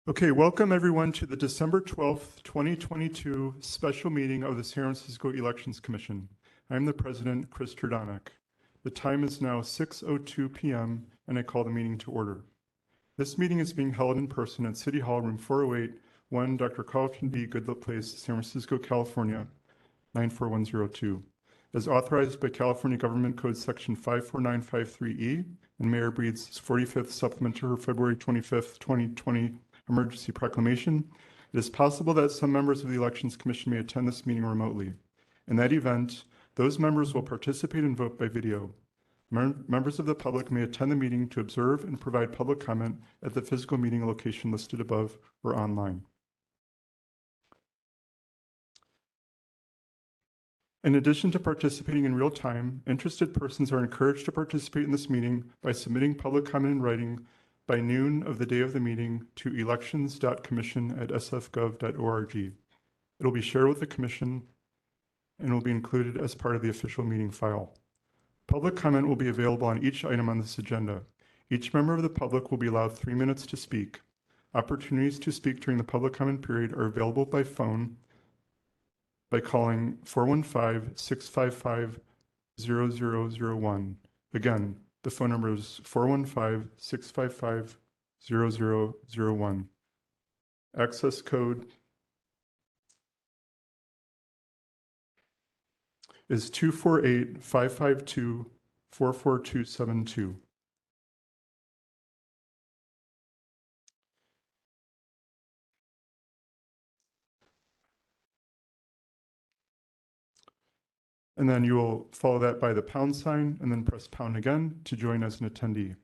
Okay, welcome everyone to the December 12th, 2022 special meeting of the San Francisco Elections Commission. I'm the president, Chris Turdonik. The time is now 6:02 p.m. and I call the meeting to order. This meeting is being held in person at City Hall, room 408, 1 Dr. Carlton B. Goodlett Place, San Francisco, California, 94102. As authorized by California Government Code Section 54953E and Mayor Breed's 45th supplement to her February 25th, 2020 emergency proclamation, it is possible that some members of the Elections Commission may attend this meeting remotely. In that event, those members will participate and vote by video. Members of the public may attend the meeting to observe and provide public comment at the physical meeting location listed above or online. In addition to participating in real time, interested persons are encouraged to participate in this meeting by submitting public comment in writing by noon of the day of the meeting to elections.commission@sfgov.org. It will be shared with the commission and will be included as part of the official meeting file. Public comment will be available on each item on this agenda. Each member of the public will be allowed 3 minutes to speak. Opportunities to speak during the public comment period are available by phone by calling 415-655-0001. Again, the phone number is 415-655-0001. Access code is 248-552-44272. And then you will follow that by the pound sign and then press pound again to join as an attendee.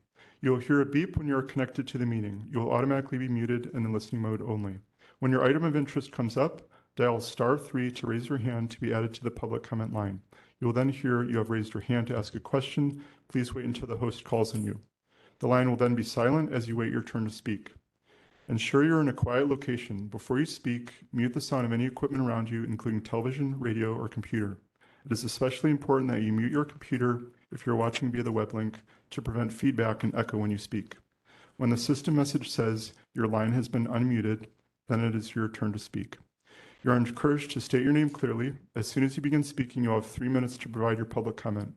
You will hear a beep when you are connected to the meeting. You will automatically be muted and in listening mode only. When your item of interest comes up, dial *3 to raise your hand to be added to the public comment line. You will then hear you have raised your hand to ask a question. Please wait until the host calls on you. The line will then be silent as you wait your turn to speak. Ensure you're in a quiet location. Before you speak, mute the sound of any equipment around you, including television, radio, or computer. It is especially important that you mute your computer if you're watching via the web link to prevent feedback and echo when you speak. When the system message says your line has been unmuted, then it is your turn to speak. You're encouraged to state your name clearly. As soon as you begin speaking, you'll have 3 minutes to provide your public comment.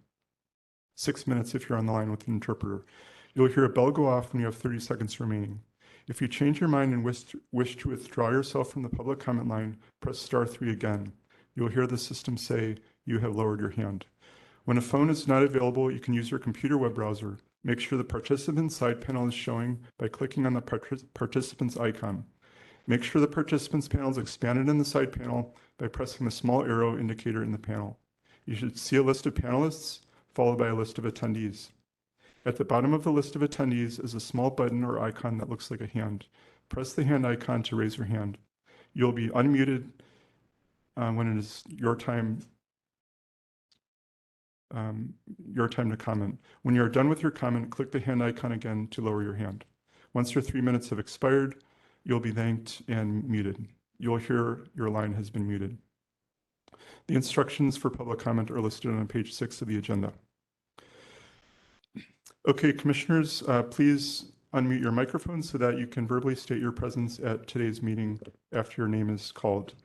6 minutes if you're on the line with an interpreter. You'll hear a bell go off when you have 30 seconds remaining. If you change your mind and wish to withdraw yourself from the public comment line, press *3 again. You'll hear the system say, you have lowered your hand. When a phone is not available, you can use your computer web browser. Make sure the participant's side panel is showing by clicking on the participant's icon. Make sure the participant's panel is expanded in the side panel by pressing the small arrow indicator in the panel. You should see a list of panelists followed by a list of attendees. At the bottom of the list of attendees is a small button or icon that looks like a hand. Press the hand icon to raise your hand. You'll be unmuted when it is your time to comment. When you are done with your comment, click the hand icon again to lower your hand. Once your 3 minutes have expired, you'll be thanked and muted. You'll hear your line has been muted. The instructions for public comment are listed on page 6 of the agenda. Okay, commissioners, please unmute your microphone so that you can verbally state your presence at today's meeting after your name is called.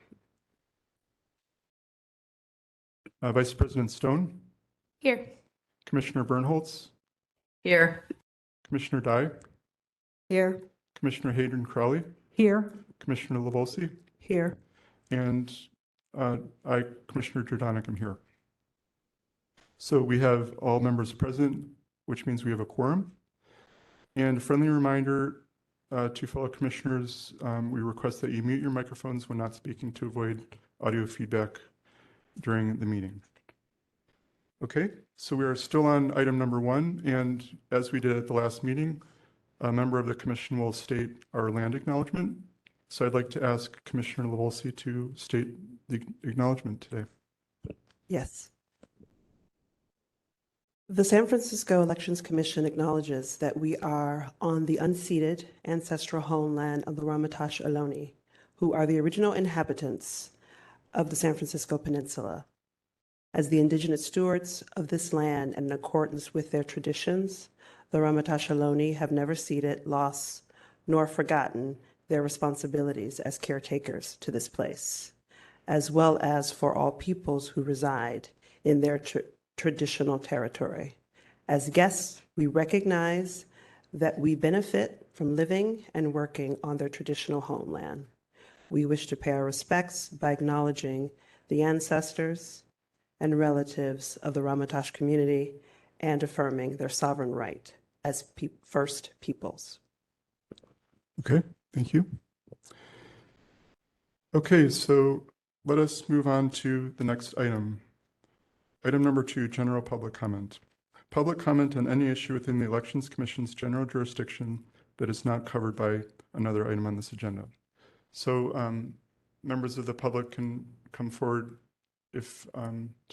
Vice President Stone? Here. Commissioner Bernholtz? Here. Commissioner Dye? Here. Commissioner Hayden Crowley? Here. Commissioner Lavolsi? Here. And I, Commissioner Turdonik, am here. So we have all members present, which means we have a quorum. And a friendly reminder to fellow commissioners, we request that you mute your microphones when not speaking to avoid audio feedback during the meeting. Okay, so we are still on item number 1, and as we did at the last meeting, a member of the commission will state our land acknowledgement. So I'd like to ask Commissioner Lavolsi to state the acknowledgement today. Yes. The San Francisco Elections Commission acknowledges that we are on the unceded ancestral homeland of the Ramaytush Ohlone, who are the original inhabitants of the San Francisco Peninsula. As the indigenous stewards of this land and in accordance with their traditions, the Ramaytush Ohlone have never ceded, lost, nor forgotten their responsibilities as caretakers to this place, as well as for all peoples who reside in their traditional territory. As guests, we recognize that we benefit from living and working on their traditional homeland. We wish to pay our respects by acknowledging the ancestors and relatives of the Ramatash community and affirming their sovereign right as First Peoples. Okay, thank you. Okay, so let us move on to the next item. Item number 2, general public comment. Public comment on any issue within the Elections Commission's general jurisdiction that is not covered by another item on this agenda. So members of the public can come forward to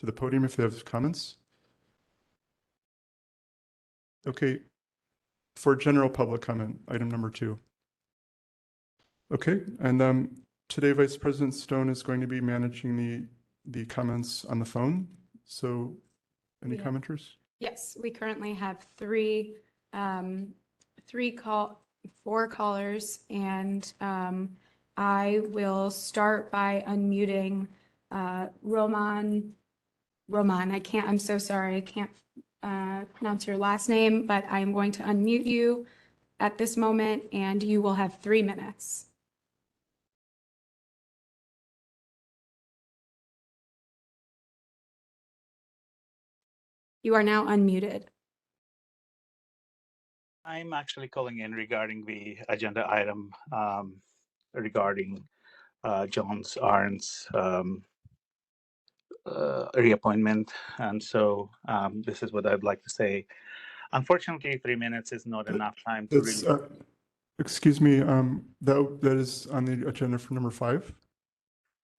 the podium if they have comments. Okay, for general public comment, item number 2. Okay, and today Vice President Stone is going to be managing the comments on the phone. So any commenters? Yes, we currently have four callers, and I will start by unmuting Roman. I'm so sorry, I can't pronounce your last name, but I'm going to unmute you at this moment, and you will have 3 minutes. You are now unmuted. I'm actually calling in regarding the agenda item regarding Jones Arns reappointment. And so this is what I'd like to say. Unfortunately, 3 minutes is not enough time to That's, really. excuse me, that is on the agenda for number 5.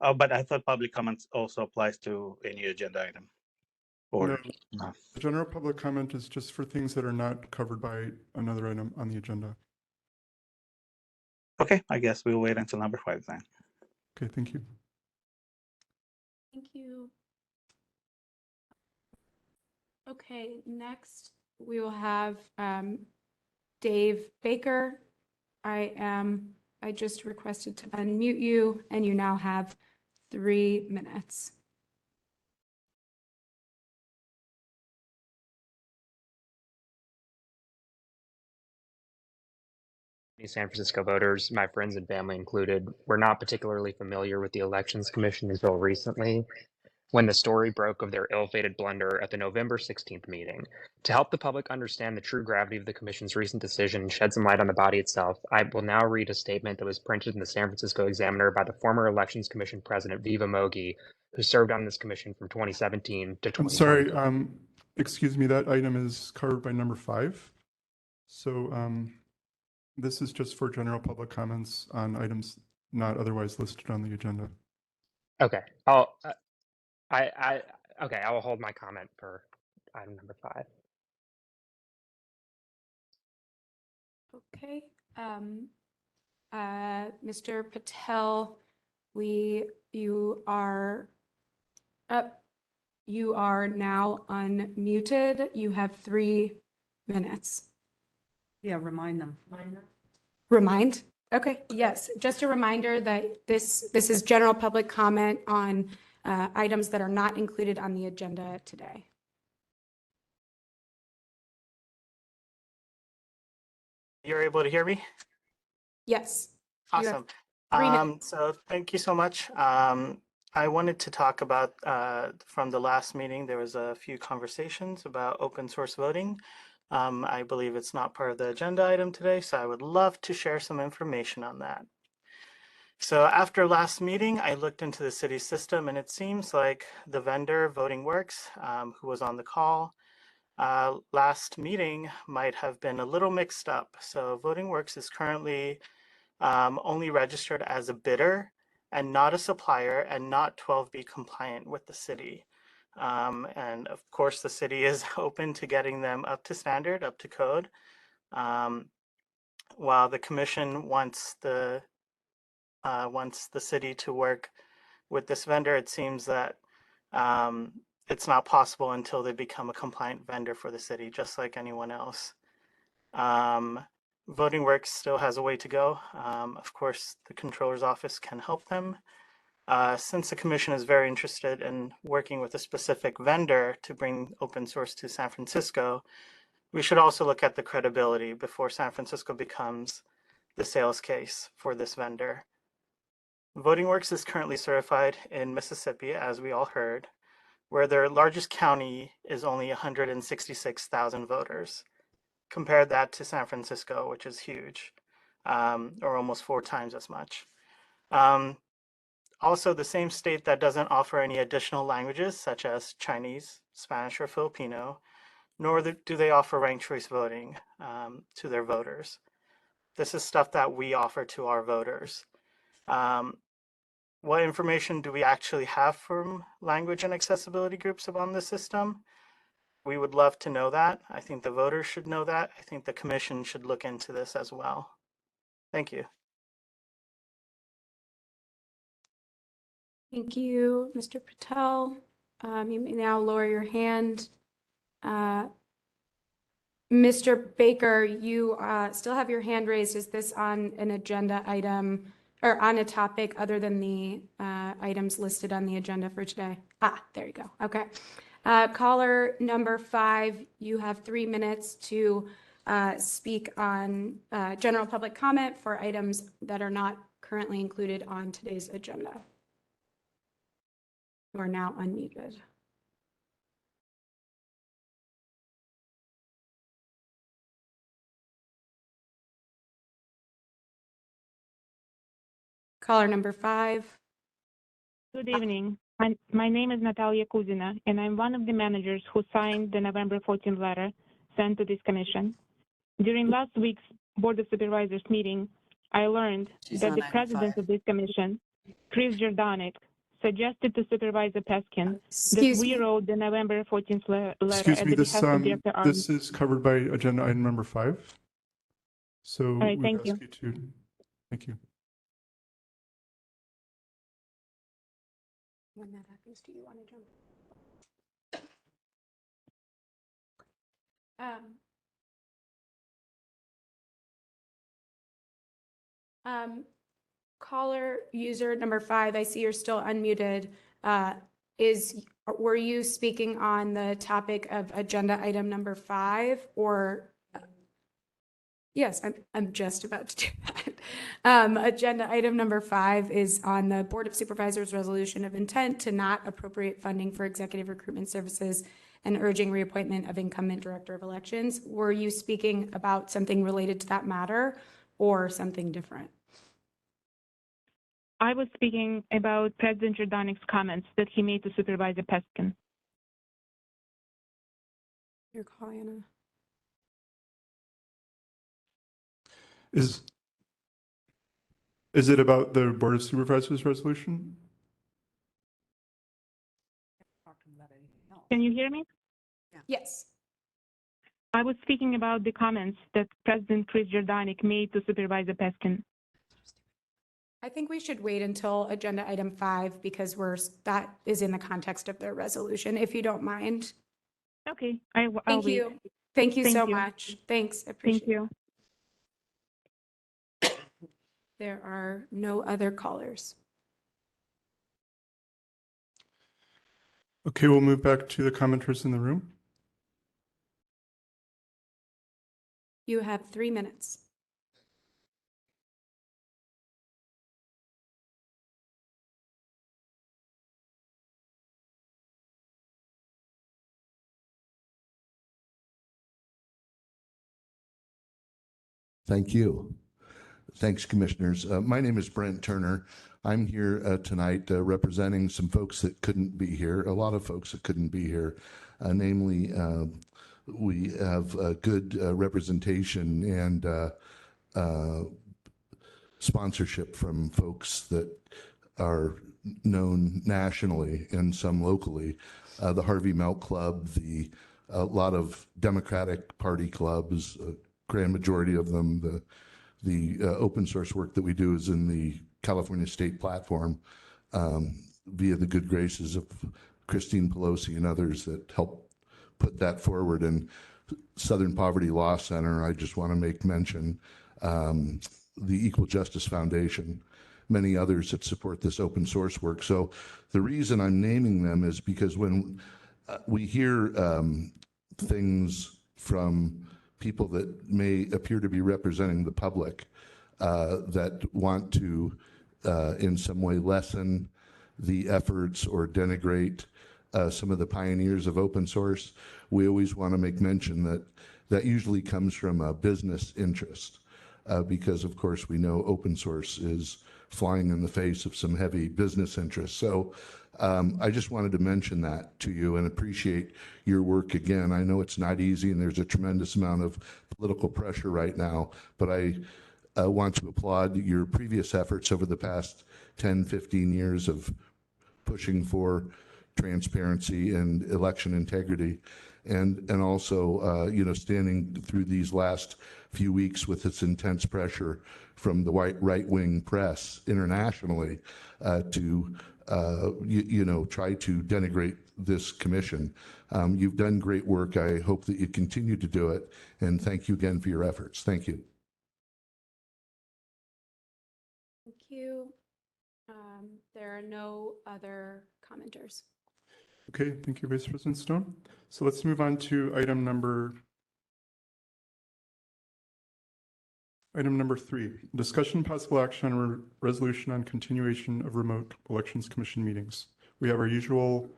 Oh, but I thought public comments also applies to any agenda item. Or No, the general public comment is just for things that are not covered by another item on the agenda. Okay, I guess we'll wait until number 5 then. Okay, thank you. Thank you. Okay, next we will have Dave Baker. I just requested to unmute you, and you now have 3 minutes. San Francisco voters, my friends and family included, were not particularly familiar with the Elections Commission until recently, when the story broke of their ill-fated blunder at the November 16th meeting. To help the public understand the true gravity of the Commission's recent decision and shed some light on the body itself, I will now read a statement that was printed in the San Francisco Examiner by the former Elections Commission President Viva Mogi, who served on this commission from 2017 to 2020. I'm sorry, excuse me, that item is covered by number 5. So this is just for general public comments on items not otherwise listed on the agenda. Okay, I will hold my comment for item number 5. Okay. Mr. Patel, you are up. You are now unmuted. You have 3 minutes. Yeah, remind them. Remind? Okay, yes. Just a reminder that this is general public comment on items that are not included on the agenda today. You're able to hear me? Yes. You have Awesome. 3 minutes. So thank you so much. I wanted to talk about from the last meeting, there was a few conversations about open source voting. I believe it's not part of the agenda item today, so I would love to share some information on that. So after last meeting, I looked into the city system, and it seems like the vendor Voting Works, who was on the call last meeting, might have been a little mixed up. So Voting Works is currently only registered as a bidder and not a supplier and not 12B compliant with the city. And of course, the city is open to getting them up to standard, up to code. While the commission wants the city to work with this vendor, it seems that it's not possible until they become a compliant vendor for the city, just like anyone else. Voting Works still has a way to go. Of course, the controller's office can help them. Since the commission is very interested in working with a specific vendor to bring open source to San Francisco, we should also look at the credibility before San Francisco becomes the sales case for this vendor. Voting Works is currently certified in Mississippi, as we all heard, where their largest county is only 166,000 voters. Compare that to San Francisco, which is huge, or almost 4 times as much. Also, the same state that doesn't offer any additional languages, such as Chinese, Spanish, or Filipino, nor do they offer ranked choice voting to their voters. This is stuff that we offer to our voters. What information do we actually have from language and accessibility groups about the system? We would love to know that. I think the voters should know that. I think the commission should look into this as well. Thank you. Thank you, Mr. Patel. You may now lower your hand. Mr. Baker, you still have your hand raised. Is this on an agenda item or on a topic other than the items listed on the agenda for today? There you go. Okay. Caller number 5, you have 3 minutes to speak on general public comment for items that are not currently included on today's agenda. You are now unmuted. Caller number 5. Good evening. My name is Natalia Kuzina, and I'm one of the managers who signed the November 14th letter sent to this commission. During last week's Board of Supervisors meeting, I learned that the president of this commission, Chris Jordanek, suggested to Supervisor Peskin that we wrote the November 14th letter Excuse at me, the behest of Director Arnold. this is covered by agenda item number 5. So right, we thank ask you to, thank you. When that happens, do you want to jump? Caller user number 5, I see you're still unmuted. Were you speaking on the topic of agenda item number 5 or? Yes, I'm just about to do that. Agenda item number 5 is on the Board of Supervisors resolution of intent to not appropriate funding for executive recruitment services and urging reappointment of incumbent director of elections. Were you speaking about something related to that matter or something different? I was speaking about President Jordanek's comments that he made to Supervisor Peskin. Your call, Anna. Is it about the Board of Supervisors resolution? Can you hear me? Yes. I was speaking about the comments that President Chris Jordanek made to Supervisor Peskin. I think we should wait until agenda item 5 because that is in the context of their resolution, if you don't mind. Okay, I'll Thank wait. you. Thank you Thank so you. much. Thanks. Appreciate Thank you. it. There are no other callers. Okay, we'll move back to the commenters in the room. You have 3 minutes. Thank you. Thanks, Commissioners. My name is Brent Turner. I'm here tonight representing some folks that couldn't be here, a lot of folks that couldn't be here. Namely, we have good representation and sponsorship from folks that are known nationally and some locally. The Harvey Milk Club, a lot of Democratic Party clubs, grand majority of them, the open source work that we do is in the California State Platform via the good graces of Christine Pelosi and others that help put that forward. And Southern Poverty Law Center. I just want to make mention the Equal Justice Foundation, many others that support this open source work. So the reason I'm naming them is because when we hear things from people that may appear to be representing the public that want to in some way lessen the efforts or denigrate some of the pioneers of open source, we always want to make mention that that usually comes from a business interest because, of course, we know open source is flying in the face of some heavy business interests. So I just wanted to mention that to you and appreciate your work again. I know it's not easy and there's a tremendous amount of political pressure right now, but I want to applaud your previous efforts over the past 10, 15 years of pushing for transparency and election integrity, and also standing through these last few weeks with this intense pressure from the right-wing press internationally to try to denigrate this commission. You've done great work. I hope that you continue to do it, and thank you again for your efforts. Thank you. Thank you. There are no other commenters. Okay, thank you, Vice President Stone. So let's move on to item number 3, discussion possible action on a resolution on continuation of remote elections commission meetings. We have our usual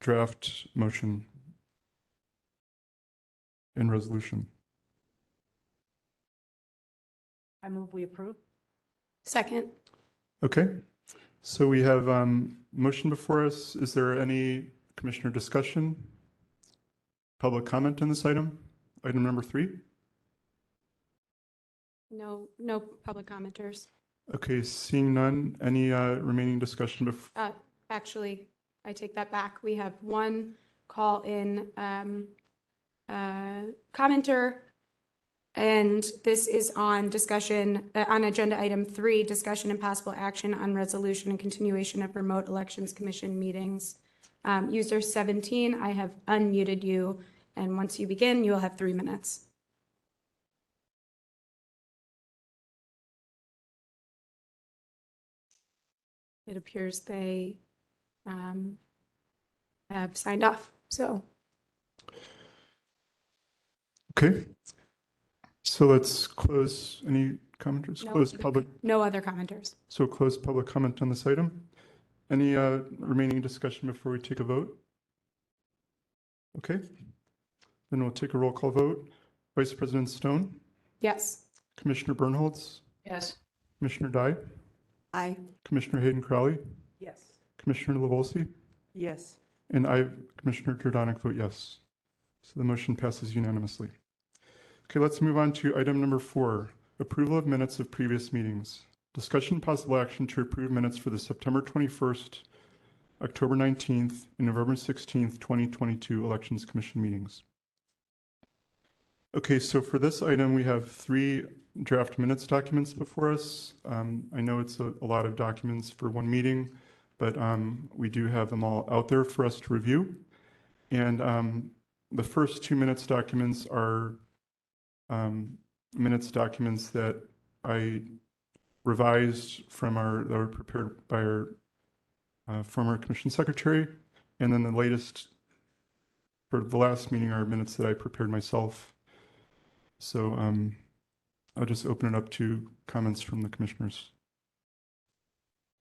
draft motion and resolution. I move we approve. Second. Okay, so we have motion before us. Is there any commissioner discussion? Public comment on this item? Item number 3? No public commenters. Okay, seeing none, any remaining discussion before? Actually, I take that back. We have one call-in commenter, and this is on discussion, on agenda item 3, discussion and possible action on resolution and continuation of remote elections commission meetings. User 17, I have unmuted you, and once you begin, you will have 3 minutes. It appears they have signed off, so. Okay, so let's close any commenters, No close other- public, No other commenters. so close public comment on this item. Any remaining discussion before we take a vote? Okay, then we'll take a roll call vote. Vice President Stone, Yes. Commissioner Bernholz, Yes. Commissioner Dye, Aye. Commissioner Hayden Crowley, Yes. Commissioner Levolsi, Yes. and I, Commissioner Jordanik, vote yes. So the motion passes unanimously. Okay, let's move on to item number 4, approval of minutes of previous meetings. Discussion possible action to approve minutes for the September 21st, October 19th, and November 16th, 2022 Elections Commission meetings. Okay, so for this item, we have 3 draft minutes documents before us. I know it's a lot of documents for one meeting, but we do have them all out there for us to review. And the first 2 minutes documents are minutes documents that I revised from that were prepared by our former commission secretary. And then the latest for the last meeting are minutes that I prepared myself. So I'll just open it up to comments from the commissioners.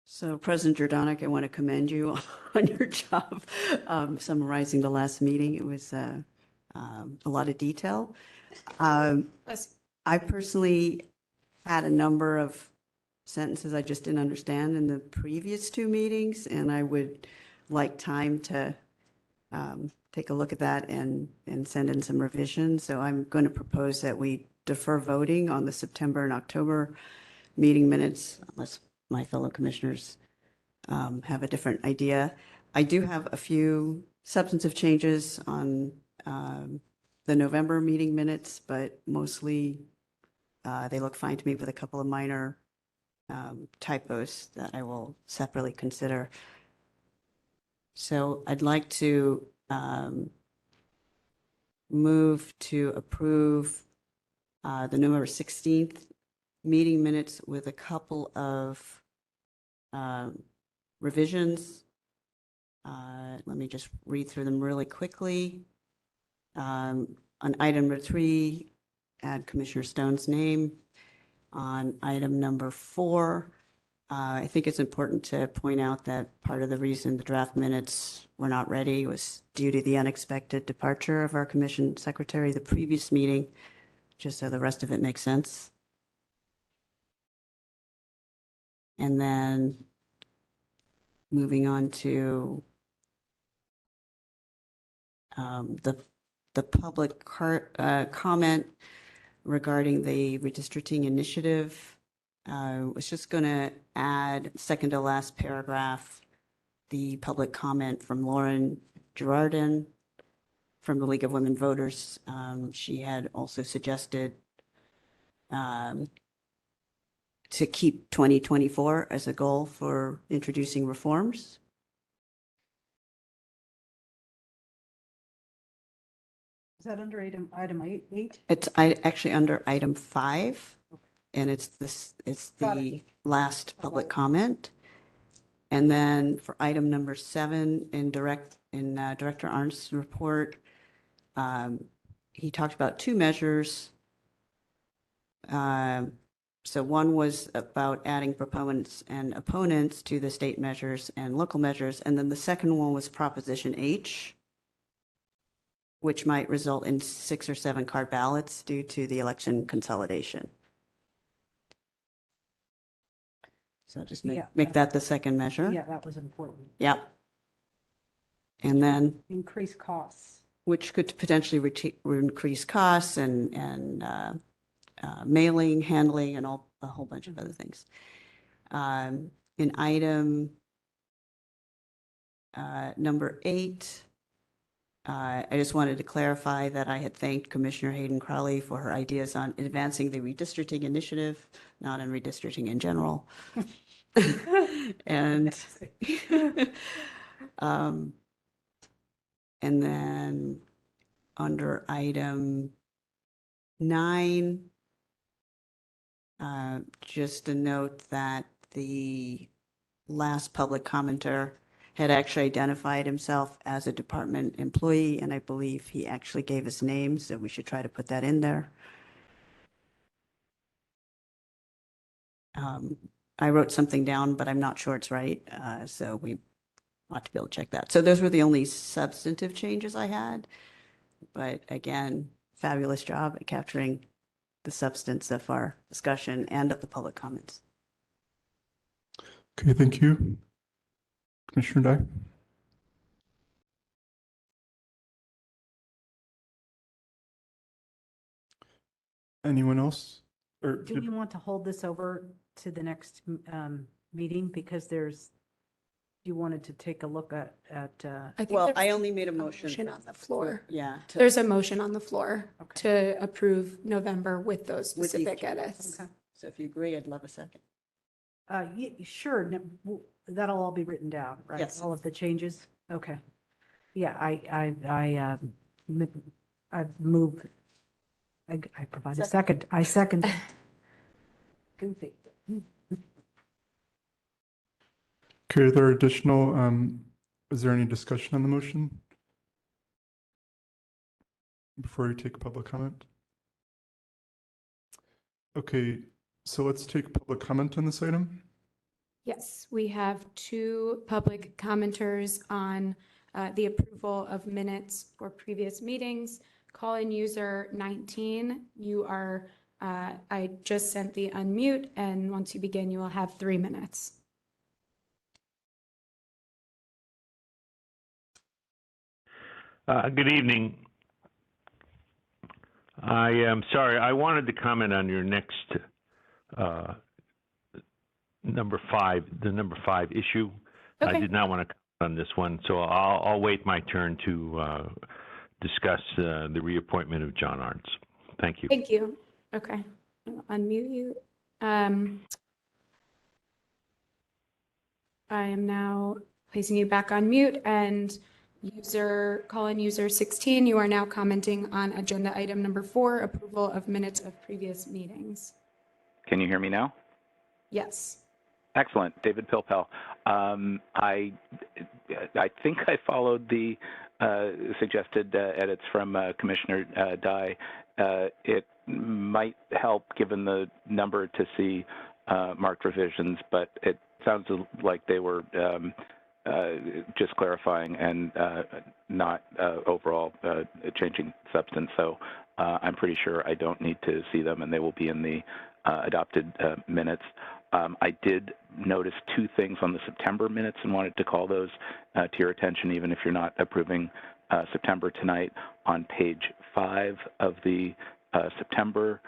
So President Jordanik, I want to commend you on your job summarizing the last meeting. It was a lot of detail. I personally had a number of sentences I just didn't understand in the previous 2 meetings, and I would like time to take a look at that and send in some revisions. So I'm going to propose that we defer voting on the September and October meeting minutes, unless my fellow commissioners have a different idea. I do have a few substantive changes on the November meeting minutes, but mostly they look fine to me with a couple of minor typos that I will separately consider. So I'd like to move to approve the November 16th meeting minutes with a couple of revisions. Let me just read through them really quickly. On item number 3, add Commissioner Stone's name. On item number 4, I think it's important to point out that part of the reason the draft minutes were not ready was due to the unexpected departure of our commission secretary the previous meeting, just so the rest of it makes sense. And then moving on to the public comment regarding the redistricting initiative. Was just going to add second to last paragraph, the public comment from Lauren Girardin from the League of Women Voters. She had also suggested to keep 2024 as a goal for introducing reforms. Is that under item 8? It's actually under item 5, and it's Got the last public comment. And then for item number 7 in Director Arndt's report, he talked about 2 measures. So one was about adding proponents and opponents to the state measures and local measures. And then the second one was Proposition H, which might result in 6 or 7 card ballots due to the election consolidation. So just make that the second measure. Yeah, that was important. Yep. And then, Increase costs. which could potentially increase costs and mailing, handling, and a whole bunch of other things. In item number 8, I just wanted to clarify that I had thanked Commissioner Hayden Crowley for her ideas on advancing the redistricting initiative, not in redistricting in general. And and then under item 9, just a note that the last public commenter had actually identified himself as a department employee, and I believe he actually gave his name, so we should try to put that in there. I wrote something down, but I'm not sure it's right, so we ought to be able to check that. So those were the only substantive changes I had, but again, fabulous job at capturing the substance of our discussion and of the public comments. Okay, thank you. Commissioner Dye? Anyone else? Or Do we want to hold this over to the next meeting? Because you wanted to take a look at. I think Well, there's I only made a a motion. on the floor. Yeah. There's a motion on the floor Okay. to approve November with those With these specific edits. Okay. So if you agree, I'd love a second. Sure, that'll all be written down, right? Yes. All of the changes? Okay. Yeah, I move, I provide a second. I second. Goofy. Okay, are there additional, is there any discussion on the motion? Before we take public comment? Okay, so let's take public comment on this item. Yes, we have 2 public commenters on the approval of minutes for previous meetings. Call-in user 19, you are, I just sent the unmute, and once you begin, you will have 3 minutes. Good evening. I am sorry, I wanted to comment on your next number 5, the number 5 issue. Okay. I did not want to comment on this one, so I'll wait my turn to discuss the reappointment of John Arntz. Thank you. Thank you. Okay, I'll unmute you. I am now placing you back on mute, and Call-in user 16, you are now commenting on agenda item number 4, approval of minutes of previous meetings. Can you hear me now? Yes. Excellent. David Pilpel. I think I followed the suggested edits from Commissioner Dye. It might help, given the number, to see marked revisions, but it sounds like they were just clarifying and not overall changing substance. So I'm pretty sure I don't need to see them, and they will be in the adopted minutes. I did notice 2 things on the September minutes and wanted to call those to your attention, even if you're not approving September tonight. On page 5 of the September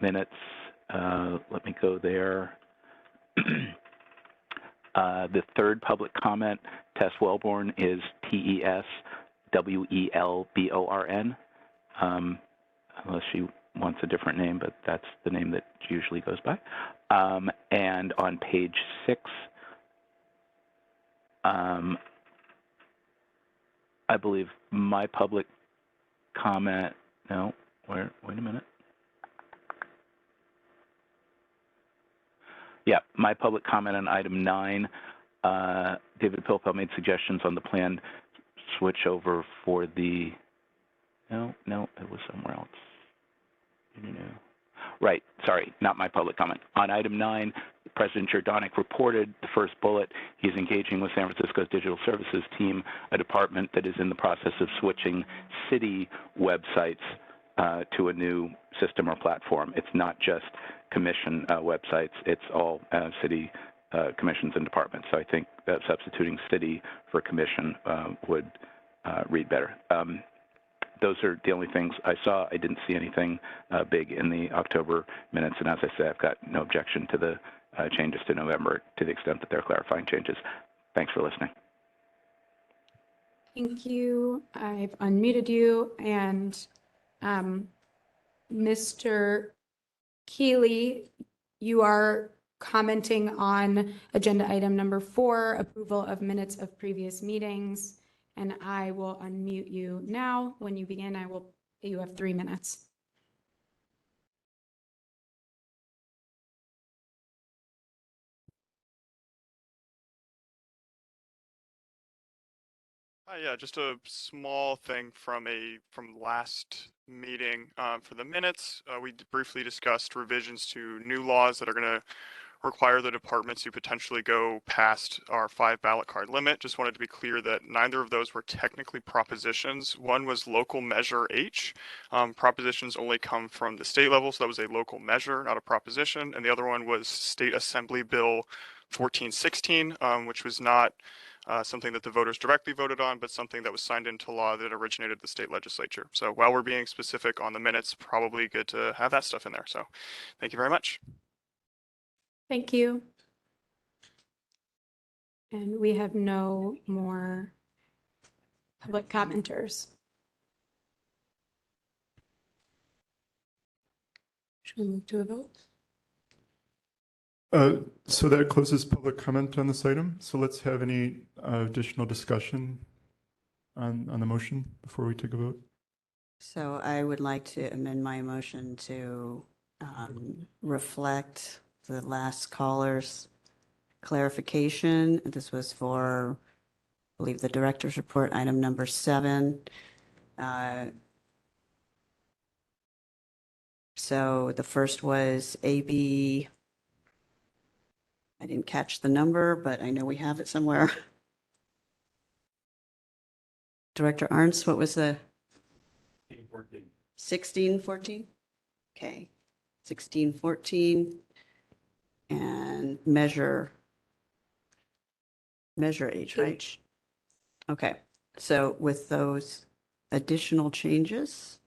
minutes, let me go there. The third public comment, Tess Wellborn, is TESWELBORN, unless she wants a different name, but that's the name that she usually goes by. And on page 6, I believe my public comment, no, wait a minute. Yeah, my public comment on item 9, David Pilpel made suggestions on the planned switch over for the, no, it was somewhere else. Right, sorry, not my public comment. On item 9, President Jordanic reported the first bullet. He's engaging with San Francisco's digital services team, a department that is in the process of switching city websites to a new system or platform. It's not just commission websites, it's all city commissions and departments. So I think that substituting city for commission would read better. Those are the only things I saw. I didn't see anything big in the October minutes, and as I said, I've got no objection to the changes to November to the extent that they're clarifying changes. Thanks for listening. Thank you. I've unmuted you, and Mr. Keeley, you are commenting on agenda item number 4, approval of minutes of previous meetings. And I will unmute you now. When you begin, you have 3 minutes. Yeah, just a small thing from last meeting. For the minutes, we briefly discussed revisions to new laws that are going to require the departments to potentially go past our 5 ballot card limit. Just wanted to be clear that neither of those were technically propositions. One was local measure H. Propositions only come from the state level, so that was a local measure, not a proposition. And the other one was State Assembly Bill 1416, which was not something that the voters directly voted on, but something that was signed into law that originated the state legislature. So while we're being specific on the minutes, probably good to have that stuff in there. So thank you very much. Thank you. And we have no more public commenters. Should we move to a vote? So that closes public comment on this item. So let's have any additional discussion on the motion before we take a vote. So I would like to amend my motion to reflect the last caller's clarification. This was for, I believe, the director's report, item number 7. So the first was AB, I didn't catch the number, but I know we have it somewhere. Director Arntz, what was the? 1614? Okay, 1614. And measure H, right? Okay, so with those additional changes,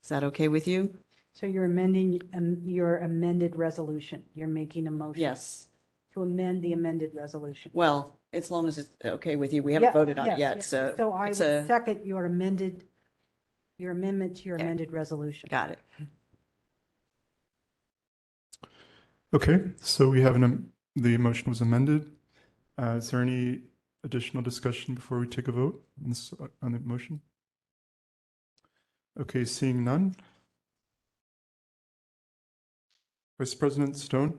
is that okay with you? So you're amending your amended resolution. You're making a motion. Yes. To amend the amended resolution. Well, as long as it's okay with you, we haven't voted on it yet, so. So I would it's a- second your amendment to your amended resolution. Got it. Okay, so we have the motion was amended. Is there any additional discussion before we take a vote on the motion? Okay, seeing none. Vice President Stone,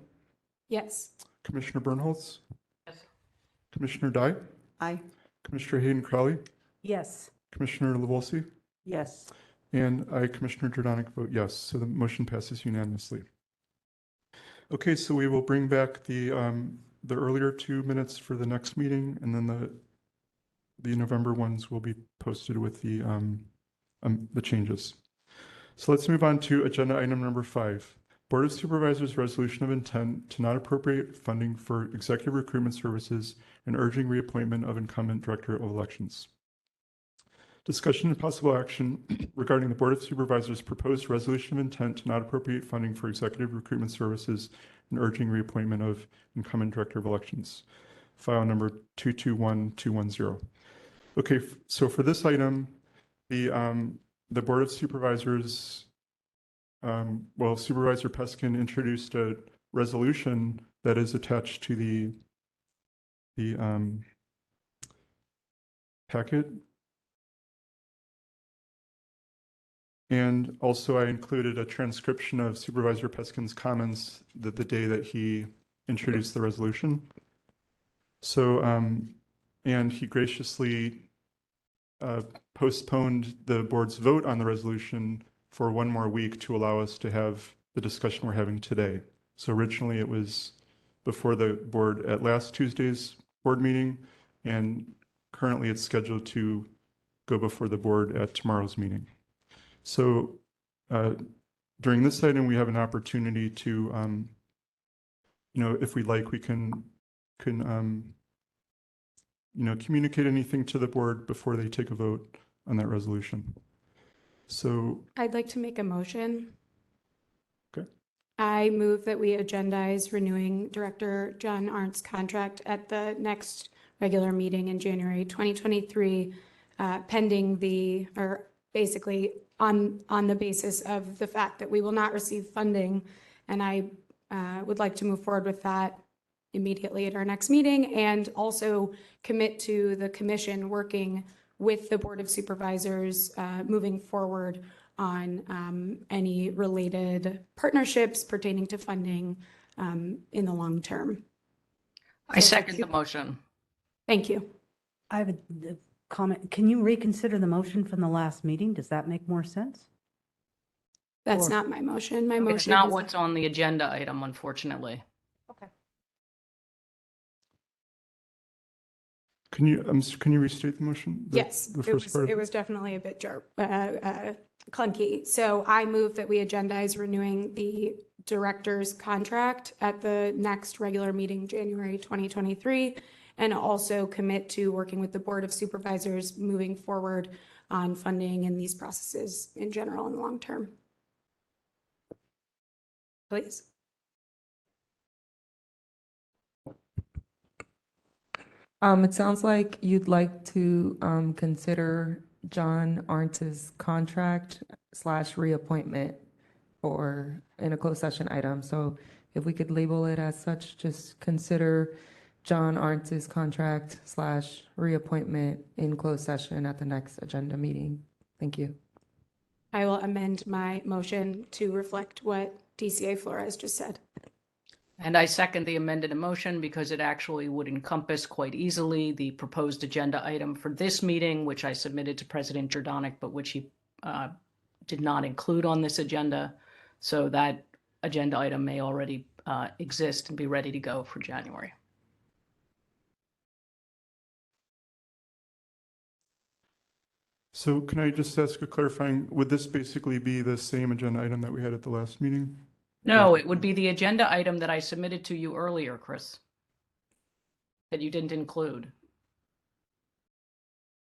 Yes. Commissioner Bernholz, Yes. Commissioner Dye, Aye. Commissioner Hayden Crowley, Yes. Commissioner Levolsi, Yes. and I, Commissioner Jordanik, vote yes. So the motion passes unanimously. Okay, so we will bring back the earlier 2 minutes for the next meeting, and then the November ones will be posted with the changes. So let's move on to agenda item number 5. Board of Supervisors resolution of intent to not appropriate funding for executive recruitment services and urging reappointment of incumbent director of elections. Discussion and possible action regarding the Board of Supervisors proposed resolution of intent to not appropriate funding for executive recruitment services and urging reappointment of incumbent director of elections. File number 221210. Okay, so for this item, the Board of Supervisors, Supervisor Peskin introduced a resolution that is attached to the packet. And also I included a transcription of Supervisor Peskin's comments the day that he introduced the resolution. So, and he graciously postponed the board's vote on the resolution for 1 more week to allow us to have the discussion we're having today. So originally it was before the board at last Tuesday's board meeting, and currently it's scheduled to go before the board at tomorrow's meeting. So during this item, we have an opportunity to, if we'd like, we can communicate anything to the board before they take a vote on that resolution. So I'd like to make a motion. Okay. I move that we agendize renewing Director John Arndt's contract at the next regular meeting in January 2023, pending basically on the basis of the fact that we will not receive funding. And I would like to move forward with that immediately at our next meeting, and also commit to the commission working with the Board of Supervisors moving forward on any related partnerships pertaining to funding in the long term. I second the motion. Thank you. I have a comment. Can you reconsider the motion from the last meeting? Does that make more sense? That's Or- not my motion. My It's motion not is- what's on the agenda item, unfortunately. Okay. can you restate the motion? Yes, The first part of it was definitely a bit clunky. So I move that we agendize renewing the director's contract at the next regular meeting, January 2023, and also commit to working with the Board of Supervisors moving forward on funding and these processes in general and long term. Please. It sounds like you'd like to consider John Arndt's contract / reappointment or in a closed session item. So if we could label it as such, just consider John Arndt's contract / reappointment in closed session at the next agenda meeting. Thank you. I will amend my motion to reflect what DCA Flores just said. And I second the amended motion because it actually would encompass quite easily the proposed agenda item for this meeting, which I submitted to President Jordanik, but which he did not include on this agenda. So that agenda item may already exist and be ready to go for January. So can I just ask a clarifying, would this basically be the same agenda item that we had at the last meeting? No, it would be the agenda item that I submitted to you earlier, Chris, that you didn't include.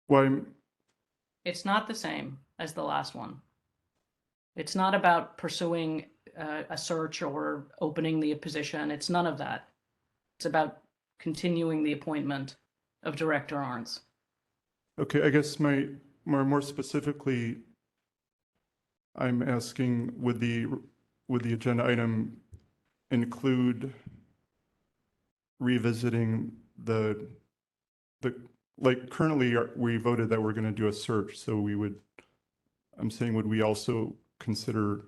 Why? It's not the same as the last one. It's not about pursuing a search or opening the position. It's none of that. It's about continuing the appointment of Director Arndts. Okay, I guess more specifically, I'm asking, would the agenda item include revisiting the like currently we voted that we're going to do a search. So I'm saying, would we also consider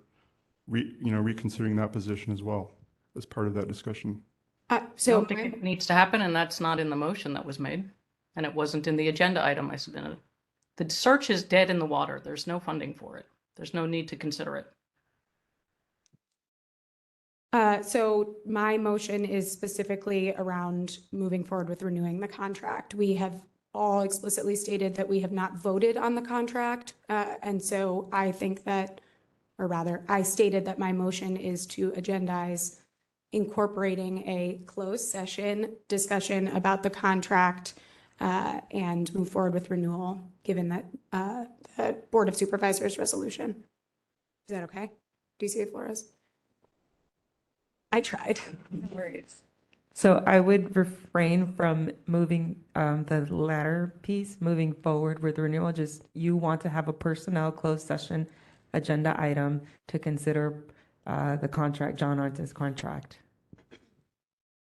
reconsidering that position as well as part of that discussion? I don't think it needs to happen, and that's not in the motion that was made, and it wasn't in the agenda item I submitted. The search is dead in the water. There's no funding for it. There's no need to consider it. So my motion is specifically around moving forward with renewing the contract. We have all explicitly stated that we have not voted on the contract. And so I think that, or rather, I stated that my motion is to agendize incorporating a closed session discussion about the contract and move forward with renewal, given that the Board of Supervisors resolution. Is that okay? DCA Flores? I tried. No worries. So I would refrain from moving the latter piece, moving forward with renewal. Just you want to have a personnel closed session agenda item to consider the contract, John Arntz's contract.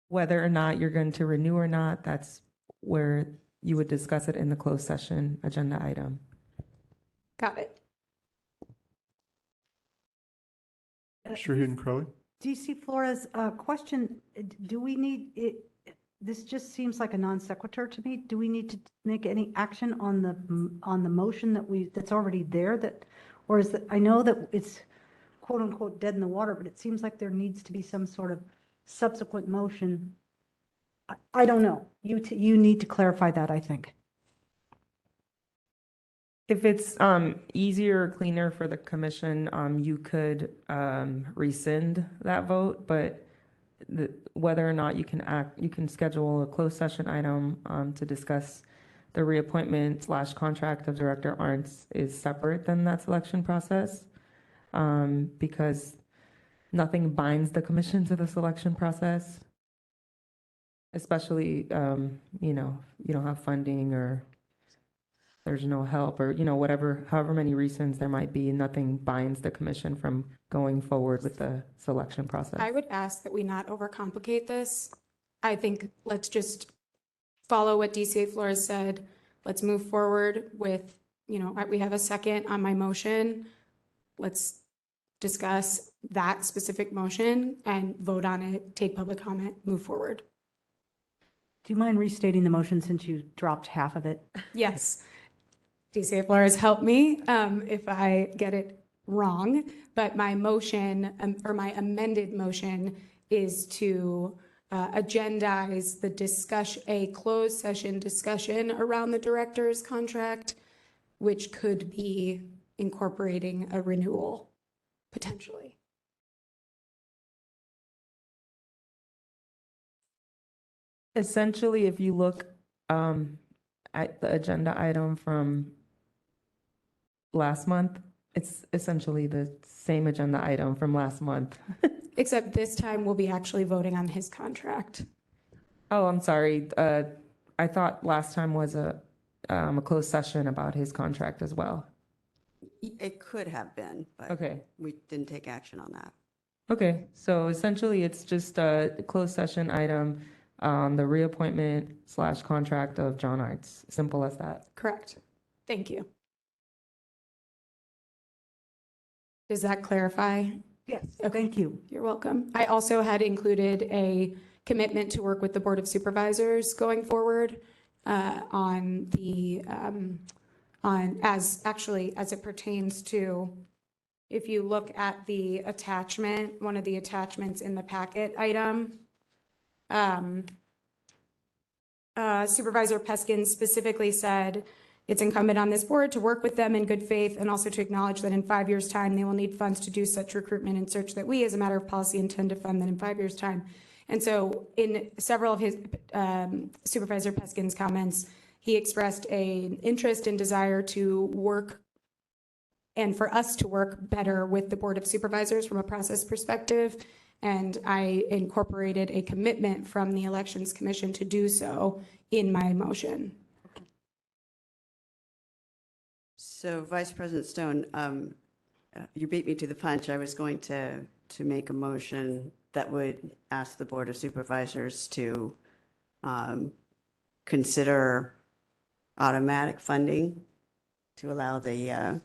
Whether or not you're going to renew or not, that's where you would discuss it in the closed session agenda item. Got it. Shaheen Crowley? DC Flores, question, do we need it? This just seems like a non sequitur to me. Do we need to make any action on the motion that's already there, or is that, I know that it's quote unquote dead in the water, but it seems like there needs to be some sort of subsequent motion. I don't know. You need to clarify that, I think. If it's easier or cleaner for the commission, you could rescind that vote, but whether or not you can schedule a closed session item to discuss the reappointment / contract of Director Arntz is separate than that selection process, because nothing binds the commission to the selection process, especially, you don't have funding or there's no help or, however many reasons there might be, nothing binds the commission from going forward with the selection process. I would ask that we not overcomplicate this. I think let's just follow what DCA Flores said. Let's move forward with, we have a second on my motion. Let's discuss that specific motion and vote on it, take public comment, move forward. Do you mind restating the motion since you dropped half of it? Yes. DCA Flores, help me if I get it wrong, but my motion or my amended motion is to agendize a closed session discussion around the director's contract, which could be incorporating a renewal potentially. Essentially, if you look at the agenda item from last month, it's essentially the same agenda item from last month. Except this time we'll be actually voting on his contract. Oh, I'm sorry. I thought last time was a closed session about his contract as well. It could have been, but Okay. we didn't take action on that. Okay, so essentially it's just a closed session item, the reappointment / contract of John Arntz. Simple as that. Correct. Thank you. Does that clarify? Yes, thank you. You're welcome. I also had included a commitment to work with the Board of Supervisors going forward as it pertains to, if you look at the attachment, one of the attachments in the packet item, Supervisor Peskin specifically said, it's incumbent on this board to work with them in good faith and also to acknowledge that in 5 years' time, they will need funds to do such recruitment and search that we, as a matter of policy, intend to fund that in 5 years' time. And so in several of his Supervisor Peskin's comments, he expressed an interest and desire to work and for us to work better with the Board of Supervisors from a process perspective. And I incorporated a commitment from the Elections Commission to do so in my motion. So Vice President Stone, you beat me to the punch. I was going to make a motion that would ask the Board of Supervisors to consider automatic funding to allow the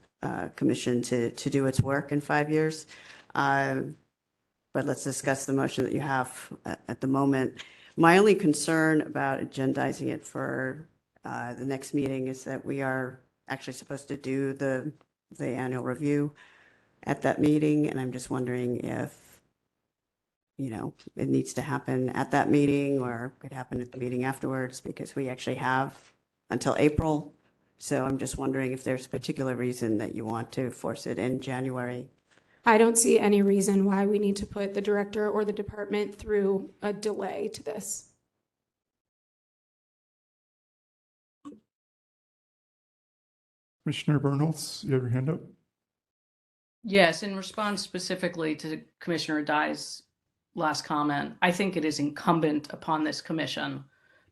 commission to do its work in 5 years. But let's discuss the motion that you have at the moment. My only concern about agendizing it for the next meeting is that we are actually supposed to do the annual review at that meeting, and I'm just wondering if, you know, it needs to happen at that meeting or could happen at the meeting afterwards, because we actually have until April. So I'm just wondering if there's a particular reason that you want to force it in January. I don't see any reason why we need to put the director or the department through a delay to this. Commissioner Bernholz, you have your hand up? Yes, in response specifically to Commissioner Dye's last comment, I think it is incumbent upon this commission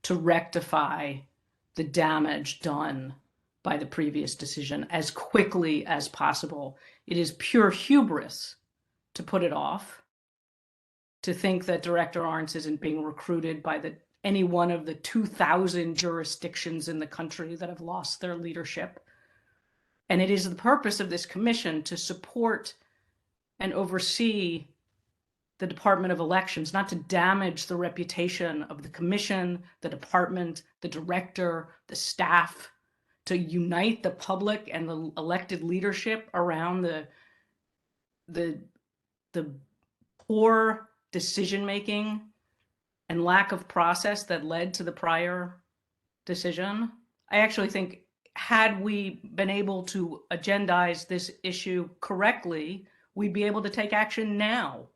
to rectify the damage done by the previous decision as quickly as possible. It is pure hubris to put it off, to think that Director Arntz isn't being recruited by any one of the 2,000 jurisdictions in the country that have lost their leadership. And it is the purpose of this commission to support and oversee the Department of Elections, not to damage the reputation of the commission, the department, the director, the staff, to unite the public and the elected leadership around the poor decision-making and lack of process that led to the prior decision. I actually think had we been able to agendize this issue correctly, we'd be able to take action now,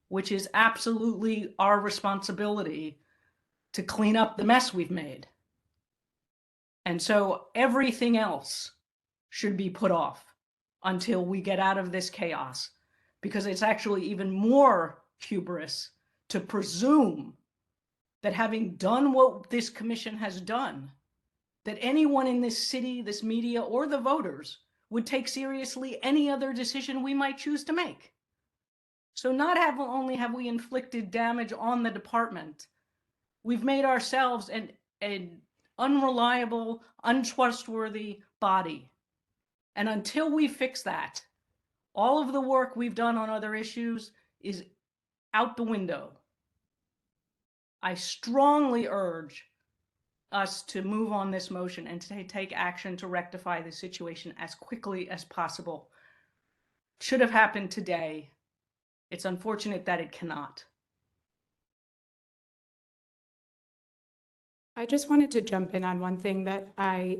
which is absolutely our responsibility to clean up the mess we've made. And so everything else should be put off until we get out of this chaos, because it's actually even more hubris to presume that having done what this commission has done, that anyone in this city, this media, or the voters would take seriously any other decision we might choose to make. So not only have we inflicted damage on the department, we've made ourselves an unreliable, untrustworthy body. And until we fix that, all of the work we've done on other issues is out the window. I strongly urge us to move on this motion and to take action to rectify the situation as quickly as possible. Should have happened today. It's unfortunate that it cannot. I just wanted to jump in on one thing that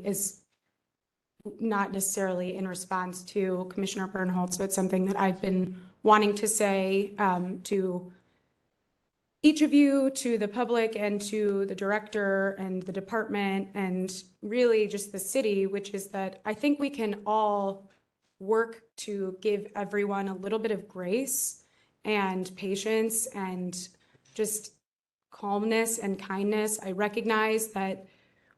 is not necessarily in response to Commissioner Bernholtz, but something that I've been wanting to say to each of you, to the public, and to the director and the department, and really just the city, which is that I think we can all work to give everyone a little bit of grace and patience and just calmness and kindness. I recognize that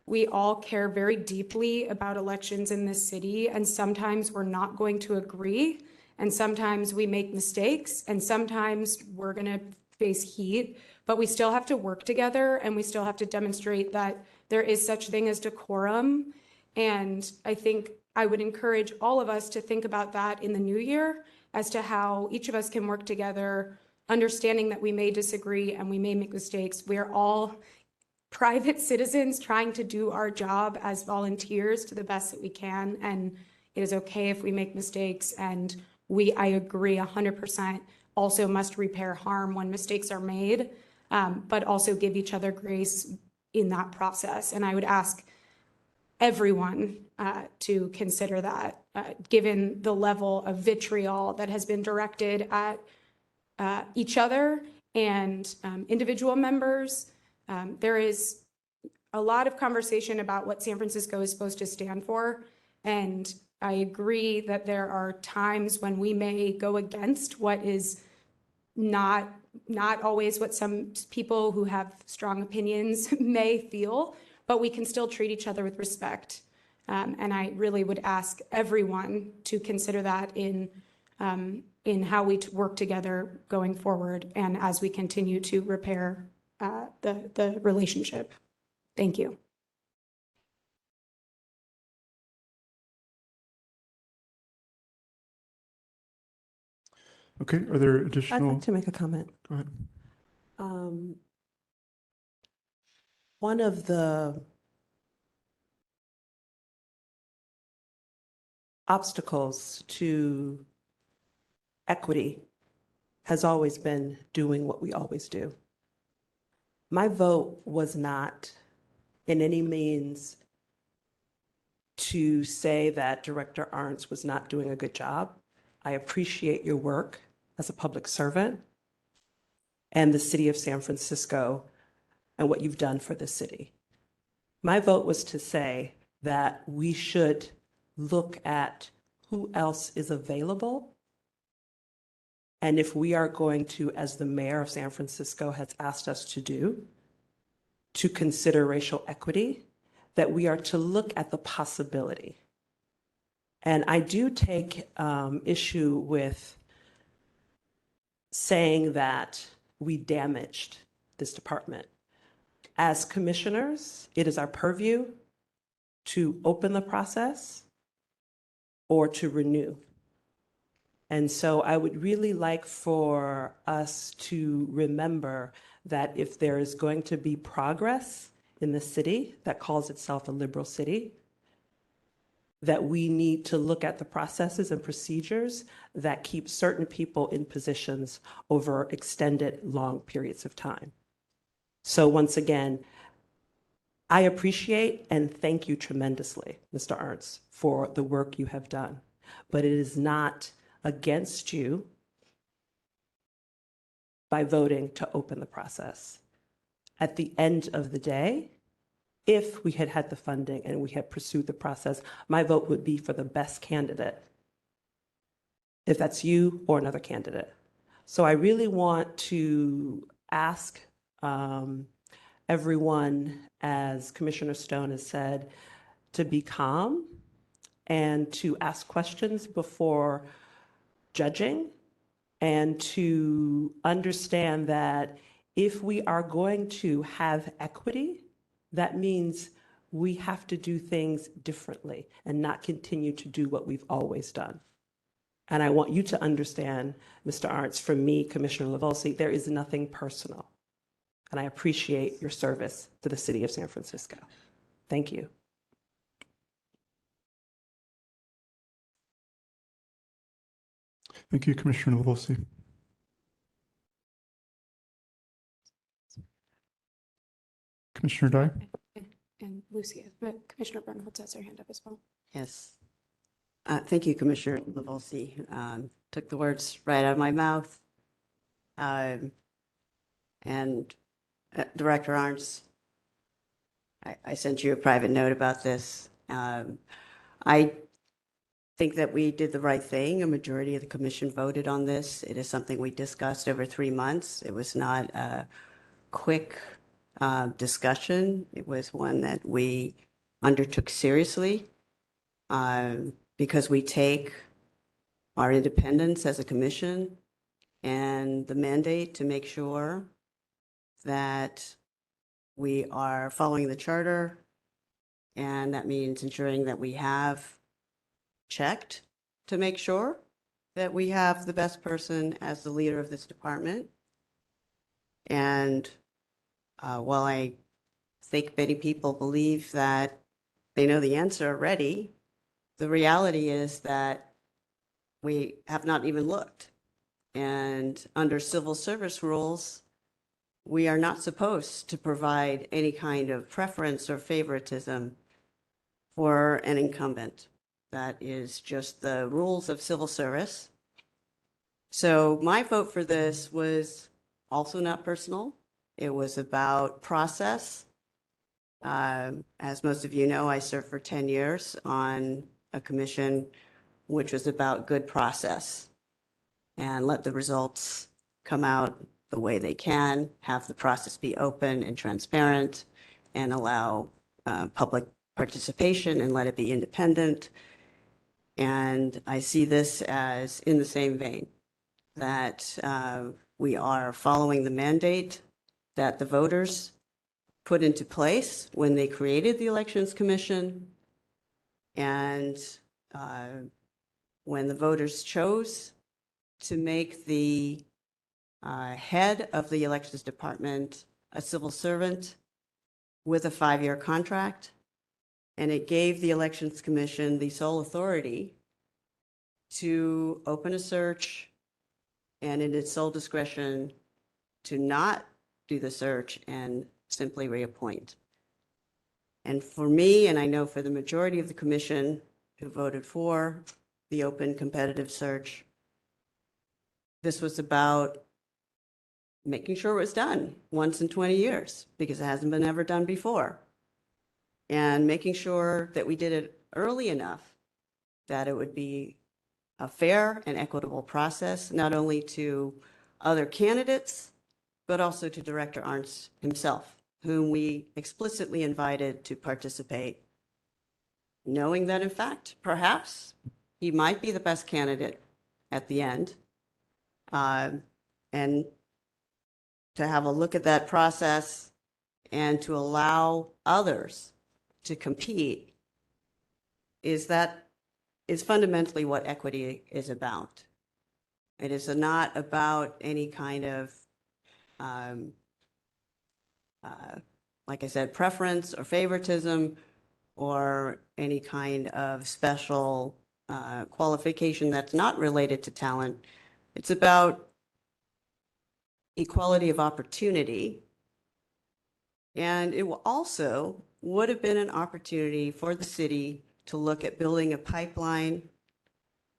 we all care very deeply about elections in this city, and sometimes we're not going to agree, and sometimes we make mistakes, and sometimes we're going to face heat, but we still have to work together, and we still have to demonstrate that there is such thing as decorum. And I think I would encourage all of us to think about that in the new year as to how each of us can work together, understanding that we may disagree and we may make mistakes. We are all private citizens trying to do our job as volunteers to the best that we can. And it is okay if we make mistakes. And I agree 100%, also must repair harm when mistakes are made, but also give each other grace in that process. And I would ask everyone to consider that, given the level of vitriol that has been directed at each other and individual members. There is a lot of conversation about what San Francisco is supposed to stand for. And I agree that there are times when we may go against what is not always what some people who have strong opinions may feel, but we can still treat each other with respect. And I really would ask everyone to consider that in how we work together going forward and as we continue to repair the relationship. Thank you. Okay, are there I'd additional? like to make a comment. Go ahead. One of the obstacles to equity has always been doing what we always do. My vote was not in any means to say that Director Arntz was not doing a good job. I appreciate your work as a public servant and the city of San Francisco and what you've done for the city. My vote was to say that we should look at who else is available. And if we are going to, as the mayor of San Francisco has asked us to do, to consider racial equity, that we are to look at the possibility. And I do take issue with saying that we damaged this department. As commissioners, it is our purview to open the process or to renew. And so I would really like for us to remember that if there is going to be progress in the city that calls itself a liberal city, that we need to look at the processes and procedures that keep certain people in positions over extended, long periods of time. So once again, I appreciate and thank you tremendously, Mr. Arntz, for the work you have done. But it is not against you by voting to open the process. At the end of the day, if we had had the funding and we had pursued the process, my vote would be for the best candidate, if that's you or another candidate. So I really want to ask everyone, as Commissioner Stone has said, to be calm and to ask questions before judging, and to understand that if we are going to have equity, that means we have to do things differently and not continue to do what we've always done. And I want you to understand, Mr. Arntz, from me, Commissioner Levolsi, there is nothing personal. And I appreciate your service to the city of San Francisco. Thank you. Thank you, Commissioner Levolsi. Commissioner Dye? And Lucia, but Commissioner Bernholtz has her hand up as well. Yes. Thank you, Commissioner Levolsi. Took the words right out of my mouth. And Director Arntz, I sent you a private note about this. I think that we did the right thing. A majority of the commission voted on this. It is something we discussed over 3 months. It was not a quick discussion. It was one that we undertook seriously because we take our independence as a commission and the mandate to make sure that we are following the charter, and that means ensuring that we have checked to make sure that we have the best person as the leader of this department. And while I think many people believe that they know the answer already, the reality is that we have not even looked. And under civil service rules, we are not supposed to provide any kind of preference or favoritism for an incumbent. That is just the rules of civil service. So my vote for this was also not personal. It was about process. As most of you know, I served for 10 years on a commission which was about good process and let the results come out the way they can, have the process be open and transparent, and allow public participation and let it be independent. And I see this as in the same vein, that we are following the mandate that the voters put into place when they created the Elections Commission. And when the voters chose to make the head of the elections department a civil servant with a 5-year contract. And it gave the Elections Commission the sole authority to open a search and in its sole discretion to not do the search and simply reappoint. And for me, and I know for the majority of the commission who voted for the open competitive search, this was about making sure it was done once in 20 years because it hasn't been ever done before. And making sure that we did it early enough that it would be a fair and equitable process, not only to other candidates, but also to Director Arntz himself, whom we explicitly invited to participate, knowing that in fact, perhaps he might be the best candidate at the end. And to have a look at that process and to allow others to compete is fundamentally what equity is about. It is not about any kind of, like I said, preference or favoritism or any kind of special qualification that's not related to talent. It's about equality of opportunity. And it will also would have been an opportunity for the city to look at building a pipeline,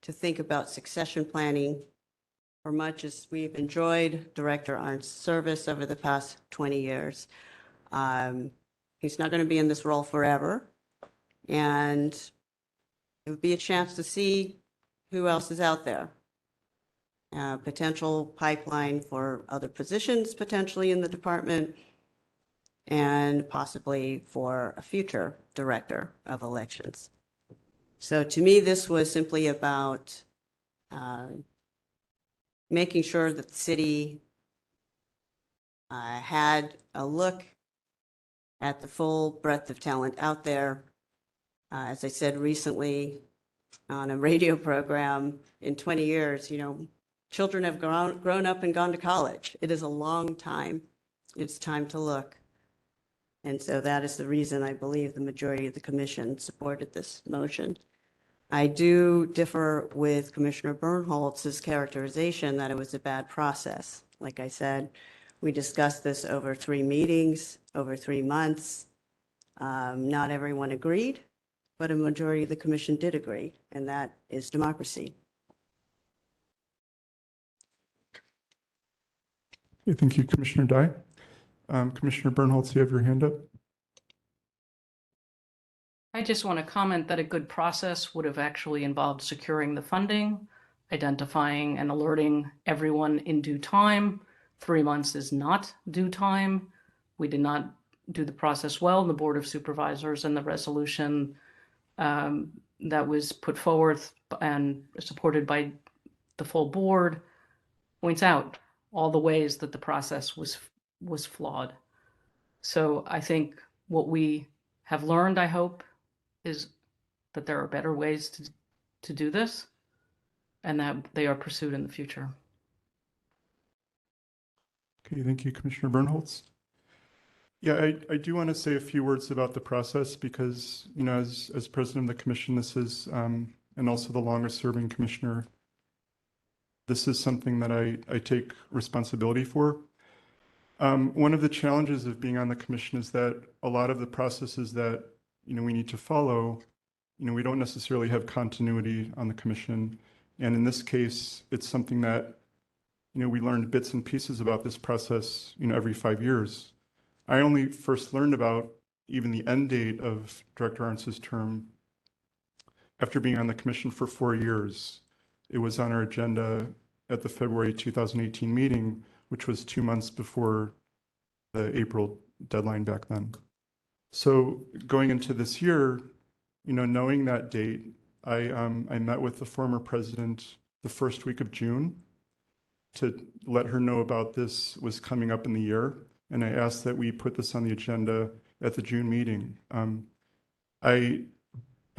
to think about succession planning. For much as we've enjoyed Director Arndt's service over the past 20 years, he's not going to be in this role forever. And it would be a chance to see who else is out there. Potential pipeline for other positions potentially in the department, and possibly for a future director of elections. So to me, this was simply about making sure that the city had a look at the full breadth of talent out there. As I said recently on a radio program, in 20 years, children have grown up and gone to college. It is a long time. It's time to look. And so that is the reason I believe the majority of the commission supported this motion. I do differ with Commissioner Bernholtz's characterization that it was a bad process. Like I said, we discussed this over 3 meetings, over 3 months. Not everyone agreed, but a majority of the commission did agree, and that is democracy. Okay, thank you, Commissioner Dye. Commissioner Bernholtz, you have your hand up. I just want to comment that a good process would have actually involved securing the funding, identifying and alerting everyone in due time. 3 months is not due time. We did not do the process well. The Board of Supervisors and the resolution that was put forth and supported by the full board points out all the ways that the process was flawed. So I think what we have learned, I hope, is that there are better ways to do this and that they are pursued in the future. Okay, thank you, Commissioner Bernholtz. Yeah, I do want to say a few words about the process because, as president of the commission, this is, and also the longest serving commissioner, this is something that I take responsibility for. One of the challenges of being on the commission is that a lot of the processes that, we need to follow, we don't necessarily have continuity on the commission. And in this case, it's something that, we learned bits and pieces about this process, every 5 years. I only first learned about even the end date of Director Arntz's term after being on the commission for 4 years. It was on our agenda at the February 2018 meeting, which was 2 months before the April deadline back then. So going into this year, knowing that date, I met with the former president the first week of June to let her know about this was coming up in the year. And I asked that we put this on the agenda at the June meeting. I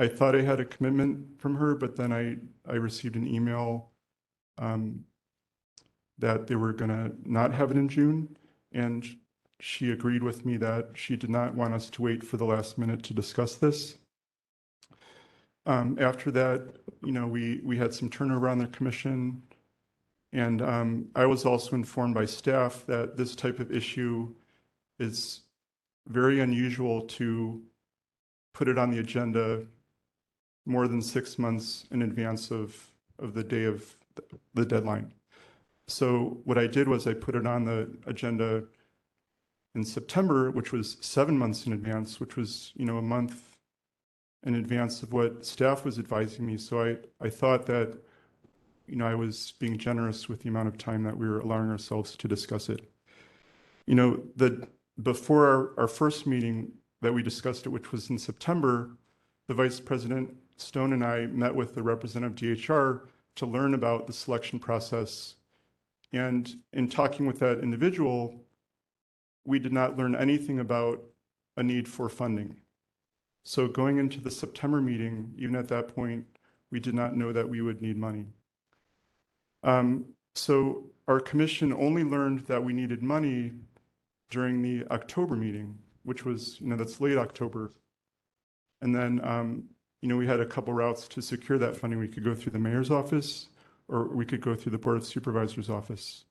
thought I had a commitment from her, but then I received an email that they were going to not have it in June. And she agreed with me that she did not want us to wait for the last minute to discuss this. After that, we had some turnover on the commission. And I was also informed by staff that this type of issue is very unusual to put it on the agenda more than 6 months in advance of the day of the deadline. So what I did was I put it on the agenda in September, which was 7 months in advance, which was, a month in advance of what staff was advising me. So I thought that, I was being generous with the amount of time that we were allowing ourselves to discuss it. Before our first meeting that we discussed it, which was in September, the Vice President Stone and I met with the representative DHR to learn about the selection process. And in talking with that individual, we did not learn anything about a need for funding. So going into the September meeting, even at that point, we did not know that we would need money. So our commission only learned that we needed money during the October meeting, which was, that's late October. And then, we had a couple routes to secure that funding. We could go through the mayor's office, or we could go through the Board of Supervisors office.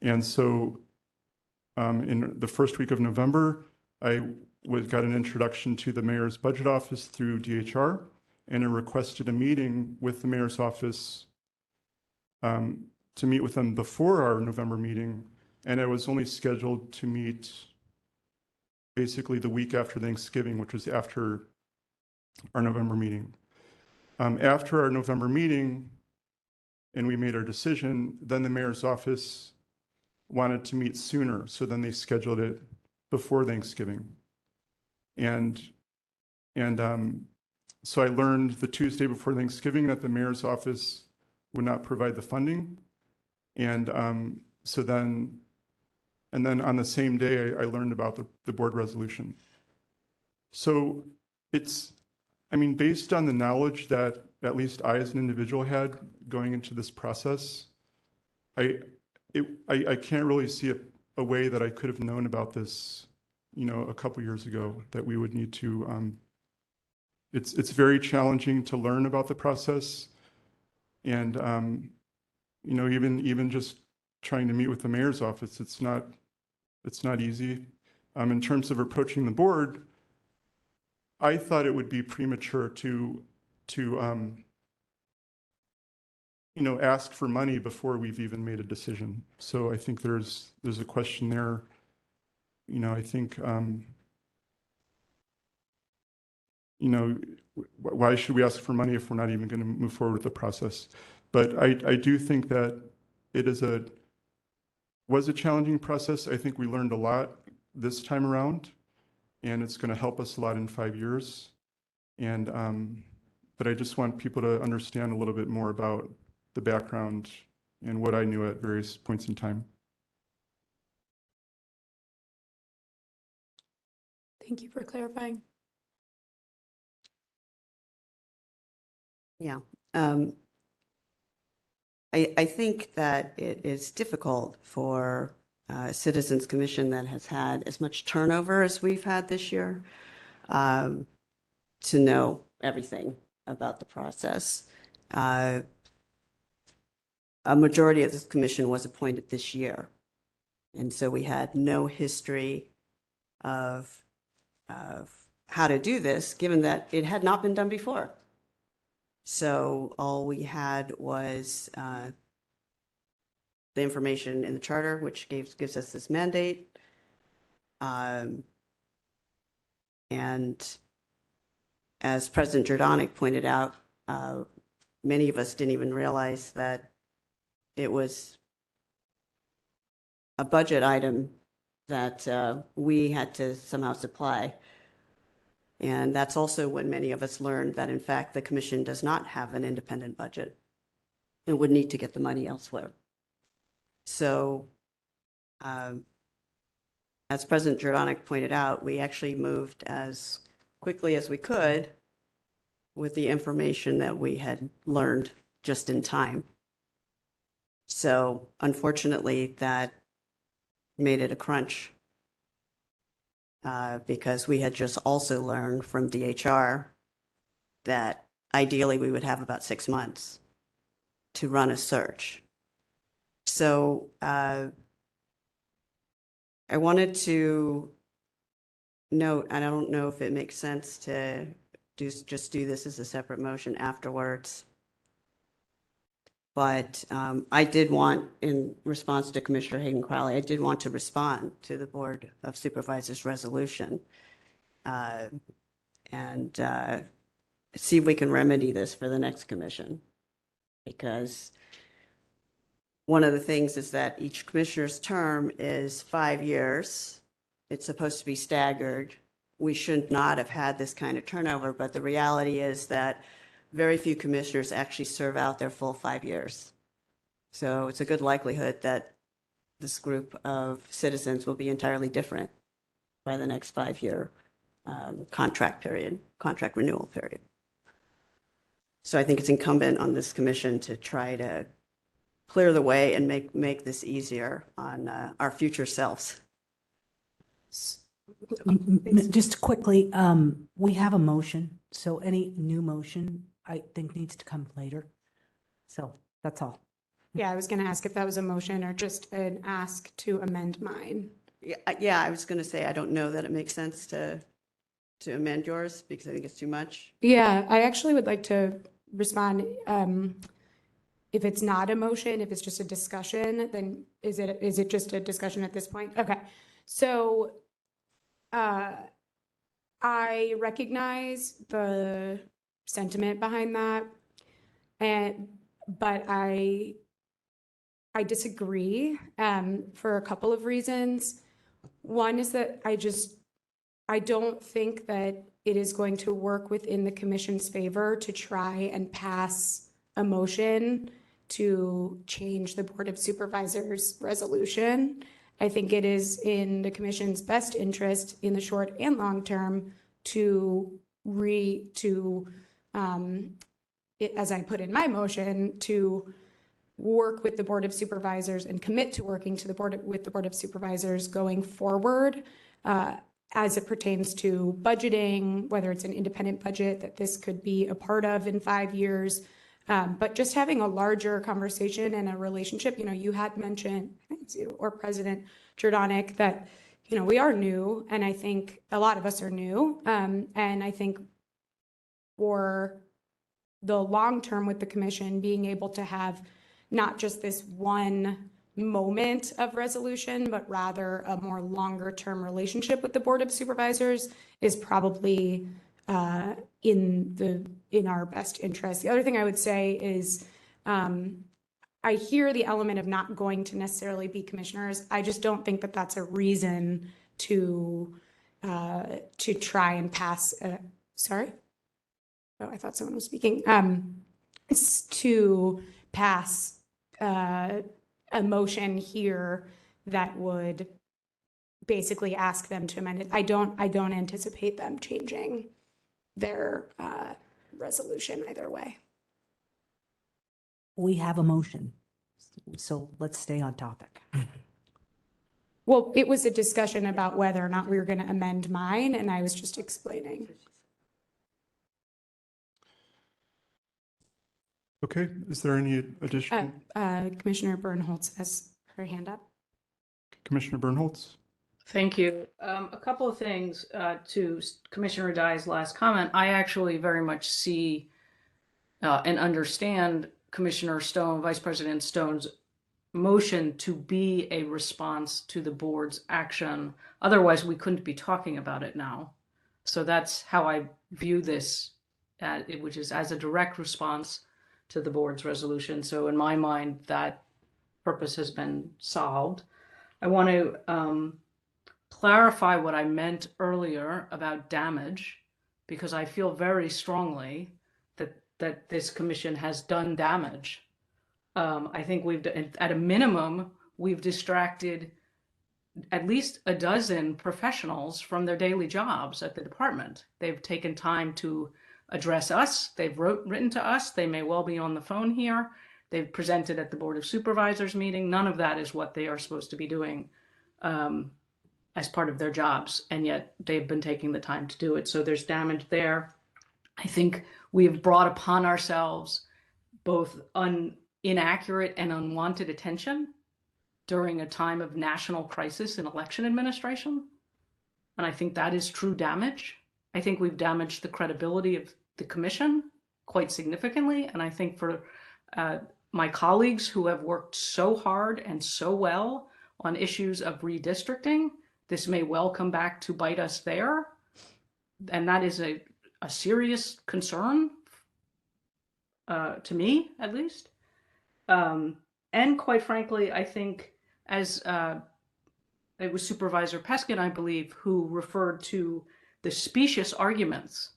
And so in the first week of November, I got an introduction to the mayor's budget office through DHR, and I requested a meeting with the mayor's office to meet with them before our November meeting. And I was only scheduled to meet basically the week after Thanksgiving, which was after our November meeting. After our November meeting, and we made our decision, then the mayor's office wanted to meet sooner. So then they scheduled it before Thanksgiving. And so I learned the Tuesday before Thanksgiving that the mayor's office would not provide the funding. And then on the same day, I learned about the board resolution. So based on the knowledge that at least I as an individual had going into this process, I can't really see a way that I could have known about this, a couple years ago, that we would need to, it's very challenging to learn about the process. And, even just trying to meet with the mayor's office, it's not easy. In terms of approaching the board, I thought it would be premature to ask for money before we've even made a decision. So I think there's a question there. I think, why should we ask for money if we're not even going to move forward with the process? But I do think that it was a challenging process. I think we learned a lot this time around, and it's going to help us a lot in 5 years. And but I just want people to understand a little bit more about the background and what I knew at various points in time. Thank you for clarifying. Yeah. I think that it is difficult for a Citizens Commission that has had as much turnover as we've had this year to know everything about the process. A majority of this commission was appointed this year. And so we had no history of how to do this, given that it had not been done before. So all we had was the information in the charter, which gives us this mandate. And as President Jordanic pointed out, many of us didn't even realize that it was a budget item that we had to somehow supply. And that's also when many of us learned that, in fact, the commission does not have an independent budget and would need to get the money elsewhere. So as President Jordanic pointed out, we actually moved as quickly as we could with the information that we had learned just in time. So unfortunately, that made it a crunch because we had just also learned from DHR that ideally we would have about 6 months to run a search. So I wanted to note, and I don't know if it makes sense to just do this as a separate motion afterwards. But I did want, in response to Commissioner Hayden-Crowley, I did want to respond to the Board of Supervisors resolution and see if we can remedy this for the next commission. Because one of the things is that each commissioner's term is 5 years. It's supposed to be staggered. We should not have had this kind of turnover, but the reality is that very few commissioners actually serve out their full 5 years. So it's a good likelihood that this group of citizens will be entirely different by the next 5-year contract renewal period. So I think it's incumbent on this commission to try to clear the way and make this easier on our future selves. Just quickly, we have a motion, so any new motion, I think, needs to come later. So that's all. Yeah, I was going to ask if that was a motion or just an ask to amend mine. Yeah, I was going to say, I don't know that it makes sense to amend yours because I think it's too much. Yeah, I actually would like to respond. If it's not a motion, if it's just a discussion, then is it just a discussion at this point? Okay, so I recognize the sentiment behind that, but I disagree for a couple of reasons. One is that I don't think that it is going to work within the commission's favor to try and pass a motion to change the Board of Supervisors resolution. I think it is in the commission's best interest in the short and long term as I put in my motion, to work with the Board of Supervisors and commit to working with the Board of Supervisors going forward as it pertains to budgeting, whether it's an independent budget that this could be a part of in 5 years, but just having a larger conversation and a relationship. You had mentioned, I think it's you or President Jordanek, that, we are new, and I think a lot of us are new. And I think for the long term with the commission, being able to have not just this one moment of resolution, but rather a more longer term relationship with the Board of Supervisors is probably in our best interest. The other thing I would say is I hear the element of not going to necessarily be commissioners. I just don't think that that's a reason to try and pass. Sorry. Oh, I thought someone was speaking. To pass a motion here that would basically ask them to amend it. I don't anticipate them changing their resolution either way. We have a motion, so let's stay on topic. Well, it was a discussion about whether or not we were going to amend mine, and I was just explaining. Okay, is there any additional? Commissioner Bernholtz has her hand up. Commissioner Bernholtz? Thank you. A couple of things to Commissioner Dye's last comment. I actually very much see and understand Commissioner Stone, Vice President Stone's motion to be a response to the board's action. Otherwise, we couldn't be talking about it now. So that's how I view this, which is as a direct response to the board's resolution. So in my mind, that purpose has been solved. I want to clarify what I meant earlier about damage, because I feel very strongly that this commission has done damage. I think at a minimum, we've distracted at least a dozen professionals from their daily jobs at the department. They've taken time to address us. They've written to us. They may well be on the phone here. They've presented at the Board of Supervisors meeting. None of that is what they are supposed to be doing as part of their jobs, and yet they've been taking the time to do it. So there's damage there. I think we have brought upon ourselves both inaccurate and unwanted attention during a time of national crisis in election administration. And I think that is true damage. I think we've damaged the credibility of the commission quite significantly. And I think for my colleagues who have worked so hard and so well on issues of redistricting, this may well come back to bite us there. And that is a serious concern to me, at least. And quite frankly, I think as it was Supervisor Peskin, I believe, who referred to the specious arguments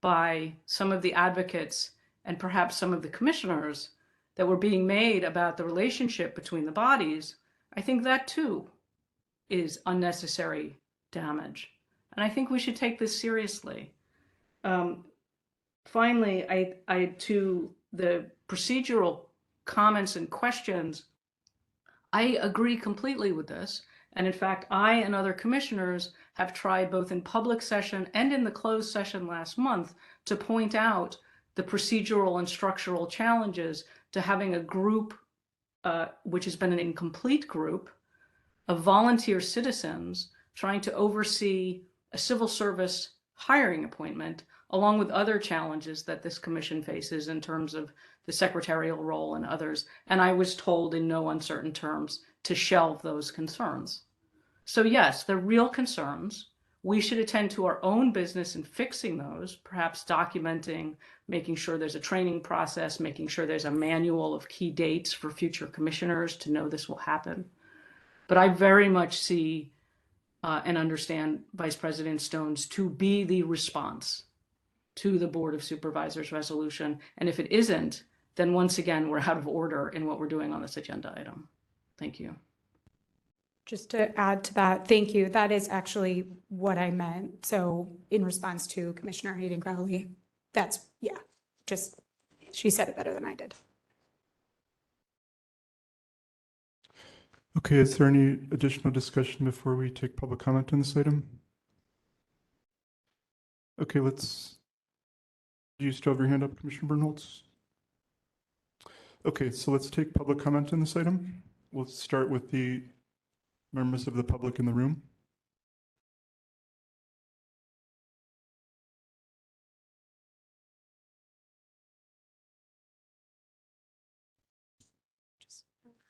by some of the advocates and perhaps some of the commissioners that were being made about the relationship between the bodies. I think that too is unnecessary damage. And I think we should take this seriously. Finally, I to the procedural comments and questions, I agree completely with this. And in fact, I and other commissioners have tried both in public session and in the closed session last month to point out the procedural and structural challenges to having a group, which has been an incomplete group, of volunteer citizens trying to oversee a civil service hiring appointment, along with other challenges that this commission faces in terms of the secretarial role and others. And I was told in no uncertain terms to shelve those concerns. So yes, they're real concerns. We should attend to our own business in fixing those, perhaps documenting, making sure there's a training process, making sure there's a manual of key dates for future commissioners to know this will happen. But I very much see and understand Vice President Stone's to be the response to the Board of Supervisors resolution. And if it isn't, then once again, we're out of order in what we're doing on this agenda item. Thank you. Just to add to that, thank you. That is actually what I meant. So in response to Commissioner Hayden Crowley, that's, yeah, just, she said it better than I did. Okay, is there any additional discussion before we take public comment on this item? Okay, do you still have your hand up, Commissioner Bernholtz? Okay, so let's take public comment on this item. We'll start with the members of the public in the room.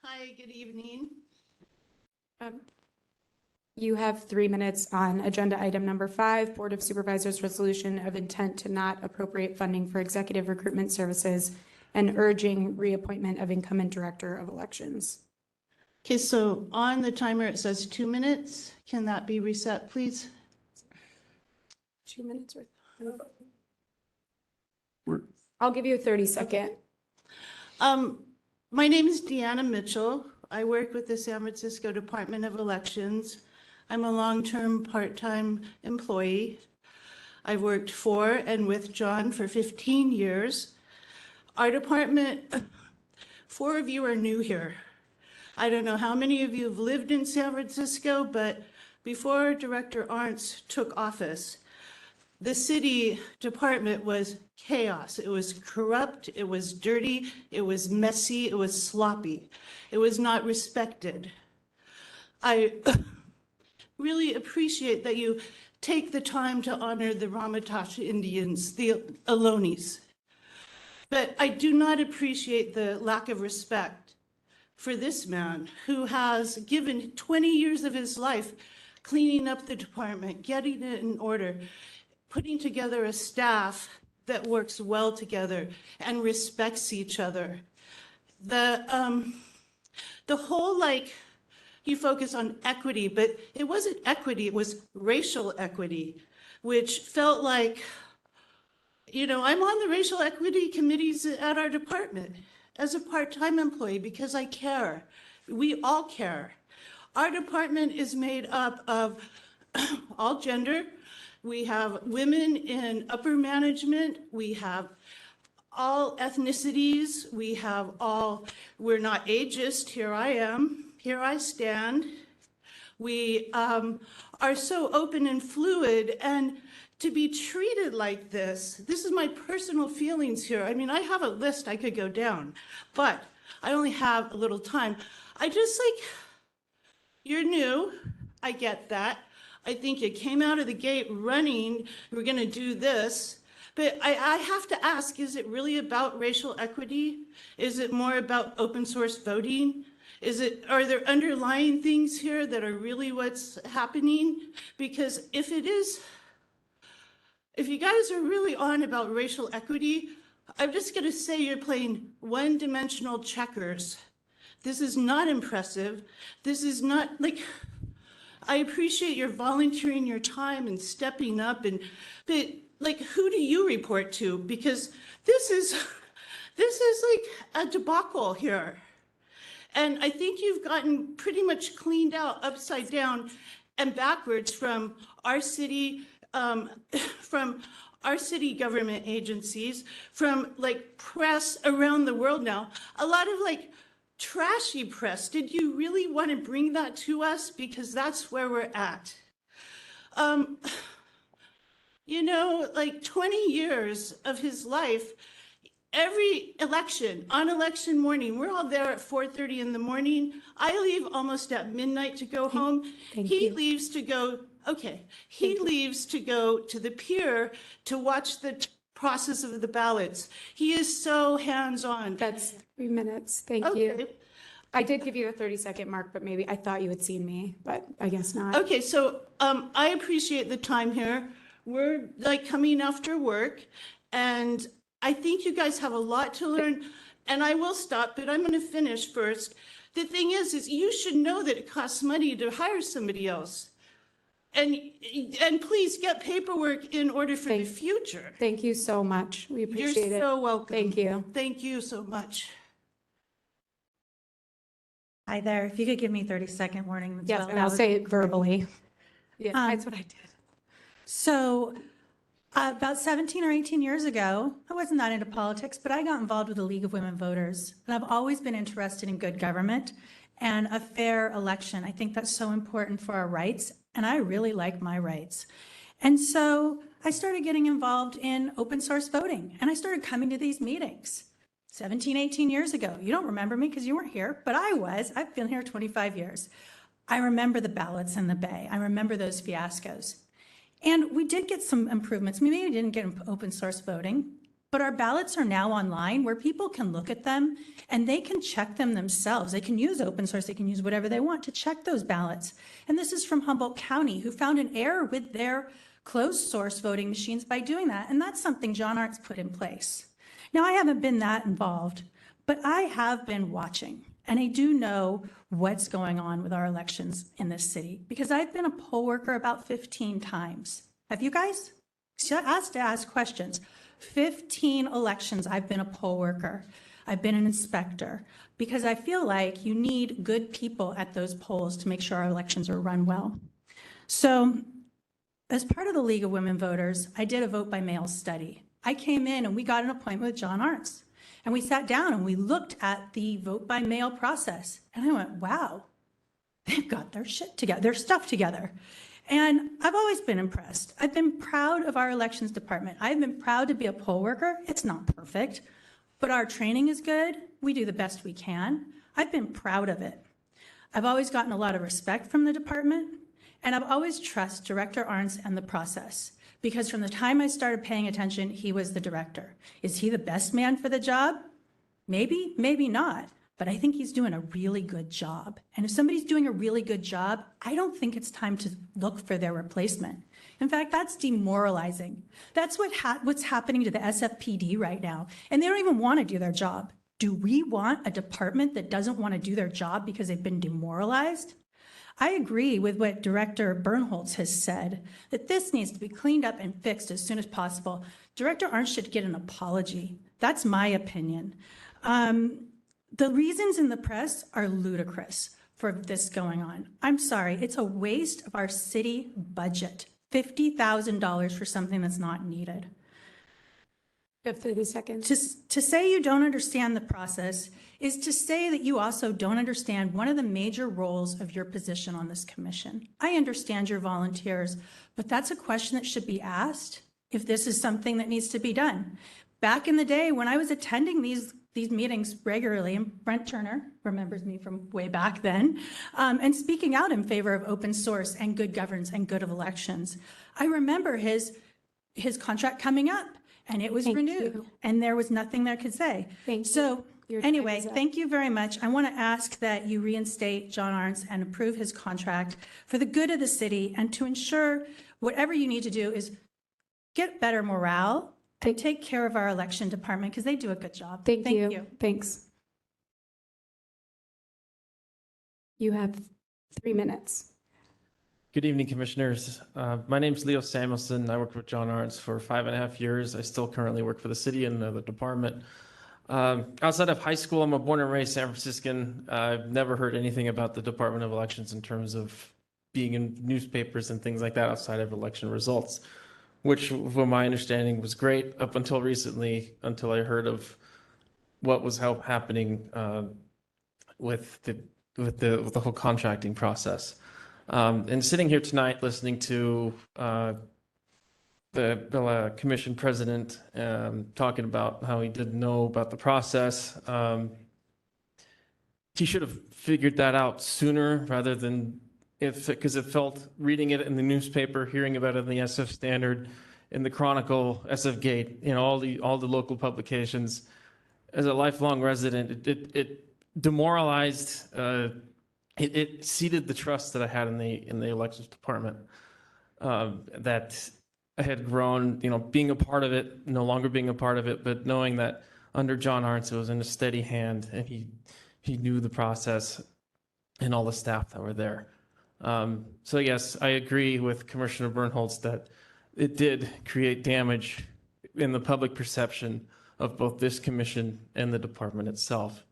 Hi, good evening. You have 3 minutes on agenda item number 5, Board of Supervisors resolution of intent to not appropriate funding for executive recruitment services and urging reappointment of incumbent director of elections. Okay, so on the timer, it says 2 minutes. Can that be reset, please? 2 minutes worth. I'll give you a 30-second. My name is Deanna Mitchell. I work with the San Francisco Department of Elections. I'm a long-term part-time employee. I've worked for and with John for 15 years. Our department, 4 of you are new here. I don't know how many of you have lived in San Francisco, but before Director Arntz took office, the city department was chaos. It was corrupt, it was dirty, it was messy, it was sloppy. It was not respected. I really appreciate that you take the time to honor the Ramatash Indians, the Ohlonys. But I do not appreciate the lack of respect for this man who has given 20 years of his life cleaning up the department, getting it in order, putting together a staff that works well together and respects each other. The whole, like, you focus on equity, but it wasn't equity, it was racial equity, which felt like, you know, I'm on the racial equity committees at our department as a part-time employee because I care. We all care. Our department is made up of all gender. We have women in upper management. We have all ethnicities. We're not ageist. Here I am. Here I stand. We are so open and fluid, and to be treated like this is my personal feelings here. I mean, I have a list I could go down, but I only have a little time. You're new, I get that. I think you came out of the gate running, we're gonna do this. But I have to ask, is it really about racial equity? Is it more about open source voting? Are there underlying things here that are really what's happening? Because if it is, if you guys are really on about racial equity, I'm just gonna say you're playing one-dimensional checkers. This is not impressive. This is not, like, I appreciate your volunteering your time and stepping up, but like, who do you report to? Because this is like a debacle here. And I think you've gotten pretty much cleaned out upside down and backwards from our city government agencies, from like press around the world now. A lot of like trashy press. Did you really want to bring that to us? Because that's where we're at. You know, like 20 years of his life, every election, on election morning, we're all there at 4:30 in the morning. I leave almost at midnight to go home. He leaves to go, he leaves to go to the pier to watch the process of the ballots. He is so hands-on. That's 3 minutes. Thank you. I did give you a 30-second mark, but maybe I thought you had seen me, but I guess not. Okay, so I appreciate the time here. We're like coming after work, and I think you guys have a lot to learn, and I will stop, but I'm going to finish first. The thing is you should know that it costs money to hire somebody else. And please get paperwork in order for the future. Thank you so much. We appreciate it. You're so welcome. Thank you. Thank you so much. Hi there. If you could give me 30-second warning as well. Yes, and I'll say it verbally. Yeah, that's what I did. So about 17 or 18 years ago, I wasn't that into politics, but I got involved with the League of Women Voters. And I've always been interested in good government and a fair election. I think that's so important for our rights, and I really like my rights. And so I started getting involved in open source voting, and I started coming to these meetings 17, 18 years ago. You don't remember me because you weren't here, but I was. I've been here 25 years. I remember the ballots in the Bay. I remember those fiascos. And we did get some improvements. We maybe didn't get open source voting, but our ballots are now online where people can look at them and they can check them themselves. They can use open source, they can use whatever they want to check those ballots. And this is from Humboldt County, who found an error with their closed source voting machines by doing that. And that's something John Arntz put in place. Now, I haven't been that involved, but I have been watching. And I do know what's going on with our elections in this city because I've been a poll worker about 15 times. Have you guys? Asked to ask questions. 15 elections I've been a poll worker. I've been an inspector because I feel like you need good people at those polls to make sure our elections are run well. So as part of the League of Women Voters, I did a vote by mail study. I came in and we got an appointment with John Arntz. And we sat down and we looked at the vote by mail process. And I went, wow, they've got their shit together, their stuff together. And I've always been impressed. I've been proud of our elections department. I've been proud to be a poll worker. It's not perfect, but our training is good. We do the best we can. I've been proud of it. I've always gotten a lot of respect from the department, and I've always trusted Director Arntz and the process. Because from the time I started paying attention, he was the director. Is he the best man for the job? Maybe, maybe not. But I think he's doing a really good job. And if somebody's doing a really good job, I don't think it's time to look for their replacement. In fact, that's demoralizing. That's what's happening to the SFPD right now. And they don't even want to do their job. Do we want a department that doesn't want to do their job because they've been demoralized? I agree with what Director Bernholtz has said, that this needs to be cleaned up and fixed as soon as possible. Director Arntz should get an apology. That's my opinion. The reasons in the press are ludicrous for this going on. I'm sorry, it's a waste of our city budget, $50,000 for something that's not needed. You have 30 seconds. To say you don't understand the process is to say that you also don't understand one of the major roles of your position on this commission. I understand your volunteers, but that's a question that should be asked if this is something that needs to be done. Back in the day when I was attending these meetings regularly, and Brent Turner remembers me from way back then, and speaking out in favor of open source and good governance and good of elections. I remember his contract coming up and it was renewed and there was nothing that could say. So anyway, thank you very much. I want to ask that you reinstate John Arntz and approve his contract for the good of the city and to ensure whatever you need to do is get better morale and take care of our election department because they do a good job. Thank you. Thanks. You have 3 minutes. Good evening, Commissioners. My name is Leo Samuelson. I worked with John Arntz for 5.5 years. I still currently work for the city and the department. Outside of high school, I'm a born and raised San Franciscan. I've never heard anything about the Department of Elections in terms of being in newspapers and things like that outside of election results, which from my understanding was great up until recently, until I heard of what was happening with the whole contracting process. And sitting here tonight, listening to the commission president talking about how he didn't know about the process, he should have figured that out sooner rather than because it felt reading it in the newspaper, hearing about it in the SF Standard, in the Chronicle, SF Gate, all the local publications. As a lifelong resident, it demoralized. It ceded the trust that I had in the elections department, that I had grown, being a part of it, no longer being a part of it, but knowing that under John Arntz, it was in a steady hand and he knew the process and all the staff that were there. So yes, I agree with Commissioner Bernholtz that it did create damage in the public perception of both this commission and the department itself.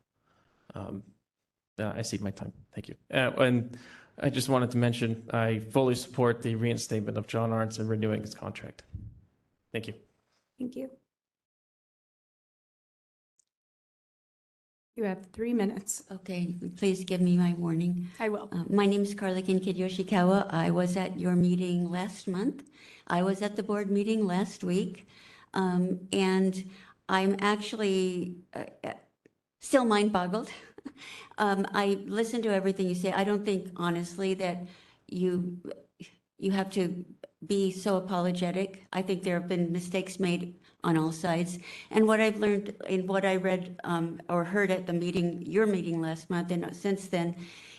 I see my time. Thank you. And I just wanted to mention, I fully support the reinstatement of John Arntz and renewing his contract. Thank you. Thank you. You have 3 minutes. Okay, please give me my warning. I will. My name is Carla Kincaid Yoshikawa. I was at your meeting last month. I was at the board meeting last week. And I'm actually still mind boggled. I listened to everything you say. I don't think, honestly, that you have to be so apologetic. I think there have been mistakes made on all sides. And what I've learned in what I read or heard at the meeting, your meeting last month, and since then,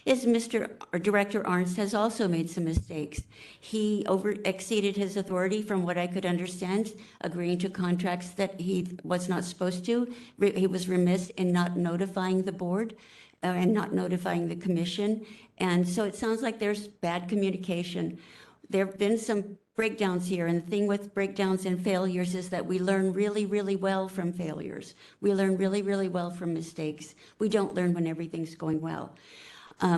is Director Arntz has also made some mistakes. He exceeded his authority from what I could understand, agreeing to contracts that he was not supposed to. He was remiss in not notifying the board and not notifying the commission. And so it sounds like there's bad communication. There have been some breakdowns here, and the thing with breakdowns and failures is that we learn really, really well from failures. We learn really, really well from mistakes. We don't learn when everything's going well.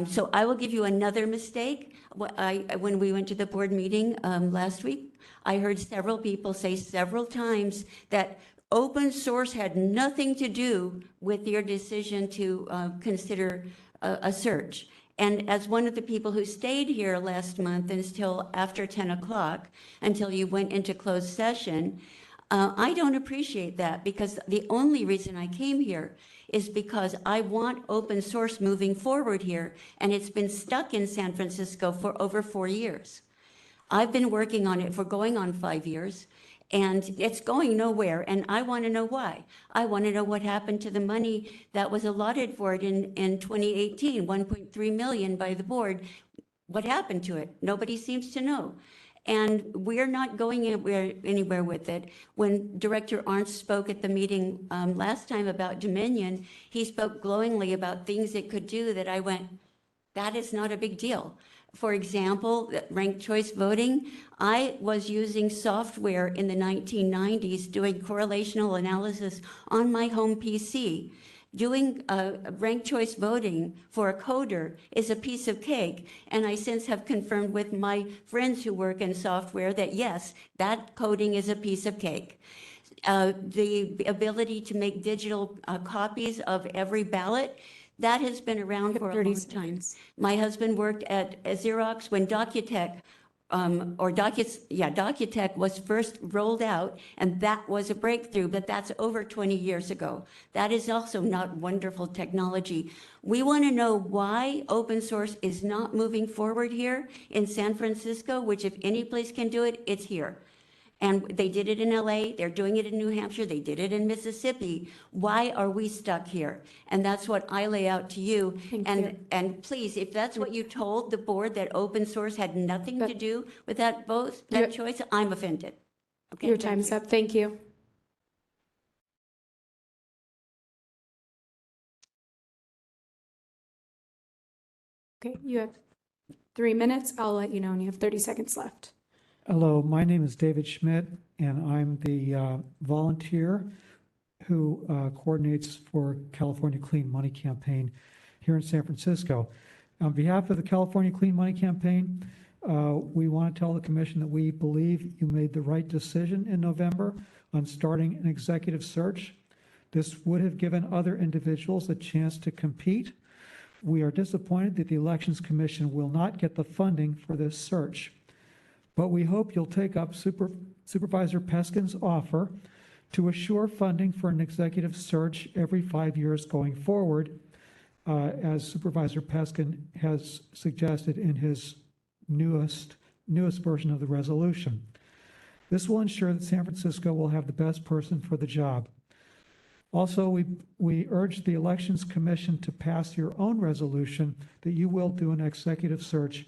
So I will give you another mistake. When we went to the board meeting last week, I heard several people say several times that open source had nothing to do with your decision to consider a search. And as one of the people who stayed here last month until after 10 o'clock, until you went into closed session, I don't appreciate that, because the only reason I came here is because I want open source moving forward here, and it's been stuck in San Francisco for over 4 years. I've been working on it for going on 5 years, and it's going nowhere, and I want to know why. I want to know what happened to the money that was allotted for it in 2018, 1.3 million by the board. What happened to it? Nobody seems to know. And we're not going anywhere with it. When Director Arntz spoke at the meeting last time about Dominion, he spoke glowingly about things it could do that I went, that is not a big deal. For example, ranked choice voting, I was using software in the 1990s doing correlational analysis on my home PC. Doing ranked choice voting for a coder is a piece of cake, and I since have confirmed with my friends who work in software that yes, that coding is a piece of cake. the ability to make digital copies of every ballot, that has been around for a 30 long time. My husband worked at Xerox when Docutech Docutech was first rolled out, and that was a breakthrough, but that's over 20 years ago. That is also not wonderful technology. We want to know why open source is not moving forward here in San Francisco, which if any place can do it, it's here. And they did it in LA, they're doing it in New Hampshire, they did it in Mississippi. Why are we stuck here? And that's what I lay out to you. And please, if that's what you told the board, that open source had nothing to do with that vote, that choice, I'm offended. Okay, Your time's up. Thank you. Okay, you have 3 minutes. I'll let you know when you have 30 seconds left. Hello, my name is David Schmidt, and I'm the volunteer who coordinates for California Clean Money Campaign here in San Francisco. On behalf of the California Clean Money Campaign, we want to tell the commission that we believe you made the right decision in November on starting an executive search. This would have given other individuals a chance to compete. We are disappointed that the Elections Commission will not get the funding for this search. But we hope you'll take up Supervisor Peskin's offer to assure funding for an executive search every 5 years going forward, as Supervisor Peskin has suggested in his newest version of the resolution. This will ensure that San Francisco will have the best person for the job. Also, we urge the Elections Commission to pass your own resolution that you will do an executive search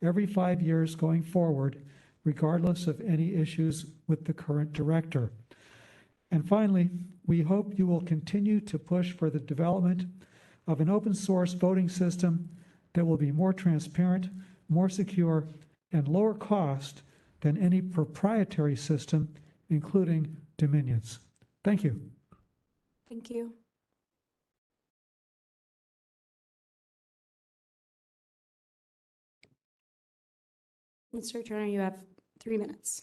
every 5 years going forward, regardless of any issues with the current director. And finally, we hope you will continue to push for the development of an open source voting system that will be more transparent, more secure, and lower cost than any proprietary system, including Dominion's. Thank you. Thank you. Mr. Turner, you have 3 minutes.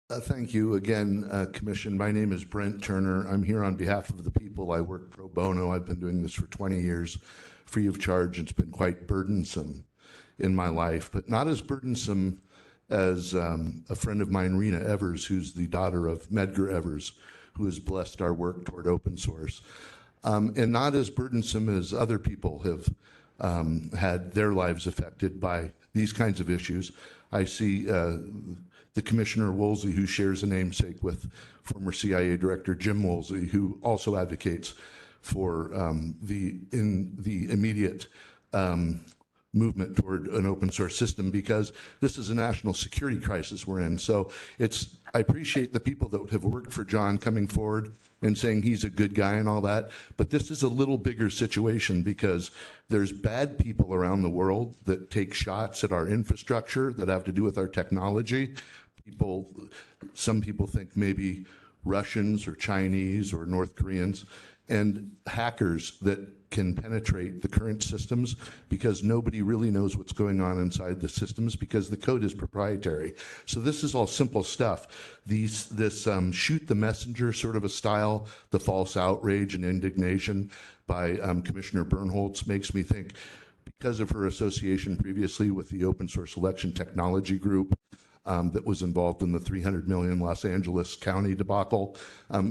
Thank you again, Commission. My name is Brent Turner. I'm here on behalf of the people. I work pro bono. I've been doing this for 20 years, free of charge. It's been quite burdensome in my life, but not as burdensome as a friend of mine, Rena Evers, who's the daughter of Medgar Evers, who has blessed our work toward open source, and not as burdensome as other people have had their lives affected by these kinds of issues. I see the Commissioner Woolsey, who shares a namesake with former CIA Director Jim Woolsey, who also advocates for the immediate movement toward an open source system, because this is a national security crisis we're in. So I appreciate the people that have worked for John coming forward and saying he's a good guy and all that, but this is a little bigger situation because there's bad people around the world that take shots at our infrastructure that have to do with our technology. Some people think maybe Russians or Chinese or North Koreans, and hackers that can penetrate the current systems because nobody really knows what's going on inside the systems because the code is proprietary. So this is all simple stuff. This shoot the messenger sort of a style, the false outrage and indignation by Commissioner Bernholtz makes me think, because of her association previously with the Open Source Election Technology Group, that was involved in the 300 million Los Angeles County debacle,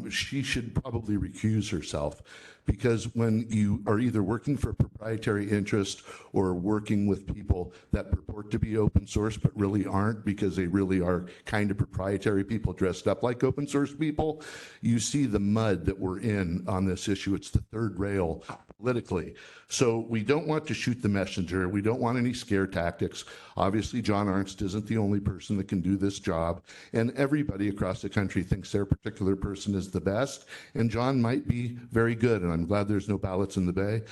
she should probably recuse herself, because when you are either working for a proprietary interest or working with people that purport to be open source but really aren't, because they really are kind of proprietary people dressed up like open source people, you see the mud that we're in on this issue. It's the third rail politically. So we don't want to shoot the messenger. We don't want any scare tactics. Obviously, John Arnst isn't the only person that can do this job, and everybody across the country thinks their particular person is the best, and John might be very good, and I'm glad there's no ballots in the Bay,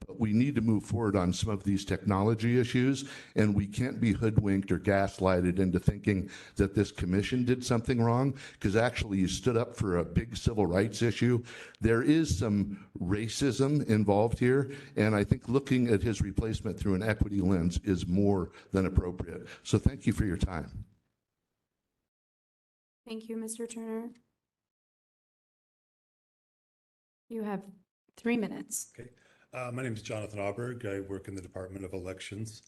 but we need to move forward on some of these technology issues, and we can't be hoodwinked or gaslighted into thinking that this commission did something wrong, because actually you stood up for a big civil rights issue. There is some racism involved here, and I think looking at his replacement through an equity lens is more than appropriate. So thank you for your time. Thank you, Mr. Turner. You have 3 minutes. Okay. My name is Jonathan Auberg. I work in the Department of Elections.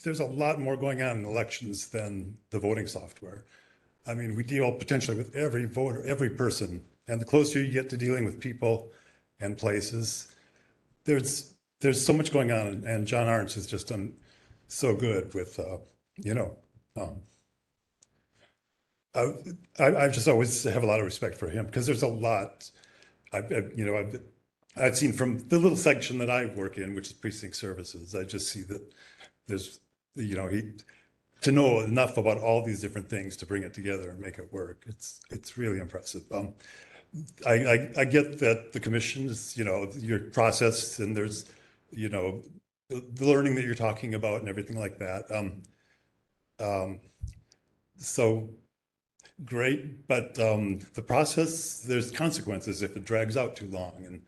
There's a lot more going on in elections than the voting software. I mean, we deal potentially with every voter, every person, and the closer you get to dealing with people and places, there's so much going on, and John Arntz has just done so good with, I just always have a lot of respect for him because there's a lot. I've seen from the little section that I work in, which is precinct services. I just see that there's, to know enough about all these different things to bring it together and make it work. It's really impressive. I get that the commission is, your process and there's, the learning that you're talking about and everything like that. So great, but the process, there's consequences if it drags out too long.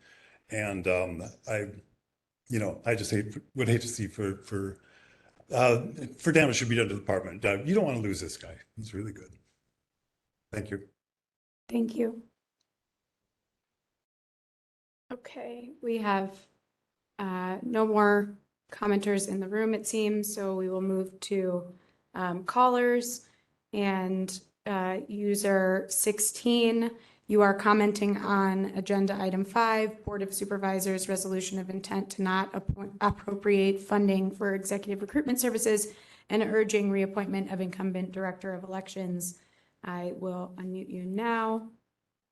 And I just would hate to see for damage should be done to the department. You don't want to lose this guy. He's really good. Thank you. Thank you. Okay, we have no more commenters in the room, it seems, so we will move to callers. And user 16, you are commenting on agenda item 5, Board of Supervisors resolution of intent to not appropriate funding for executive recruitment services and urging reappointment of incumbent director of elections. I will unmute you now,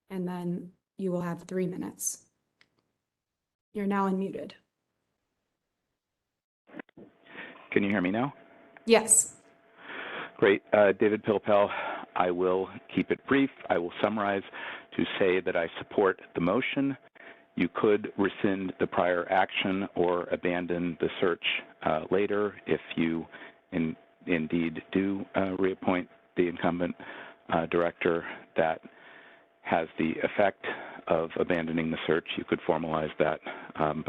and then you will have 3 minutes. You're now unmuted. Can you hear me now? Yes. Great. David Pilpel. I will keep it brief. I will summarize to say that I support the motion. You could rescind the prior action or abandon the search later if you indeed do reappoint the incumbent director. That has the effect of abandoning the search. You could formalize that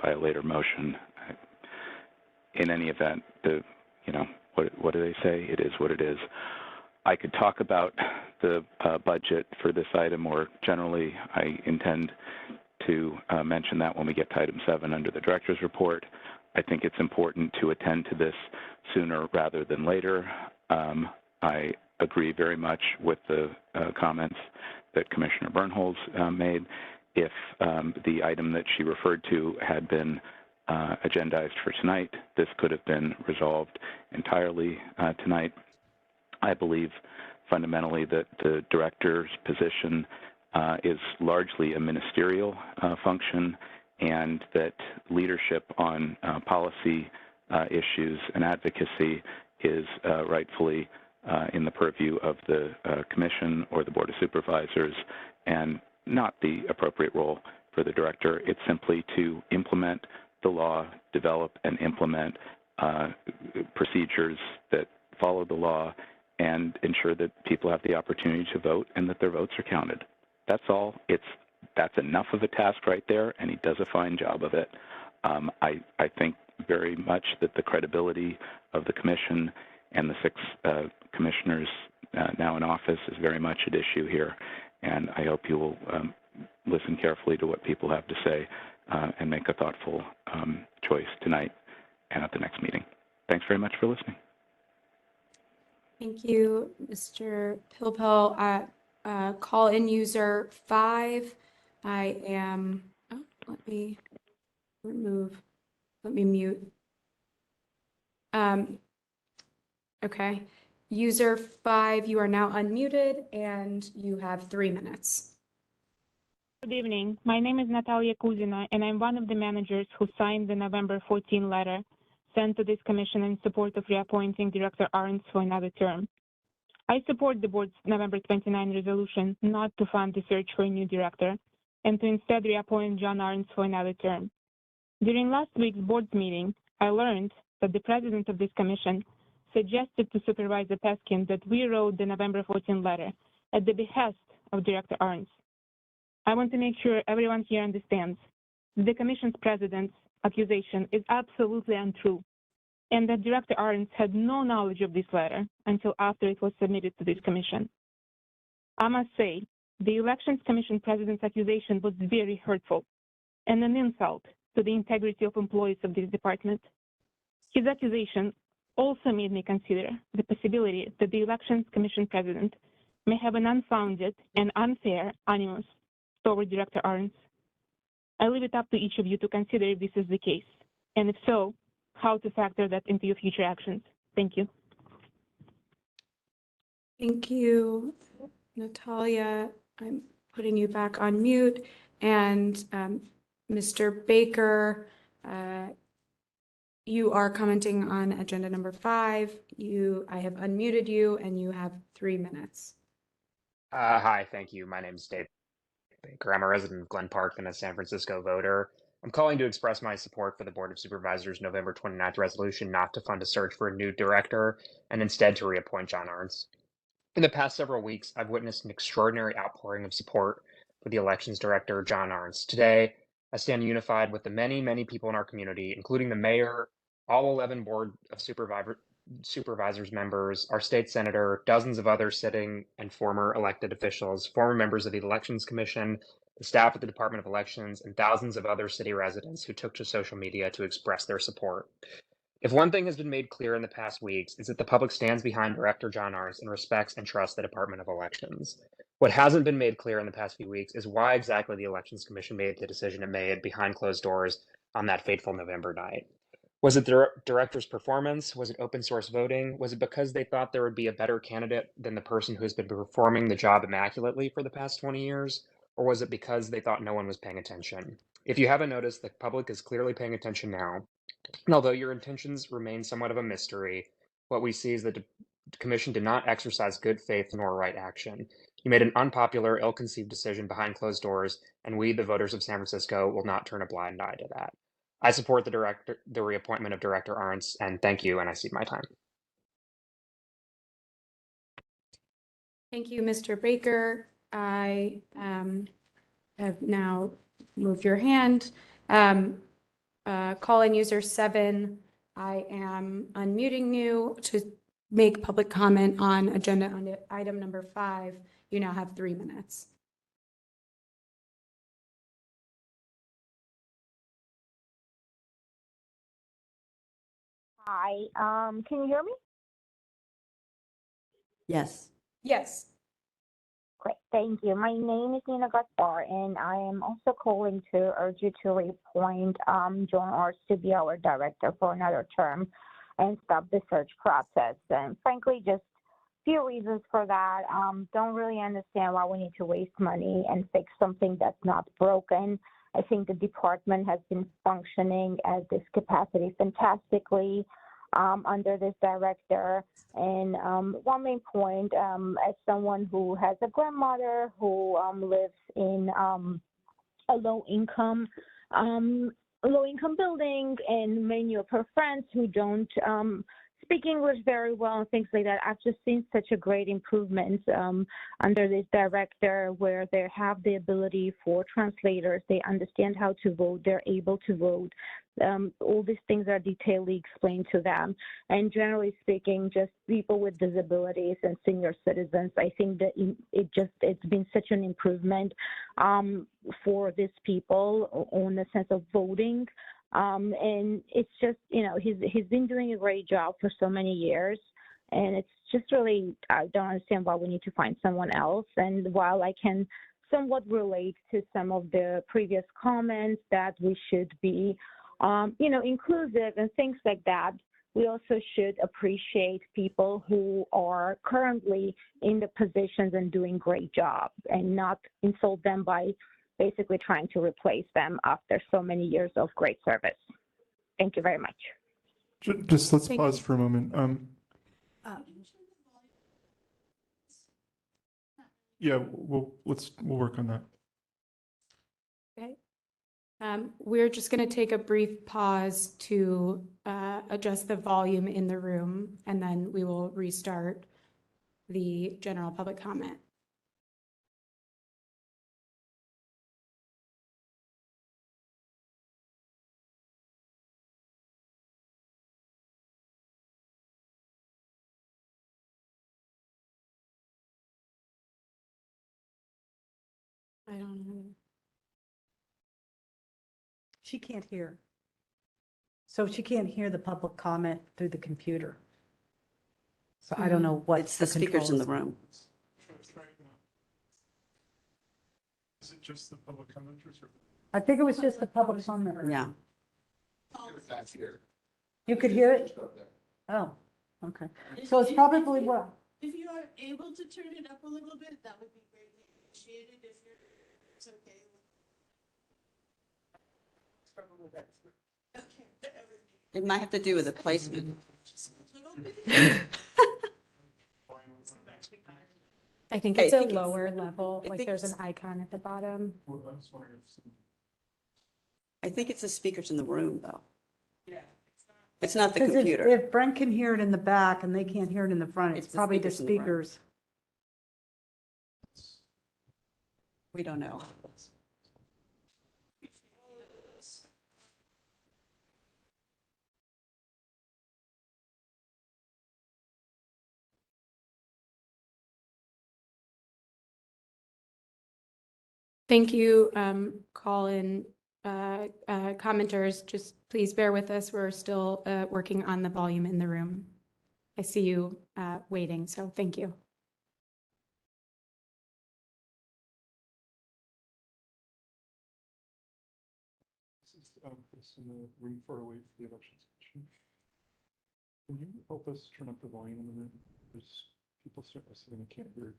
by a later motion. In any event, what do they say? It is what it is. I could talk about the budget for this item, or generally I intend to mention that when we get to item 7 under the director's report. I think it's important to attend to this sooner rather than later. I agree very much with the comments that Commissioner Bernholz made. If the item that she referred to had been agendized for tonight, this could have been resolved entirely tonight. I believe fundamentally that the director's position is largely a ministerial function, and that leadership on policy issues and advocacy is rightfully in the purview of the commission or the Board of Supervisors, and not the appropriate role for the director. It's simply to implement the law, develop and implement procedures that follow the law, and ensure that people have the opportunity to vote and that their votes are counted. That's all. That's enough of a task right there, and he does a fine job of it. I think very much that the credibility of the commission and the 6 commissioners now in office is very much at issue here, and I hope you will listen carefully to what people have to say and make a thoughtful choice tonight and at the next meeting. Thanks very much for listening. Thank you, Mr. Pilpel. Call in user 5. I am, let me mute. Okay. User 5, you are now unmuted and you have 3 minutes. Good evening. My name is Natalia Kuzina, and I'm one of the managers who signed the November 14 letter sent to this commission in support of reappointing Director Arntz for another term. I support the board's November 29 resolution not to fund the search for a new director and to instead reappoint John Arntz for another term. During last week's board meeting, I learned that the president of this commission suggested to Supervisor Peskin that we wrote the November 14 letter at the behest of Director Arntz. I want to make sure everyone here understands the commission's president's accusation is absolutely untrue, and that Director Arntz had no knowledge of this letter until after it was submitted to this commission. I must say The Elections Commission president's accusation was very hurtful and an insult to the integrity of employees of this department. His accusation also made me consider the possibility that the Elections Commission president may have an unfounded and unfair animus toward Director Arns. I leave it up to each of you to consider if this is the case, and if so, how to factor that into your future actions. Thank you. Thank you, Natalia. I'm putting you back on mute. And Mr. Baker, you are commenting on agenda number 5. I have unmuted you and you have 3 minutes. Hi, thank you. My name is Dave Baker. I'm a resident of Glen Park and a San Francisco voter. I'm calling to express my support for the Board of Supervisors' November 29th resolution not to fund a search for a new director and instead to reappoint John Arns. In the past several weeks, I've witnessed an extraordinary outpouring of support for the elections director, John Arns. Today, I stand unified with the many, many people in our community, including the mayor, all 11 Board of Supervisors members, our state senator, dozens of other sitting and former elected officials, former members of the Elections Commission, the staff at the Department of Elections, and thousands of other city residents who took to social media to express their support. If one thing has been made clear in the past weeks, is that the public stands behind Director John Arns and respects and trusts the Department of Elections. What hasn't been made clear in the past few weeks is why exactly the Elections Commission made the decision it made behind closed doors on that fateful November night. Was it the director's performance? Was it open source voting? Was it because they thought there would be a better candidate than the person who's been performing the job immaculately for the past 20 years? Or was it because they thought no one was paying attention? If you haven't noticed, the public is clearly paying attention now. And although your intentions remain somewhat of a mystery, what we see is that the Commission did not exercise good faith nor right action. You made an unpopular, ill-conceived decision behind closed doors, and we, the voters of San Francisco, will not turn a blind eye to that. I support the reappointment of Director Arns, and thank you, and I cede my time. Thank you, Mr. Baker. I have now moved your hand. Call-in user 7, I am unmuting you to make public comment on agenda item number 5. You now have 3 minutes. Hi, can you hear me? Yes. Yes. Great, thank you. My name is Nina Gaspar, and I am also calling to urge you to reappoint John Arns to be our director for another term and stop the search process. And frankly, just few reasons for that. Don't really understand why we need to waste money and fix something that's not broken. I think the department has been functioning at this capacity fantastically under this director. And one main point, as someone who has a grandmother who lives in a low-income building, and many of her friends who don't speak English very well and things like that, I've just seen such a great improvement under this director, where they have the ability for translators. They understand how to vote. They're able to vote. All these things are detailedly explained to them. And generally speaking, just people with disabilities and senior citizens, I think that it's been such an improvement for these people on the sense of voting. And it's just, he's been doing a great job for so many years. And it's just really, I don't understand why we need to find someone else. And while I can somewhat relate to some of the previous comments that we should be, inclusive and things like that, we also should appreciate people who are currently in the positions and doing great jobs, and not insult them by basically trying to replace them after so many years of great service. Thank you very much. Just let's pause for a moment. Yeah, we'll work on that. Okay. We're just going to take a brief pause to adjust the volume in the room, and then we will restart the general public comment. I don't know. She can't hear. So she can't hear the public comment through the computer. So I don't know what. It's the speakers in the controls- room. Is it just the public commenters or? I think it was just the public comment. Yeah. You could hear it? Oh, okay. So it's probably what? If you are able to turn it up a little bit, that would be greatly appreciated if it's okay. It might have to do with the placement. I think I it's a think it's- lower level, I like think there's an it's- icon at the bottom. I think it's the speakers in the room, though. It's not the 'Cause computer. if Brent can hear it in the back and they can't hear it in the front, it's It's the probably the speakers in the room. speakers. We don't know. Thank you, call-in commenters. Just please bear with us. We're still working on the volume in the room. I see you waiting, so thank you. This is Chris in the room 408 for the elections commission. Can you help us turn up the volume in the room? There's people start listening and can't hear.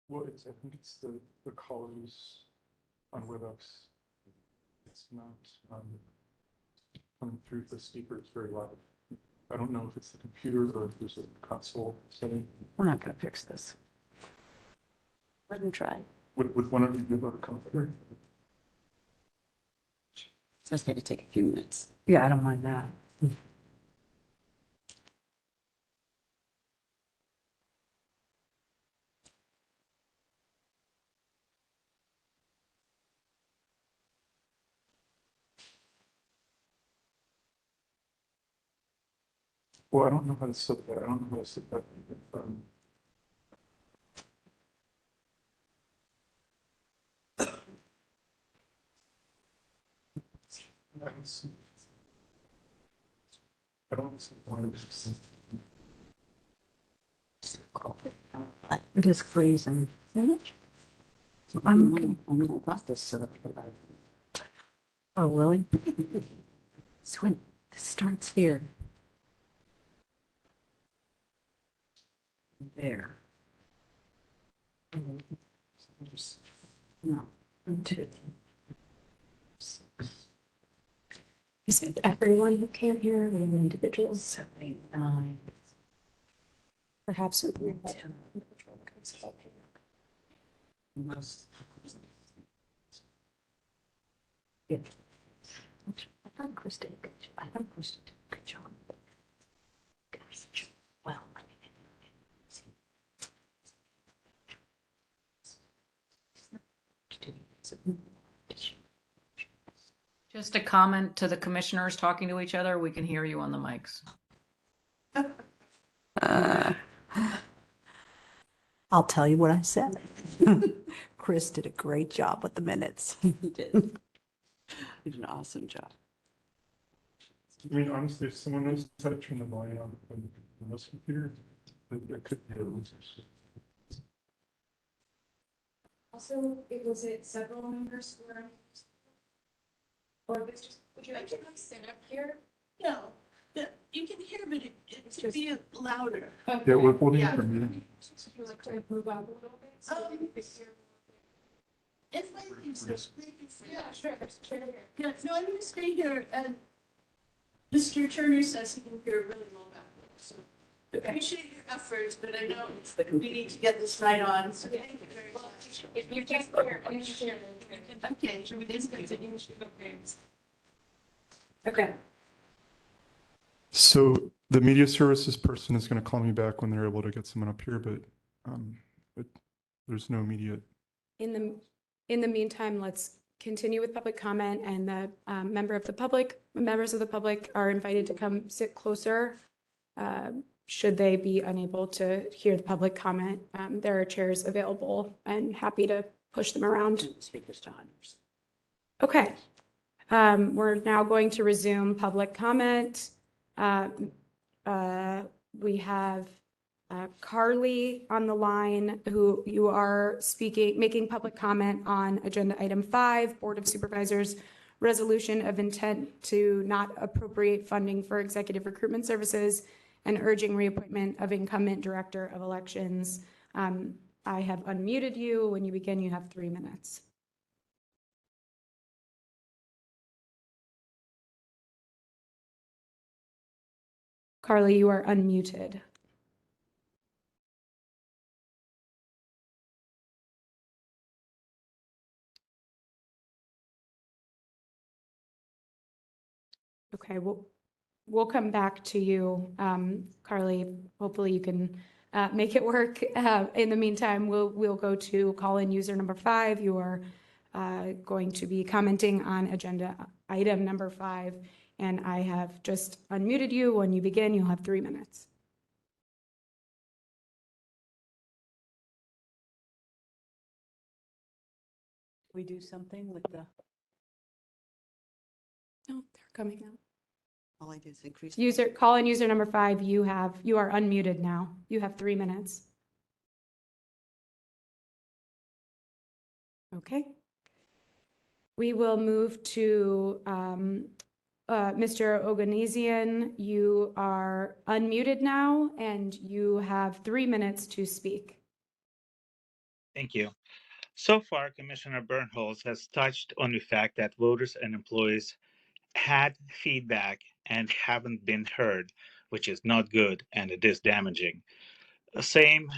Well, I think it's the callers on WebEx. It's not coming through the speakers very loud. I don't know if it's the computer or if there's a console setting. We're not gonna fix this. Let them try. Would one of you be able to come through? It's going to take a few minutes. Yeah, I don't mind that. Well, I don't know how to set that. I don't know how to set that. I don't see one of these. It is freezing. I'm about this. Oh, really? So when this starts here. There. No. Two. Is it everyone who can't hear or individuals? 79. Perhaps with your Yeah. I thought Chris did a good job. I thought Chris did a good job. Well, Just a comment to the commissioners talking to each other. We can hear you on the mics. I'll tell you what I said. Chris did a great job with the minutes. He did. He did an awesome job. I mean, honestly, if someone knows how to turn the volume on this computer, it could be. Also, was it several members were? Or was just, would you like to come sit up here? No, you can hear, but it should be louder. Yeah, we're holding it for a meeting. Would you like to move out a little bit? So you can hear? If I can stay, Yeah, sure, there's a chair here. yeah, no, I'm gonna stay here, and Mr. Turner says he can hear really well back there, so. I appreciate your efforts, but I know we need to get this night on, so thank you very much. If you can't hear, I'm here. Okay, so we just continue. Okay. So the media services person is going to call me back when they're able to get someone up here, but there's no immediate. In the meantime, let's continue with public comment, and the members of the public are invited to come sit closer should they be unable to hear the public comment, there are chairs available and happy to push them around. Speakers to honors. Okay. We're now going to resume public comment. We have Carly on the line, who you are making public comment on agenda item 5, Board of Supervisors resolution of intent to not appropriate funding for executive recruitment services and urging reappointment of incumbent director of elections. I have unmuted you. When you begin, you have 3 minutes. Carly, you are unmuted. Okay, we'll come back to you, Carly. Hopefully you can make it work. In the meantime, we'll go to call-in user number 5. You are going to be commenting on agenda item number 5, and I have just unmuted you. When you begin, you'll have 3 minutes. We do something with the. No, they're coming out. All I do is increase. Call-in user number 5, you are unmuted now. You have 3 minutes. Okay. We will move to Mr. Oganesian. You are unmuted now, and you have 3 minutes to speak. Thank you. So far, Commissioner Bernholz has touched on the fact that voters and employees had feedback and haven't been heard, which is not good and it is damaging. Same,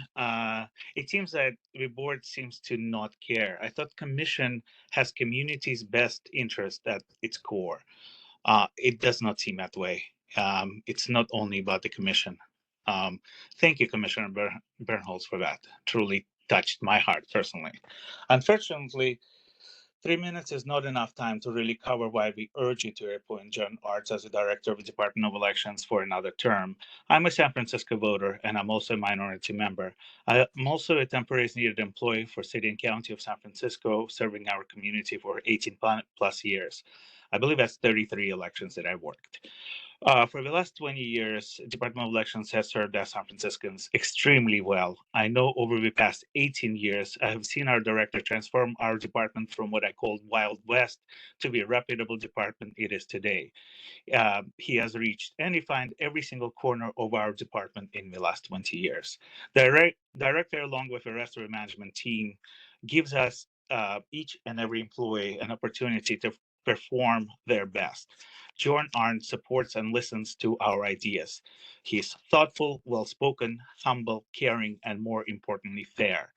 it seems that the board seems to not care. I thought commission has community's best interest at its core. It does not seem that way. It's not only about the commission. Thank you, Commissioner Bernholz, for that. Truly touched my heart personally. Unfortunately, 3 minutes is not enough time to really cover why we urge you to appoint John Arts as the director of the Department of Elections for another term. I'm a San Francisco voter, and I'm also a minority member. I'm also a temporary needed employee for City and County of San Francisco, serving our community for 18 plus years. I believe that's 33 elections that I worked. For the last 20 years, Department of Elections has served as San Franciscans extremely well. I know over the past 18 years, I have seen our director transform our department from what I called Wild West to the reputable department it is today. He has reached and refined every single corner of our department in the last 20 years. The director, along with the rest of the management team, gives us each and every employee an opportunity to perform their best. John Arndt supports and listens to our ideas. He's thoughtful, well-spoken, humble, caring, and more importantly, fair.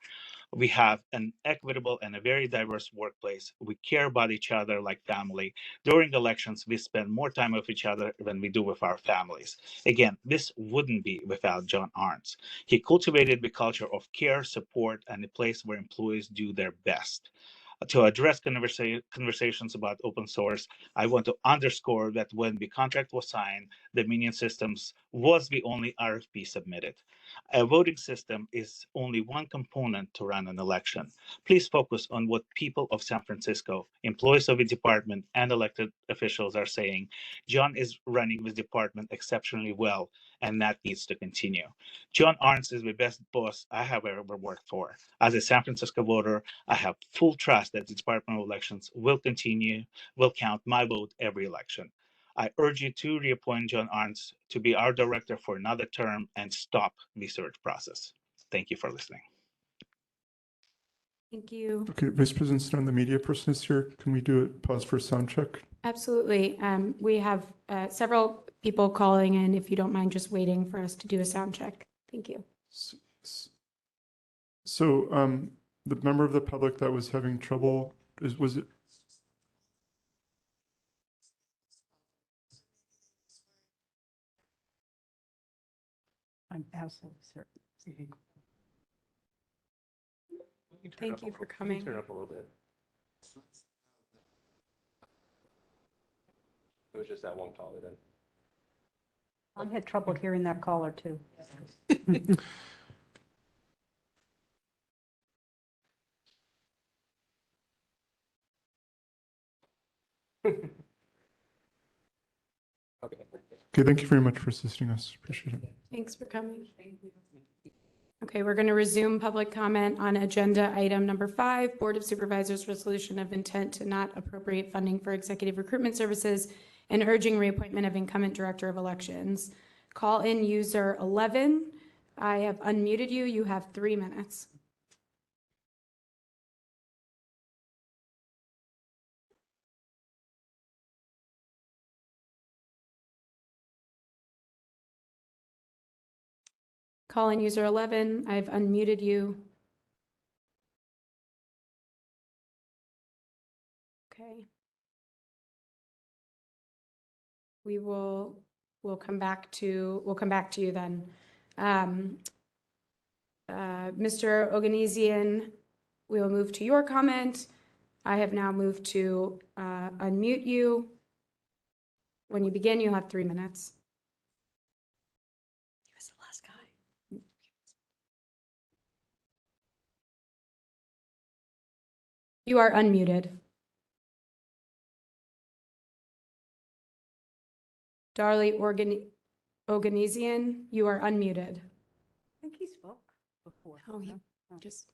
We have an equitable and a very diverse workplace. We care about each other like family. During elections, we spend more time with each other than we do with our families. Again, this wouldn't be without John Arntz. He cultivated the culture of care, support, and a place where employees do their best. To address conversations about open source, I want to underscore that when the contract was signed, the Dominion Systems was the only RFP submitted. A voting system is only one component to run an election. Please focus on what people of San Francisco, employees of the department, and elected officials are saying. John is running this department exceptionally well, and that needs to continue. John Arntz is the best boss I have ever worked for. As a San Francisco voter, I have full trust that the Department of Elections will count my vote every election. I urge you to reappoint John Arntz to be our director for another term and stop the search process. Thank you for listening. Thank you. Okay, Vice President Stone, the media person is here. Can we do a pause for sound check? Absolutely. We have several people calling in. If you don't mind just waiting for us to do a sound check. Thank you. So the member of the public that was having trouble, was it? I'm passing, sir. Thank you for coming. Turn up a little bit. It was just that one call then. I had trouble hearing that caller too. Okay, thank you very much for assisting us. Appreciate it. Thanks for coming. Okay, we're going to resume public comment on agenda item number 5, Board of Supervisors resolution of intent to not appropriate funding for executive recruitment services and urging reappointment of incumbent director of elections. Call in user 11. I have unmuted you. You have 3 minutes. Call in user 11. I've unmuted you. Okay. We'll come back to you then. Mr. Oganesian, we will move to your comment. I have now moved to unmute you. When you begin, you have 3 minutes. He was the last guy. You are unmuted. Darlie Oganesian, you are unmuted. I think he spoke before. Oh, he just.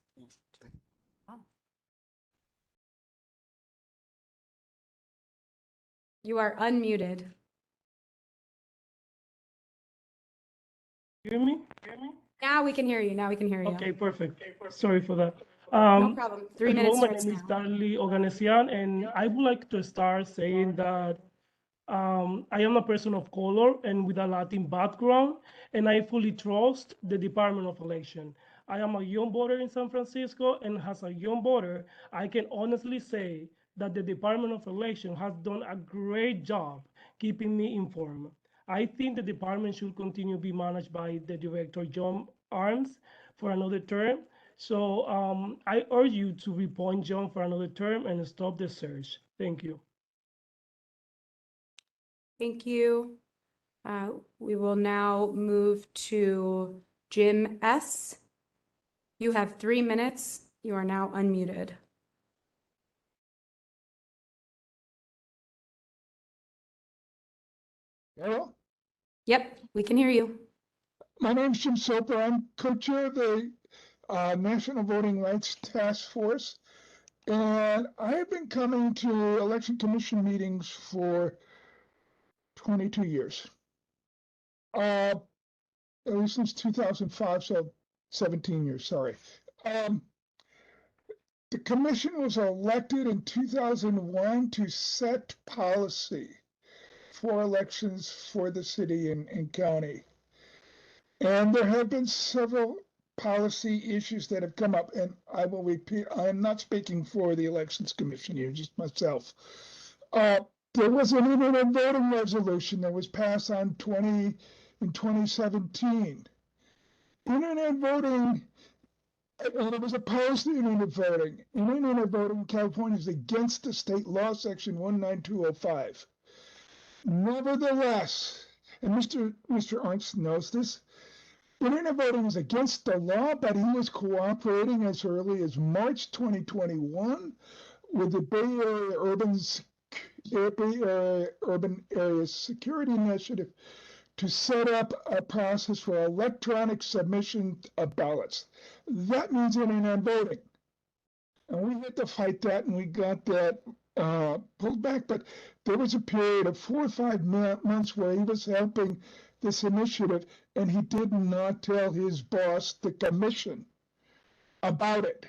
You are unmuted. Hear me? Now we can hear you. Okay, perfect. Sorry for that. No problem. 3 first of all, minutes my starts name is now. Darlie Oganesian, and I would like to start saying that I am a person of color and with a Latin background, and I fully trust the Department of Election. I am a young voter in San Francisco, and as a young voter, I can honestly say that the Department of Election has done a great job keeping me informed. I think the department should continue to be managed by the director, John Arms, for another term. So I urge you to reappoint John for another term and stop the search. Thank you. Thank you. We will now move to Jim S. You have 3 minutes. You are now unmuted. Hello? Yep, we can hear you. My name's Jim Soper. I'm co-chair of the National Voting Rights Task Force. And I have been coming to Election Commission meetings for 22 years. At least since 2005, so 17 years, sorry. The commission was elected in 2001 to set policy for elections for the city and county. And there have been several policy issues that have come up, and I will repeat, I'm not speaking for the Elections Commission here, just myself. There was an internet voting resolution that was passed in 2017. Internet voting, and it was opposed to internet voting. Internet voting in California is against the state law, section 19205. Nevertheless, and Mr. Ernst knows this, internet voting was against the law, but he was cooperating as early as March 2021 with the Bay Area Urban Area Security Initiative to set up a process for electronic submission of ballots. That means internet voting. And we had to fight that, and we got that pulled back. But there was a period of 4 or 5 months where he was helping this initiative, and he did not tell his boss, the commission, about it.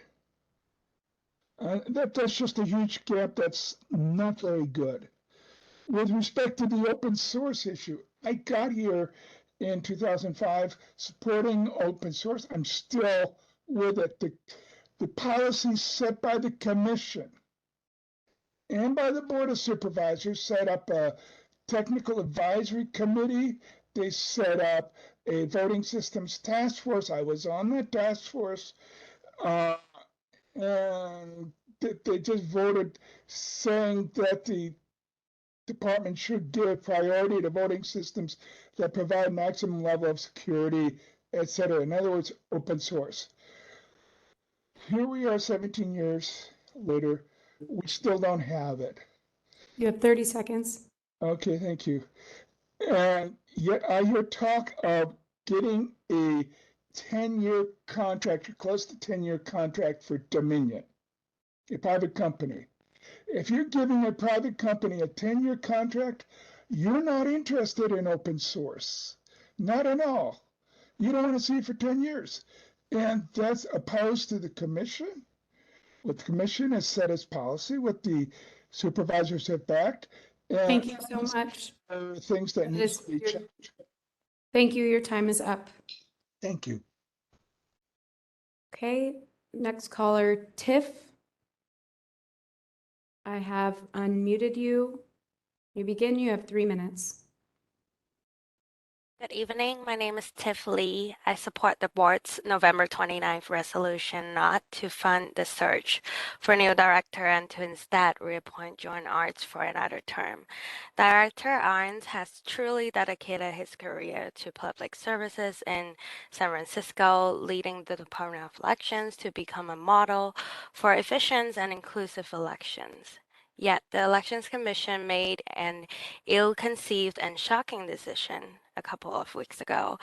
That's just a huge gap. That's not very good. With respect to the open source issue, I got here in 2005 supporting open source. I'm still with it. The policy set by the commission and by the Board of Supervisors set up a technical advisory committee. They set up a voting systems task force. I was on that task force. And they just voted saying that the department should give priority to voting systems that provide maximum level of security, et cetera. In other words, open source. Here we are 17 years later, we still don't have it. You have 30 seconds. Okay, thank you. And yet I hear talk of getting a 10-year contract, or close to 10-year contract for Dominion, a private company. If you're giving a private company a 10-year contract, you're not interested in open source. Not at all. You don't want to see it for 10 years. And that's opposed to the commission. What the commission has set as policy, what the supervisors have backed. And Thank you so much. Things that need to be changed. Thank you. Your time is up. Thank you. Okay, next caller, Tiff. I have unmuted you. You begin, you have 3 minutes. Good evening. My name is Tiff Lee. I support the board's November 29th resolution not to fund the search for a new director and to instead reappoint John Arts for another term. Director Arns has truly dedicated his career to public services in San Francisco, leading the Department of Elections to become a model for efficient and inclusive elections. Yet the Elections Commission made an ill-conceived and shocking decision a couple of weeks ago,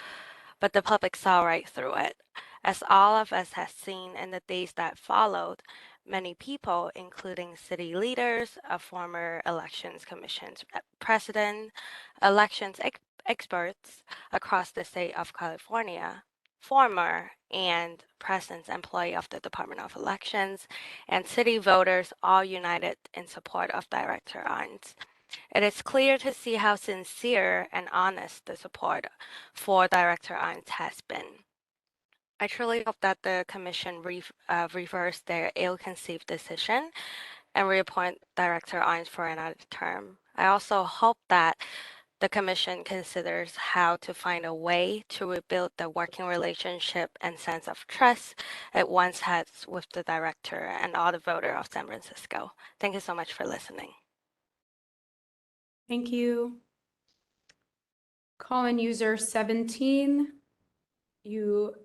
but the public saw right through it. As all of us have seen in the days that followed, many people, including city leaders, a former Elections Commission president, elections experts across the state of California, former and present employee of the Department of Elections, and city voters all united in support of Director Arns. It is clear to see how sincere and honest the support for Director Arns has been. I truly hope that the Commission reverse their ill-conceived decision and reappoint Director Arns for another term. I also hope that the Commission considers how to find a way to rebuild the working relationship and sense of trust it once had with the Director and all the voters of San Francisco. Thank you so much for listening. Thank you. Call-in user 17. You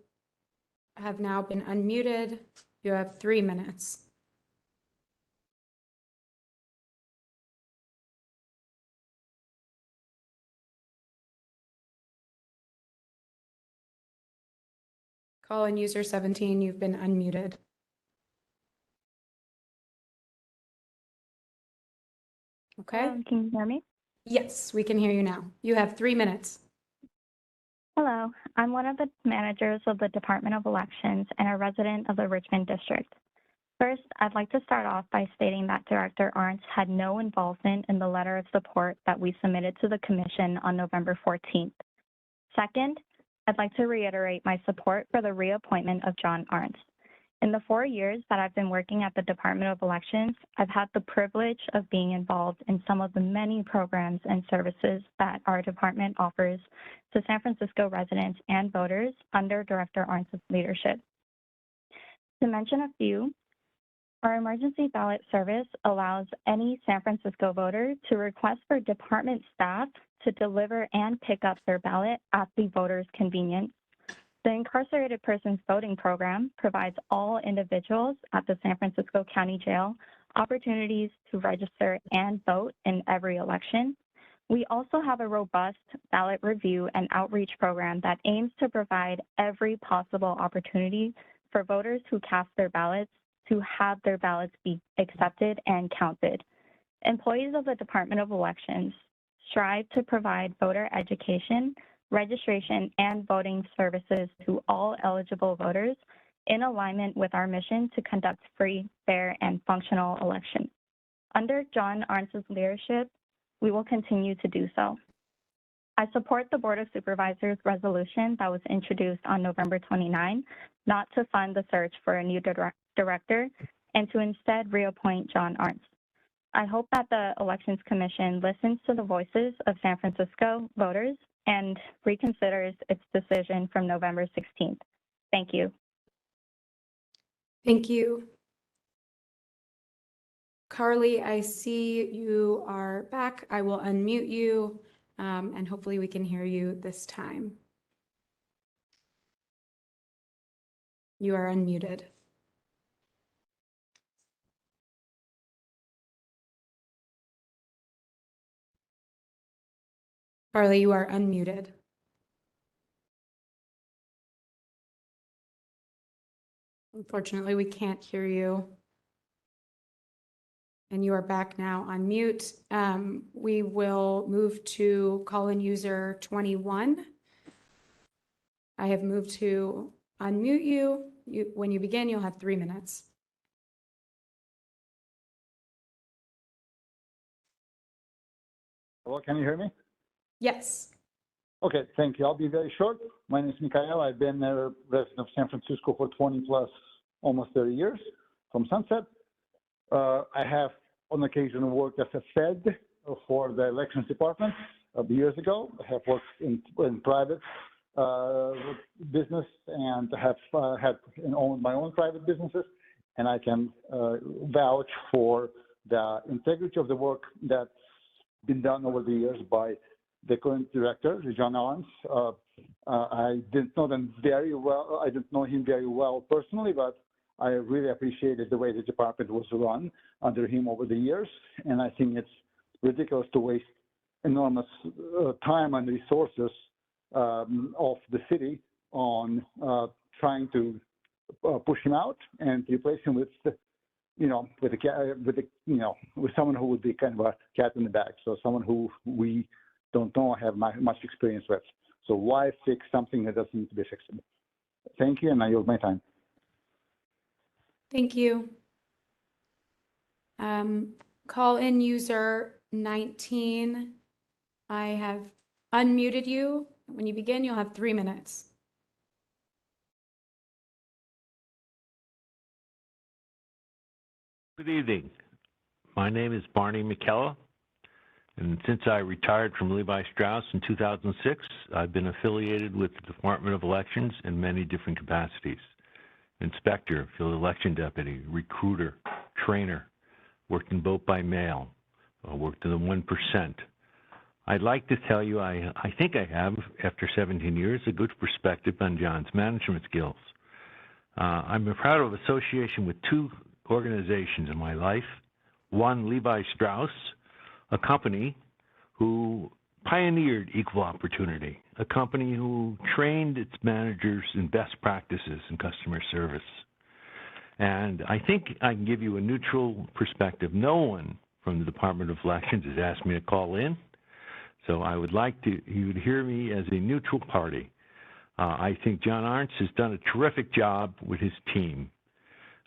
have now been unmuted. You have 3 minutes. Call-in user 17, you've been unmuted. Okay. Can you hear me? Yes, we can hear you now. You have 3 minutes. Hello, I'm one of the managers of the Department of Elections and a resident of the Richmond District. First, I'd like to start off by stating that Director Arns had no involvement in the letter of support that we submitted to the Commission on November 14th. Second, I'd like to reiterate my support for the reappointment of John Arns. In the 4 years that I've been working at the Department of Elections, I've had the privilege of being involved in some of the many programs and services that our department offers to San Francisco residents and voters under Director Arns' leadership. To mention a few, our emergency ballot service allows any San Francisco voter to request for department staff to deliver and pick up their ballot at the voter's convenience. The Incarcerated Persons Voting Program provides all individuals at the San Francisco County Jail opportunities to register and vote in every election. We also have a robust ballot review and outreach program that aims to provide every possible opportunity for voters who cast their ballots to have their ballots be accepted and counted. Employees of the Department of Elections strive to provide voter education, registration, and voting services to all eligible voters in alignment with our mission to conduct free, fair, and functional elections. Under John Arns' leadership, we will continue to do so. I support the Board of Supervisors resolution that was introduced on November 29 not to fund the search for a new director and to instead reappoint John Arns. I hope that the Elections Commission listens to the voices of San Francisco voters and reconsiders its decision from November 16th. Thank you. Thank you. Carly, I see you are back. I will unmute you, and hopefully we can hear you this time. You are unmuted. Carly, you are unmuted. Unfortunately, we can't hear you. And you are back now on mute. We will move to call-in user 21. I have moved to unmute you. When you begin, you'll have 3 minutes. Hello, can you hear me? Yes. Okay, thank you. I'll be very short. My name is Mikhail. I've been a resident of San Francisco for 20 plus, almost 30 years from Sunset. I have on occasion worked as a Fed for the elections department years ago. I have worked in private business and have had owned my own private businesses, and I can vouch for the integrity of the work that's been done over the years by the current director, John Arns. I didn't know them very well. I didn't know him very well personally, but I really appreciated the way the department was run under him over the years. And I think it's ridiculous to waste enormous time and resources of the city on trying to push him out and replace him with with someone who would be kind of a cat in the bag. So someone who we don't know, have much experience with. So why fix something that doesn't need to be fixed? Thank you, and I yield my time. Thank you. Call in user 19. I have unmuted you. When you begin, you'll have 3 minutes. Good evening. My name is Barney McKellar, and since I retired from Levi Strauss in 2006, I've been affiliated with the Department of Elections in many different capacities. Inspector, field election deputy, recruiter, trainer, worked in vote by mail, worked in the 1%. I'd like to tell you I think I have, after 17 years, a good perspective on John's management skills. I'm proud of association with two organizations in my life. One, Levi Strauss, a company who pioneered equal opportunity, a company who trained its managers in best practices in customer service. And I think I can give you a neutral perspective. No one from the Department of Elections has asked me to call in, so I would like you to hear me as a neutral party. I think John Arntz has done a terrific job with his team.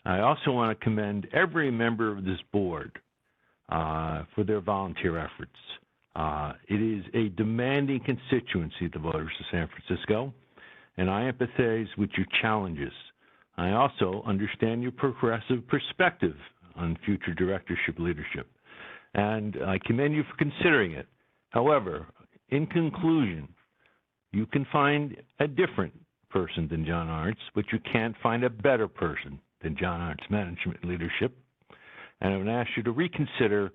I also want to commend every member of this board for their volunteer efforts. It is a demanding constituency, the voters of San Francisco, and I empathize with your challenges. I also understand your progressive perspective on future directorship leadership, and I commend you for considering it. However, in conclusion, you can find a different person than John Arntz, but you can't find a better person than John Arntz management leadership. And I would ask you to reconsider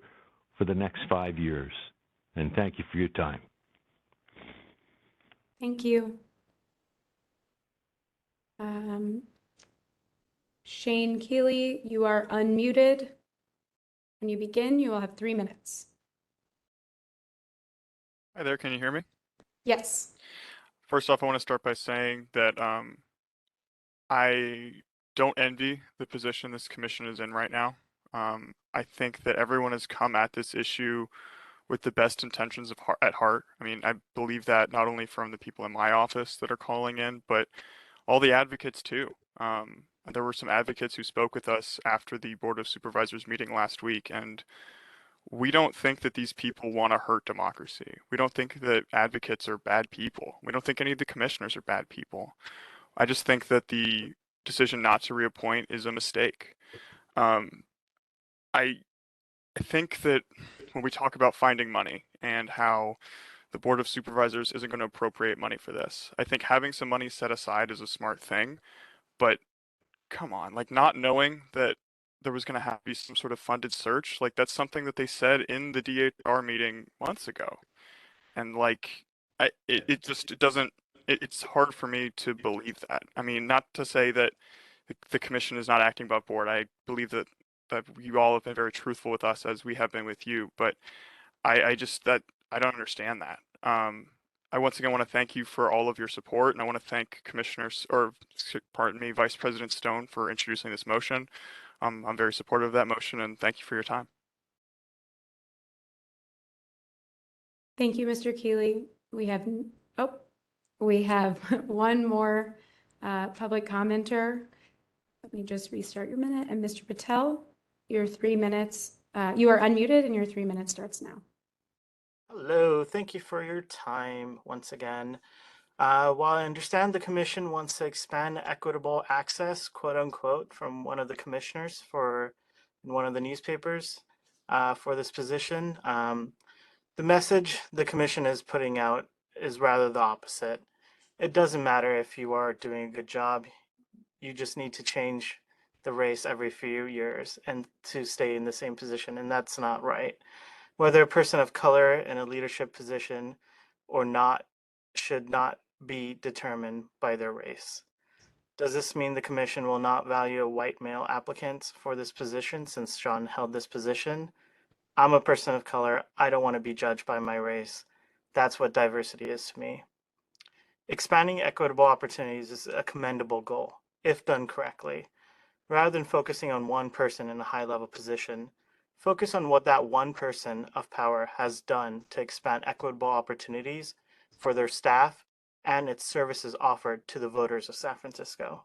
for the next 5 years. And thank you for your time. Thank you. Shane Keeley, you are unmuted. When you begin, you will have 3 minutes. Hi there, can you hear me? Yes. First off, I want to start by saying that I don't envy the position this commission is in right now. I think that everyone has come at this issue with the best intentions at heart. I mean, I believe that not only from the people in my office that are calling in, but all the advocates too. There were some advocates who spoke with us after the Board of Supervisors meeting last week, and we don't think that these people want to hurt democracy. We don't think that advocates are bad people. We don't think any of the commissioners are bad people. I just think that the decision not to reappoint is a mistake. I think that when we talk about finding money and how the Board of Supervisors isn't going to appropriate money for this, I think having some money set aside is a smart thing, but come on, like not knowing that there was going to have to be some sort of funded search. Like that's something that they said in the DHR meeting months ago. And like, it doesn't, it's hard for me to believe that. I mean, not to say that the commission is not acting above board. I believe that you all have been very truthful with us as we have been with you, but I just, that I don't understand that. I once again want to thank you for all of your support, and I want to thank pardon me, Vice President Stone for introducing this motion. I'm very supportive of that motion, and thank you for your time. Thank you, Mr. Keeley. We have one more public commenter. Let me just restart your minute. And Mr. Patel, your 3 minutes, you are unmuted and your 3 minutes starts now. Hello, thank you for your time once again. While I understand the commission wants to expand equitable access, quote unquote, from one of the commissioners in one of the newspapers for this position, the message the commission is putting out is rather the opposite. It doesn't matter if you are doing a good job. You just need to change the race every few years and to stay in the same position, and that's not right. Whether a person of color in a leadership position or not should not be determined by their race. Does this mean the commission will not value a white male applicant for this position since John held this position? I'm a person of color. I don't want to be judged by my race. That's what diversity is to me. Expanding equitable opportunities is a commendable goal, if done correctly. Rather than focusing on one person in a high-level position, focus on what that one person of power has done to expand equitable opportunities for their staff and its services offered to the voters of San Francisco.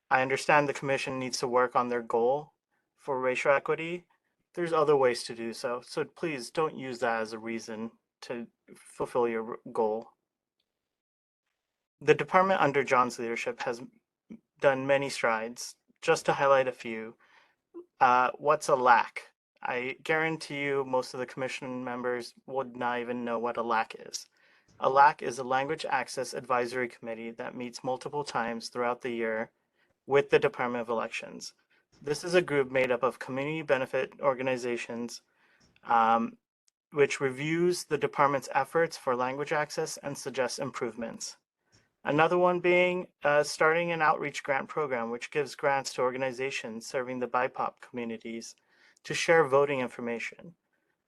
I understand the commission needs to work on their goal for racial equity. There's other ways to do so, so please don't use that as a reason to fulfill your goal. The department under John's leadership has done many strides. Just to highlight a few, what's a LAC? I guarantee you most of the commission members would not even know what a LAC is. A LAC is a Language Access Advisory Committee that meets multiple times throughout the year with the Department of Elections. This is a group made up of community benefit organizations which reviews the department's efforts for language access and suggests improvements. Another one being starting an outreach grant program, which gives grants to organizations serving the BIPOC communities to share voting information.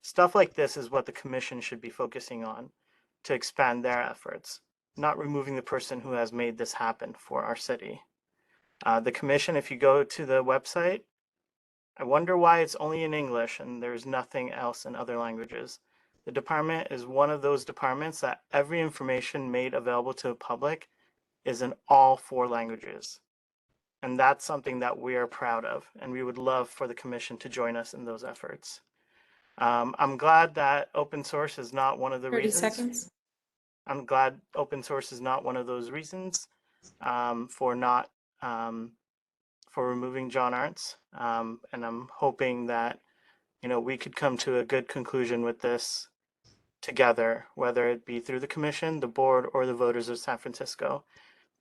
Stuff like this is what the commission should be focusing on to expand their efforts, not removing the person who has made this happen for our city. The commission, if you go to the website, I wonder why it's only in English and there's nothing else in other languages. The department is one of those departments that every information made available to the public is in all 4 languages. And that's something that we are proud of, and we would love for the commission to join us in those efforts. I'm glad that open source is not one of the 30 reasons. seconds. I'm glad open source is not one of those reasons for removing John Arntz. And I'm hoping that, we could come to a good conclusion with this together, whether it be through the commission, the board, or the voters of San Francisco.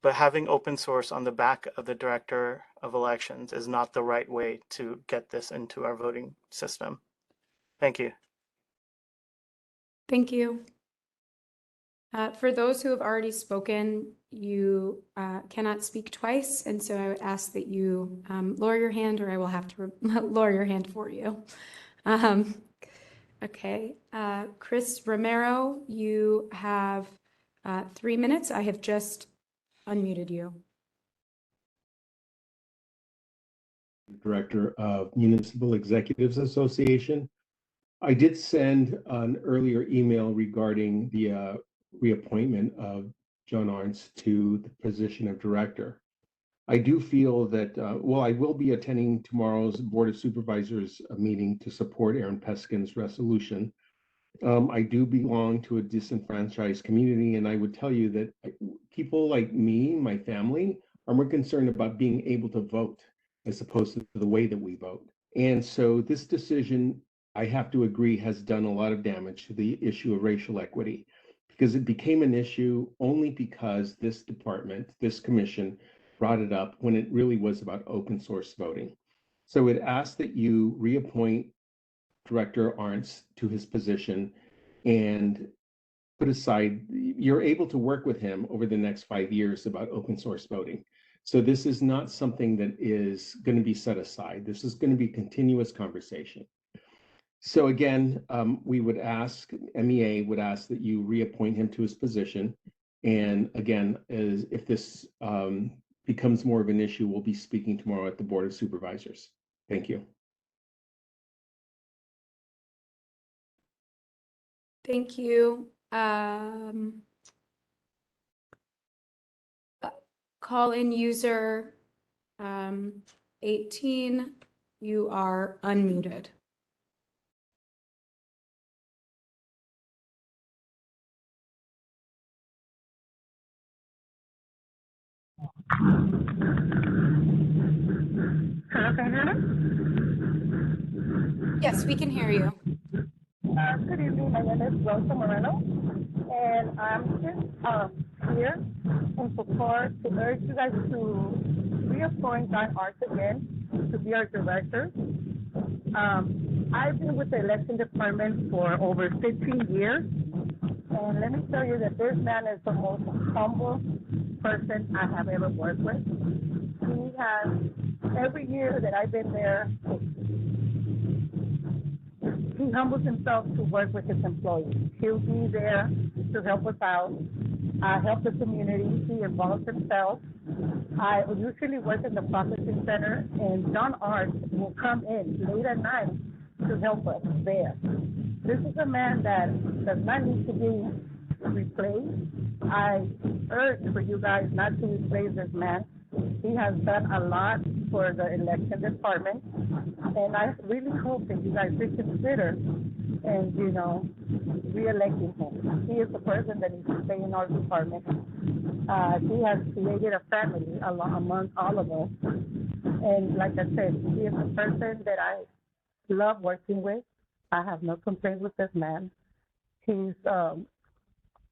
But having open source on the back of the director of elections is not the right way to get this into our voting system. Thank you. Thank you. For those who have already spoken, you cannot speak twice, and so I would ask that you lower your hand, or I will have to lower your hand for you. Okay, Chris Romero, you have 3 minutes. I have just unmuted you. Director of Municipal Executives Association. I did send an earlier email regarding the reappointment of John Arntz to the position of director. I do feel that, I will be attending tomorrow's Board of Supervisors meeting to support Aaron Peskin's resolution. I do belong to a disenfranchised community, and I would tell you that people like me, my family, are more concerned about being able to vote as opposed to the way that we vote. And so this decision, I have to agree, has done a lot of damage to the issue of racial equity, because it became an issue only because this department, this commission, brought it up when it really was about open source voting. So I would ask that you reappoint Director Arntz to his position and put aside, you're able to work with him over the next 5 years about open source voting. So this is not something that is going to be set aside. This is going to be continuous conversation. So again, we would ask, MEA would ask that you reappoint him to his position. And again, if this becomes more of an issue, we'll be speaking tomorrow at the Board of Supervisors. Thank you. Thank you. Call in user 18, you are unmuted. Hello, can you hear me? Yes, we can hear you. Good evening. My name is Rosa Moreno, and I'm just here in support to urge you guys to reappoint John Arts again to be our director. I've been with the election department for over 15 years, and let me tell you that this man is the most humble person I have ever worked with. He has, every year that I've been there, he humbles himself to work with his employees. He'll be there to help us out, help the community. He involves himself. I usually work in the processing center, and John Arts will come in late at night to help us there. This is a man that does not need to be replaced. I urge for you guys not to replace this man. He has done a lot for the election department, and I really hope that you guys reconsider and, you know, re-electing him. He is the person that needs to stay in our department. He has created a family among all of us, and like I said, he is the person that I love working with. I have no complaints with this man. He's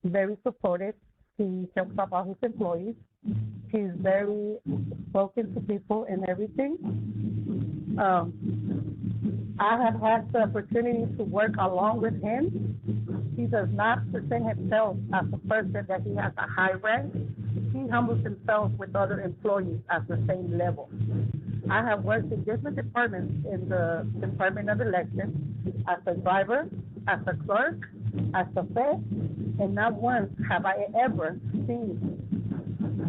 very supportive. He helps out all his employees. He's very spoken to people and everything. I have had the opportunity to work along with him. He does not present himself as a person that he has a high rank. He humbles himself with other employees at the same level. I have worked in different departments in the Department of Elections as a driver, as a clerk, as a vet, and not once have I ever seen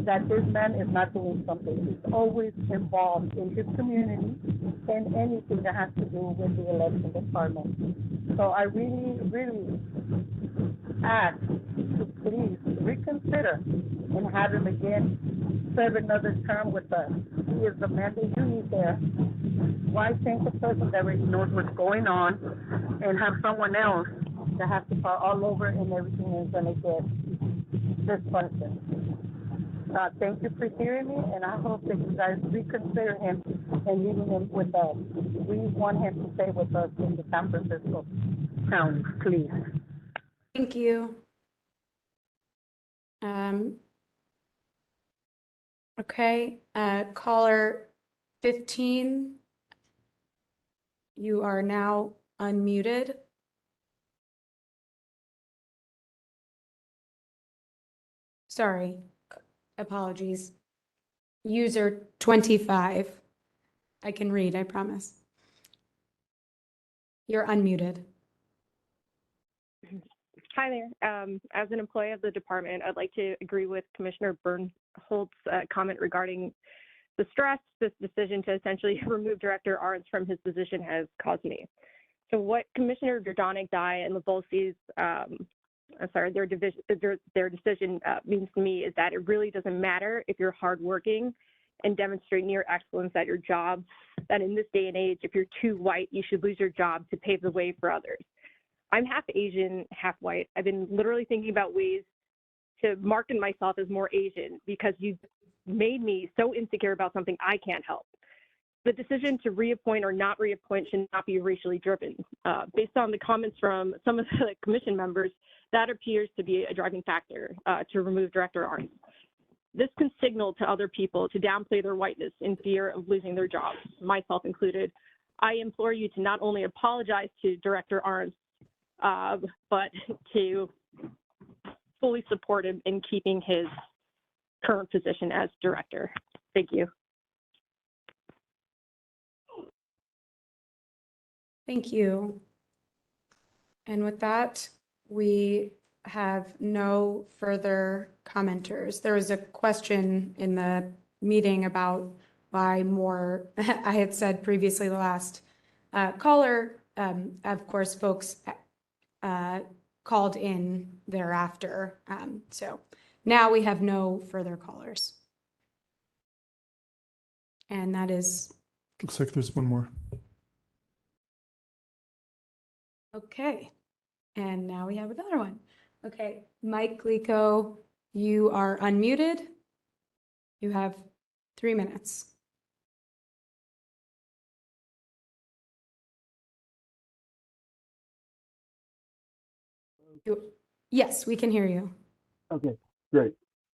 that this man is not doing something. He's always involved in his community and anything that has to do with the election department. So I really, really ask to please reconsider and have him again serve another term with us. He is the man that you need there. Why change a person that already knows what's going on and have someone else that has to start all over and everything is going to get this person? Thank you for hearing me, and I hope that you guys reconsider him and leaving him with us. We want him to stay with us in the San Francisco County, please. Thank you. Okay, caller 15, you are now unmuted. Sorry, apologies. User 25. I can read, I promise. You're unmuted. Hi there. As an employee of the department, I'd like to agree with Commissioner Bernhold's comment regarding the stress this decision to essentially remove Director Arntz from his position has caused me. So what Commissioner Jordanek, Dye, and Levolsi's their decision means to me is that it really doesn't matter if you're hardworking and demonstrate near excellence at your job, that in this day and age, if you're too white, you should lose your job to pave the way for others. I'm half Asian, half white. I've been literally thinking about ways to market myself as more Asian because you made me so insecure about something I can't help. The decision to reappoint or not reappoint should not be racially driven. Based on the comments from some of the commission members, that appears to be a driving factor to remove Director Arntz. this can signal to other people to downplay their whiteness in fear of losing their jobs, myself included. I implore you to not only apologize to Director Arntz, but to fully support him in keeping his current position as director. Thank you. Thank you. And with that, we have no further commenters. There was a question in the meeting about why more, I had said previously the last caller, of course, folks called in thereafter. So now we have no further callers. And that is. Looks like there's one more. Okay. And now we have another one. Okay, Mike Glico, you are unmuted. You have 3 minutes. Yes, we can hear you. Okay, great.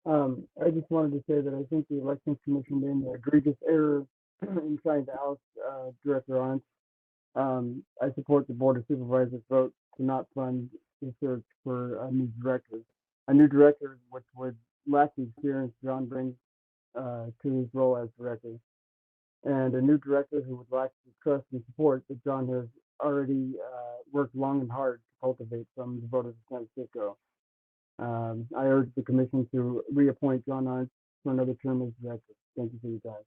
I just wanted to say that I think the Elections Commission made an egregious error in trying to oust Director Arntz. I support the Board of Supervisors vote to not fund the search for a new director. A new director which would lack the experience John brings to his role as director. And a new director who would lack the trust and support that John has already worked long and hard to cultivate from the voters of San Francisco. I urge the commission to reappoint John Arntz for another term as director. Thank you for your time.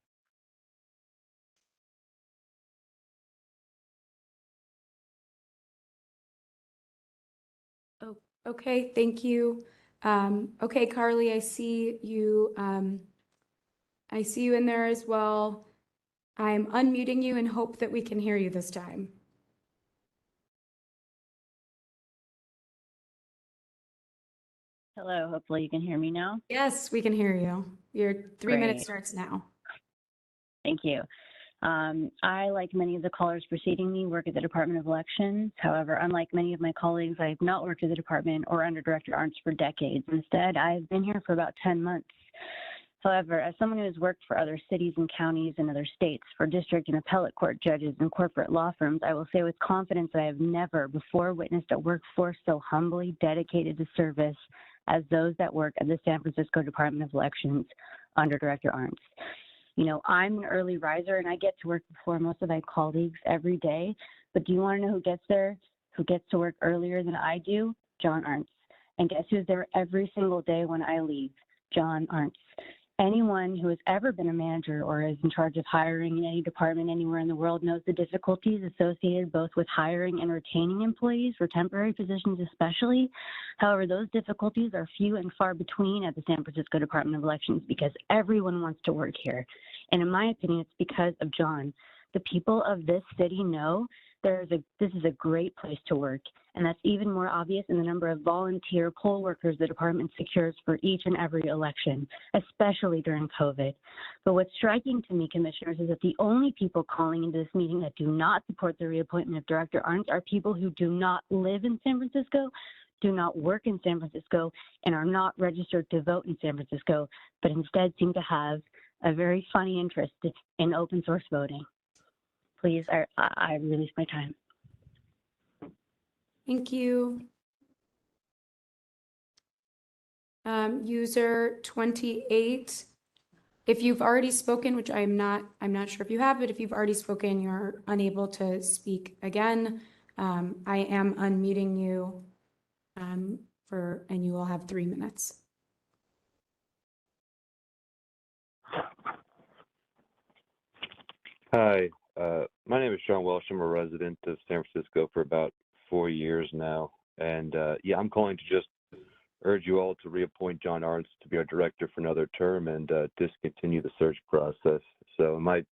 Oh, okay, thank you. Okay, Carly, I see you. I see you in there as well. I'm unmuting you and hope that we can hear you this time. Hello, hopefully you can hear me now. Yes, we can hear you. Your 3 minutes Great. starts now. Thank you. I, like many of the callers preceding me, work at the Department of Elections. However, unlike many of my colleagues, I have not worked at the department or under Director Arntz for decades. Instead, I've been here for about 10 months. However, as someone who has worked for other cities and counties and other states, for district and appellate court judges and corporate law firms, I will say with confidence that I have never before witnessed a workforce so humbly dedicated to service as those that work at the San Francisco Department of Elections under Director Arntz. You know, I'm an early riser and I get to work before most of my colleagues every day, but do you want to know who gets there, who gets to work earlier than I do? John Arntz. And guess who's there every single day when I leave? John Arntz. Anyone who has ever been a manager or is in charge of hiring in any department anywhere in the world knows the difficulties associated both with hiring and retaining employees for temporary positions especially. However, those difficulties are few and far between at the San Francisco Department of Elections because everyone wants to work here. And in my opinion, it's because of John. The people of this city know this is a great place to work, and that's even more obvious in the number of volunteer poll workers the department secures for each and every election, especially during COVID. But what's striking to me, commissioners, is that the only people calling into this meeting that do not support the reappointment of Director Arntz are people who do not live in San Francisco, do not work in San Francisco, and are not registered to vote in San Francisco, but instead seem to have a very funny interest in open source voting. Please, I release my time. Thank you. User 28, if you've already spoken, which I'm not sure if you have, but if you've already spoken, you're unable to speak again. I am unmuting you and you will have 3 minutes. Hi, my name is Sean Welsh. I'm a resident of San Francisco for about 4 years now. And yeah, I'm calling to just urge you all to reappoint John Arntz to be our director for another term and discontinue the search process. So in my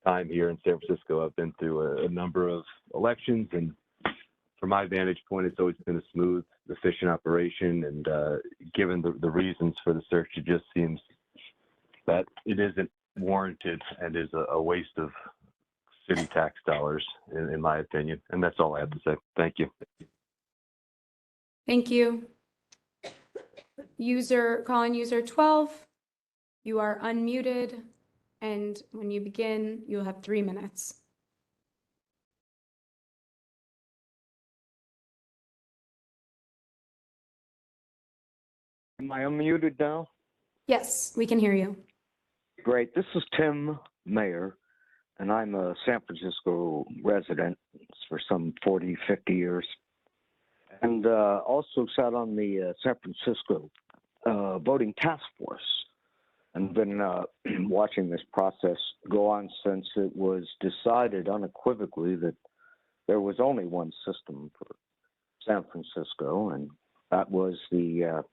time here in San Francisco, I've been through a number of elections, and from my vantage point, it's always been a smooth, efficient operation. And given the reasons for the search, it just seems that it isn't warranted and is a waste of city tax dollars, in my opinion. And that's all I have to say. Thank you. Thank you. call-in user 12, you are unmuted, and when you begin, you'll have 3 minutes. Am I unmuted now? Yes, we can hear you. Great. This is Tim Mayer, and I'm a San Francisco resident for some 40, 50 years, and also sat on the San Francisco voting task force and been watching this process go on since it was decided unequivocally that there was only one system for San Francisco, and that was the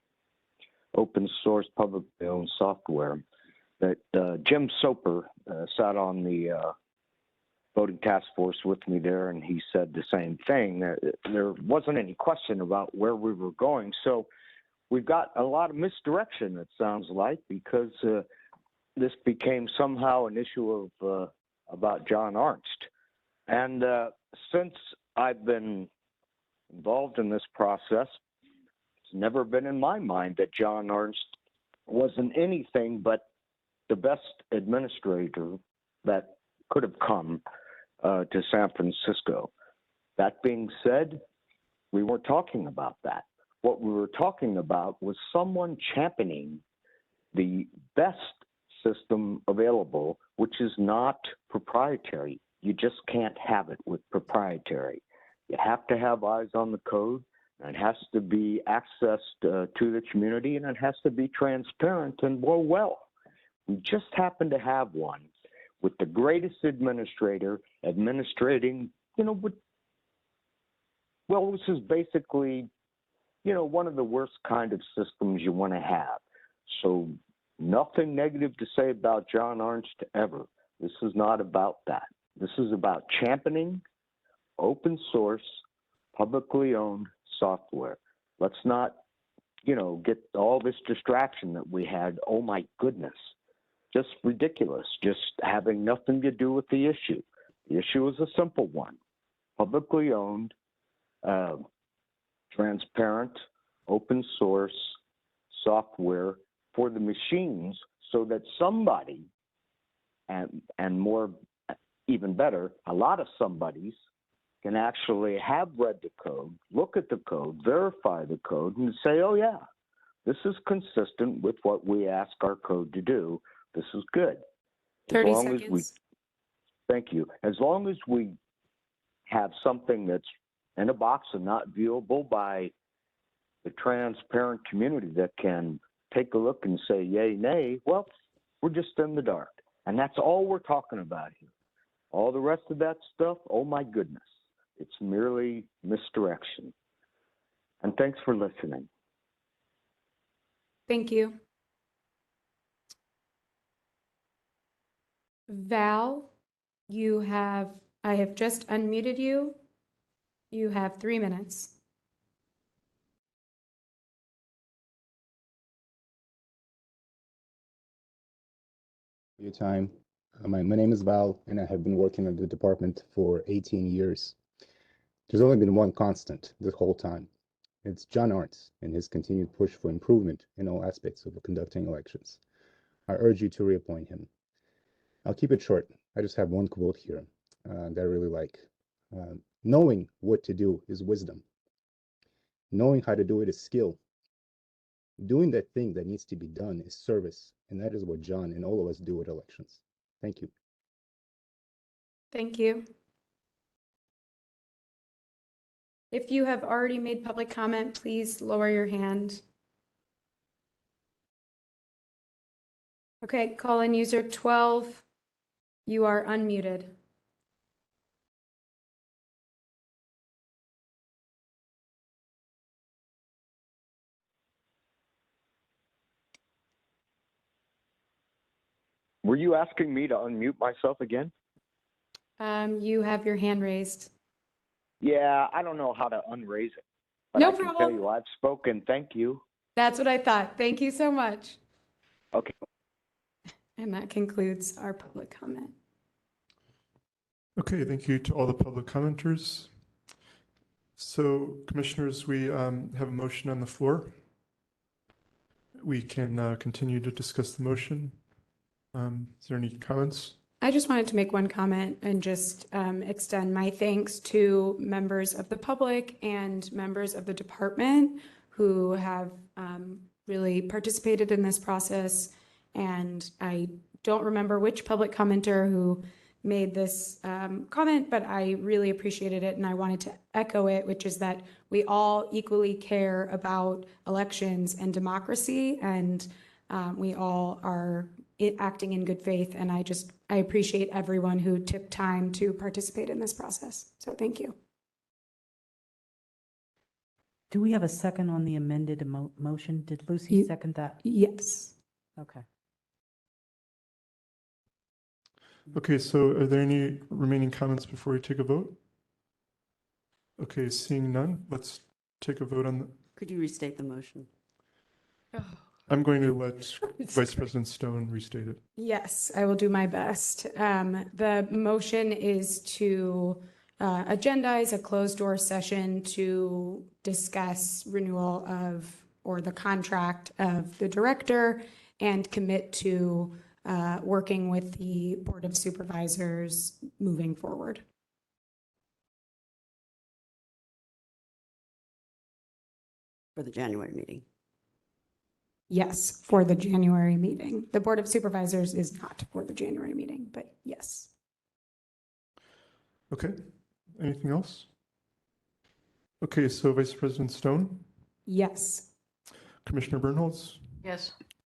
open source publicly owned software. That Jim Soper sat on the voting task force with me there, and he said the same thing. There wasn't any question about where we were going. So we've got a lot of misdirection, it sounds like, because this became somehow an issue of about John Arnst. And since I've been involved in this process, it's never been in my mind that John Arnst wasn't anything but the best administrator that could have come to San Francisco. That being said, we weren't talking about that. What we were talking about was someone championing the best system available, which is not proprietary. You just can't have it with proprietary. You have to have eyes on the code, and it has to be accessed to the community, and it has to be transparent and well. We just happen to have one with the greatest administrator administrating, this is basically, one of the worst kind of systems you want to have. So nothing negative to say about John Arnst ever. This is not about that. This is about championing open source, publicly owned software. Let's not, get all this distraction that we had. Oh my goodness. Just ridiculous, just having nothing to do with the issue. The issue is a simple one. Publicly owned, transparent, open source software for the machines so that somebody, and more, even better, a lot of somebodies can actually have read the code, look at the code, verify the code, and say, oh yeah, this is consistent with what we ask our code to do. This is good. 30 seconds. Thank you. As long as we have something that's in a box and not viewable by the transparent community that can take a look and say yay, nay, well, we're just in the dark. And that's all we're talking about here. All the rest of that stuff, oh my goodness, it's merely misdirection. And thanks for listening. Thank you. Val, I have just unmuted you. You have 3 minutes. Your time. My name is Val, and I have been working in the department for 18 years. There's only been one constant this whole time. It's John Arnst and his continued push for improvement in all aspects of conducting elections. I urge you to reappoint him. I'll keep it short. I just have one quote here that I really like. Knowing what to do is wisdom. Knowing how to do it is skill. Doing that thing that needs to be done is service, and that is what John and all of us do at elections. Thank you. Thank you. If you have already made public comment, please lower your hand. Okay, call-in user 12, you are unmuted. Were you asking me to unmute myself again? You have your hand raised. Yeah, I don't know how to unraise it. But No I can problem. tell you I've spoken. Thank you. That's what I thought. Thank you so much. Okay. And that concludes our public comment. Okay, thank you to all the public commenters. So, commissioners, we have a motion on the floor. we can continue to discuss the motion. Is there any comments? I just wanted to make one comment and just extend my thanks to members of the public and members of the department who have really participated in this process. And I don't remember which public commenter who made this comment, but I really appreciated it and I wanted to echo it, which is that we all equally care about elections and democracy, and we all are acting in good faith. And I appreciate everyone who took time to participate in this process. So thank you. Do we have a second on the amended motion? Did Lucy second that? Yes. Okay. Okay, so are there any remaining comments before we take a vote? Okay, seeing none, let's take a vote on the. Could you restate the motion? I'm going to let Vice President Stone restate it. Yes, I will do my best. The motion is to agendize a closed door session to discuss renewal of, or the contract of the director, and commit to working with the Board of Supervisors moving forward. For the January meeting. Yes, for the January meeting. The Board of Supervisors is not for the January meeting, but yes. Okay, anything else? Okay, so Vice President Stone, Yes. Commissioner Bernholz, Yes.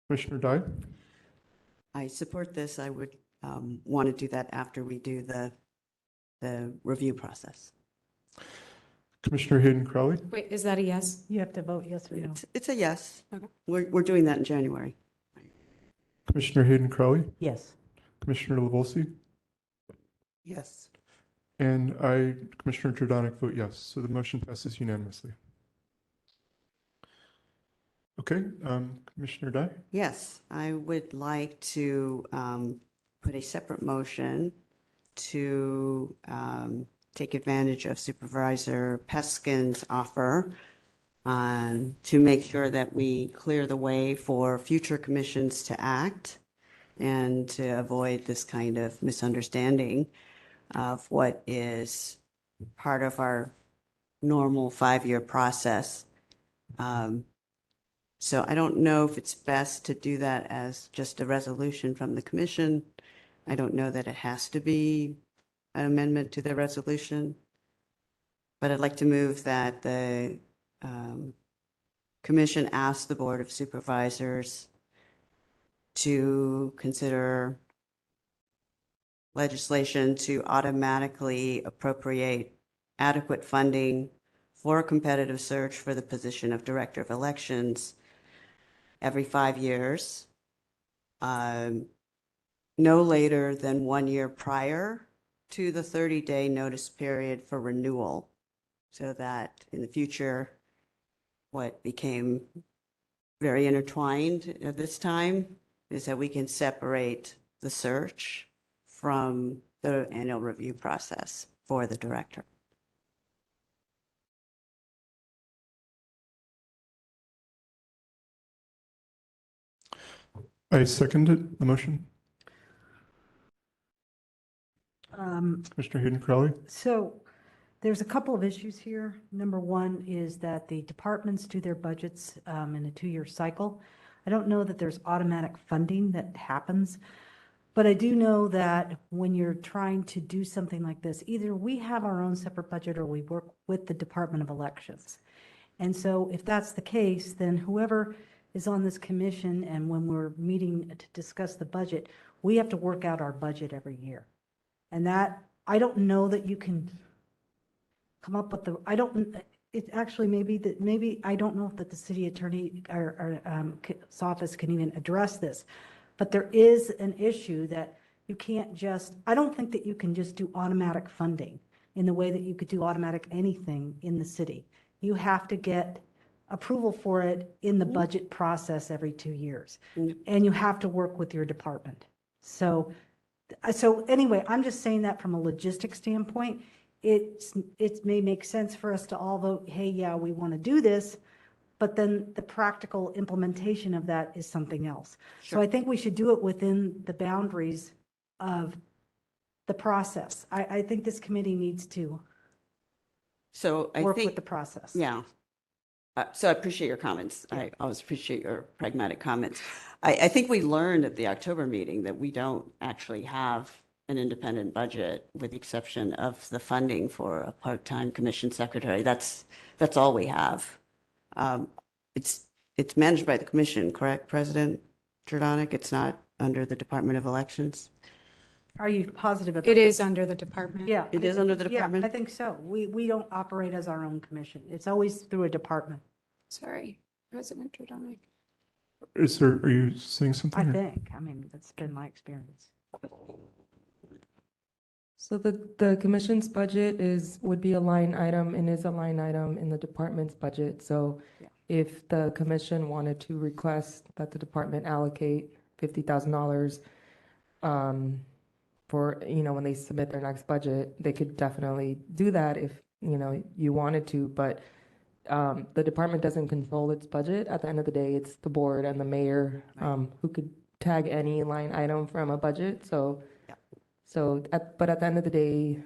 Commissioner Dye, I support this. I would want to do that after we do the review process. Commissioner Hayden Crowley, Wait, is that a yes? You have to vote yes or no. It's a yes. Okay. We're doing that in January. Commissioner Hayden Crowley, Yes. Commissioner Lavolsi, Yes. and I, Commissioner Jordanik, vote yes. So the motion passes unanimously. Okay, Commissioner Dye? Yes, I would like to put a separate motion to take advantage of Supervisor Peskin's offer to make sure that we clear the way for future commissions to act and to avoid this kind of misunderstanding of what is part of our normal 5-year process. So I don't know if it's best to do that as just a resolution from the commission. I don't know that it has to be an amendment to the resolution, but I'd like to move that the commission ask the Board of Supervisors to consider legislation to automatically appropriate adequate funding for a competitive search for the position of Director of Elections every 5 years, no later than 1 year prior to the 30-day notice period for renewal, so that in the future, what became very intertwined at this time is that we can separate the search from the annual review process for the director. I seconded the motion. Commissioner Hayden Crowley? So there's a couple of issues here. Number one is that the departments do their budgets in a 2-year cycle. I don't know that there's automatic funding that happens, but I do know that when you're trying to do something like this, either we have our own separate budget or we work with the Department of Elections. And so if that's the case, then whoever is on this commission and when we're meeting to discuss the budget, we have to work out our budget every year. And that, I don't know that you can come up with it actually maybe, I don't know if the city attorney or office can even address this, but there is an issue that you can't just, I don't think that you can just do automatic funding in the way that you could do automatic anything in the city. You have to get approval for it in the budget process every 2 years. And you have to work with your department. So anyway, I'm just saying that from a logistics standpoint, it may make sense for us to all vote, hey, yeah, we want to do this, but then the practical implementation of that is something else. So I think we should do it within the boundaries of the process. I think this committee needs to So I work think, with the process. yeah. So I appreciate your comments. I always appreciate your pragmatic comments. I think we learned at the October meeting that we don't actually have an independent budget with the exception of the funding for a part-time commission secretary. That's all we have. It's managed by the commission, correct, President Jordanik? It's not under the Department of Elections? Are you positive about It that? is under the department. Yeah. It is under the department? Yeah, I think so. We don't operate as our own commission. It's always through a department, Sorry, President Jordanik. Are you saying something? I or- think. I mean, that's been my experience. So the commission's budget would be a line item and is a line item in the department's budget. So if the commission wanted to request that the department allocate $50,000 for, when they submit their next budget, they could definitely do that if, you wanted to. But the department doesn't control its budget. At the end of the day, it's the board and the mayor who could tag any line item from a budget. But at the end of the day,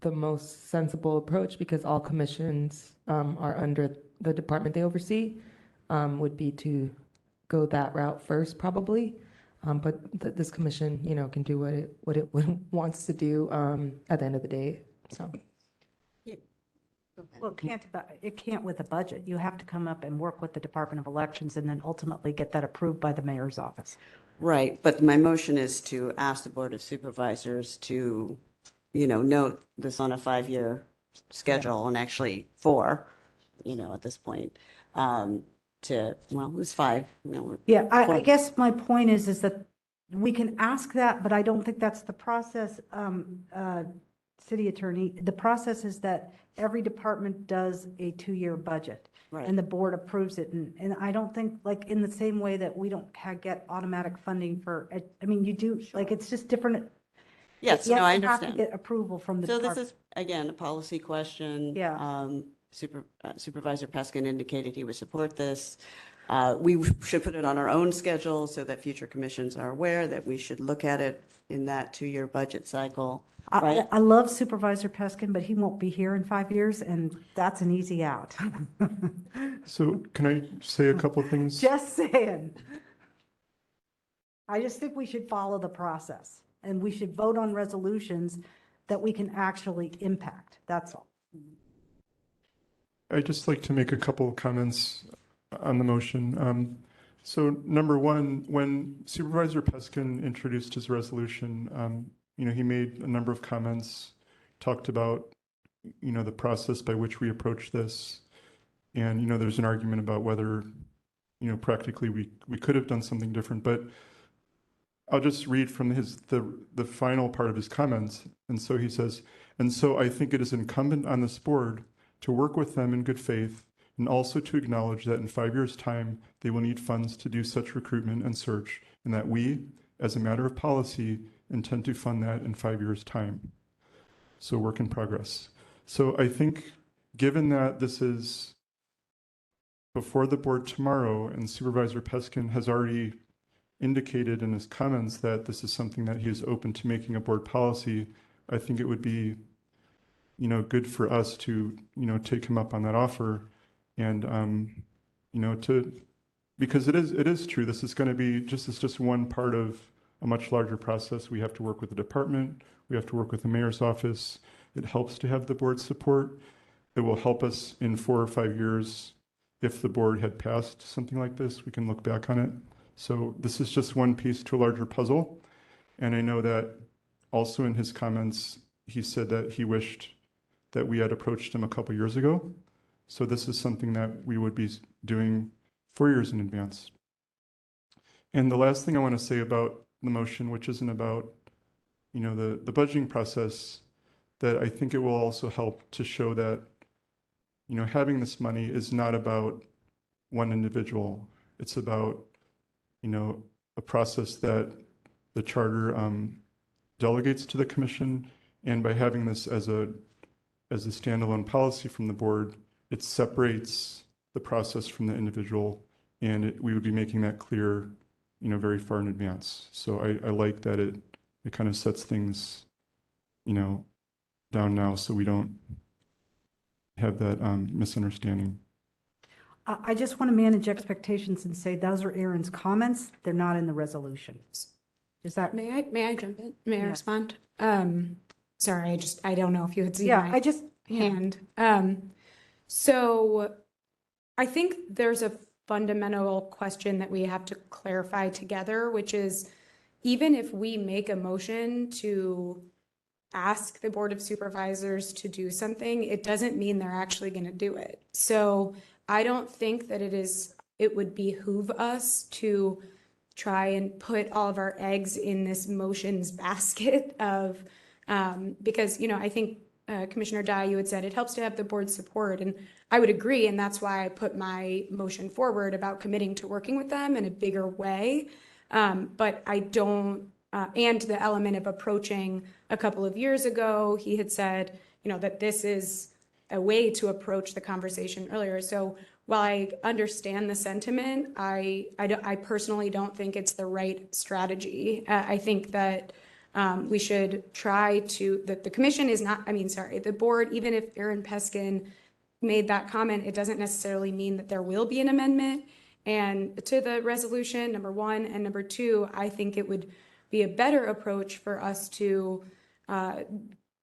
the most sensible approach, because all commissions are under the department they oversee, would be to go that route first, probably. But this commission, can do what it wants to do at the end of the day. So. Well, it can't with a budget. You have to come up and work with the Department of Elections and then ultimately get that approved by the mayor's office. Right, but my motion is to ask the Board of Supervisors to, note this on a 5-year schedule, and actually 4, at this point, it was 5. Yeah, I guess my point is that we can ask that, but I don't think that's the process, City Attorney. The process is that every department does a 2-year budget. Right. And the board approves it. And I don't think, like, in the same way that we don't get automatic funding for, I mean, you do, like, it's just different. Yes, You no, I have to understand. get approval from the So department. this is, again, a policy question. Yeah. Supervisor Peskin indicated he would support this. We should put it on our own schedule so that future commissions are aware that we should look at it in that 2-year budget cycle. Right? I love Supervisor Peskin, but he won't be here in 5 years, and that's an easy out. So can I say a couple things? Just saying. I just think we should follow the process, and we should vote on resolutions that we can actually impact. That's all. I'd just like to make a couple of comments on the motion. So number one, when Supervisor Peskin introduced his resolution, he made a number of comments, talked about, the process by which we approach this. And, there's an argument about whether, practically we could have done something different. But I'll just read from the final part of his comments. And so he says, "And so I think it is incumbent on this board to work with them in good faith and also to acknowledge that in 5 years' time, they will need funds to do such recruitment and search, and that we, as a matter of policy, intend to fund that in 5 years' time." So work in progress. So I think, given that this is before the board tomorrow, and Supervisor Peskin has already indicated in his comments that this is something that he is open to making a board policy, I think it would be, good for us to, take him up on that offer, and, because it is true, this is going to be just one part of a much larger process. We have to work with the department. We have to work with the mayor's office. It helps to have the board's support. It will help us in 4 or 5 years. If the board had passed something like this, we can look back on it. So this is just one piece to a larger puzzle. And I know that also in his comments, he said that he wished that we had approached him a couple years ago. So this is something that we would be doing 4 years in advance. And the last thing I want to say about the motion, which isn't about, the budgeting process, that I think it will also help to show that, having this money is not about one individual. It's about, a process that the charter delegates to the commission. And by having this as a standalone policy from the board, it separates the process from the individual, and we would be making that clear, very far in advance. So I like that it kind of sets things, down now so we don't have that misunderstanding. I just want to manage expectations and say those are Aaron's comments. They're not in the resolution. Is that? May I jump in? May I Yes. respond? Sorry, I don't know if you had seen Yeah, my yeah. hand. So I think there's a fundamental question that we have to clarify together, which is even if we make a motion to ask the Board of Supervisors to do something, it doesn't mean they're actually going to do it. So I don't think that it would behoove us to try and put all of our eggs in this motions basket of, because, I think Commissioner Dye, you had said it helps to have the board's support, and I would agree, and that's why I put my motion forward about committing to working with them in a bigger way. But I don't, and the element of approaching a couple of years ago, he had said, that this is a way to approach the conversation earlier. So while I understand the sentiment, I personally don't think it's the right strategy. I think that we should try to, that the commission is not, the board, even if Aaron Peskin made that comment, it doesn't necessarily mean that there will be an amendment and to the resolution, number one, and number two, I think it would be a better approach for us to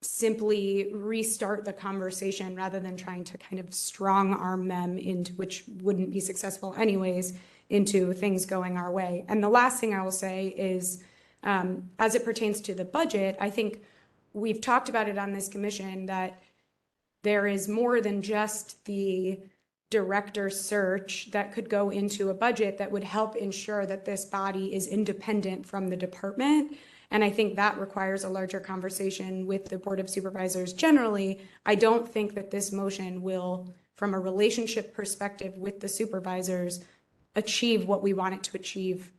simply restart the conversation rather than trying to kind of strong arm them into, which wouldn't be successful anyways, into things going our way. And the last thing I will say is, as it pertains to the budget, I think we've talked about it on this commission that there is more than just the director search that could go into a budget that would help ensure that this body is independent from the department. And I think that requires a larger conversation with the Board of Supervisors generally. I don't think that this motion will, from a relationship perspective with the supervisors, achieve what we want it to achieve,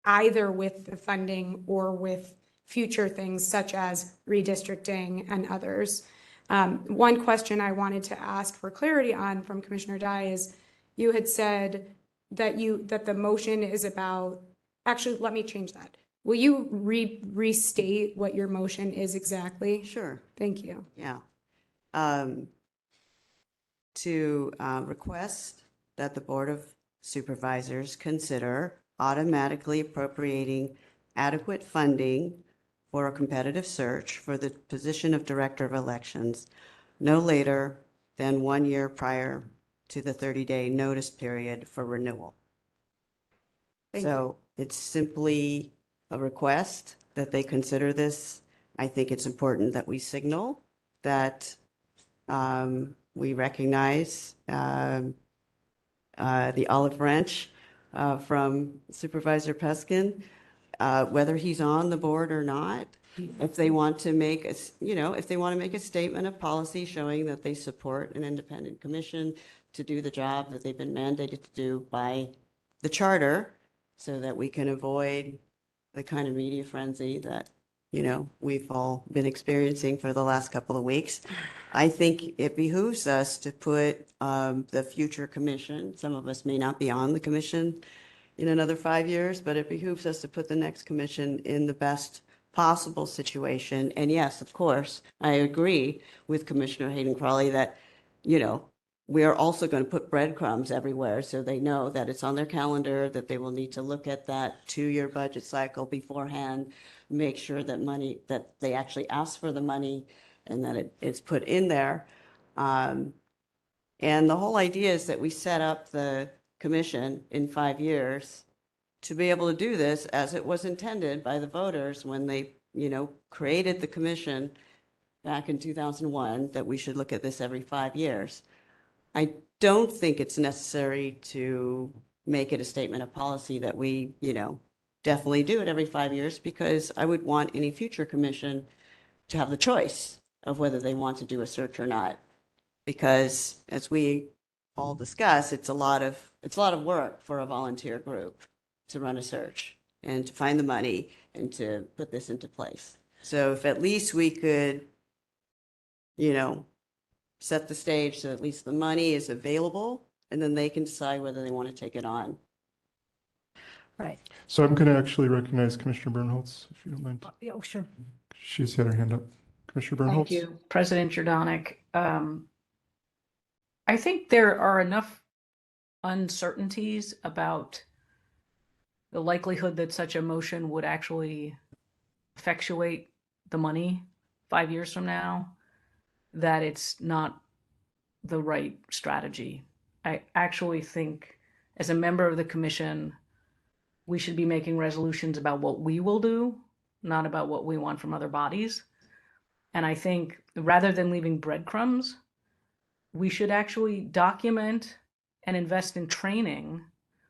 either with the funding or with future things such as redistricting and others. One question I wanted to ask for clarity on from Commissioner Dye is, you had said that the motion is about, actually, let me change that. Will you restate what your motion is exactly? Sure. Thank you. Yeah. To request that the Board of Supervisors consider automatically appropriating adequate funding for a competitive search for the position of Director of Elections no later than 1 year prior to the 30-day notice period for renewal. So it's simply a request that they consider this. I think it's important that we signal that we recognize the olive branch from Supervisor Peskin, whether he's on the board or not. If they want to make a statement of policy showing that they support an independent commission to do the job that they've been mandated to do by the charter, so that we can avoid the kind of media frenzy that, we've all been experiencing for the last couple of weeks. I think it behooves us to put the future commission, some of us may not be on the commission in another 5 years, but it behooves us to put the next commission in the best possible situation. And yes, of course, I agree with Commissioner Hayden Crawley that, we are also going to put breadcrumbs everywhere so they know that it's on their calendar, that they will need to look at that 2-year budget cycle beforehand, make sure that they actually ask for the money and that it's put in there. And the whole idea is that we set up the commission in 5 years to be able to do this as it was intended by the voters when they, created the commission back in 2001, that we should look at this every 5 years. I don't think it's necessary to make it a statement of policy that we, definitely do it every 5 years, because I would want any future commission to have the choice of whether they want to do a search or not. Because as we all discuss, it's a lot of work for a volunteer group to run a search and to find the money and to put this into place. So if at least we could, set the stage so at least the money is available and then they can decide whether they want to take it on. Right. So I'm going to actually recognize Commissioner Bernholtz, if you don't mind. Yeah, oh, sure. She's had her hand up. Commissioner Bernholtz? Thank you, President Jordanik. I think there are enough uncertainties about the likelihood that such a motion would actually effectuate the money 5 years from now, that it's not the right strategy. I actually think, as a member of the commission, we should be making resolutions about what we will do, not about what we want from other bodies. And I think rather than leaving breadcrumbs, we should actually document and invest in training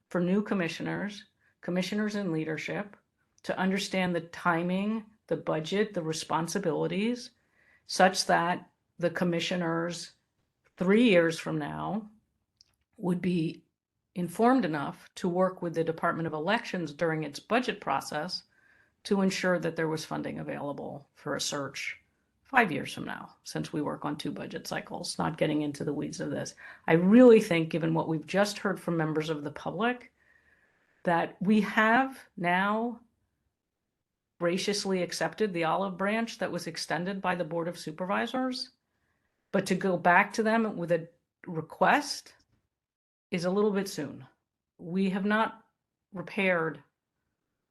for new commissioners, commissioners in leadership, to understand the timing, the budget, the responsibilities, such that the commissioners 3 years from now would be informed enough to work with the Department of Elections during its budget process to ensure that there was funding available for a search 5 years from now, since we work on 2 budget cycles, not getting into the weeds of this. I really think, given what we've just heard from members of the public, that we have now graciously accepted the olive branch that was extended by the Board of Supervisors, but to go back to them with a request is a little bit soon. We have not repaired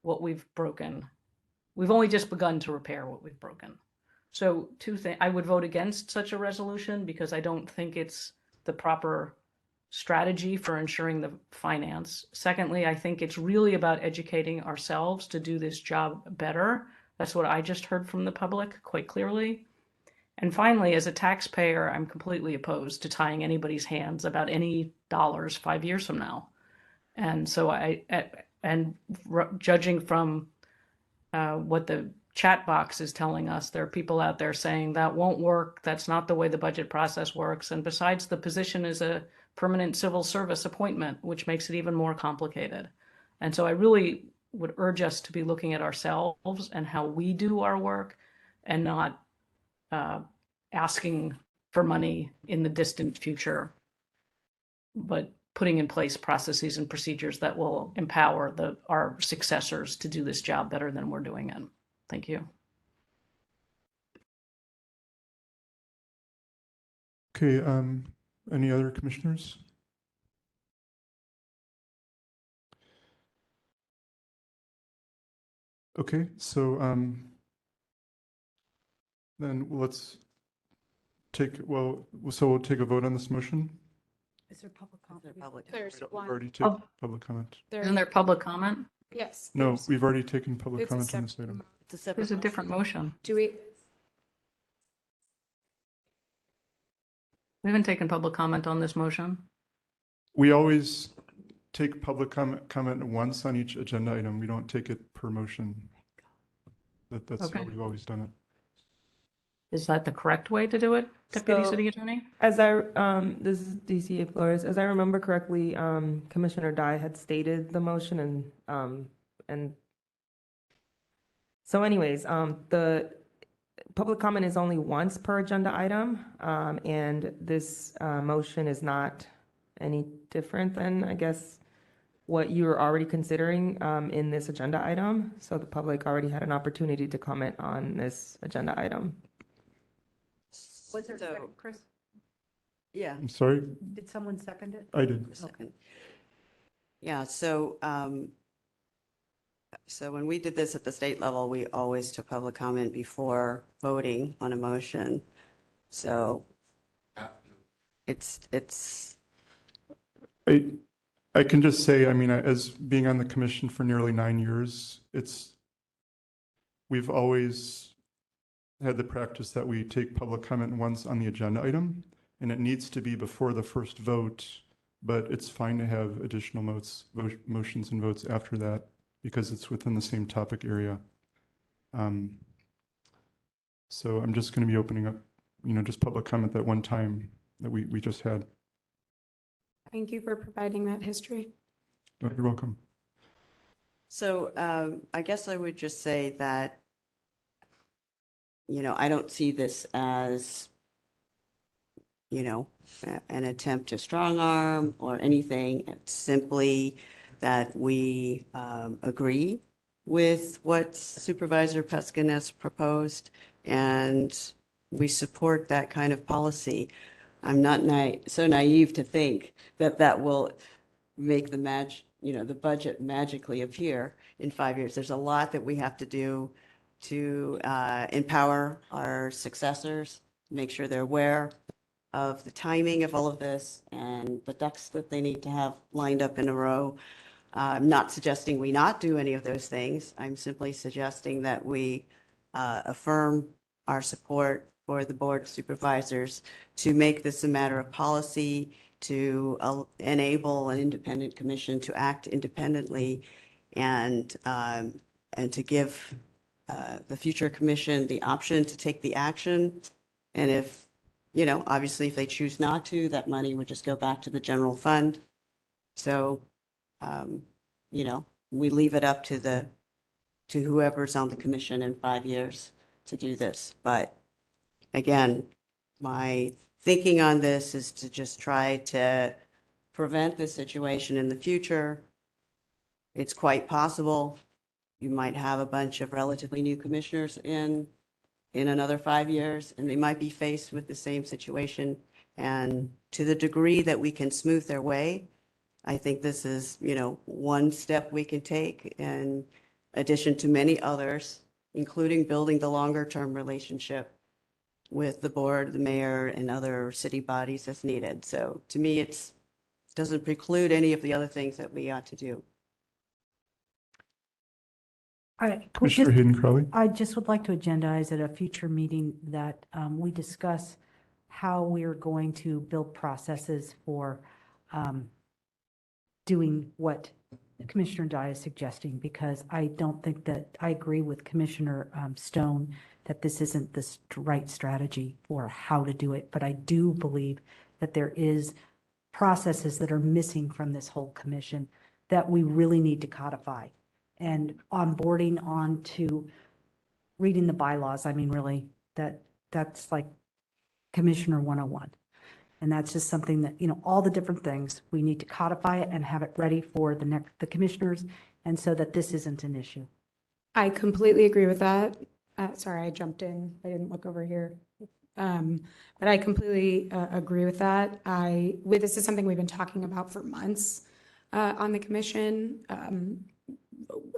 what we've broken. We've only just begun to repair what we've broken. So 2 things, I would vote against such a resolution because I don't think it's the proper strategy for ensuring the finance. Secondly, I think it's really about educating ourselves to do this job better. That's what I just heard from the public quite clearly. And finally, as a taxpayer, I'm completely opposed to tying anybody's hands about any dollars 5 years from now. And so judging from what the chat box is telling us, there are people out there saying that won't work. That's not the way the budget process works. And besides, the position is a permanent civil service appointment, which makes it even more complicated. And so I really would urge us to be looking at ourselves and how we do our work, and not asking for money in the distant future, but putting in place processes and procedures that will empower our successors to do this job better than we're doing it. Thank you. Okay, any other commissioners? Okay, so then let's so we'll take a vote on this motion. Is there public comment? There's We've one. already taken public comment. Isn't there public comment? Yes. No, we've already taken public It's a comment on this item. There's a different motion. Do we? We haven't taken public comment on this motion. We always take public comment once on each agenda item. We don't take it per motion. That's Okay. how we've always done it. Is that the correct way to do it, Deputy So, City Attorney? As this is DCA Flores. As I remember correctly, Commissioner Dye had stated the motion, and so anyways, the public comment is only once per agenda item, and this motion is not any different than, I guess, what you're already considering in this agenda item. So the public already had an opportunity to comment on this agenda item. Was there a second, Chris? Yeah. I'm sorry? Did someone second it? I did. Okay. Yeah, so so when we did this at the state level, we always took public comment before voting on a motion. So it's I can just say, I mean, as being on the commission for nearly 9 years, we've always had the practice that we take public comment once on the agenda item, and it needs to be before the first vote, but it's fine to have additional motions and votes after that because it's within the same topic area. So I'm just going to be opening up, just public comment that one time that we just had. Thank you for providing that history. Oh, you're welcome. so I guess I would just say that, I don't see this as an attempt to strong arm or anything. It's simply that we agree with what Supervisor Peskin has proposed, and we support that kind of policy. I'm not so naive to think that that will make the budget magically appear in 5 years. There's a lot that we have to do to empower our successors, make sure they're aware of the timing of all of this and the ducks that they need to have lined up in a row. I'm not suggesting we not do any of those things. I'm simply suggesting that we affirm our support for the Board of Supervisors to make this a matter of policy, to enable an independent commission to act independently, and to give the future commission the option to take the action. And if, obviously, if they choose not to, that money would just go back to the general fund. So, we leave it up to whoever's on the commission in 5 years to do this. But again, my thinking on this is to just try to prevent this situation in the future. It's quite possible you might have a bunch of relatively new commissioners in another 5 years, and they might be faced with the same situation. And to the degree that we can smooth their way, I think this is, one step we can take in addition to many others, including building the longer-term relationship with the board, the mayor, and other city bodies as needed. So to me, it doesn't preclude any of the other things that we ought to do. All right. Commissioner Hayden Crowley. I just would like to agendize at a future meeting that we discuss how we are going to build processes for doing what Commissioner Dye is suggesting, because I don't think that I agree with Commissioner Stone that this isn't the right strategy for how to do it. But I do believe that there is processes that are missing from this whole commission that we really need to codify. And onboarding on to reading the bylaws, I mean, really, that's like Commissioner 101. And that's just something that, all the different things, we need to codify it and have it ready for the commissioners, and so that this isn't an issue. I completely agree with that. Sorry, I jumped in. I didn't look over here. But I completely agree with that. This is something we've been talking about for months on the commission.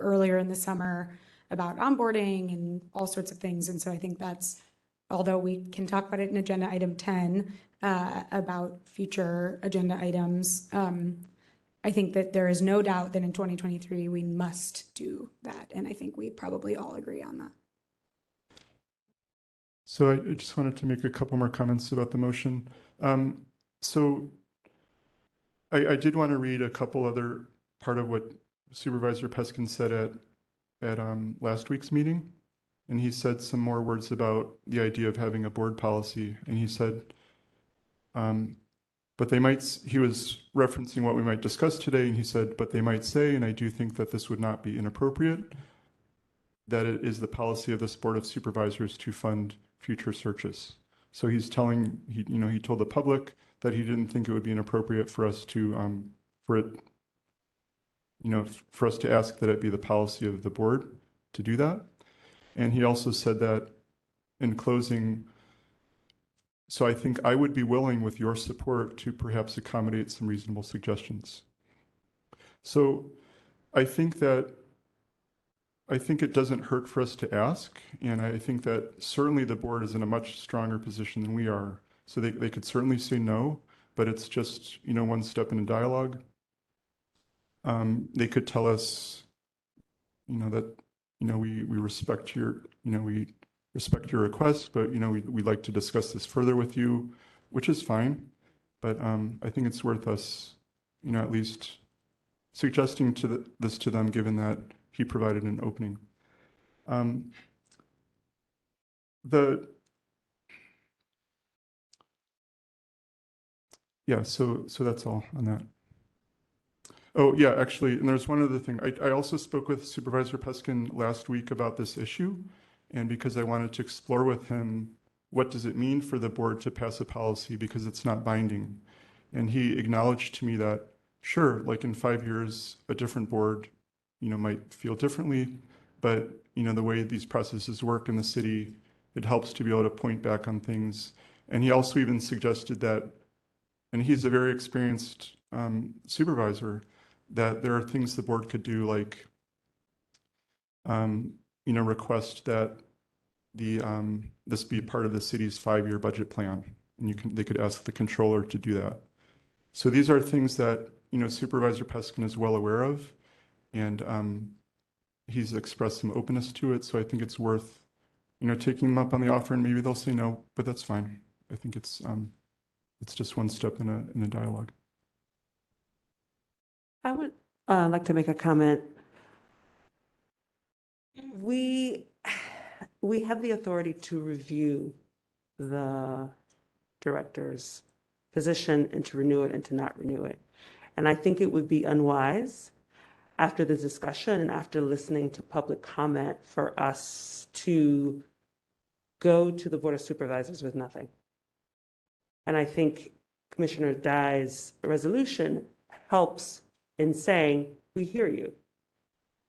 Earlier in the summer about onboarding and all sorts of things. And so I think that's, although we can talk about it in agenda item 10 about future agenda items, I think that there is no doubt that in 2023 we must do that. And I think we probably all agree on that. So I just wanted to make a couple more comments about the motion. So I did want to read a couple other part of what Supervisor Peskin said at last week's meeting, and he said some more words about the idea of having a board policy. And he said, but they might, he was referencing what we might discuss today, and he said, but they might say, and I do think that this would not be inappropriate, that it is the policy of this Board of Supervisors to fund future searches. So he's telling, he told the public that he didn't think it would be inappropriate for us to, for us to ask that it be the policy of the board to do that. And he also said that in closing, so I think I would be willing with your support to perhaps accommodate some reasonable suggestions. So I think it doesn't hurt for us to ask. And I think that certainly the board is in a much stronger position than we are. So they could certainly say no, but it's just, one step in a dialogue. They could tell us, that, we respect your, we respect your request, but, we'd like to discuss this further with you, which is fine. But I think it's worth us, at least suggesting this to them, given that he provided an opening. Yeah, so that's all on that. Oh, yeah, actually, and there's one other thing. I also spoke with Supervisor Peskin last week about this issue, and because I wanted to explore with him what does it mean for the board to pass a policy because it's not binding? And he acknowledged to me that, sure, like in 5 years, a different board, might feel differently, but, the way these processes work in the city, it helps to be able to point back on things. And he also even suggested that, and he's a very experienced supervisor, that there are things the board could do, like, request that this be part of the city's 5-year budget plan, and they could ask the controller to do that. So these are things that Supervisor Peskin is well aware of, and he's expressed some openness to it. So I think it's worth taking them up on the offer, and maybe they'll say no, but that's fine. I think it's just one step in a dialogue. I would like to make a comment. We have the authority to review the director's position and to renew it and to not renew it. And I think it would be unwise after the discussion and after listening to public comment for us to go to the Board of Supervisors with nothing. And I think Commissioner Dye's resolution helps in saying, we hear you.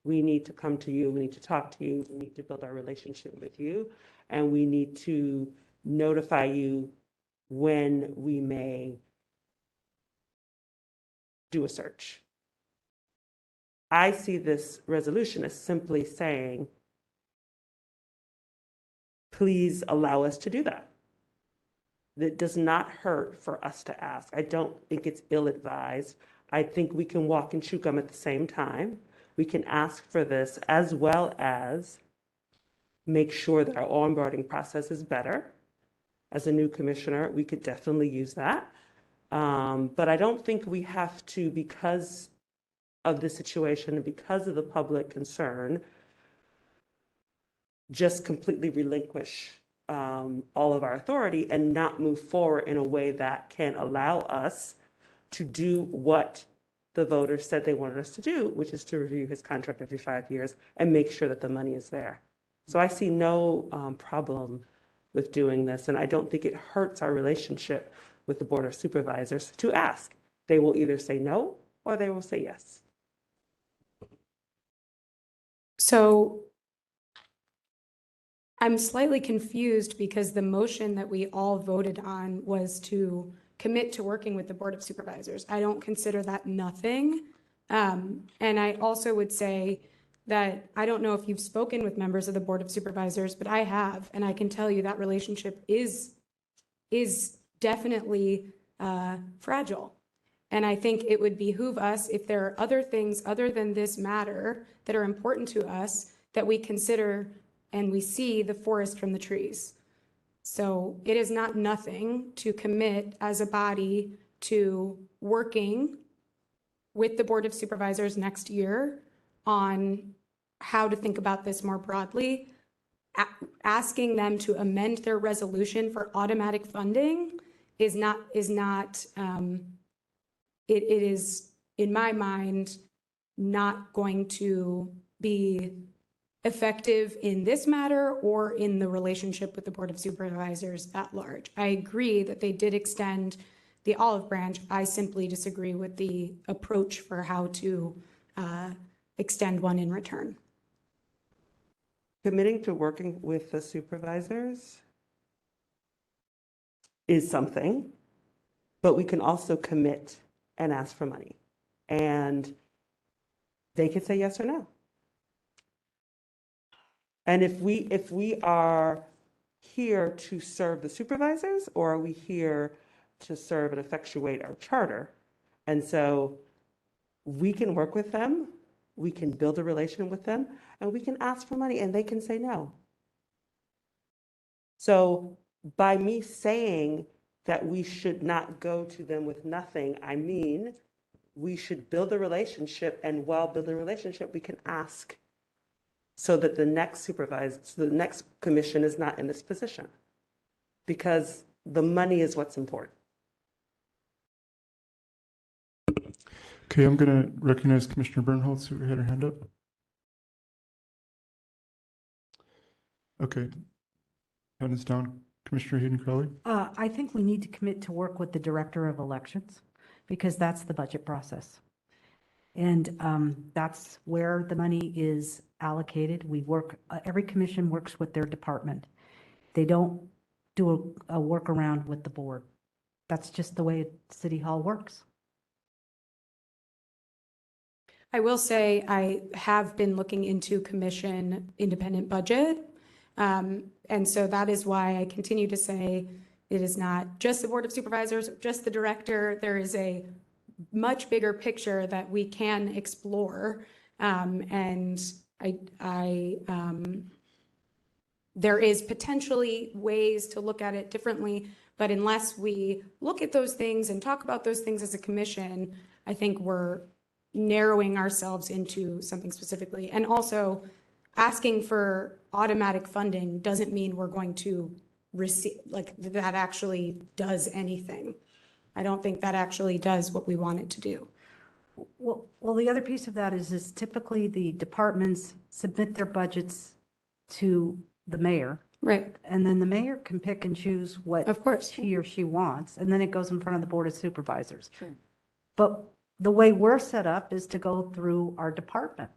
We need to come to you. We need to talk to you. We need to build our relationship with you. And we need to notify you when we may do a search. I see this resolution as simply saying, please allow us to do that. That does not hurt for us to ask. I don't think it's ill-advised. I think we can walk and chew gum at the same time. We can ask for this as well as make sure that our onboarding process is better. As a new commissioner, we could definitely use that. But I don't think we have to, because of the situation and because of the public concern, just completely relinquish all of our authority and not move forward in a way that can allow us to do what the voters said they wanted us to do, which is to review his contract every 5 years and make sure that the money is there. So I see no problem with doing this, and I don't think it hurts our relationship with the Board of Supervisors to ask. They will either say no or they will say yes. So I'm slightly confused because the motion that we all voted on was to commit to working with the Board of Supervisors. I don't consider that nothing. And I also would say that I don't know if you've spoken with members of the Board of Supervisors, but I have, and I can tell you that relationship is definitely fragile. And I think it would behoove us, if there are other things other than this matter that are important to us, that we consider and we see the forest from the trees. So it is not nothing to commit as a body to working with the Board of Supervisors next year on how to think about this more broadly. Asking them to amend their resolution for automatic funding is not, it is, in my mind, not going to be effective in this matter or in the relationship with the Board of Supervisors at large. I agree that they did extend the olive branch. I simply disagree with the approach for how to extend one in return. Committing to working with the supervisors is something, but we can also commit and ask for money. And they could say yes or no. And if we are here to serve the supervisors, or are we here to serve and effectuate our charter? And so we can work with them, we can build a relation with them, and we can ask for money and they can say no. So by me saying that we should not go to them with nothing, I mean, we should build a relationship, and while building a relationship, we can ask so that the next the next commission is not in this position, because the money is what's important. Okay, I'm going to recognize Commissioner Bernholtz, who had her hand up. Okay, hand is down. Commissioner Hayden Crowley? I think we need to commit to work with the Director of Elections because that's the budget process. And that's where the money is allocated. We work, every commission works with their department. They don't do a workaround with the board. That's just the way City Hall works. I will say I have been looking into commission independent budget. And so that is why I continue to say it is not just the Board of Supervisors, just the director. There is a much bigger picture that we can explore. And there is potentially ways to look at it differently, but unless we look at those things and talk about those things as a commission, I think we're narrowing ourselves into something specifically. And also asking for automatic funding doesn't mean we're going to receive, like that actually does anything. I don't think that actually does what we want it to do. Well, the other piece of that is typically the departments submit their budgets to the mayor. Right. And then the mayor can pick and choose what of course he or she wants, and then it goes in front of the Board of Supervisors. Sure. But the way we're set up is to go through our department.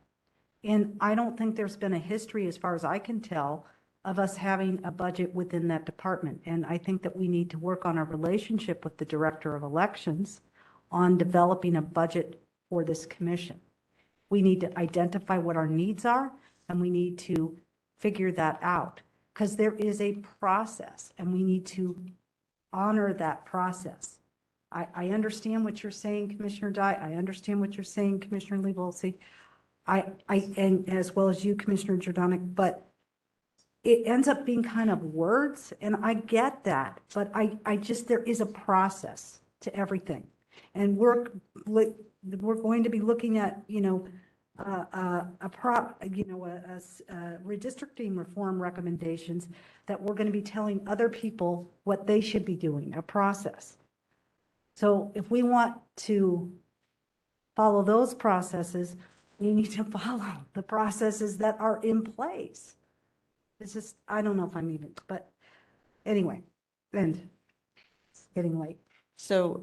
And I don't think there's been a history, as far as I can tell, of us having a budget within that department. And I think that we need to work on our relationship with the Director of Elections on developing a budget for this commission. We need to identify what our needs are, and we need to figure that out, because there is a process, and we need to honor that process. I understand what you're saying, Commissioner Dye. I understand what you're saying, Commissioner Levolsi. And as well as you, Commissioner Jordanek, but it ends up being kind of words, and I get that, but I just, there is a process to everything. And we're going to be looking at, redistricting reform recommendations that we're going to be telling other people what they should be doing, a process. So if we want to follow those processes, we need to follow the processes that are in place. It's just, I don't know if I'm even, but anyway, and it's getting late. So,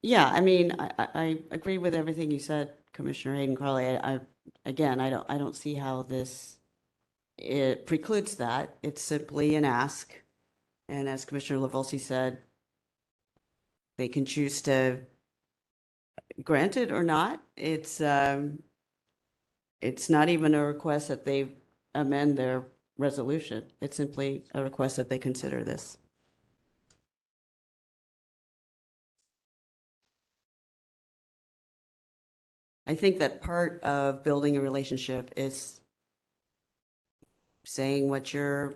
yeah, I mean, I agree with everything you said, Commissioner Hayden Crowley. Again, I don't see how it precludes that. It's simply an ask. And as Commissioner Levolsi said, they can choose to grant it or not. It's not even a request that they amend their resolution. It's simply a request that they consider this. I think that part of building a relationship is saying what you're,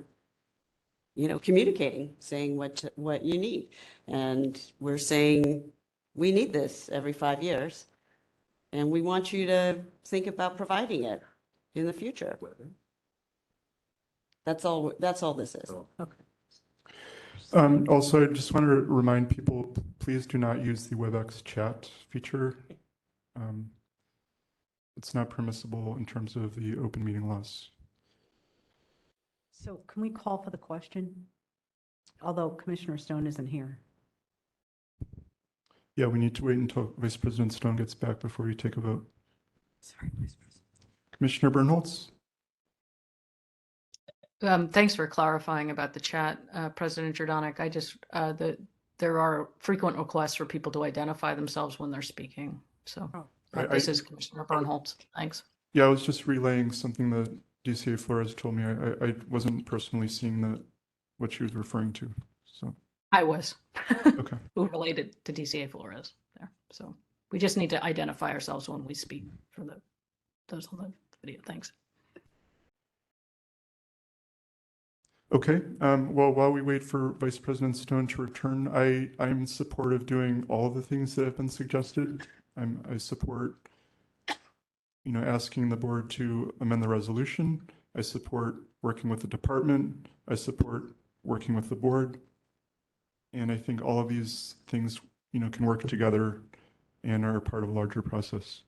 communicating, saying what you need. And we're saying, we need this every 5 years. And we want you to think about providing it in the future. That's all this is. Okay. Also, I just want to remind people, please do not use the WebEx chat feature. It's not permissible in terms of the open meeting laws. So can we call for the question? Although Commissioner Stone isn't here. Yeah, we need to wait until Vice President Stone gets back before we take a vote. Sorry, Vice President. Commissioner Bernholtz? Thanks for clarifying about the chat, President Jordanek. There are frequent requests for people to identify themselves when they're speaking. So this is Commissioner Bernholtz. Thanks. Yeah, I was just relaying something that DCA Flores told me. I wasn't personally seeing what she was referring to. So I was. Okay. Who related to DCA Flores there. So we just need to identify ourselves when we speak for those on the video. Thanks. Okay, well, while we wait for Vice President Stone to return, I'm in support of doing all the things that have been suggested. I support, asking the board to amend the resolution. I support working with the department. I support working with the board. And I think all of these things, can work together and are part of a larger process.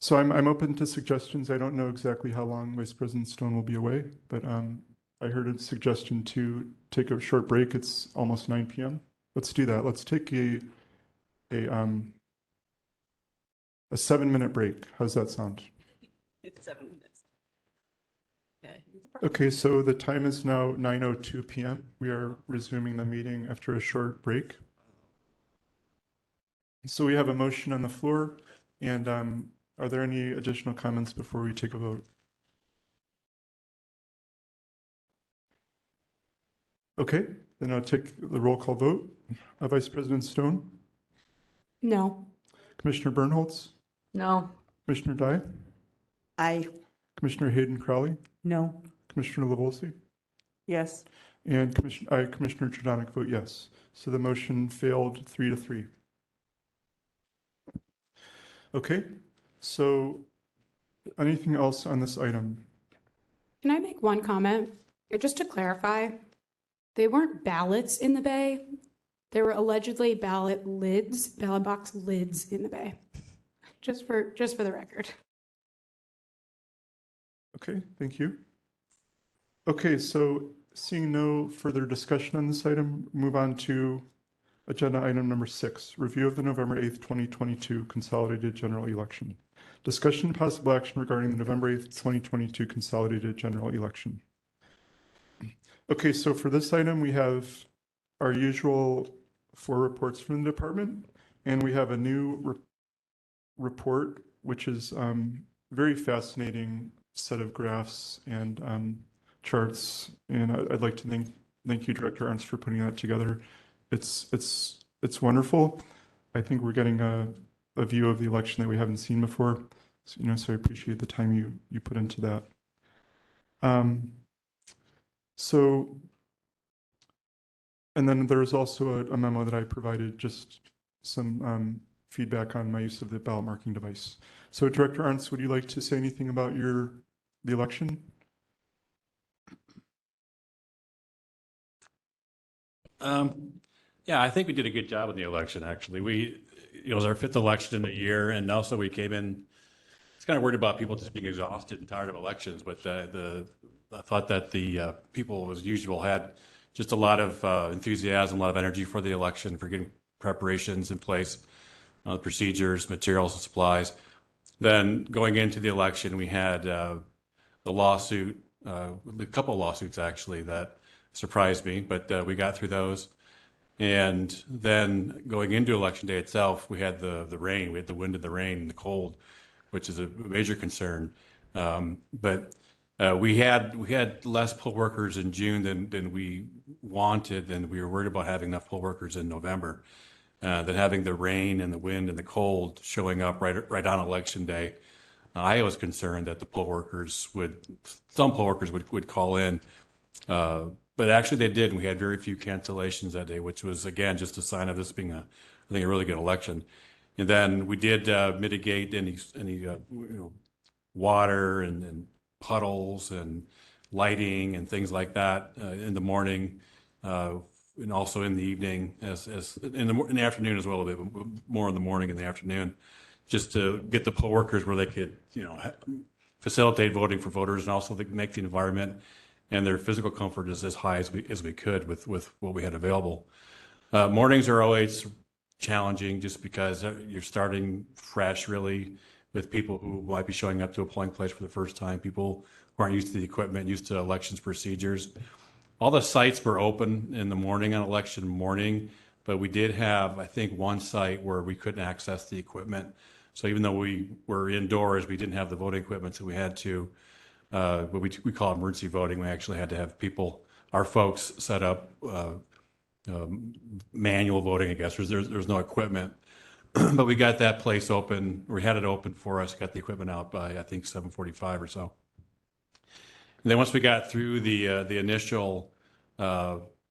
So I'm open to suggestions. I don't know exactly how long Vice President Stone will be away, but I heard a suggestion to take a short break. It's almost 9 p.m. Let's do that. Let's take a 7-minute break. How's that sound? It's 7 minutes. Okay. Okay, so the time is now 9:02 p.m. We are resuming the meeting after a short break. So we have a motion on the floor, and are there any additional comments before we take a vote? Okay, then I'll take the roll call vote. Vice President Stone, No. Commissioner Bernholtz, No. Commissioner Dye, Aye. Commissioner Hayden Crowley, No. Commissioner Levolsi, Yes. and Commissioner Jordanic vote yes. So the motion failed 3-3. Okay, so anything else on this item? Can I make one comment? Just to clarify, they weren't ballots in the bay. There were allegedly ballot box lids in the bay. Just for the record. Okay, thank you. Okay, so seeing no further discussion on this item, move on to agenda item number 6, review of the November 8th, 2022 consolidated general election. Discussion and possible action regarding the November 8th, 2022 consolidated general election. Okay, so for this item, we have our usual 4 reports from the department, and we have a new report, which is very fascinating set of graphs and charts. And I'd like to thank you, Director Arntz, for putting that together. It's wonderful. I think we're getting a view of the election that we haven't seen before. So, so I appreciate the time you put into that. And then there's also a memo that I provided, just some feedback on my use of the ballot marking device. So Director Arntz, would you like to say anything about the election? Yeah, I think we did a good job in the election, actually. It was our 5th election in a year, and also we came in, it's kind of worried about people just being exhausted and tired of elections, but I thought that the people, as usual, had just a lot of enthusiasm, a lot of energy for the election, for getting preparations in place, procedures, materials, and supplies. Then going into the election, we had the lawsuit, a couple of lawsuits actually that surprised me, but we got through those. And then going into election day itself, we had the rain, we had the wind and the rain and the cold, which is a major concern. But we had less poll workers in June than we wanted, and we were worried about having enough poll workers in November. Than having the rain and the wind and the cold showing up right on election day. I was concerned that some poll workers would call in, but actually they did. And we had very few cancellations that day, which was again just a sign of this being I think a really good election. And then we did mitigate any water and puddles and lighting and things like that in the morning. And also in the evening, as in the afternoon as well, a bit more in the morning and the afternoon, just to get the poll workers where they could, facilitate voting for voters and also make the environment and their physical comfort as high as we could with what we had available. Mornings are always challenging just because you're starting fresh, really, with people who might be showing up to a polling place for the first time, people who aren't used to the equipment, used to elections procedures. All the sites were open in the morning on election morning, but we did have, I think, one site where we couldn't access the equipment. So even though we were indoors, we didn't have the voting equipment, so we had to, what we call emergency voting. We actually had to have our folks set up manual voting, I guess. There's no equipment, but we got that place open. We had it open for us, got the equipment out by, I think, 7:45 or so. And then once we got through the initial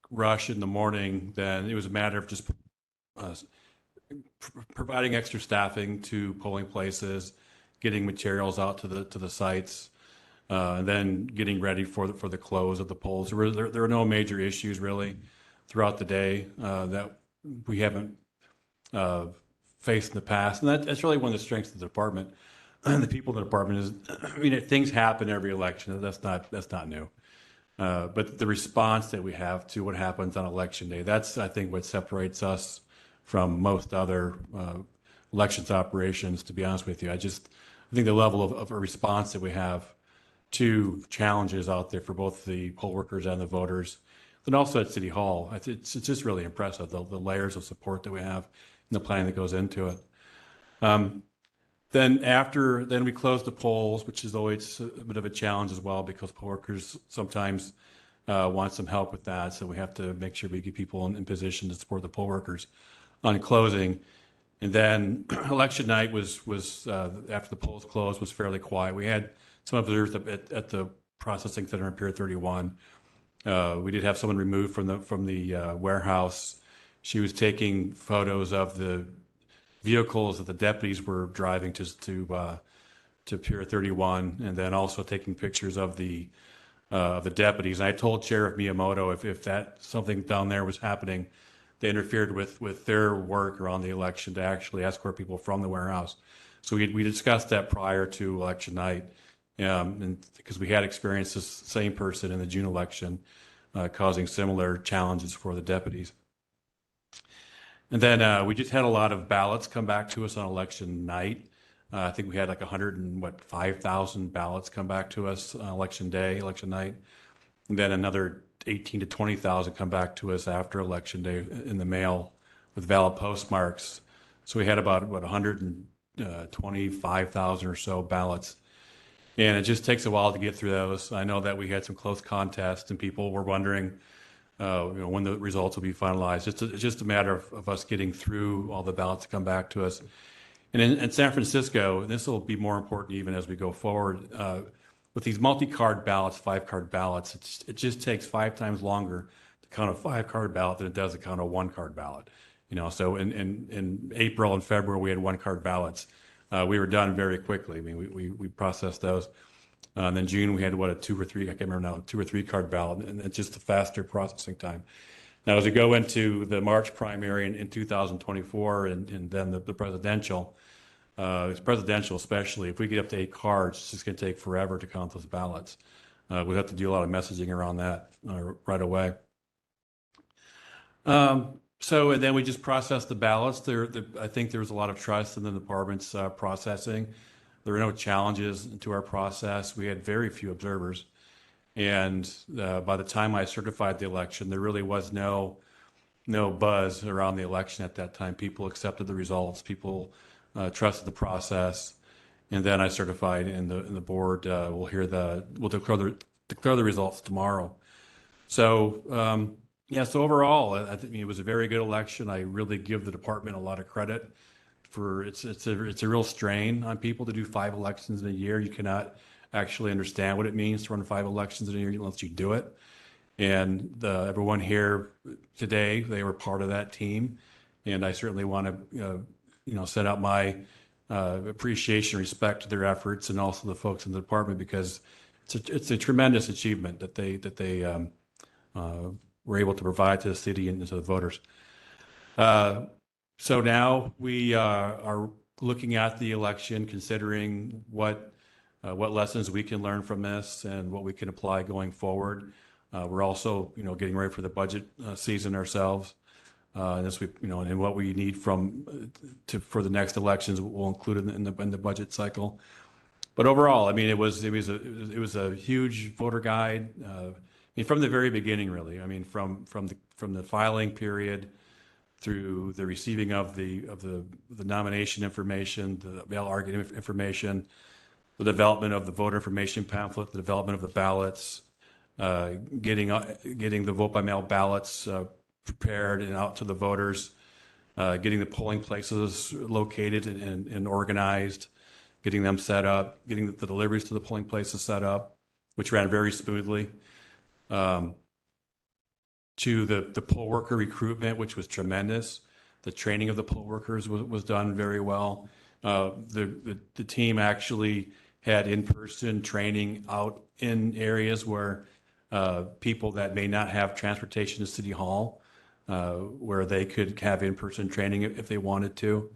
rush in the morning, then it was a matter of just providing extra staffing to polling places, getting materials out to the sites, and then getting ready for the close of the polls. There were no major issues really throughout the day that we haven't faced in the past. And that's really one of the strengths of the department. The people in the department is, I mean, things happen every election. That's not new. But the response that we have to what happens on election day, that's, I think, what separates us from most other elections operations, to be honest with you. I think the level of a response that we have to challenges out there for both the poll workers and the voters, and also at City Hall, it's just really impressive, the layers of support that we have and the planning that goes into it. Then we close the polls, which is always a bit of a challenge as well, because poll workers sometimes want some help with that. So we have to make sure we get people in position to support the poll workers on closing. And then election night was after the polls closed, was fairly quiet. We had some observers at the processing center on Pier 31. We did have someone removed from the warehouse. She was taking photos of the vehicles that the deputies were driving to Pier 31, and then also taking pictures of the deputies. And I told Sheriff Miyamoto if that something down there was happening, they interfered with their work around the election to actually escort people from the warehouse. So we discussed that prior to election night, and because we had experienced this same person in the June election causing similar challenges for the deputies. And then we just had a lot of ballots come back to us on election night. I think we had like 5,000 ballots come back to us on election night. And then another 18 to 20,000 come back to us after election day in the mail with valid postmarks. So we had about 125,000 or so ballots. And it just takes a while to get through those. I know that we had some close contests and people were wondering when the results will be finalized. It's just a matter of us getting through all the ballots to come back to us. And in San Francisco, this will be more important even as we go forward. With these multi-card ballots, 5-card ballots, it just takes 5 times longer to count a 5-card ballot than it does to count a 1-card ballot. So in April and February, we had 1-card ballots. We were done very quickly. I mean, we processed those. And then June, we had a 2 or 3, I can't remember now, 2 or 3-card ballot, and it's just a faster processing time. Now, as we go into the March primary in 2024 and then the presidential, especially, if we get up to 8 cards, it's just going to take forever to count those ballots. We'll have to do a lot of messaging around that right away. So, and then we just processed the ballots. I think there was a lot of trust in the department's processing. There were no challenges to our process. We had very few observers. And by the time I certified the election, there really was no buzz around the election at that time. People accepted the results. People trusted the process. And then I certified, and the board will declare the results tomorrow. So so overall, I think it was a very good election. I really give the department a lot of credit for it's a real strain on people to do 5 elections in a year. You cannot actually understand what it means to run 5 elections in a year unless you do it. And everyone here today, they were part of that team, and I certainly want to set out my appreciation and respect to their efforts, and also the folks in the department, because it's a tremendous achievement that they were able to provide to the city and to the voters. So now we are looking at the election, considering what lessons we can learn from this and what we can apply going forward. We're also, getting ready for the budget season ourselves. And what we need for the next elections, we'll include in the budget cycle. But overall, I mean, it was a huge voter guide. From the very beginning, really. I mean, from the filing period through the receiving of the nomination information, the mail argument information, the development of the voter information pamphlet, the development of the ballots, getting the vote by mail ballots prepared and out to the voters, getting the polling places located and organized, getting them set up, getting the deliveries to the polling places set up, which ran very smoothly. To the poll worker recruitment, which was tremendous. The training of the poll workers was done very well. The team actually had in-person training out in areas where people that may not have transportation to City Hall where they could have in-person training if they wanted to.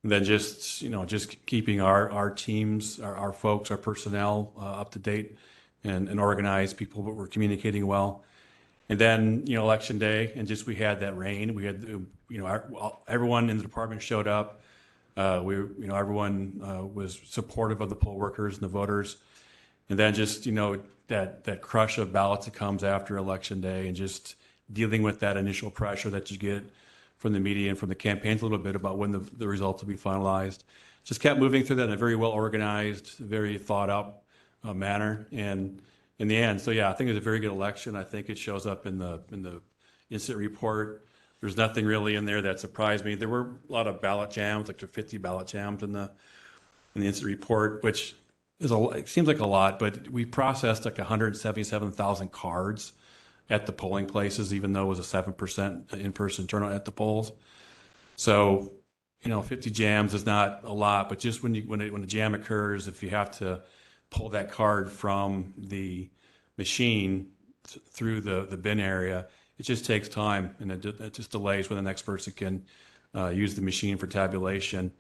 Then just, just keeping our teams, our folks, our personnel up to date and organized, people that were communicating well. And then, election day, and just we had that rain. We had, everyone in the department showed up. Everyone was supportive of the poll workers and the voters. And then just, that crush of ballots that comes after election day, and just dealing with that initial pressure that you get from the media and from the campaigns a little bit about when the results will be finalized. Just kept moving through that in a very well organized, very thought out manner. And in the end, so yeah, I think it's a very good election. I think it shows up in the incident report. There's nothing really in there that surprised me. There were a lot of ballot jams, like there 50 ballot jams in the incident report, which is it seems like a lot, but we processed like 177,000 cards at the polling places, even though it was a 7% in-person turnout at the polls. So, 50 jams is not a lot, but just when a jam occurs, if you have to pull that card from the machine through the bin area, it just takes time, and it just delays when the next person can use the machine for tabulation.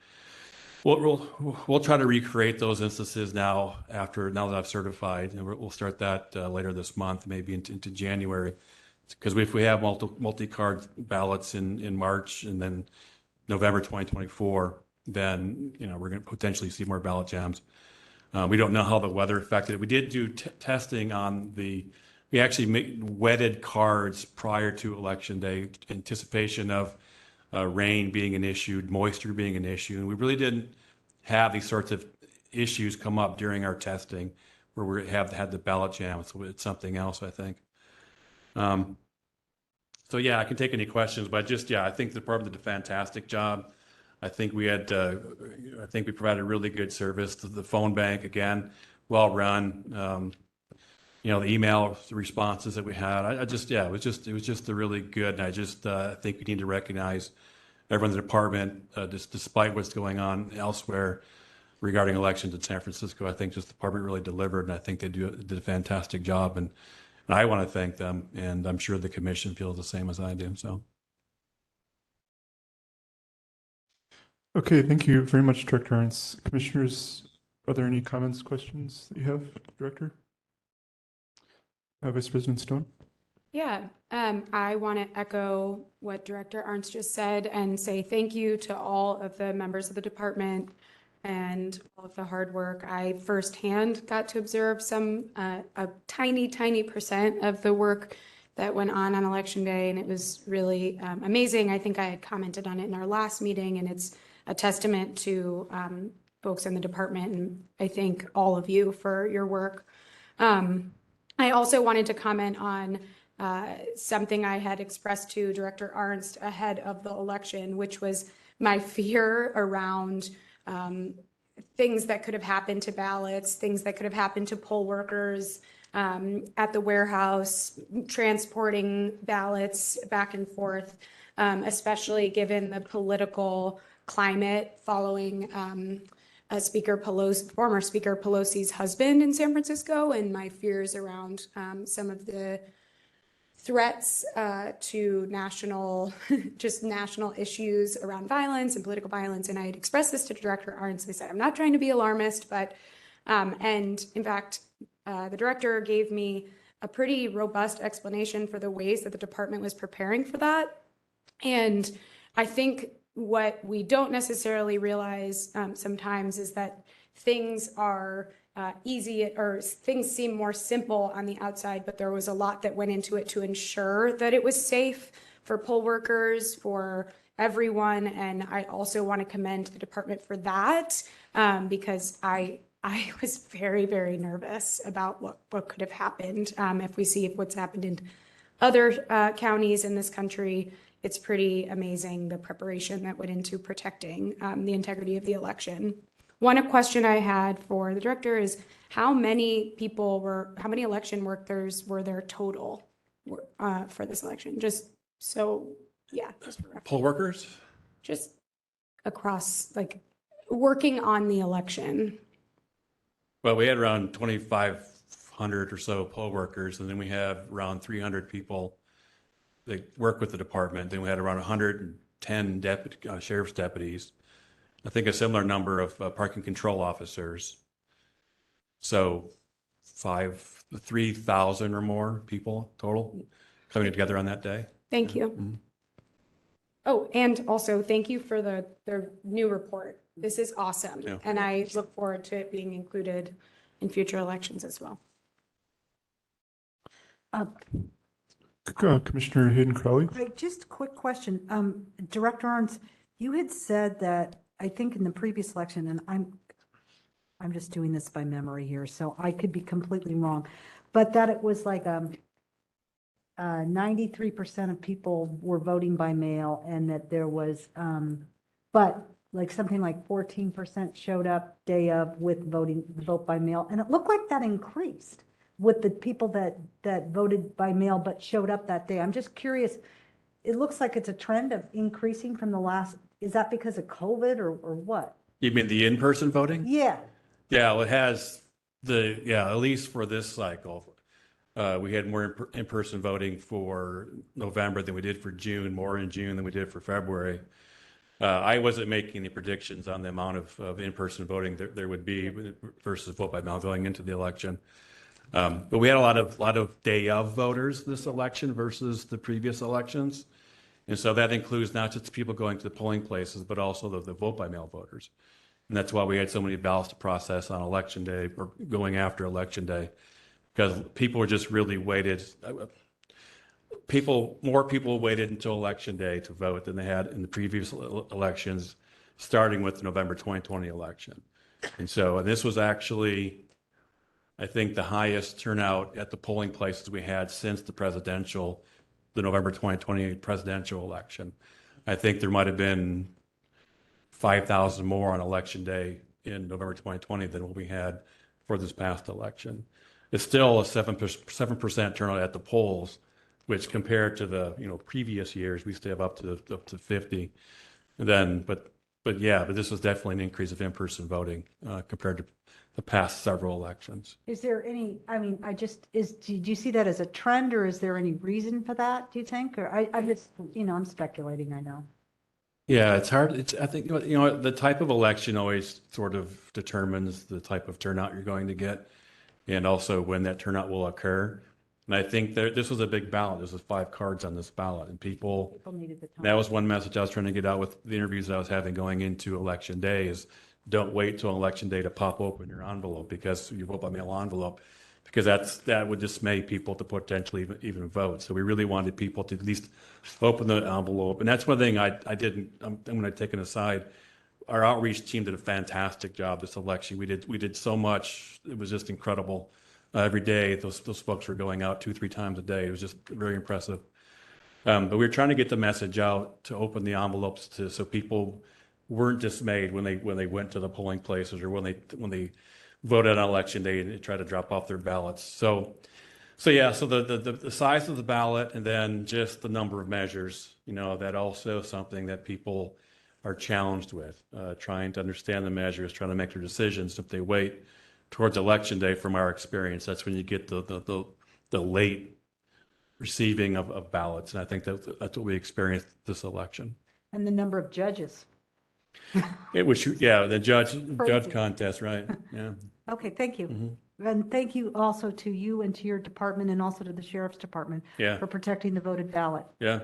We'll try to recreate those instances now that I've certified, and we'll start that later this month, maybe into January, because if we have multi-card ballots in March and then November 2024, then we're going to potentially see more ballot jams. We don't know how the weather affected it. We did do testing on we actually wetted cards prior to election day, anticipation of rain being an issue, moisture being an issue. And we really didn't have these sorts of issues come up during our testing where we have had the ballot jam. So it's something else, I think. So yeah, I can take any questions, but I think the department did a fantastic job. I think we provided really good service. The phone bank, again, well run. The email responses that we had, it was just a really good. And I think we need to recognize everyone in the department, despite what's going on elsewhere regarding elections in San Francisco. I think just the department really delivered, and I think they did a fantastic job. And I want to thank them, and I'm sure the commission feels the same as I do. So. Okay, thank you very much, Director Arntz. Commissioners, are there any comments, questions that you have, Director? Vice President Stone? Yeah, I want to echo what Director Arntz just said and say thank you to all of the members of the department and all of the hard work. I firsthand got to observe a tiny percent of the work that went on election day, and it was really amazing. I think I had commented on it in our last meeting, and it's a testament to folks in the department, and I thank all of you for your work. I also wanted to comment on something I had expressed to Director Arntz ahead of the election, which was my fear around things that could have happened to ballots, things that could have happened to poll workers at the warehouse, transporting ballots back and forth, especially given the political climate following former Speaker Pelosi's husband in San Francisco, and my fears around some of the threats to national issues around violence and political violence. And I had expressed this to Director Arntz. I said, I'm not trying to be alarmist, but, and in fact, the director gave me a pretty robust explanation for the ways that the department was preparing for that. And I think what we don't necessarily realize sometimes is that things are easy, or things seem more simple on the outside, but there was a lot that went into it to ensure that it was safe for poll workers, for everyone. And I also want to commend the department for that, because I was very nervous about what could have happened. If we see what's happened in other counties in this country, it's pretty amazing the preparation that went into protecting the integrity of the election. One question I had for the director is how many election workers were there total for this election? Just so, yeah. Poll workers? Just across, like, working on the election. Well, we had around 2,500 or so poll workers, and then we have around 300 people they work with the department. Then we had around 110 sheriff's deputies. I think a similar number of parking control officers. So 3,000 or more people total coming together on that day. Thank you. Mhm. Oh, and also thank you for the new report. This is awesome. Yeah. And I look forward to it being included in future elections as well. Commissioner Hayden Crowley. Right, just a quick question. Director Arns, you had said that, I think in the previous election, and I'm just doing this by memory here, so I could be completely wrong, but that it was like 93% of people were voting by mail, and that there was, but like something like 14% showed up day of with vote by mail, and it looked like that increased with the people that voted by mail but showed up that day. I'm just curious, it looks like it's a trend of increasing from the last, is that because of COVID or what? You mean the in-person voting? Yeah. Yeah, well, it has at least for this cycle, we had more in-person voting for November than we did for June, more in June than we did for February. I wasn't making any predictions on the amount of in-person voting there would be versus vote by mail going into the election. But we had a lot of day of voters this election versus the previous elections. And so that includes not just people going to the polling places, but also the vote by mail voters. And that's why we had so many ballots to process on election day or going after election day, because people were just really waited. More people waited until election day to vote than they had in the previous elections, starting with the November 2020 election. And so this was actually, I think, the highest turnout at the polling places we had since the November 2020 presidential election. I think there might have been 5,000 more on election day in November 2020 than what we had for this past election. It's still a 7% turnout at the polls, which compared to the previous years, we used to have up to 50. And then, but this was definitely an increase of in-person voting compared to the past several elections. Is there any, I mean, do you see that as a trend, or is there any reason for that, do you think? Or I just, I'm speculating, I know. Yeah, it's hard. I think, the type of election always sort of determines the type of turnout you're going to get and also when that turnout will occur. And I think this was a big ballot. This was 5 cards on this ballot, and people needed the time. That was one message I was trying to get out with the interviews that I was having going into election day is don't wait till election day to pop open your envelope, because you vote by mail envelope, because that would dismay people to potentially even vote. So we really wanted people to at least open the envelope. And that's one thing I'm going to take an aside. Our outreach team did a fantastic job this election. We did so much. It was just incredible. Every day, those folks were going out 2-3 times a day. It was just very impressive. But we were trying to get the message out to open the envelopes so people weren't dismayed when they went to the polling places or when they voted on election day and tried to drop off their ballots. So the size of the ballot and then just the number of measures, that also something that people are challenged with, trying to understand the measures, trying to make their decisions. If they wait towards election day, from our experience, that's when you get the late receiving of ballots. And I think that's what we experienced this election. And the number of judges. It was, the judge contest, right? Yeah. Okay, thank you. Mm-hmm. And thank you also to you and to your department and also to the sheriff's department for protecting the voted ballot. Yeah.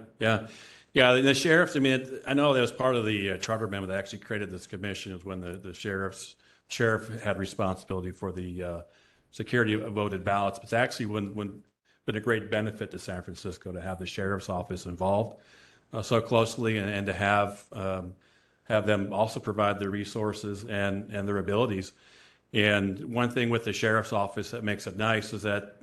The sheriffs, I know that was part of the charter amendment that actually created this commission, is when the sheriff had responsibility for the security of voted ballots. But it's actually been a great benefit to San Francisco to have the sheriff's office involved so closely and to have them also provide their resources and their abilities. And one thing with the sheriff's office that makes it nice is that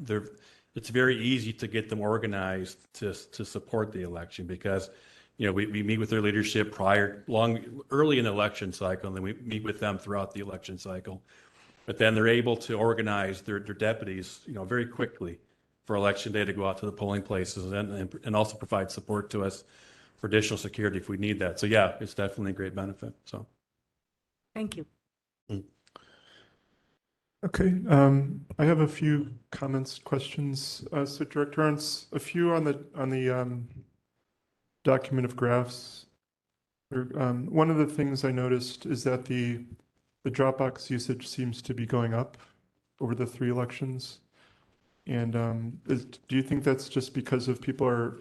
it's very easy to get them organized to support the election, because we meet with their leadership early in the election cycle, and then we meet with them throughout the election cycle. But then they're able to organize their deputies, very quickly for election day to go out to the polling places and also provide support to us for additional security if we need that. So it's definitely a great benefit. So, thank you. Okay, I have a few comments, questions. So Director Arntz, a few on the document of graphs, one of the things I noticed is that the Dropbox usage seems to be going up over the 3 elections. And do you think that's just because of people are,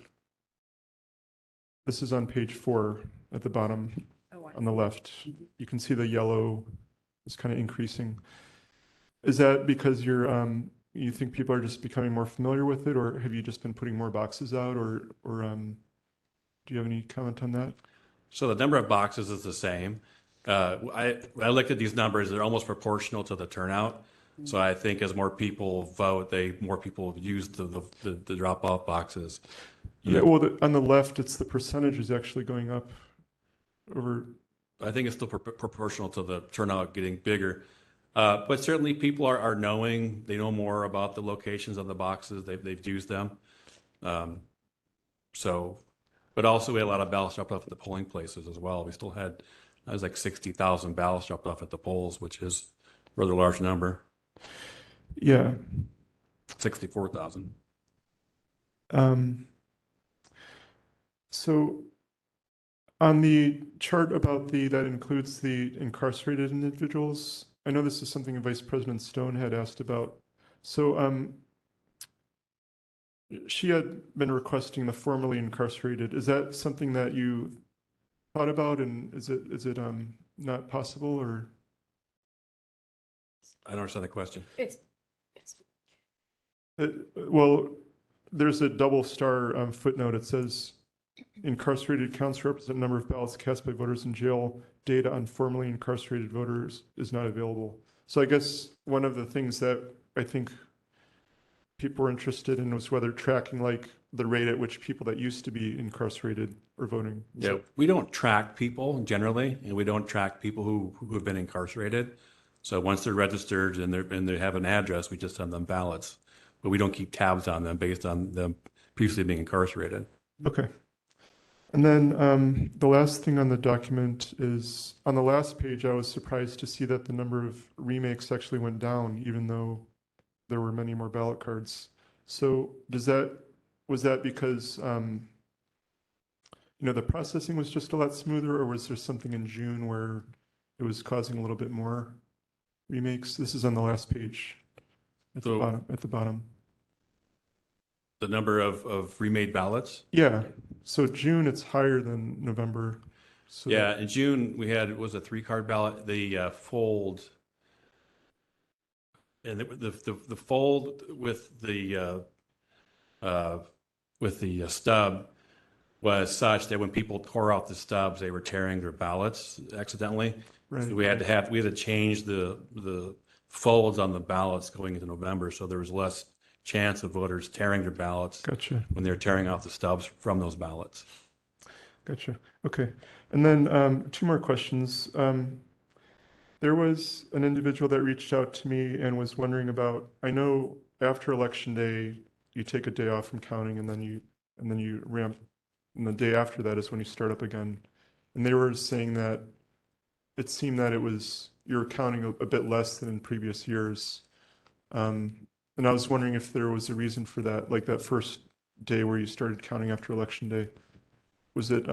this is on page 4 at the bottom on the left. You can see the yellow is kind of increasing. Is that because you think people are just becoming more familiar with it, or have you just been putting more boxes out, or do you have any comment on that? So the number of boxes is the same. I looked at these numbers, they're almost proportional to the turnout. So I think as more people vote, more people use the drop-off boxes. Yeah, well, on the left, it's the percentage is actually going up over. I think it's still proportional to the turnout getting bigger. But certainly people are knowing, they know more about the locations of the boxes, they've used them. But also we had a lot of ballots dropped off at the polling places as well. We still had, it was like 60,000 ballots dropped off at the polls, which is a rather large number. Yeah. 64,000. So on the chart about that includes the incarcerated individuals, I know this is something Vice President Stone had asked about. So she had been requesting the formerly incarcerated. Is that something that you thought about, and is it not possible, or? I don't understand the question. Well, there's a double star footnote. It says incarcerated counts represent number of ballots cast by voters in jail. Data on formerly incarcerated voters is not available. So I guess one of the things that I think people were interested in was whether tracking like the rate at which people that used to be incarcerated are voting. Yeah, we don't track people generally, and we don't track people who have been incarcerated. So once they're registered and they have an address, we just send them ballots, but we don't keep tabs on them based on them previously being incarcerated. Okay. And then the last thing on the document is on the last page, I was surprised to see that the number of remakes actually went down, even though there were many more ballot cards. So was that because the processing was just a lot smoother, or was there something in June where it was causing a little bit more remakes? This is on the last page at the bottom. The number of remade ballots? Yeah. So June, it's higher than November. So yeah, in June, it was a 3-card ballot. The fold, and the fold with the stub was such that when people tore out the stubs, they were tearing their ballots accidentally. Right. So we had to change the folds on the ballots going into November, so there was less chance of voters tearing their ballots. Gotcha. When they're tearing off the stubs from those ballots. Gotcha. Okay. And then 2 more questions. There was an individual that reached out to me and was wondering about, I know after Election Day, you take a day off from counting, and then you ramp, and the day after that is when you start up again. And they were saying that it seemed that you were counting a bit less than in previous years. And I was wondering if there was a reason for that, like that first day where you started counting after Election Day. Was it?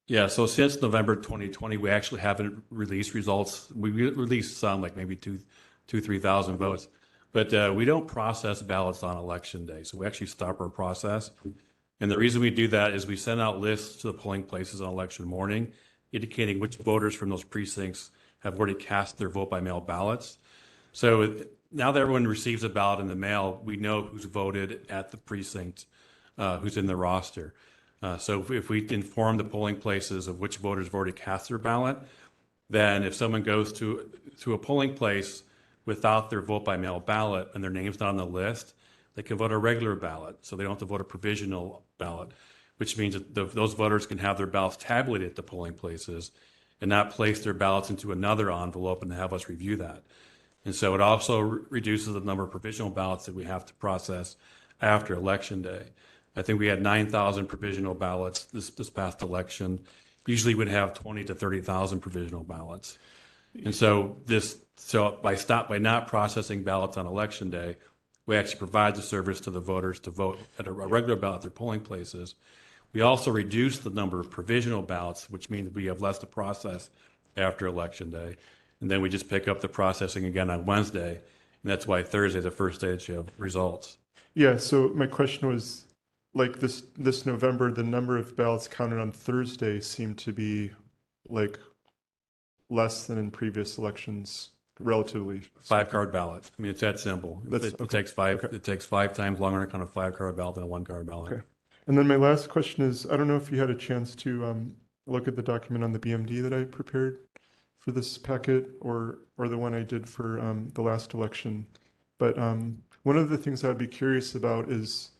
Yeah, so since November 2020, we actually haven't released results. We released some, like maybe 3,000 votes, but we don't process ballots on Election Day. So we actually stop our process. And the reason we do that is we send out lists to the polling places on election morning, indicating which voters from those precincts have already cast their vote by mail ballots. So now that everyone receives a ballot in the mail, we know who's voted at the precinct, who's in the roster. So if we inform the polling places of which voters have already cast their ballot, then if someone goes to a polling place without their vote by mail ballot and their name's not on the list, they can vote a regular ballot. So they don't have to vote a provisional ballot, which means that those voters can have their ballots tabulated at the polling places and not place their ballots into another envelope and have us review that. And so it also reduces the number of provisional ballots that we have to process after Election Day. I think we had 9,000 provisional ballots this past election. Usually we'd have 20 to 30,000 provisional ballots. And so by not processing ballots on Election Day, we actually provide the service to the voters to vote at a regular ballot at their polling places, We also reduced the number of provisional ballots, which means we have less to process after Election Day. And then we just pick up the processing again on Wednesday. And that's why Thursday is the first day that you have results. Yeah, so my question was, like this November, the number of ballots counted on Thursday seemed to be like less than in previous elections, relatively. 5-card ballot. I mean, it's that simple. That's- It takes five times longer to count a 5-card ballot than a 1-card ballot. Okay. And then my last question is, I don't know if you had a chance to look at the document on the BMD that I prepared for this packet or the one I did for the last election. But one of the things I'd be curious about is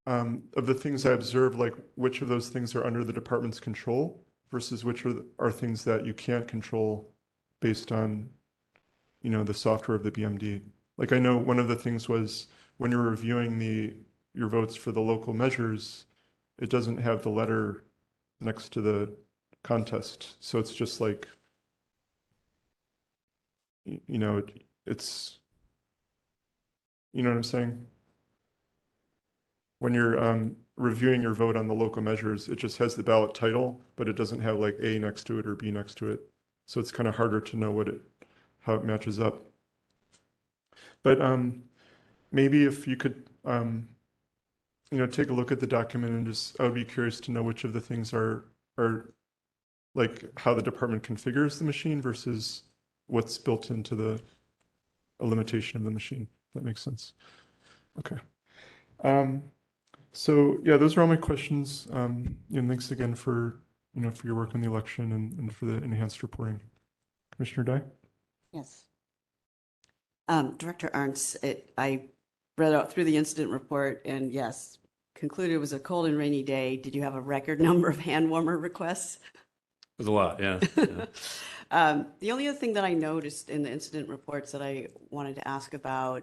of the things I observed, like which of those things are under the department's control versus which are things that you can't control based on, you know, the software of the BMD. Like I know one of the things was when you're reviewing your votes for the local measures, it doesn't have the letter next to the contest. So it's just like, you know, it's, you know what I'm saying? When you're reviewing your vote on the local measures, it just has the ballot title, but it doesn't have like A next to it or B next to it. So it's kind of harder to know how it matches up. But maybe if you could, you know, take a look at the document and just, I would be curious to know which of the things are like how the department configures the machine versus what's built into a limitation of the machine. If that makes sense. Okay. So yeah, those are all my questions. And thanks again for, you know, for your work on the election and for the enhanced reporting. Commissioner Dye? Yes. Director Arntz, I read out through the incident report and yes, concluded it was a cold and rainy day. Did you have a record number of hand warmer requests? There's a lot, yeah. The only other thing that I noticed in the incident reports that I wanted to ask about,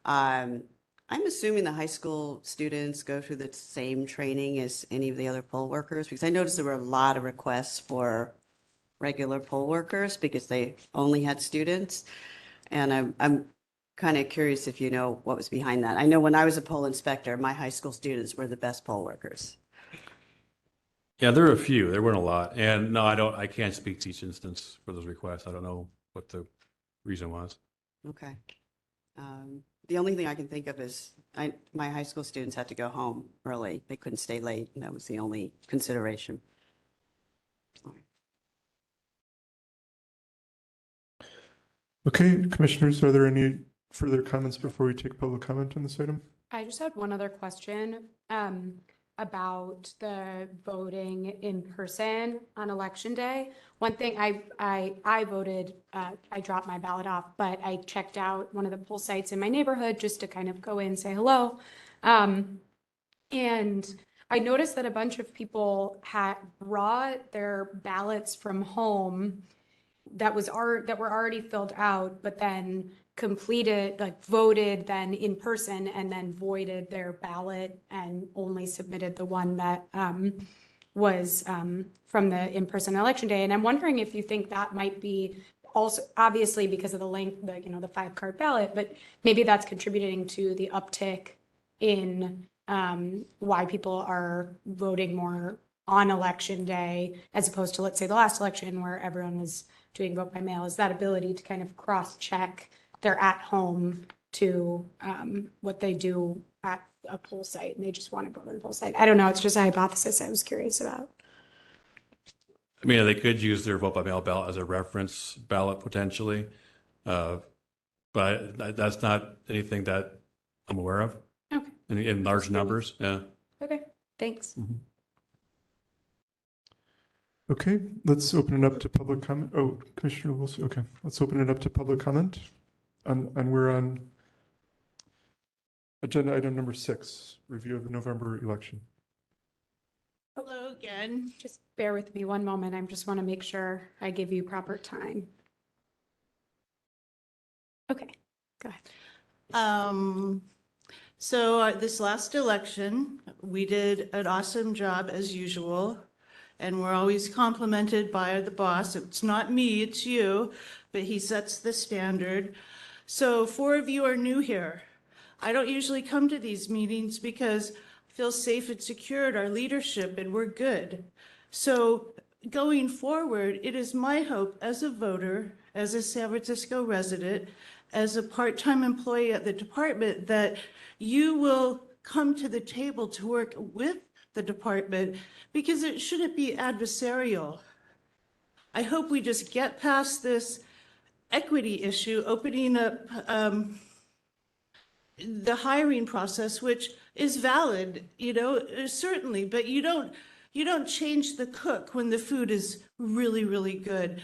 I'm assuming the high school students go through the same training as any of the other poll workers, because I noticed there were a lot of requests for regular poll workers because they only had students. And I'm kind of curious if you know what was behind that. I know when I was a poll inspector, my high school students were the best poll workers. Yeah, there were a few. There weren't a lot. And no, I can't speak to each instance for those requests. I don't know what the reason was. Okay. The only thing I can think of is my high school students had to go home early. They couldn't stay late, and that was the only consideration. Okay, commissioners, are there any further comments before we take public comment on this item? I just had one other question about the voting in person on Election Day. One thing I voted, I dropped my ballot off, but I checked out one of the poll sites in my neighborhood just to kind of go in and say hello. And I noticed that a bunch of people had brought their ballots from home that were already filled out, but then completed, like voted then in person and then voided their ballot and only submitted the one that was from the in-person election day. And I'm wondering if you think that might be also, obviously because of the length, the 5-card ballot, but maybe that's contributing to the uptick in why people are voting more on election day as opposed to, let's say, the last election where everyone was doing vote by mail. Is that ability to kind of cross-check their at home to what they do at a poll site, and they just want to go to the poll site. I don't know. It's just a hypothesis I was curious about. I mean, they could use their vote by mail ballot as a reference ballot potentially, but that's not anything that I'm aware of. Okay. In large numbers, yeah. Okay, thanks. Mm-hmm. Okay, let's open it up to public comment. Oh, Commissioner Wilson. Okay, let's open it up to public comment. And we're on agenda item number 6, review of the November election. Hello again. Just bear with me one moment. I just want to make sure I give you proper time. Okay, go ahead. So this last election, we did an awesome job as usual, and we're always complimented by the boss. It's not me, it's you, but he sets the standard. So 4 of you are new here. I don't usually come to these meetings because I feel safe and secure at our leadership, and we're good. So going forward, it is my hope as a voter, as a San Francisco resident, as a part-time employee at the department, that you will come to the table to work with the department, because it shouldn't be adversarial. I hope we just get past this equity issue, opening up the hiring process, which is valid, certainly, but you don't change the cook when the food is really, really good.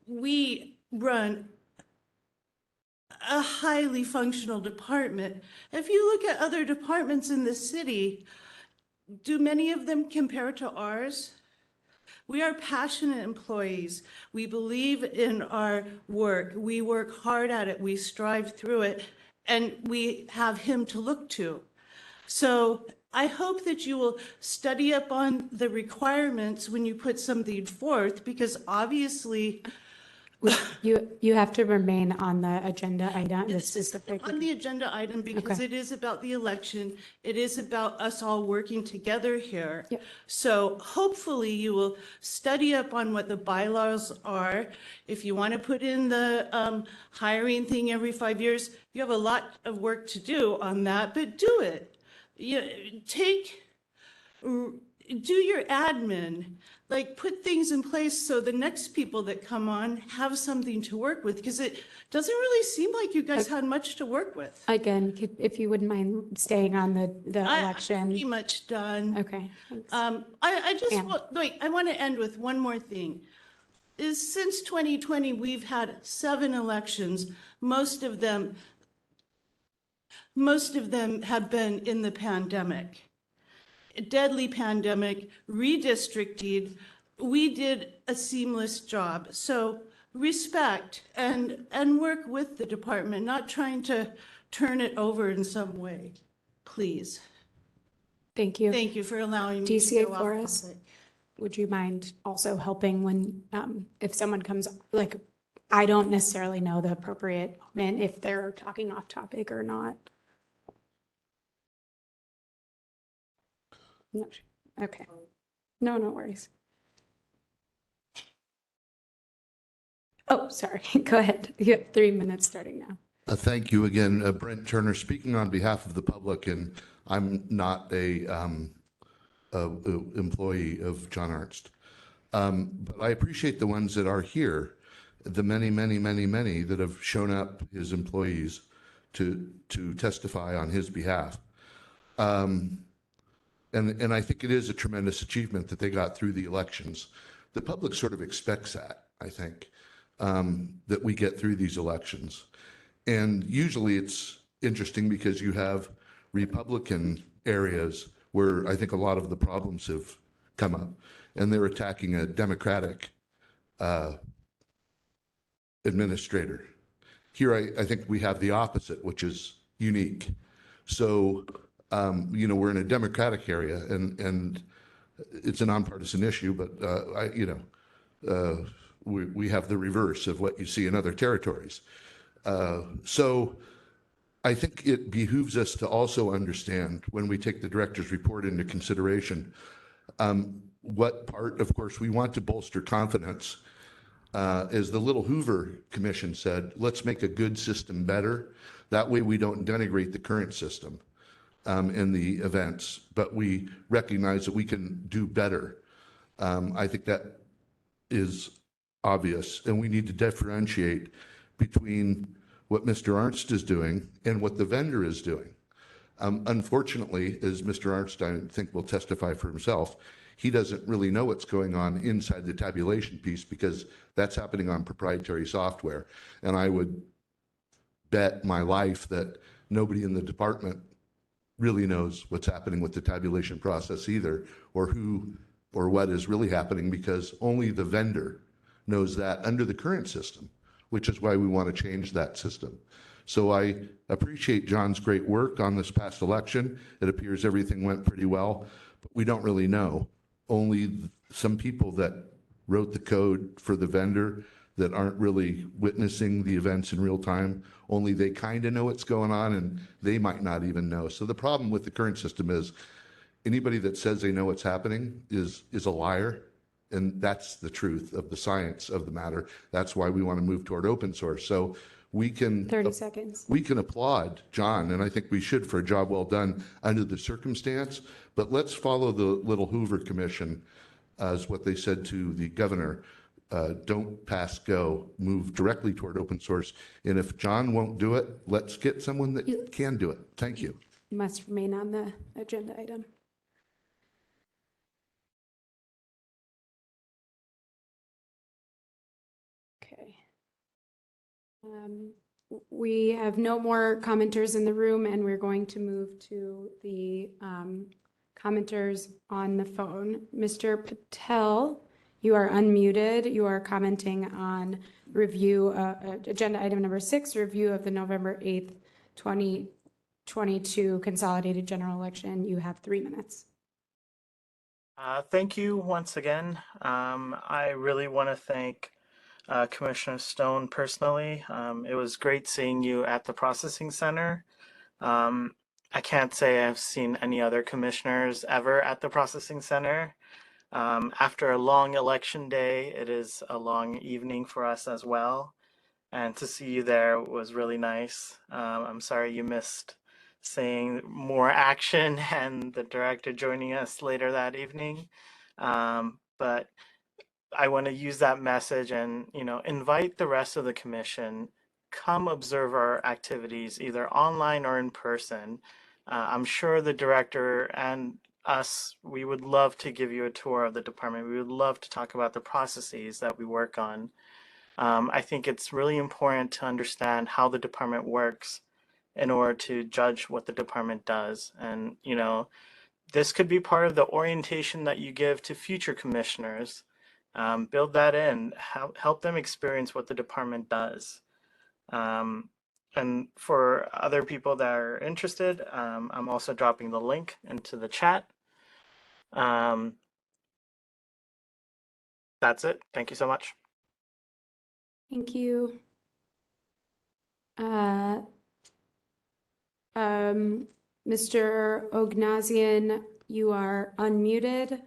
We run a highly functional department. If you look at other departments in the city, do many of them compare to ours? We are passionate employees. We believe in our work. We work hard at it. We strive through it, and we have him to look to. So I hope that you will study up on the requirements when you put something forth, because obviously You have to remain on the agenda item. This is the big on the agenda item, because Okay. it is about the election. It is about us all working together here. So hopefully you will study up on what the bylaws are. If you want to put in the hiring thing every 5 years, you have a lot of work to do on that, but do it. Do your admin, like put things in place so the next people that come on have something to work with, because it doesn't really seem like you guys had much to work with. Again, if you wouldn't mind staying on the election. I'm pretty much done. Okay. I just Ann. wait, I want to end with one more thing. Is since 2020, we've had 7 elections. Most of them have been in the pandemic. A deadly pandemic, redistricting. We did a seamless job. So respect and work with the department, not trying to turn it over in some way, please. Thank you. Thank you for allowing me to DCA go off Flores, topic. would you mind also helping when, if someone comes, like, I don't necessarily know the appropriate, and if they're talking off topic or not? No. Okay. No worries. Oh, sorry. Go ahead. You have 3 minutes starting now. Thank you again, Brent Turner, speaking on behalf of the public, and I'm not a employee of John Ernst. But I appreciate the ones that are here, the many that have shown up as employees to testify on his behalf. And I think it is a tremendous achievement that they got through the elections. The public sort of expects that, I think, that we get through these elections. And usually it's interesting because you have Republican areas where I think a lot of the problems have come up, and they're attacking a Democratic administrator. Here, I think we have the opposite, which is unique. So, we're in a Democratic area, and it's a nonpartisan issue, but we have the reverse of what you see in other territories. So I think it behooves us to also understand, when we take the director's report into consideration, what part, of course, we want to bolster confidence. As the Little Hoover Commission said, let's make a good system better. That way we don't denigrate the current system in the events, but we recognize that we can do better. I think that is obvious, and we need to differentiate between what Mr. Ernst is doing and what the vendor is doing. Unfortunately, as Mr. Ernst, I think, will testify for himself, he doesn't really know what's going on inside the tabulation piece, because that's happening on proprietary software. And I would bet my life that nobody in the department really knows what's happening with the tabulation process either, or who or what is really happening, because only the vendor knows that under the current system, which is why we want to change that system. So I appreciate John's great work on this past election. It appears everything went pretty well, but we don't really know. Only some people that wrote the code for the vendor that aren't really witnessing the events in real time, only they kind of know what's going on, and they might not even know. So the problem with the current system is Anybody that says they know what's happening is a liar. And that's the truth of the science of the matter. That's why we want to move toward open source. So we can 30 seconds. we can applaud John, and I think we should, for a job well done under the circumstance. But let's follow the Little Hoover Commission as what they said to the governor. Don't pass go, move directly toward open source. And if John won't do it, let's get someone that can do it. Thank you. Must remain on the agenda item. Okay. We have no more commenters in the room, and we're going to move to the commenters on the phone. Mr. Patel, you are unmuted. You are commenting on review, agenda item number 6, review of the November 8th, 2022 consolidated general election. You have 3 minutes. Thank you once again. I really want to thank Commissioner Stone personally. It was great seeing you at the processing center. I can't say I've seen any other commissioners ever at the processing center. After a long election day, it is a long evening for us as well. And to see you there was really nice. I'm sorry you missed seeing more action and the director joining us later that evening. But I want to use that message and, invite the rest of the commission, come observe our activities either online or in person. I'm sure the director and us, we would love to give you a tour of the department. We would love to talk about the processes that we work on. I think it's really important to understand how the department works in order to judge what the department does. And, this could be part of the orientation that you give to future commissioners. Build that in, help them experience what the department does. And for other people that are interested, I'm also dropping the link into the chat. That's it. Thank you so much. Thank you. Mr. Ognazian, you are unmuted.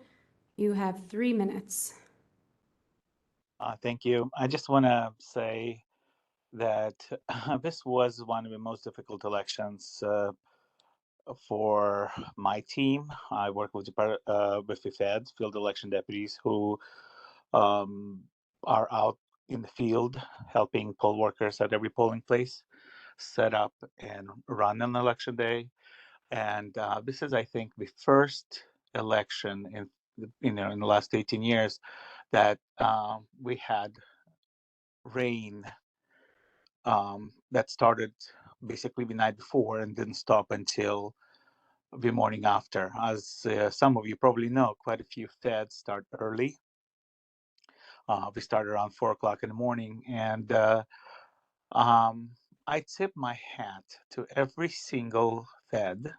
You have 3 minutes. Thank you. I just want to say that this was one of the most difficult elections for my team. I work with the feds, field election deputies, who are out in the field helping poll workers at every polling place set up and run on election day. And this is, I think, the first election in the last 18 years that we had rain that started basically the night before and didn't stop until the morning after. As some of you probably know, quite a few feds start early. We start around 4 o'clock in the morning, and I tip my hat to every single fed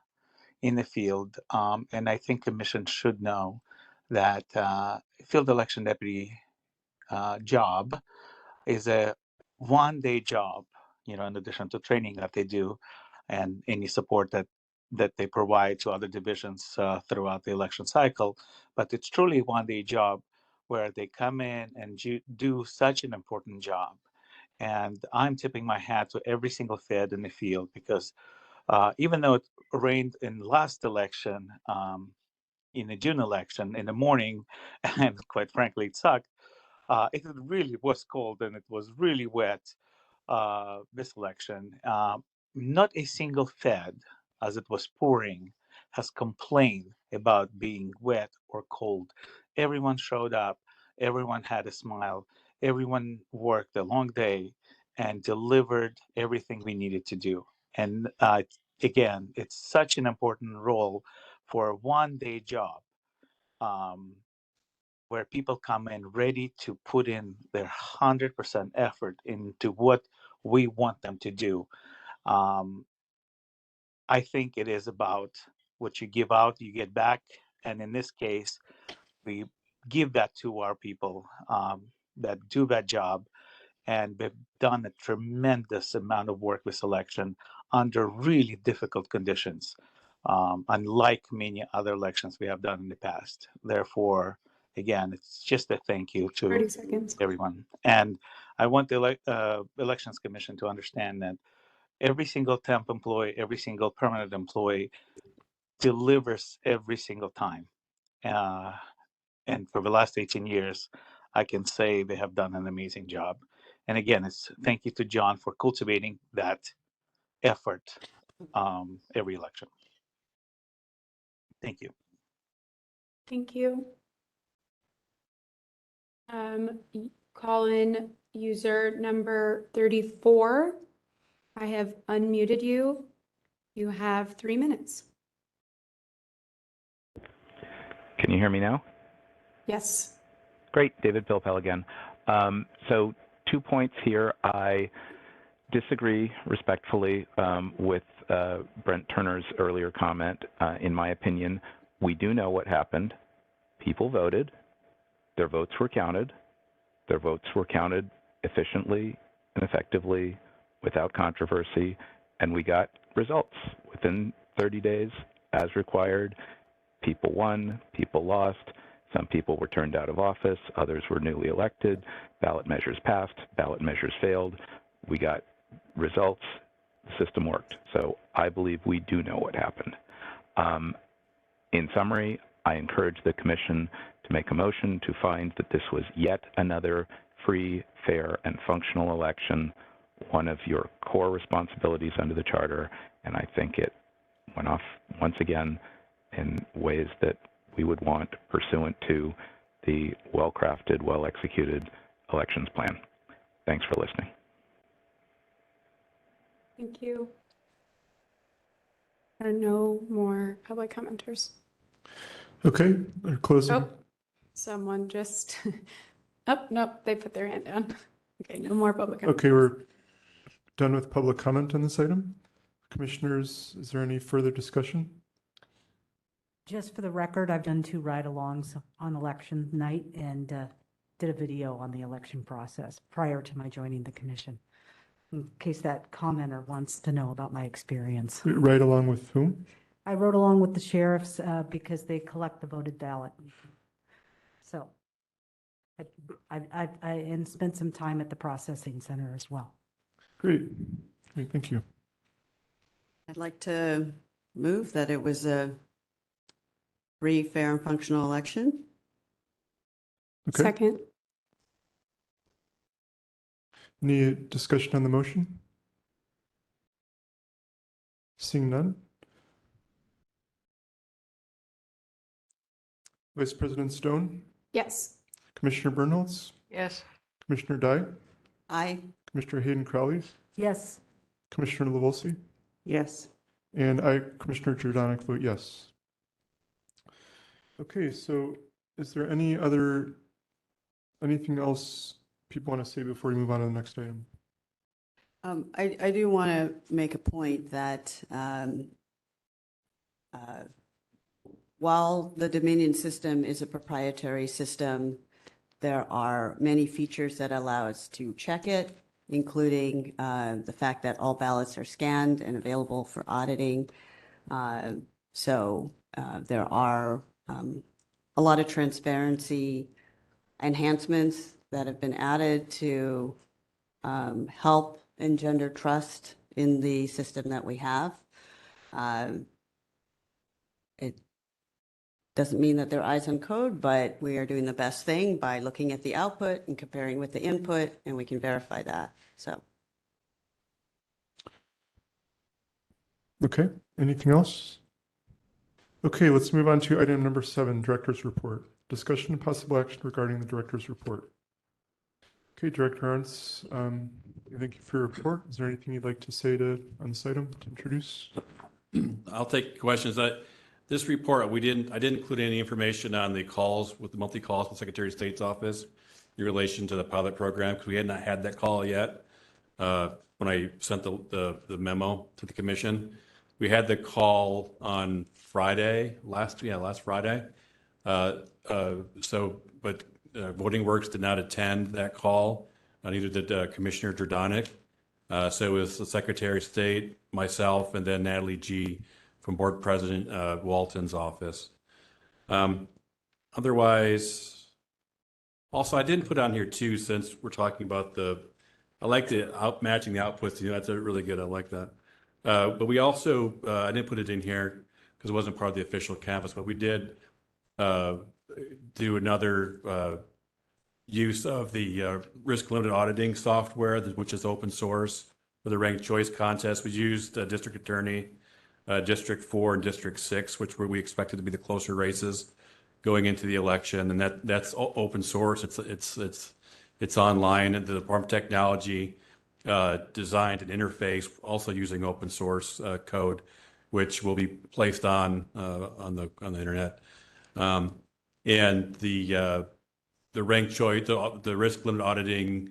in the field, and I think commission should know that field election deputy job is a one-day job, in addition to training that they do and any support that they provide to other divisions throughout the election cycle. But it's truly a one-day job where they come in and do such an important job. And I'm tipping my hat to every single fed in the field, because even though it rained in the last election, in the June election in the morning, and quite frankly, it sucked. It really was cold and it was really wet this election. Not a single fed, as it was pouring, has complained about being wet or cold. Everyone showed up, everyone had a smile, everyone worked a long day and delivered everything we needed to do. And again, it's such an important role for a one-day job. Where people come in ready to put in their 100% effort into what we want them to do. I think it is about what you give out, you get back. And in this case, we give that to our people that do that job. And they've done a tremendous amount of work with selection under really difficult conditions. unlike many other elections we have done in the past. Therefore, again, it's just a thank you to 30 seconds. everyone. And I want the Elections Commission to understand that every single temp employee, every single permanent employee delivers every single time. And for the last 18 years, I can say they have done an amazing job. And again, it's thank you to John for cultivating that effort every election. Thank you. Thank you. Call in user number 34. I have unmuted you. You have 3 minutes. Can you hear me now? Yes. Great, David Pilpel again. So 2 points here. I disagree respectfully with Brent Turner's earlier comment. In my opinion, we do know what happened. People voted. Their votes were counted. Their votes were counted efficiently and effectively without controversy, and we got results within 30 days as required. People won, people lost. Some people were turned out of office, others were newly elected. Ballot measures passed, ballot measures failed. We got results, the system worked. So I believe we do know what happened. In summary, I encourage the Commission to make a motion to find that this was yet another free, fair, and functional election, one of your core responsibilities under the Charter, and I think it went off once again in ways that we would want pursuant to the well-crafted, well-executed elections plan. Thanks for listening. Thank you. There are no more public commenters. Okay, we're closing. Oh, someone just, oh, nope, they put their hand down. Okay, no more public comment. Okay, we're done with public comment on this item. Commissioners, is there any further discussion? Just for the record, I've done 2 ride-alongs on election night and did a video on the election process prior to my joining the commission, in case that commenter wants to know about my experience. Right along with whom? I rode along with the sheriffs because they collect the voted ballot. So I and spent some time at the processing center as well. Great. Great, thank you. I'd like to move that it was a free, fair, and functional election. Okay. Second. Any discussion on the motion? Seeing none. Vice President Stone, Yes. Commissioner Bernholz, Yes. Commissioner Dye, Aye. Commissioner Hayden Crowley, Yes. Commissioner Levolsi, Yes. and I, Commissioner Jordanic, vote yes. Okay, so is there anything else people want to say before we move on to the next item? I do want to make a point that while the Dominion system is a proprietary system, there are many features that allow us to check it, including the fact that all ballots are scanned and available for auditing. So there are a lot of transparency enhancements that have been added to help engender trust in the system that we have. It doesn't mean that they're eyes on code, but we are doing the best thing by looking at the output and comparing with the input, and we can verify that. So. Okay, anything else? Okay, let's move on to item number 7, Director's Report. Discussion and possible action regarding the Director's Report. Okay, Director Arntz, thank you for your report. Is there anything you'd like to say on this item to introduce? I'll take questions. This report, I didn't include any information on the calls with the monthly calls with the Secretary of State's office in relation to the pilot program, because we had not had that call yet when I sent the memo to the commission. We had the call on Friday, last Friday. But Voting Works did not attend that call. Neither did Commissioner Jordanic. So it was the Secretary of State, myself, and then Natalie G. from Board President Walton's office. Otherwise, also, I didn't put on here too, since we're talking about I like the matching the outputs. That's really good. I like that. But we also, I didn't put it in here because it wasn't part of the official canvas, but we did do another use of the risk limited auditing software, which is open source for the ranked choice contest. We used District Attorney, District 4 and District 6, which we expected to be the closer races going into the election, and that's open source. It's online, and the Department of Technology designed an interface also using open source code, which will be placed on the internet. And the ranked choice, the risk limit auditing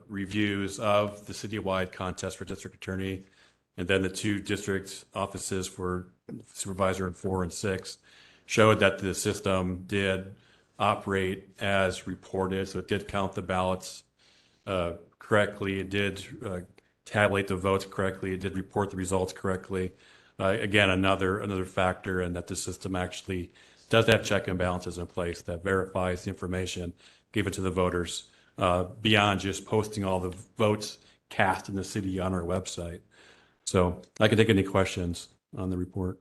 reviews of the citywide contest for district attorney, and then the 2 district offices for supervisor in 4 and 6 showed that the system did operate as reported. So it did count the ballots correctly. It did tabulate the votes correctly. It did report the results correctly. Again, another factor, and that the system actually does have check and balances in place that verifies the information given to the voters beyond just posting all the votes cast in the city on our website. So I can take any questions on the report.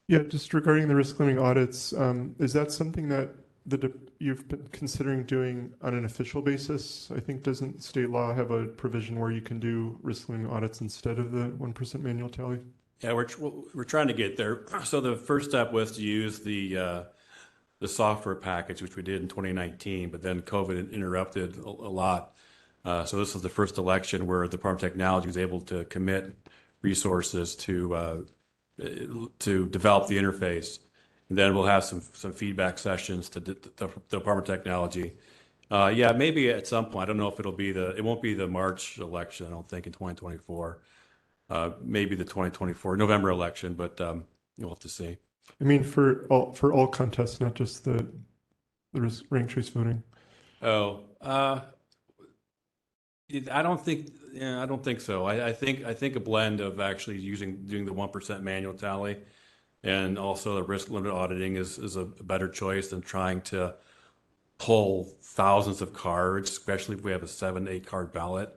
Yeah, just regarding the risk limiting audits, is that something that you've been considering doing on an official basis? I think, doesn't state law have a provision where you can do risk limiting audits instead of the 1% manual tally? Yeah, we're trying to get there. So the first step was to use the software package, which we did in 2019, but then COVID interrupted a lot. So this is the first election where the Department of Technology was able to commit resources to develop the interface. And then we'll have some feedback sessions to the Department of Technology. Yeah, maybe at some point. I don't know if it won't be the March election, I don't think, in 2024. Maybe the 2024 November election, but you'll have to see. I mean, for all contests, not just the ranked choice voting. Oh, I don't think so. I think a blend of actually doing the 1% manual tally and also the risk limit auditing is a better choice than trying to pull thousands of cards, especially if we have a 7-8 card ballot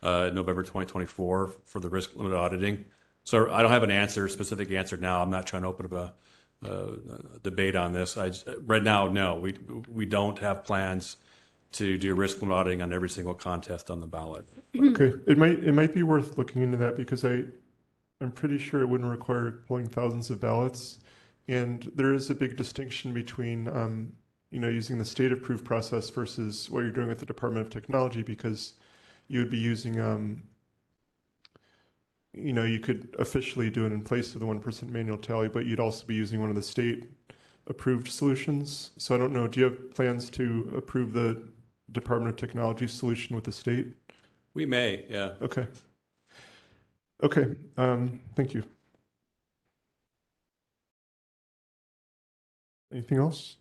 November 2024 for the risk limit auditing. So I don't have an specific answer now. I'm not trying to open up a debate on this. Right now, no, we don't have plans to do risk limit auditing on every single contest on the ballot. Okay, it might be worth looking into that, because I'm pretty sure it wouldn't require pulling thousands of ballots, and there is a big distinction between using the state approved process versus what you're doing with the Department of Technology, because you would be using you could officially do it in place of the 1% manual tally, but you'd also be using one of the state approved solutions. So I don't know, do you have plans to approve the Department of Technology solution with the state? We may, yeah. Okay. Thank you. Anything else?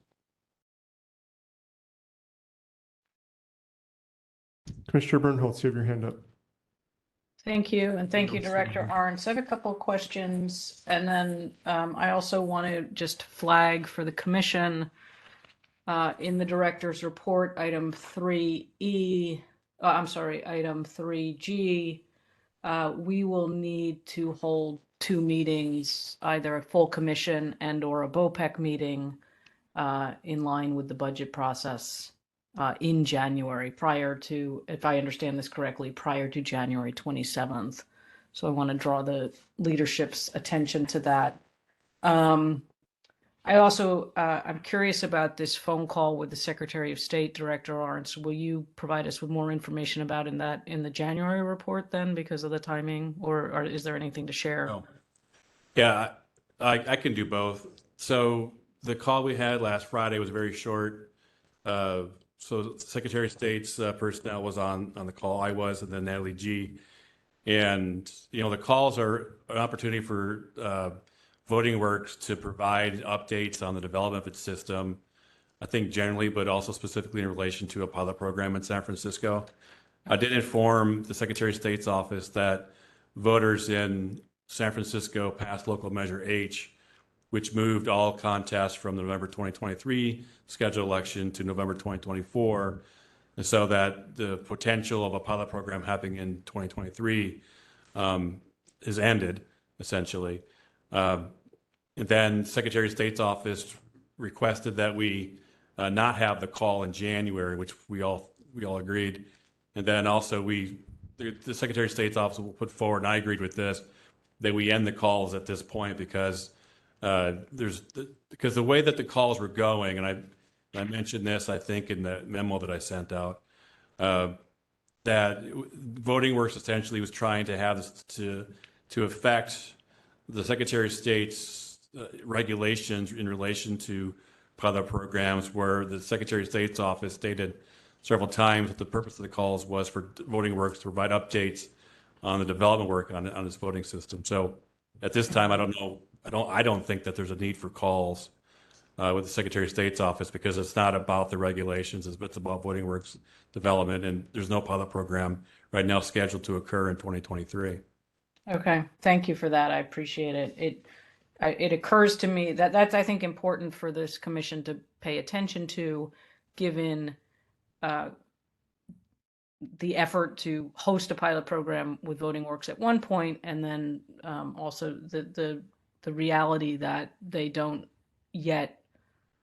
Commissioner Bernholtz, you have your hand up. Thank you, and thank you, Director Arntz. I have a couple of questions, and then I also want to just flag for the commission in the director's report, item 3E, item 3G, we will need to hold 2 meetings, either a full commission and/or a BOPEC meeting in line with the budget process in January, prior to, if I understand this correctly, prior to January 27th. So I want to draw the leadership's attention to that. I also, I'm curious about this phone call with the Secretary of State, Director Arntz. Will you provide us with more information about in the January report then, because of the timing, or is there anything to share? No. Yeah, I can do both. So the call we had last Friday was very short. So Secretary of State's personnel was on the call. I was, and then Natalie G. And, the calls are an opportunity for Voting Works to provide updates on the development of its system, I think generally, but also specifically in relation to a pilot program in San Francisco. I did inform the Secretary of State's office that voters in San Francisco passed local measure H, which moved all contests from the November 2023 scheduled election to November 2024. And so that the potential of a pilot program happening in 2023 is ended, essentially. And then Secretary of State's office requested that we not have the call in January, which we all agreed. And then also the Secretary of State's office will put forward, and I agreed with this, that we end the calls at this point because because the way that the calls were going, and I mentioned this, I think, in the memo that I sent out, that Voting Works essentially was trying to have this to affect the Secretary of State's regulations in relation to pilot programs, where the Secretary of State's office stated several times that the purpose of the calls was for Voting Works to provide updates on the development work on its voting system. So at this time, I don't think that there's a need for calls with the Secretary of State's office, because it's not about the regulations, it's about Voting Works development, and there's no pilot program right now scheduled to occur in 2023. Okay, thank you for that. I appreciate it. It occurs to me that that's, I think, important for this commission to pay attention to, given the effort to host a pilot program with Voting Works at one point, and then also the reality that they don't yet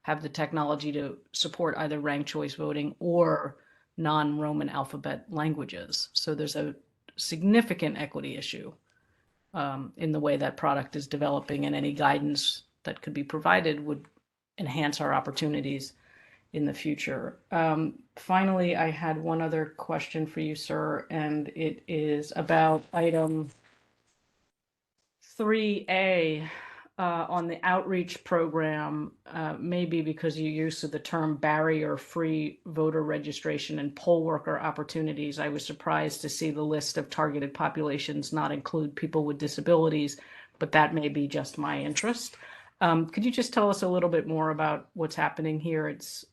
have the technology to support either ranked choice voting or non-Roman alphabet languages. So there's a significant equity issue in the way that product is developing, and any guidance that could be provided would enhance our opportunities in the future. Finally, I had one other question for you, sir, and it is about item 3A on the outreach program, maybe because you used the term barrier-free voter registration and poll worker opportunities. I was surprised to see the list of targeted populations not include people with disabilities, but that may be just my interest. Could you just tell us a little bit more about what's happening here? It's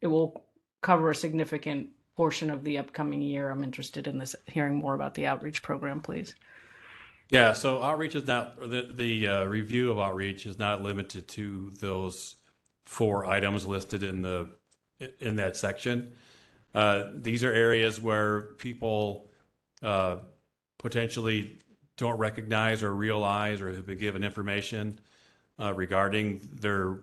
it will cover a significant portion of the upcoming year. I'm interested in this, hearing more about the outreach program, please. Yeah, so outreach is not, the review of outreach is not limited to those 4 items listed in that section. These are areas where people potentially don't recognize or realize or have been given information regarding their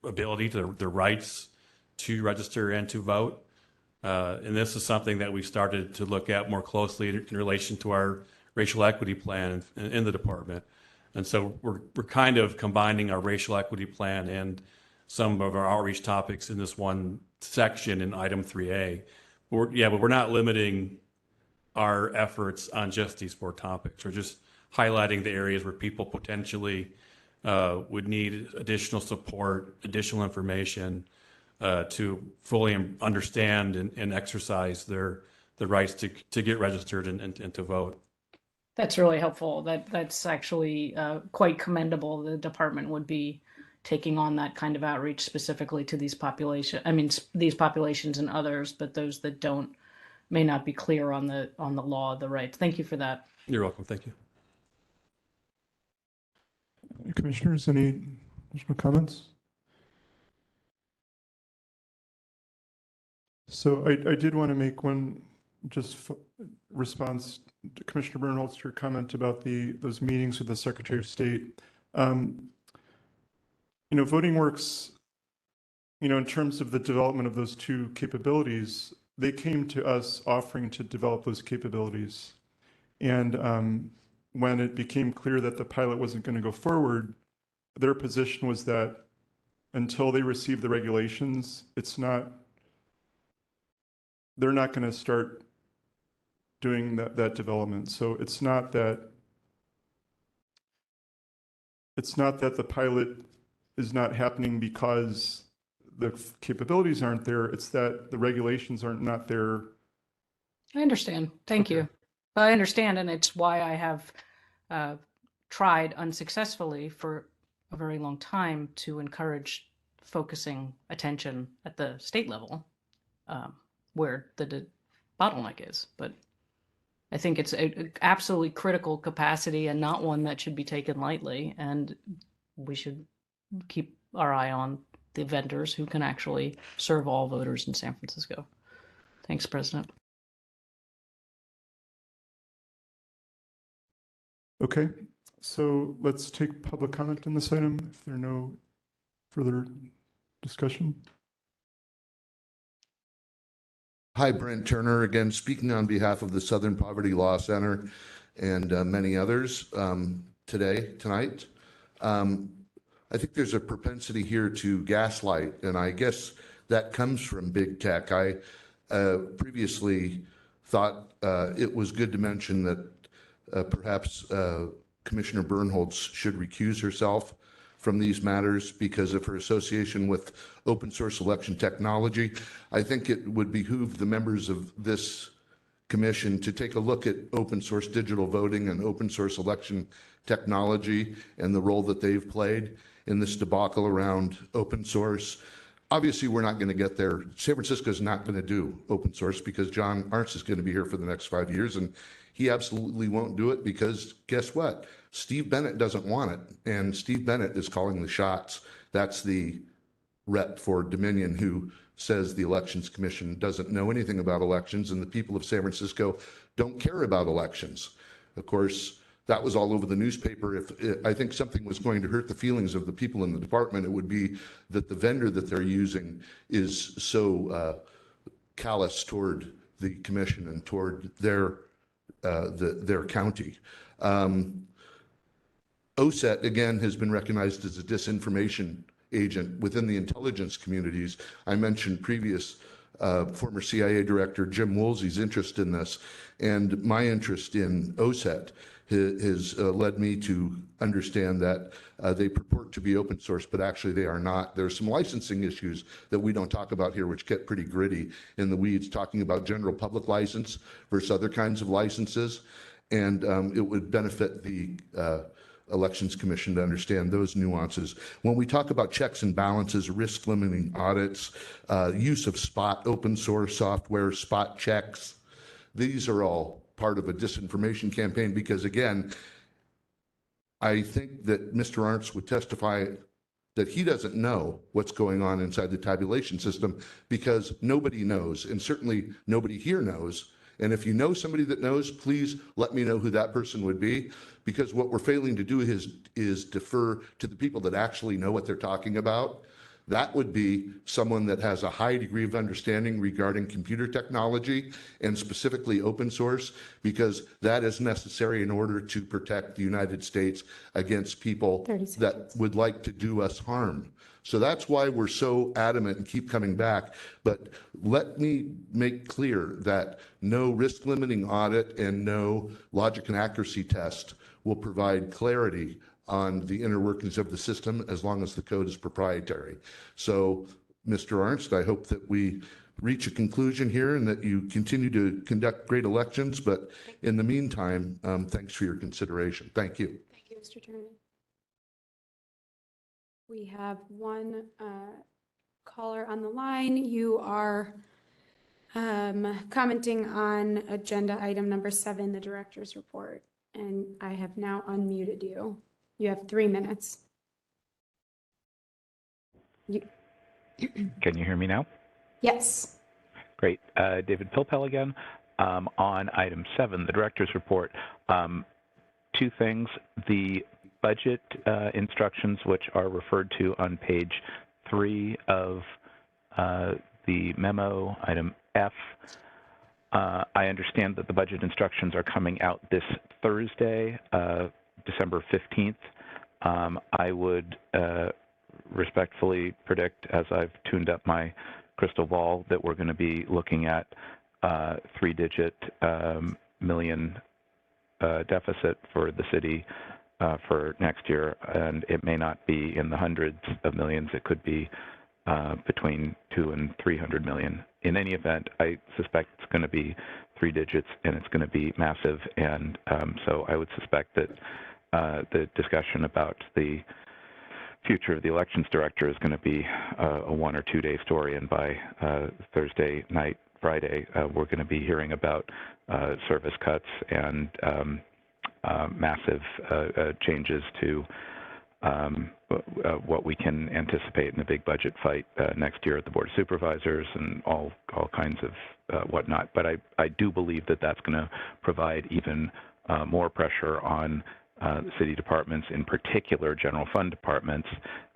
ability, their rights to register and to vote. And this is something that we started to look at more closely in relation to our racial equity plan in the department. And so we're kind of combining our racial equity plan and some of our outreach topics in this one section in item 3A. But we're not limiting our efforts on just these 4 topics. We're just highlighting the areas where people potentially would need additional support, additional information to fully understand and exercise their rights to get registered and to vote. That's really helpful. That's actually quite commendable. The department would be taking on that kind of outreach specifically to these these populations and others, but those that may not be clear on the law, the rights. Thank you for that. You're welcome. Thank you. Commissioners, any additional comments? So I did want to make one response to Commissioner Bernholz, to your comment about those meetings with the Secretary of State. Voting Works, in terms of the development of those 2 capabilities, they came to us offering to develop those capabilities. And when it became clear that the pilot wasn't going to go forward, their position was that until they receive the regulations, they're not going to start doing that development. So it's not that the pilot is not happening because the capabilities aren't there. It's that the regulations are not there. I understand. Thank you. I understand, and it's why I have tried unsuccessfully for a very long time to encourage focusing attention at the state level, where the bottleneck is. But I think it's a absolutely critical capacity and not one that should be taken lightly. And we should keep our eye on the vendors who can actually serve all voters in San Francisco. Thanks, President. Okay, so let's take public comment on this item if there are no further discussion. Hi, Brent Turner, again, speaking on behalf of the Southern Poverty Law Center and many others tonight. I think there's a propensity here to gaslight, and I guess that comes from big tech. I previously thought it was good to mention that perhaps Commissioner Bernholtz should recuse herself from these matters because of her association with open source election technology. I think it would behoove the members of this commission to take a look at open source digital voting and open source election technology and the role that they've played in this debacle around open source. Obviously, we're not going to get there. San Francisco is not going to do open source because John Arntz is going to be here for the next 5 years, and he absolutely won't do it because guess what? Steve Bennett doesn't want it, and Steve Bennett is calling the shots. That's the rep for Dominion who says the Elections Commission doesn't know anything about elections, and the people of San Francisco don't care about elections. Of course, that was all over the newspaper. If I think something was going to hurt the feelings of the people in the department, it would be that the vendor that they're using is so callous toward the commission and toward their county. OSET, again, has been recognized as a disinformation agent within the intelligence communities. I mentioned former CIA Director Jim Woolsey's interest in this, and my interest in OSET has led me to understand that they purport to be open source, but actually they are not. There are some licensing issues that we don't talk about here, which get pretty gritty in the weeds, talking about general public license versus other kinds of licenses. And it would benefit the Elections Commission to understand those nuances. When we talk about checks and balances, risk limiting audits, use of spot open source software, spot checks, these are all part of a disinformation campaign because, again, I think that Mr. Arntz would testify that he doesn't know what's going on inside the tabulation system because nobody knows, and certainly nobody here knows. And if you know somebody that knows, please let me know who that person would be, because what we're failing to do is defer to the people that actually know what they're talking about. That would be someone that has a high degree of understanding regarding computer technology and specifically open source, because that is necessary in order to protect the United States against people that would like to do us harm. So that's why we're so adamant and keep coming back. But let me make clear that no risk limiting audit and no logic and accuracy test will provide clarity on the inner workings of the system as long as the code is proprietary. So, Mr. Arntz, I hope that we reach a conclusion here and that you continue to conduct great elections. But in the meantime, thanks for your consideration. Thank you. Thank you, Mr. Turner. We have one caller on the line. You are commenting on agenda item number 7, the director's report. And I have now unmuted you. You have 3 minutes. Can you hear me now? Yes. Great. David Pilpel again. On item 7, the director's report, 2 things. The budget instructions, which are referred to on page 3 of the memo, item F. I understand that the budget instructions are coming out this Thursday, December 15th. I would respectfully predict, as I've tuned up my crystal ball, that we're going to be looking at 3-digit million deficit for the city for next year, and it may not be in the hundreds of millions. It could be between 200 and 300 million. In any event, I suspect it's going to be 3 digits, and it's going to be massive. And so I would suspect that the discussion about the future of the elections director is going to be a 1 or 2 day story. And by Thursday night, Friday, we're going to be hearing about service cuts and massive changes to what we can anticipate in the big budget fight next year at the Board of Supervisors and all kinds of whatnot. But I do believe that that's going to provide even more pressure on city departments, in particular general fund departments,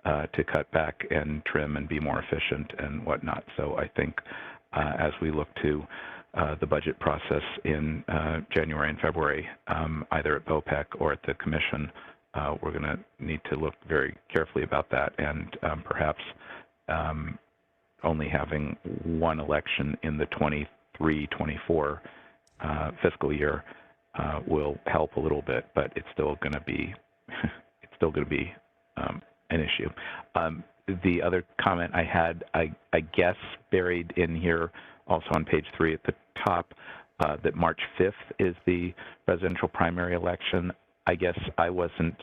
to cut back and trim and be more efficient and whatnot. So I think as we look to the budget process in January and February, either at BOPEC or at the Commission, we're going to need to look very carefully about that, and perhaps only having one election in the 23-24 fiscal year will help a little bit, but it's still going to be an issue. The other comment I had, I guess buried in here, also on page 3 at the top, that March 5th is the presidential primary election. I guess I wasn't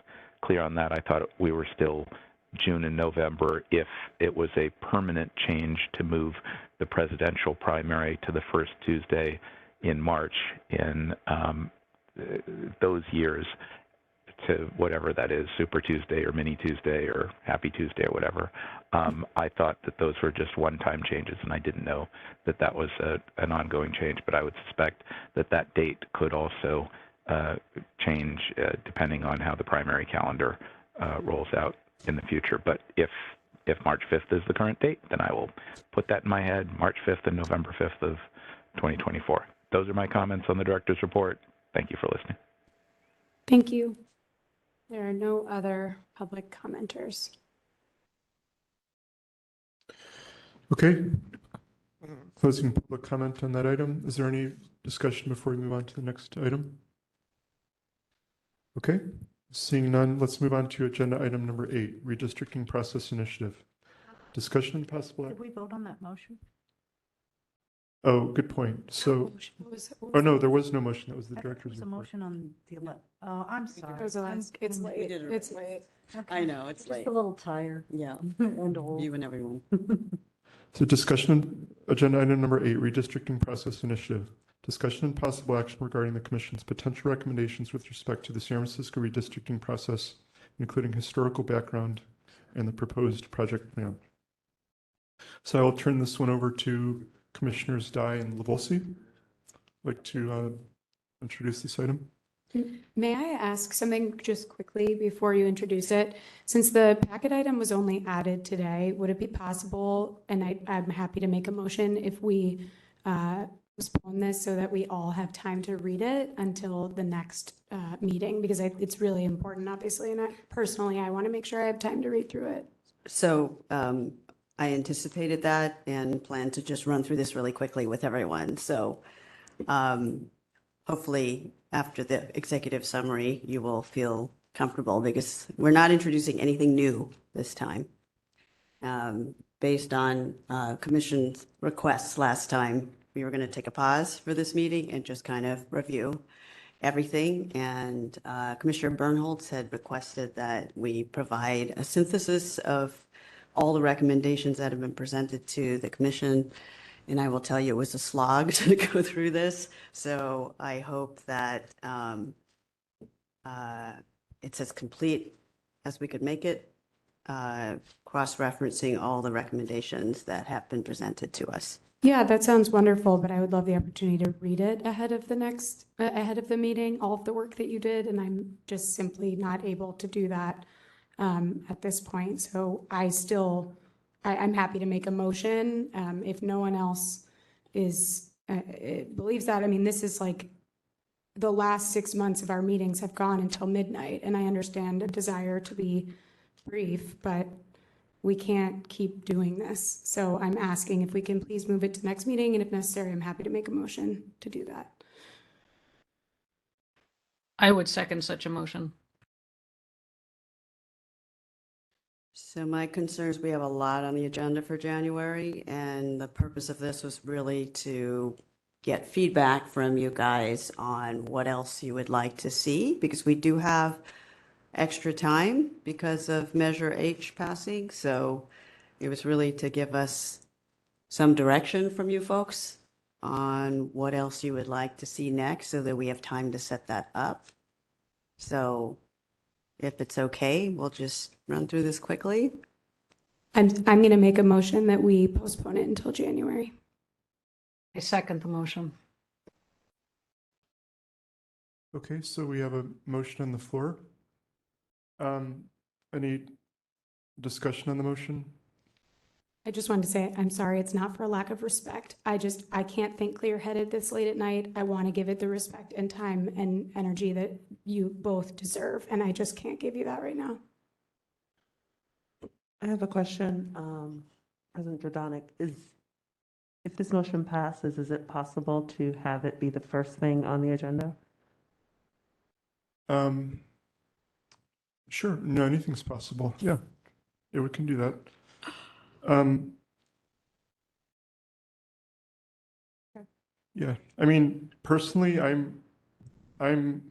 clear on that. I thought we were still June and November if it was a permanent change to move the presidential primary to the first Tuesday in March in those years to whatever that is, Super Tuesday or Mini Tuesday or Happy Tuesday or whatever. I thought that those were just one-time changes, and I didn't know that that was an ongoing change, but I would suspect that that date could also change depending on how the primary calendar rolls out in the future. But if March 5th is the current date, then I will put that in my head, March 5th and November 5th of 2024. Those are my comments on the director's report. Thank you for listening. Thank you. There are no other public commenters. Okay. Closing public comment on that item. Is there any discussion before we move on to the next item? Okay. Seeing none, let's move on to agenda item number 8, redistricting process initiative. Discussion and possible. Did we vote on that motion? Oh, good point. So, oh no, there was no motion. That was the director's There's a report. motion on the 11th. Oh, I'm sorry. It's late. It's late. I know, it's Just late. a little tired. Yeah, And old. you and everyone. So discussion, agenda item number 8, redistricting process initiative. Discussion and possible action regarding the Commission's potential recommendations with respect to the San Francisco redistricting process, including historical background and the proposed project plan. So I will turn this one over to Commissioners Dye and Lavolsi. I'd like to introduce this item. May I ask something just quickly before you introduce it? Since the packet item was only added today, would it be possible, and I'm happy to make a motion, if we postpone this so that we all have time to read it until the next meeting? Because it's really important, obviously, and personally, I want to make sure I have time to read through it. So I anticipated that and plan to just run through this really quickly with everyone. So hopefully after the executive summary, you will feel comfortable because we're not introducing anything new this time. Based on Commission's requests last time, we were going to take a pause for this meeting and just kind of review everything. And Commissioner Bernholtz had requested that we provide a synthesis of all the recommendations that have been presented to the Commission. And I will tell you, it was a slog to go through this. So I hope that it's as complete as we could make it, cross-referencing all the recommendations that have been presented to us. Yeah, that sounds wonderful, but I would love the opportunity to read it ahead of the meeting, all of the work that you did, and I'm just simply not able to do that at this point. So I'm happy to make a motion if no one else believes that. I mean, this is like the last 6 months of our meetings have gone until midnight, and I understand a desire to be brief, but we can't keep doing this. So I'm asking if we can please move it to the next meeting, and if necessary, I'm happy to make a motion to do that. I would second such a motion. So my concerns, we have a lot on the agenda for January, and the purpose of this was really to get feedback from you guys on what else you would like to see, because we do have extra time because of Measure H passing. So it was really to give us some direction from you folks on what else you would like to see next so that we have time to set that up. So if it's okay, we'll just run through this quickly. I'm going to make a motion that we postpone it until January. I second the motion. Okay, so we have a motion on the floor. Any discussion on the motion? I just wanted to say, I'm sorry, it's not for a lack of respect. I can't think clear-headed this late at night. I want to give it the respect and time and energy that you both deserve, and I just can't give you that right now. I have a question, President Jordanik. If this motion passes, is it possible to have it be the first thing on the agenda? Sure. No, anything's possible. Yeah, we can do that. Yeah, I mean, personally, I'm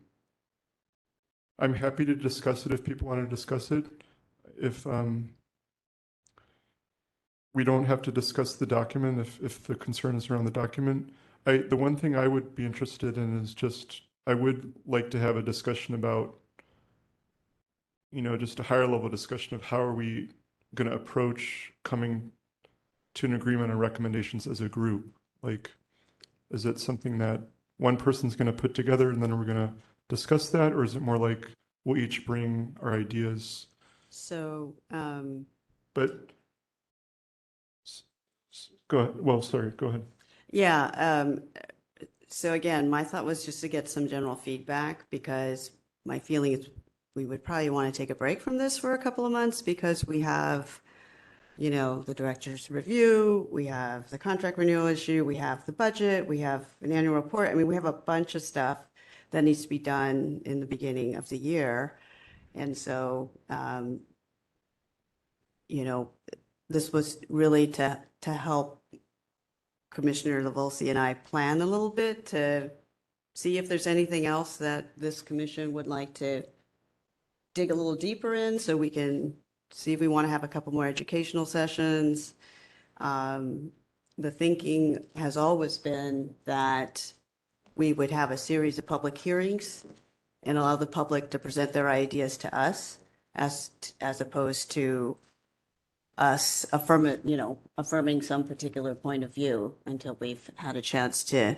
happy to discuss it if people want to discuss it. If we don't have to discuss the document, if the concern is around the document, the one thing I would be interested in is just, I would like to have a discussion about, just a higher level discussion of how are we going to approach coming to an agreement on recommendations as a group? Like, is it something that one person's going to put together and then we're going to discuss that? Or is it more like we'll each bring our ideas? So, But go ahead. Well, sorry, go ahead. yeah. So again, my thought was just to get some general feedback, because my feeling is we would probably want to take a break from this for a couple of months, because we have, the director's review, we have the contract renewal issue, we have the budget, we have an annual report. I mean, we have a bunch of stuff that needs to be done in the beginning of the year. And so, this was really to help Commissioner LaVolsi and I plan a little bit to see if there's anything else that this commission would like to dig a little deeper in, so we can see if we want to have a couple more educational sessions. The thinking has always been that we would have a series of public hearings and allow the public to present their ideas to us, as opposed to us affirming some particular point of view until we've had a chance to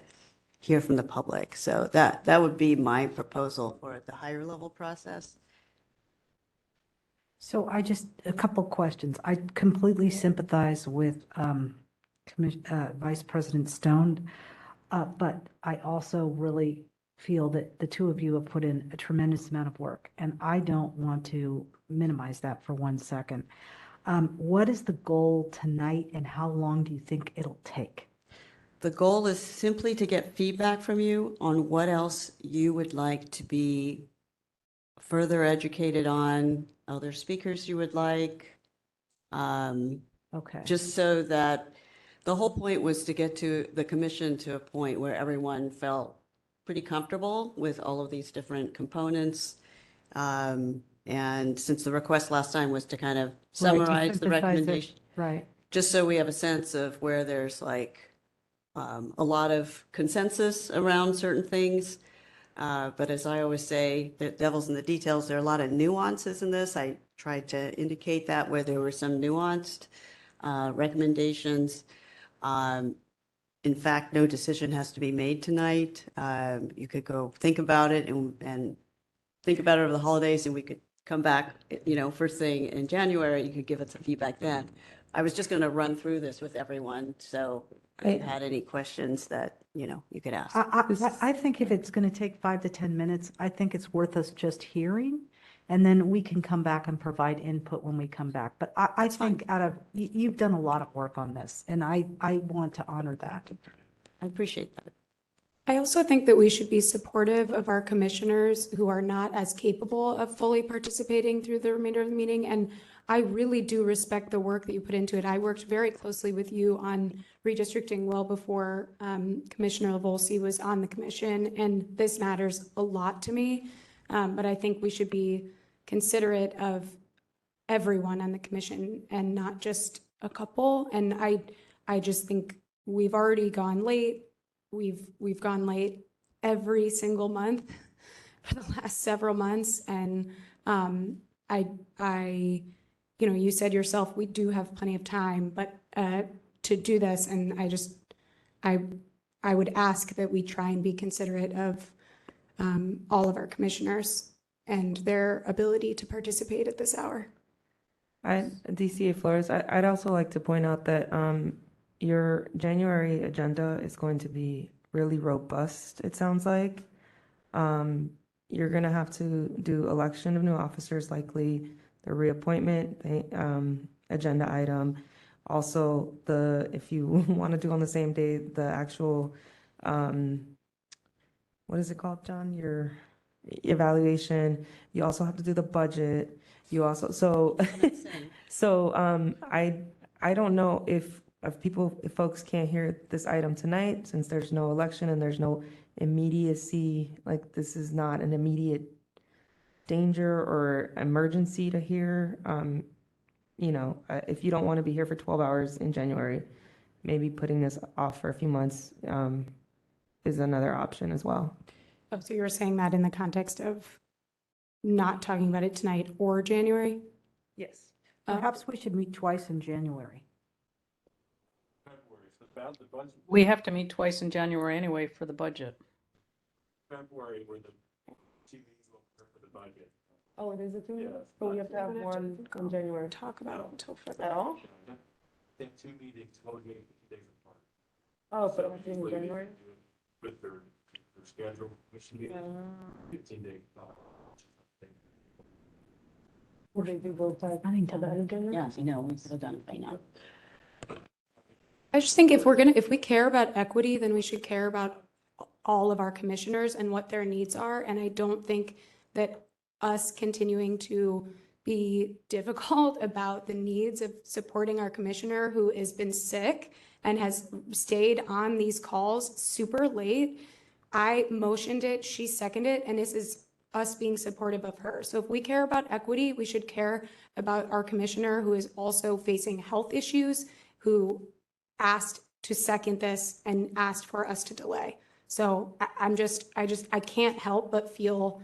hear from the public. So that would be my proposal for the higher level process. So a couple questions. I completely sympathize with Vice President Stone, but I also really feel that the two of you have put in a tremendous amount of work, and I don't want to minimize that for 1 second. What is the goal tonight, and how long do you think it'll take? The goal is simply to get feedback from you on what else you would like to be further educated on, other speakers you would like. Okay. Just so that the whole point was to get to the commission to a point where everyone felt pretty comfortable with all of these different components. And since the request last time was to kind of summarize the recommendation. Right. Just so we have a sense of where there's like a lot of consensus around certain things. But as I always say, the devil's in the details. There are a lot of nuances in this. I tried to indicate that where there were some nuanced recommendations. In fact, no decision has to be made tonight. You could go think about it and think about it over the holidays, and we could come back, first thing in January. You could give us some feedback then. I was just going to run through this with everyone. So if you had any questions that, you could ask. I think if it's going to take 5 to 10 minutes, I think it's worth us just hearing, and then we can come back and provide input when we come back. But I think you've done a lot of work on this, and I want to honor that. I appreciate that. I also think that we should be supportive of our commissioners who are not as capable of fully participating through the remainder of the meeting. And I really do respect the work that you put into it. I worked very closely with you on redistricting well before Commissioner LaVolsi was on the commission, and this matters a lot to me. But I think we should be considerate of everyone on the commission and not just a couple. And I just think we've already gone late. we've gone late every single month for the last several months. And I, you said yourself, we do have plenty of time, but to do this, and I would ask that we try and be considerate of all of our commissioners and their ability to participate at this hour. DCA Flores, I'd also like to point out that your January agenda is going to be really robust, it sounds like. You're going to have to do election of new officers, likely the reappointment agenda item. Also, if you want to do on the same day, the actual, what is it called, John? Your evaluation. You also have to do the budget. You also, I don't know if folks can't hear this item tonight, since there's no election and there's no immediacy, like this is not an immediate danger or emergency to hear. If you don't want to be here for 12 hours in January, maybe putting this off for a few months is another option as well. Oh, so you were saying that in the context of not talking about it tonight or January? Yes. Perhaps we should meet twice in January. We have to meet twice in January anyway for the budget. February, where the two meetings will occur for the budget. Oh, it is a 2 weeks? But we have to have one in January. Talk about it until February. At all? They have 2 meetings, one meeting 2 days apart. Oh, but only in January? With their schedule, which should be 15 days. Would they do both times? Yes, we could have done it by now. I just think if we care about equity, then we should care about all of our commissioners and what their needs are. And I don't think that us continuing to be difficult about the needs of supporting our commissioner who has been sick and has stayed on these calls super late. I motioned it, she seconded it, and this is us being supportive of her. So if we care about equity, we should care about our commissioner who is also facing health issues, who asked to second this and asked for us to delay. So I can't help but feel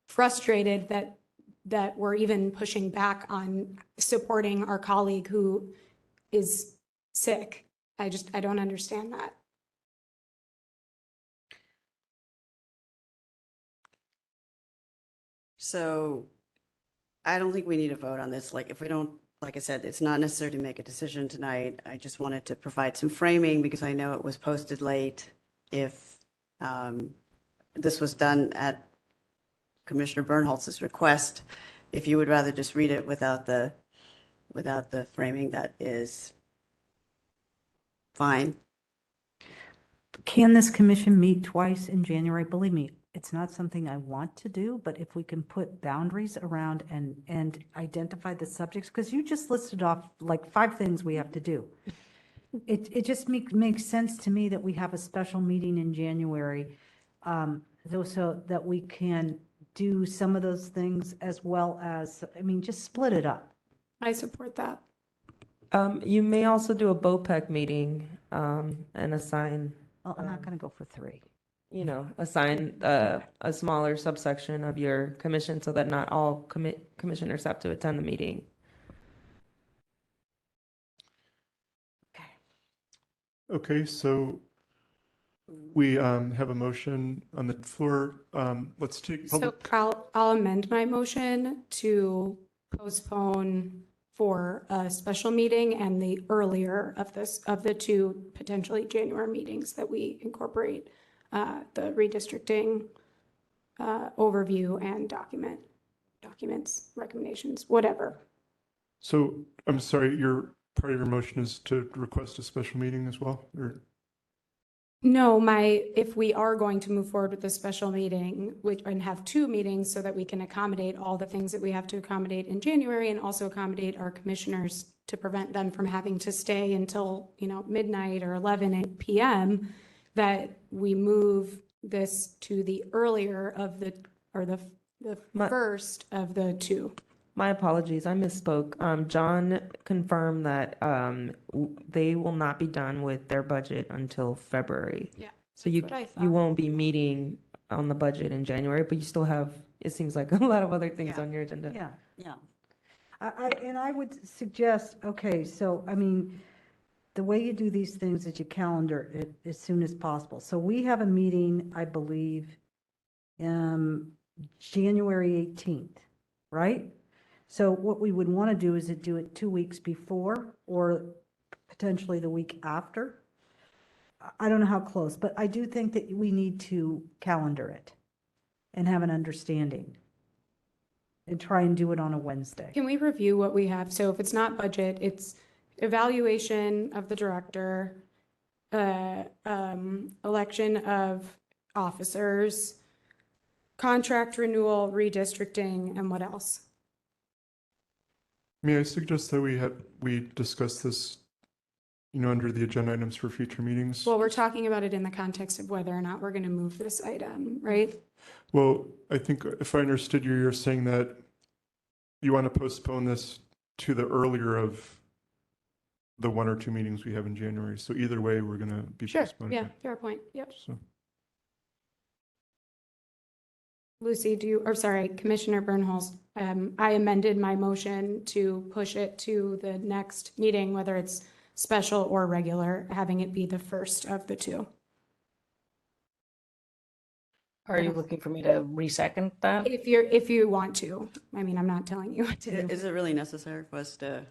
frustrated that we're even pushing back on supporting our colleague who is sick. I don't understand that. So I don't think we need a vote on this. Like, if we don't, like I said, it's not necessary to make a decision tonight. I just wanted to provide some framing because I know it was posted late. If this was done at Commissioner Bernholtz's request, if you would rather just read it without the framing, that is fine. Can this commission meet twice in January? Believe me, it's not something I want to do, but if we can put boundaries around and identify the subjects, because you just listed off like 5 things we have to do. It just makes sense to me that we have a special meeting in January, so that we can do some of those things as well as, just split it up. I support that. You may also do a BOPEC meeting and assign. Well, I'm not going to go for 3. Assign a smaller subsection of your commission so that not all commissioners have to attend the meeting. Okay, so we have a motion on the floor. Let's take So public. I'll amend my motion to postpone for a special meeting and the earlier of the 2 potentially January meetings that we incorporate the redistricting overview and documents, recommendations, whatever. So I'm sorry, part of your motion is to request a special meeting as well, or? No, if we are going to move forward with the special meeting and have 2 meetings so that we can accommodate all the things that we have to accommodate in January and also accommodate our commissioners to prevent them from having to stay until, midnight or 11 p.m., that we move this to the earlier of the first of the 2. My apologies, I misspoke. John confirmed that they will not be done with their budget until February. Yeah. So you, That's what I you thought. won't be meeting on the budget in January, but you still have, it seems like a lot of other things on your agenda. Yeah. Yeah. And I would suggest, okay, so, I mean, the way you do these things is you calendar it as soon as possible. So we have a meeting, I believe, January 18th, right? So what we would want to do is to do it 2 weeks before or potentially the week after. I don't know how close, but I do think that we need to calendar it and have an understanding and try and do it on a Wednesday. Can we review what we have? So if it's not budget, it's evaluation of the director, election of officers, contract renewal, redistricting, and what else? May I suggest that we discuss this, under the agenda items for future meetings? Well, we're talking about it in the context of whether or not we're going to move this item, right? Well, I think if I understood you, you're saying that you want to postpone this to the earlier of the 1 or 2 meetings we have in January. So either way, we're going to be Sure, postponing yeah, it. fair point, yep. So, Lucy, Commissioner Bernholz, I amended my motion to push it to the next meeting, whether it's special or regular, having it be the first of the two. Are you looking for me to resecond that? If you want to. I mean, I'm not telling you what to do. Is it really necessary for us to,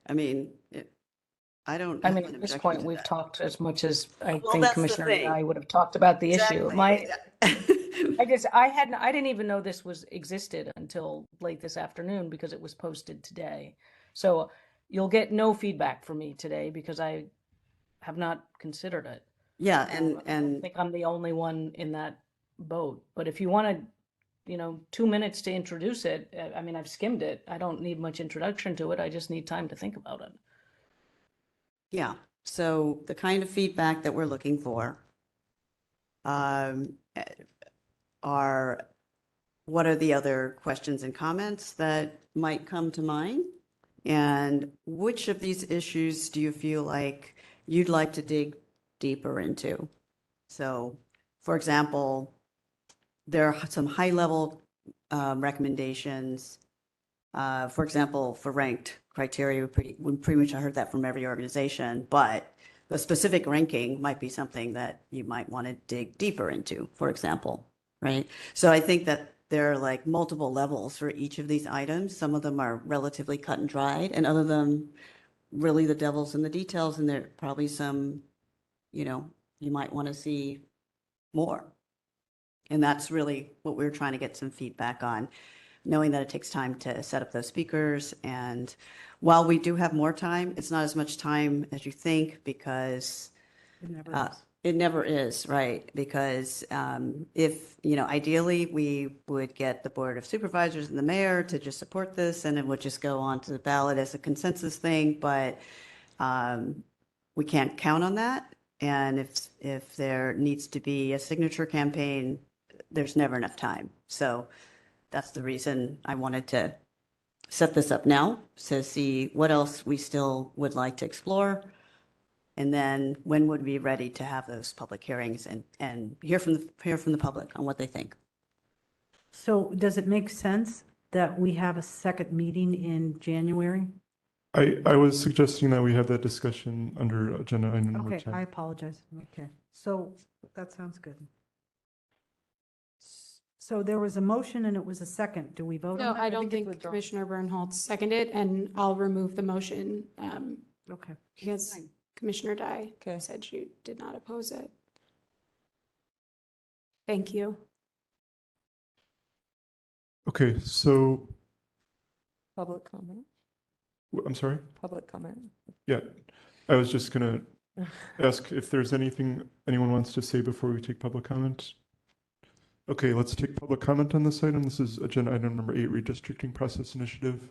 I mean, I don't. I have mean, an at this objection point, to we've that. talked as much as I Well, think that's the Commissioner and thing. I would have talked about the issue. Exactly. I didn't even know this existed until late this afternoon because it was posted today. So you'll get no feedback from me today because I have not considered it. Yeah, I and think I'm the only one in that boat. But if you wanted, 2 minutes to introduce it, I mean, I've skimmed it. I don't need much introduction to it. I just need time to think about it. yeah, so the kind of feedback that we're looking for are, what are the other questions and comments that might come to mind? And which of these issues do you feel like you'd like to dig deeper into? So, for example, there are some high-level recommendations. For example, for ranked criteria, we pretty much heard that from every organization, but the specific ranking might be something that you might want to dig deeper into, for example, right? So I think that there are like multiple levels for each of these items. Some of them are relatively cut and dried, and other of them, really the devil's in the details, and there are probably some, you might want to see more. And that's really what we're trying to get some feedback on, knowing that it takes time to set up those speakers. And while we do have more time, it's not as much time as you think because it never is, right? Because if, ideally we would get the Board of Supervisors and the mayor to just support this and it would just go on to the ballot as a consensus thing, but we can't count on that. And if there needs to be a signature campaign, there's never enough time. So that's the reason I wanted to set this up now, to see what else we still would like to explore. And then when would we be ready to have those public hearings and hear from the public on what they think. So does it make sense that we have a second meeting in January? I was suggesting that we have that discussion under agenda item number Okay, 10. I apologize. Okay, so that sounds good. So there was a motion and it was a second. Do we vote No, on that? I don't think Commissioner Bernholz seconded, and I'll remove the motion. Okay. Because Commissioner Dye said you did not oppose it. Thank you. Okay, so, Public comment, I'm sorry? public comment. Yeah, I was just going to ask if there's anything anyone wants to say before we take public comment. Okay, let's take public comment on this item. This is agenda item number 8, Redistricting Process Initiative.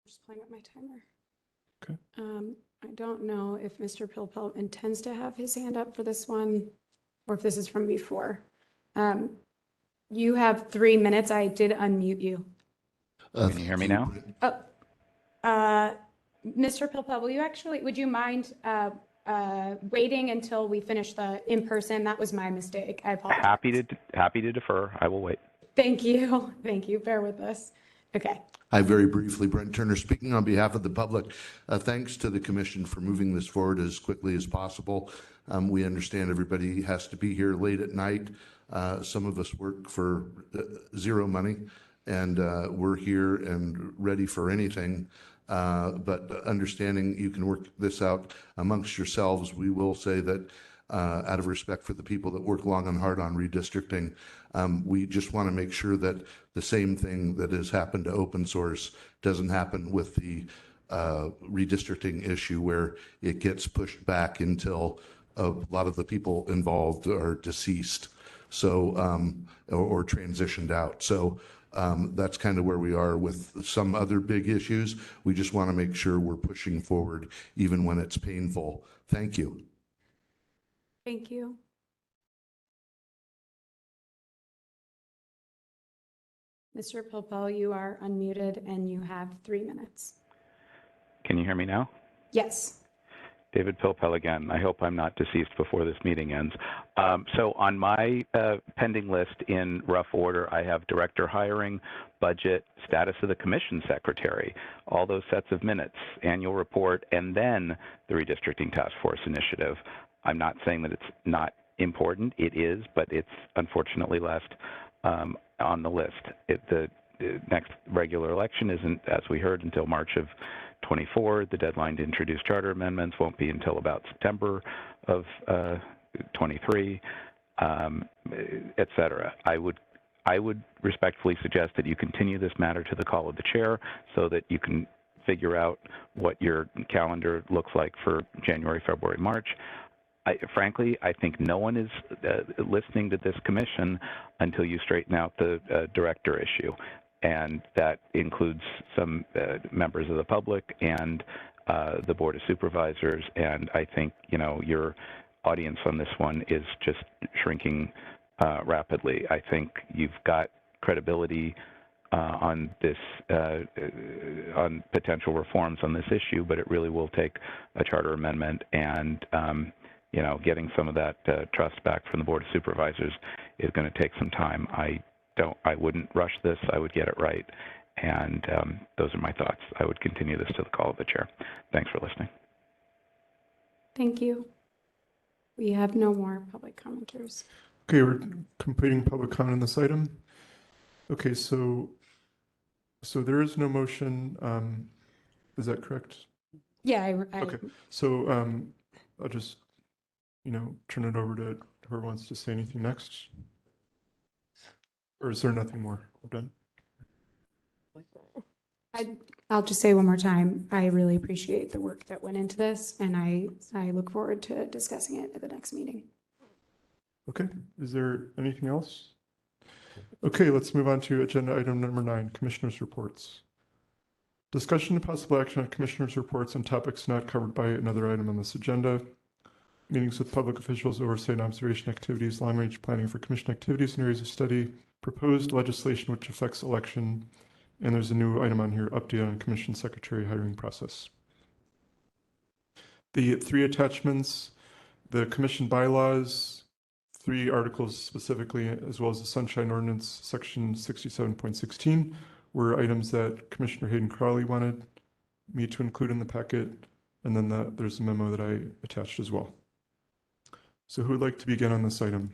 Just playing up my timer. Okay. I don't know if Mr. Pilpel intends to have his hand up for this one, or if this is from before. You have 3 minutes. I did unmute you. Can you hear me now? Oh, Mr. Pilpel, would you mind waiting until we finish the in-person. That was my mistake. I apologize. Happy to defer. I will wait. Thank you. Thank you. Bear with us. Okay. Hi, very briefly, Brent Turner speaking on behalf of the public. Thanks to the commission for moving this forward as quickly as possible. We understand everybody has to be here late at night. Some of us work for zero money, and we're here and ready for anything. But understanding you can work this out amongst yourselves, we will say that out of respect for the people that work long and hard on redistricting, we just want to make sure that the same thing that has happened to open source doesn't happen with the redistricting issue, where it gets pushed back until a lot of the people involved are deceased, so or transitioned out. So that's kind of where we are with some other big issues. We just want to make sure we're pushing forward even when it's painful. Thank you. Thank you. Mr. Pilpel, you are unmuted and you have 3 minutes. Can you hear me now? Yes. David Pilpel again. I hope I'm not deceased before this meeting ends. So on my pending list in rough order, I have director hiring, budget, status of the commission secretary, all those sets of minutes, annual report, and then the redistricting task force initiative. I'm not saying that it's not important. It is, but it's unfortunately last on the list. The next regular election isn't, as we heard, until March of 24. The deadline to introduce charter amendments won't be until about September of 23, et cetera. I would respectfully suggest that you continue this matter to the call of the chair so that you can figure out what your calendar looks like for January, February, March. Frankly, I think no one is listening to this commission until you straighten out the director issue. And that includes some members of the public and the Board of Supervisors. And I think, you know, your audience on this one is just shrinking rapidly. I think you've got credibility on this, on potential reforms on this issue, but it really will take a charter amendment and you know, getting some of that trust back from the Board of Supervisors is going to take some time. I wouldn't rush this. I would get it right. And those are my thoughts. I would continue this to the call of the chair. Thanks for listening. Thank you. We have no more public commenters. Okay, we're completing public comment on this item. Okay, so there is no motion. Is that correct? Yeah, Okay, so I'll just, you know, turn it over to whoever wants to say anything next. Or is there nothing more? We're done. I'll just say one more time, I really appreciate the work that went into this, and I look forward to discussing it at the next meeting. Okay, is there anything else? Okay, let's move on to agenda item number 9, Commissioners' Reports. Discussion and possible action on Commissioners' Reports on topics not covered by another item on this agenda. Meetings with public officials, oversight and observation activities, long-range planning for commission activities and areas of study, proposed legislation which affects election, and there's a new item on here, update on commission secretary hiring process. The 3 attachments, the commission bylaws, 3 articles specifically, as well as the Sunshine Ordinance, section 67.16, were items that Commissioner Hayden Crowley wanted me to include in the packet, and then there's a memo that I attached as well. So who would like to begin on this item?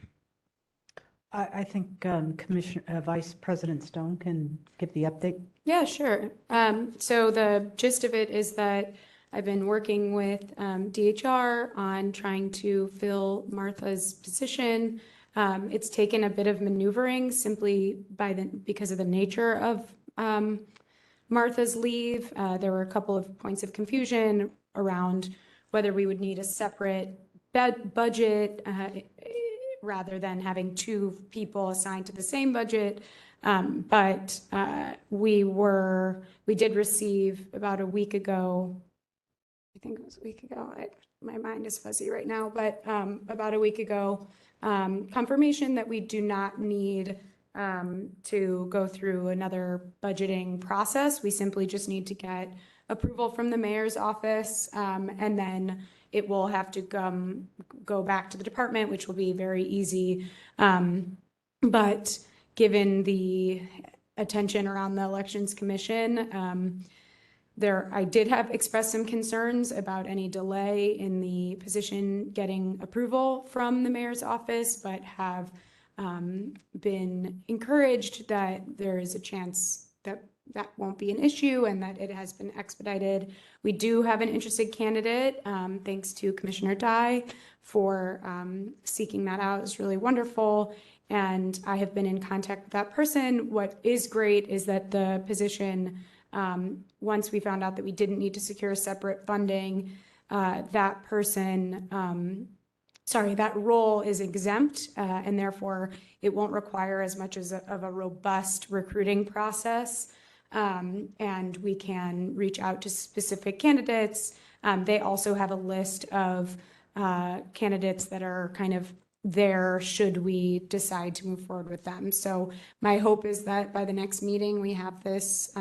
I think Vice President Stone can give the update. Yeah, sure. So the gist of it is that I've been working with DHR on trying to fill Martha's position. It's taken a bit of maneuvering simply because of the nature of Martha's leave. There were a couple of points of confusion around whether we would need a separate budget rather than having 2 people assigned to the same budget. But we did receive about a week ago, I think it was a week ago, my mind is fuzzy right now, but about a week ago, confirmation that we do not need to go through another budgeting process. We simply just need to get approval from the mayor's office, and then it will have to go back to the department, which will be very easy. But given the attention around the Elections Commission, I did have expressed some concerns about any delay in the position getting approval from the mayor's office, but have been encouraged that there is a chance that that won't be an issue and that it has been expedited. We do have an interested candidate, thanks to Commissioner Dye for seeking that out. It's really wonderful. And I have been in contact with that person. What is great is that the position, once we found out that we didn't need to secure separate funding, that role is exempt, and therefore it won't require as much of a robust recruiting process. And we can reach out to specific candidates. They also have a list of candidates that are kind of there should we decide to move forward with them. So my hope is that by the next meeting, we have this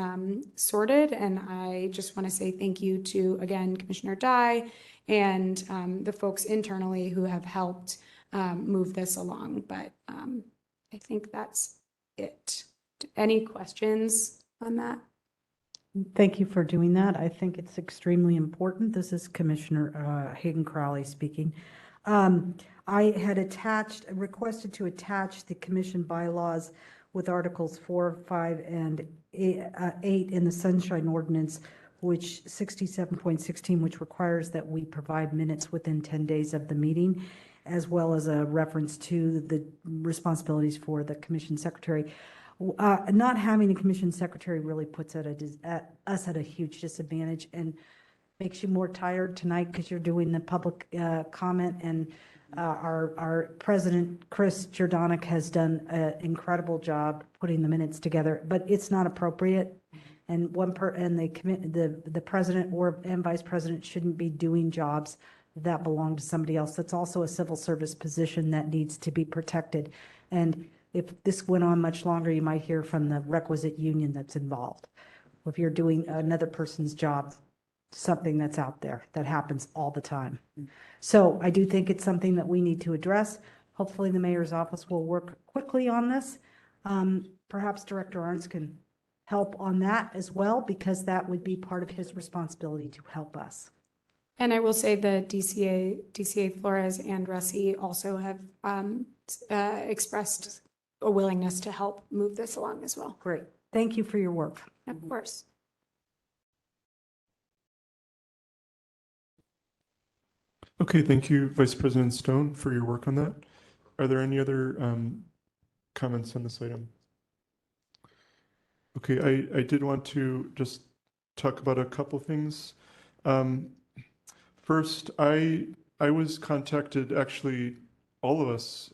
sorted. And I just want to say thank you to, again, Commissioner Dye and the folks internally who have helped move this along. But I think that's it. Any questions on that? Thank you for doing that. I think it's extremely important. This is Commissioner Hayden Crowley speaking. I had requested to attach the commission bylaws with Articles 4, 5, and 8 in the Sunshine Ordinance, which 67.16, which requires that we provide minutes within 10 days of the meeting, as well as a reference to the responsibilities for the commission secretary. Not having a commission secretary really puts us at a huge disadvantage and makes you more tired tonight because you're doing the public comment, and our president, Chris Jordanek, has done an incredible job putting the minutes together, but it's not appropriate. And the president and vice president shouldn't be doing jobs that belong to somebody else. That's also a civil service position that needs to be protected. And if this went on much longer, you might hear from the requisite union that's involved. If you're doing another person's job, something that's out there that happens all the time. So I do think it's something that we need to address. Hopefully the mayor's office will work quickly on this. Perhaps Director Arntz can help on that as well, because that would be part of his responsibility to help us. And I will say the DCA Flores and Russi also have expressed a willingness to help move this along as well. Great. Thank you for your work. Of course. Okay, thank you, Vice President Stone, for your work on that. Are there any other comments on this item? Okay, I did want to just talk about a couple things. First, I was contacted, actually, all of us,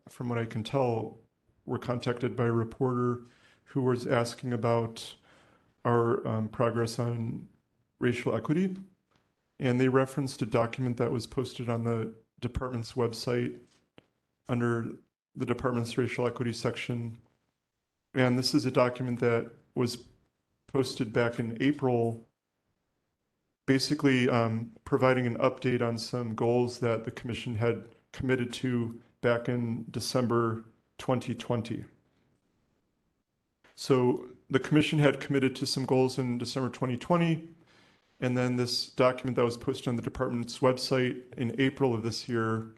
from what I can tell, were contacted by a reporter who was asking about our progress on racial equity. And they referenced a document that was posted on the department's website under the department's racial equity section. And this is a document that was posted back in April, basically providing an update on some goals that the commission had committed to back in December 2020. So the commission had committed to some goals in December 2020. And then this document that was posted on the department's website in April of this year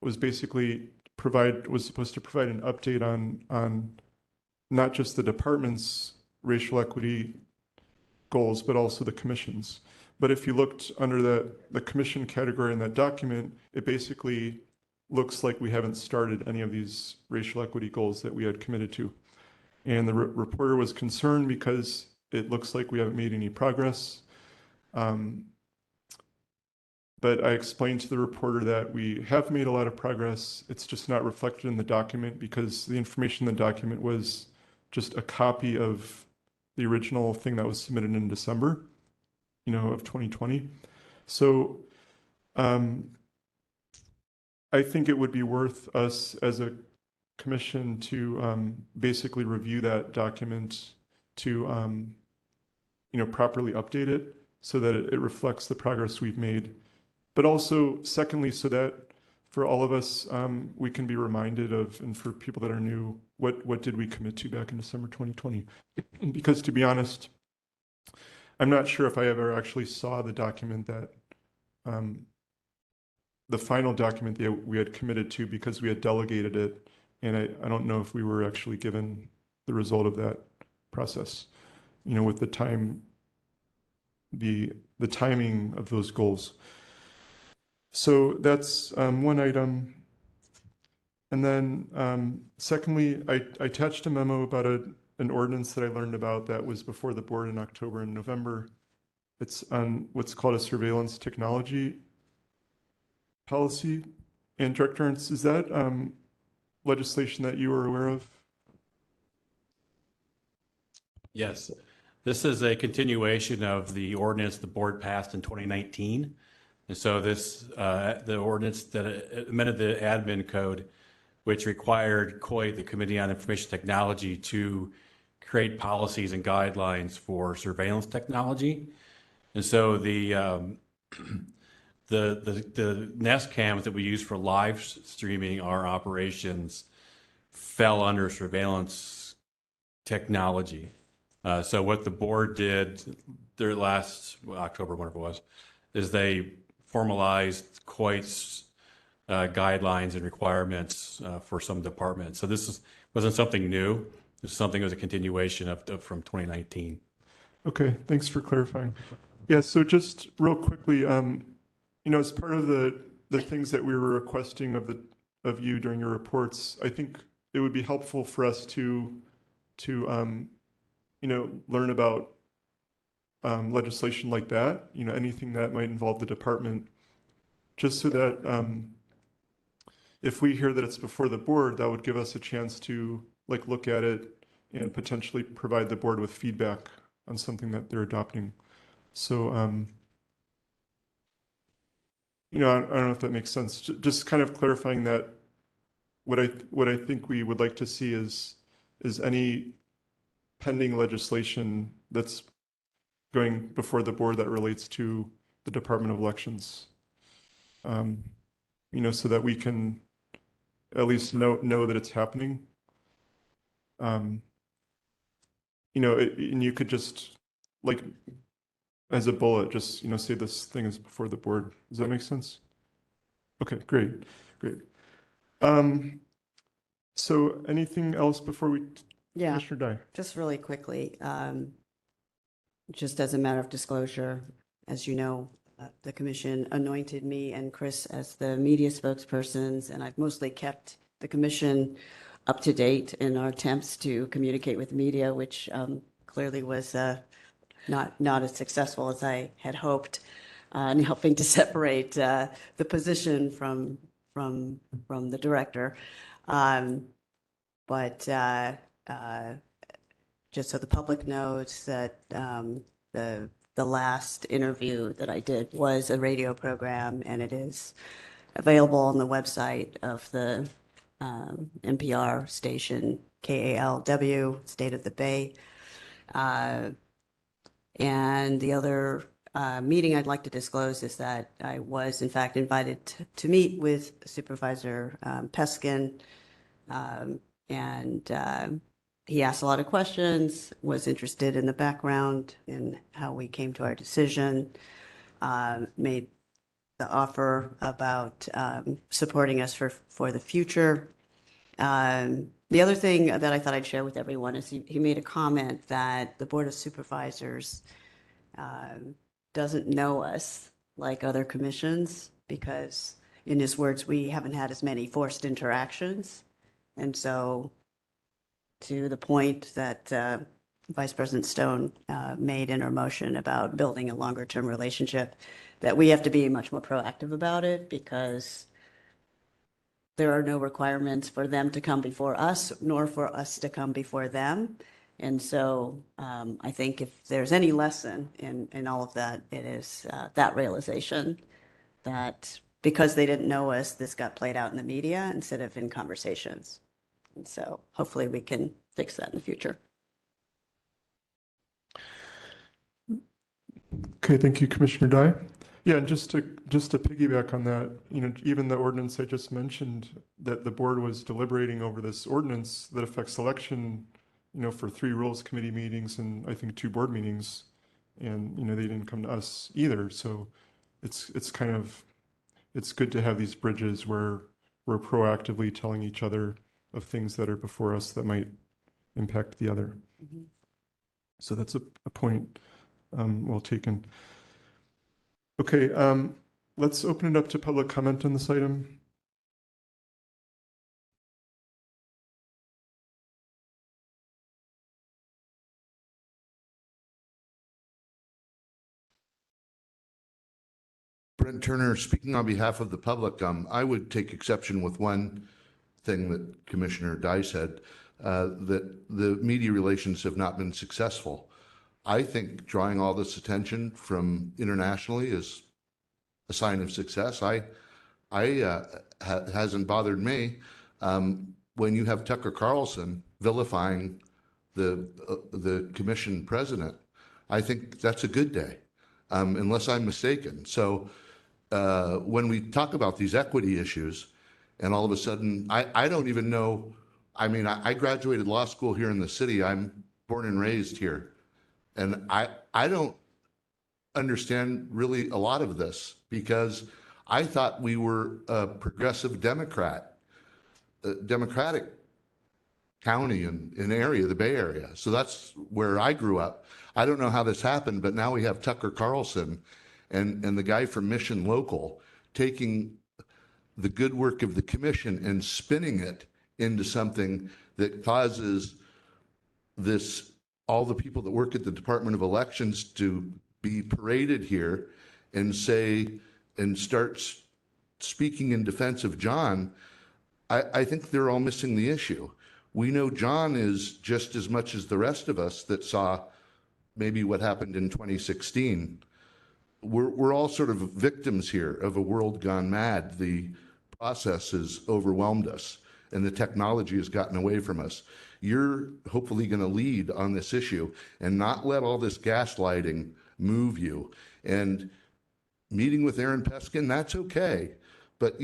was basically supposed to provide an update on not just the department's racial equity goals, but also the commission's. But if you looked under the commission category in that document, it basically looks like we haven't started any of these racial equity goals that we had committed to. And the reporter was concerned because it looks like we haven't made any progress. But I explained to the reporter that we have made a lot of progress. It's just not reflected in the document because the information in the document was just a copy of the original thing that was submitted in December, of 2020. So I think it would be worth us as a commission to basically review that document to properly update it so that it reflects the progress we've made. But also, secondly, so that for all of us, we can be reminded of, and for people that are new, what did we commit to back in December 2020? Because to be honest, I'm not sure if I ever actually saw the document that, the final document that we had committed to, because we had delegated it. And I don't know if we were actually given the result of that process, you know, with the time, the timing of those goals. So that's one item. And then secondly, I attached a memo about an ordinance that I learned about that was before the board in October and November. It's on what's called a surveillance technology policy. And Director Ernst, is that legislation that you are aware of? Yes, this is a continuation of the ordinance the board passed in 2019. And so this, the ordinance that amended the admin code, which required COI, the Committee on Information Technology, to create policies and guidelines for surveillance technology. And so the Nest cams that we use for live streaming our operations fell under surveillance technology. So what the board did their last October, whatever it was, is they formalized COIT's guidelines and requirements for some departments. So this wasn't something new. This is something that was a continuation of from 2019. Okay, thanks for clarifying. Yeah, so just real quickly, you know, as part of the things that we were requesting of you during your reports, I think it would be helpful for us to you know, learn about legislation like that, you know, anything that might involve the department, just so that if we hear that it's before the board, that would give us a chance to like look at it and potentially provide the board with feedback on something that they're adopting. So, you know, I don't know if that makes sense. Just kind of clarifying that what I think we would like to see is any pending legislation that's going before the board that relates to the Department of Elections. You know, so that we can at least know that it's happening. You know, and you could just like as a bullet, just, you know, say this thing is before the board. Does that make sense? Okay, great. So anything else before we, Yeah, Commissioner Dye? just really quickly, just as a matter of disclosure, as you know, the commission anointed me and Chris as the media spokespersons, and I've mostly kept the commission up to date in our attempts to communicate with media, which clearly was not as successful as I had hoped, in helping to separate the position from the director. But just so the public knows that the last interview that I did was a radio program, and it is available on the website of the NPR station, KALW, State of the Bay. And the other meeting I'd like to disclose is that I was in fact invited to meet with Supervisor Peskin, and he asked a lot of questions, was interested in the background in how we came to our decision, made the offer about supporting us for the future. The other thing that I thought I'd share with everyone is he made a comment that the Board of Supervisors doesn't know us like other commissions because, in his words, we haven't had as many forced interactions. And so to the point that Vice President Stone made in her motion about building a longer term relationship, that we have to be much more proactive about it because there are no requirements for them to come before us, nor for us to come before them. And so I think if there's any lesson in all of that, it is that realization that because they didn't know us, this got played out in the media instead of in conversations. And so hopefully we can fix that in the future. Okay, thank you, Commissioner Dye. Yeah, and just to piggyback on that, even the ordinance I just mentioned, that the board was deliberating over this ordinance that affects election, for 3 rules committee meetings and I think 2 board meetings, and they didn't come to us either. So it's good to have these bridges where we're proactively telling each other of things that are before us that might impact the other. Mhm. So that's a point well taken. Okay, let's open it up to public comment on this item. Brent Turner, speaking on behalf of the public, I would take exception with one thing that Commissioner Dye said, that the media relations have not been successful. I think drawing all this attention from internationally is a sign of success. Hasn't bothered me. When you have Tucker Carlson vilifying the commission president, I think that's a good day, unless I'm mistaken. So when we talk about these equity issues, and all of a sudden, I don't even know. I mean, I graduated law school here in the city. I'm born and raised here, and I don't understand really a lot of this because I thought we were a progressive Democratic county and area, the Bay Area. So that's where I grew up. I don't know how this happened, but now we have Tucker Carlson and the guy from Mission Local taking the good work of the commission and spinning it into something that causes all the people that work at the Department of Elections to be paraded here and start speaking in defense of John. I think they're all missing the issue. We know John is just as much as the rest of us that saw maybe what happened in 2016. We're all sort of victims here of a world gone mad. The process has overwhelmed us and the technology has gotten away from us. You're hopefully going to lead on this issue and not let all this gaslighting move you. And meeting with Aaron Peskin, that's okay. But,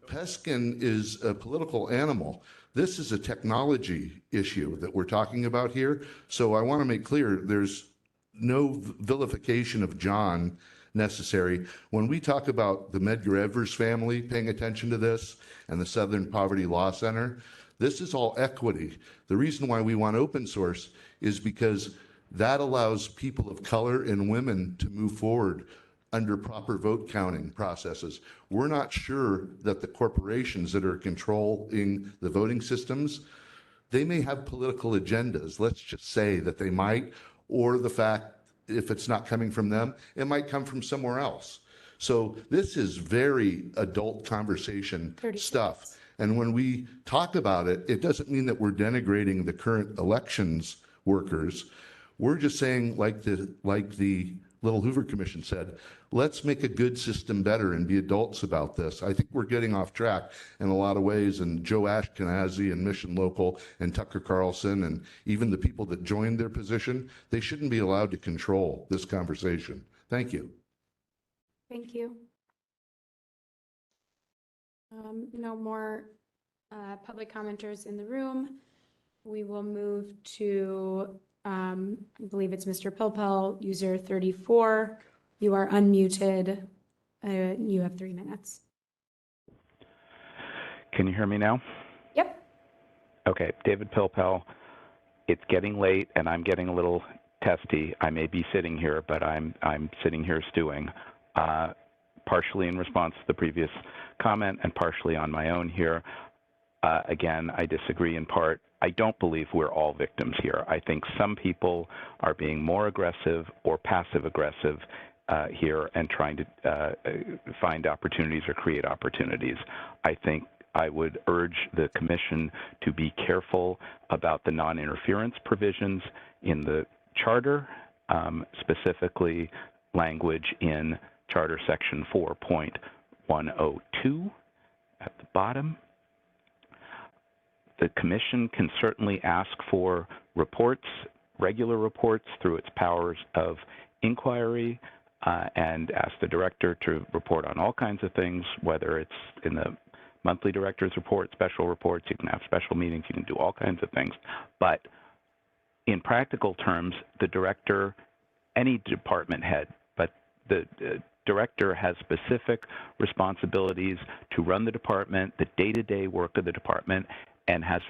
Peskin is a political animal. This is a technology issue that we're talking about here. So I want to make clear there's no vilification of John necessary. When we talk about the Medgar Evers family paying attention to this and the Southern Poverty Law Center, this is all equity. The reason why we want open source is because that allows people of color and women to move forward under proper vote counting processes. We're not sure that the corporations that are controlling the voting systems, they may have political agendas. Let's just say that they might, or the fact if it's not coming from them, it might come from somewhere else. So this is very adult conversation stuff. And when we talk about it, it doesn't mean that we're denigrating the current elections workers. We're just saying, like the Little Hoover Commission said, let's make a good system better and be adults about this. I think we're getting off track in a lot of ways, and Joe Ashkenazi and Mission Local and Tucker Carlson and even the people that joined their position, they shouldn't be allowed to control this conversation. Thank you. Thank you. No more public commenters in the room. We will move to, I believe it's Mr. Pilpel, user 34. You are unmuted. You have 3 minutes. Can you hear me now? Yep. Okay, David Pilpel. It's getting late and I'm getting a little testy. I may be sitting here, but I'm sitting here stewing, partially in response to the previous comment and partially on my own here. Again, I disagree in part. I don't believe we're all victims here. I think some people are being more aggressive or passive aggressive here and trying to find opportunities or create opportunities. I think I would urge the Commission to be careful about the non-interference provisions in the Charter, specifically language in Charter Section 4.102 at the bottom. The Commission can certainly ask for reports, regular reports through its powers of inquiry, and ask the director to report on all kinds of things, whether it's in the monthly director's report, special reports. You can have special meetings. You can do all kinds of things. But in practical terms, the director, any department head, but the director has specific responsibilities to run the department, the day-to-day work of the department, and has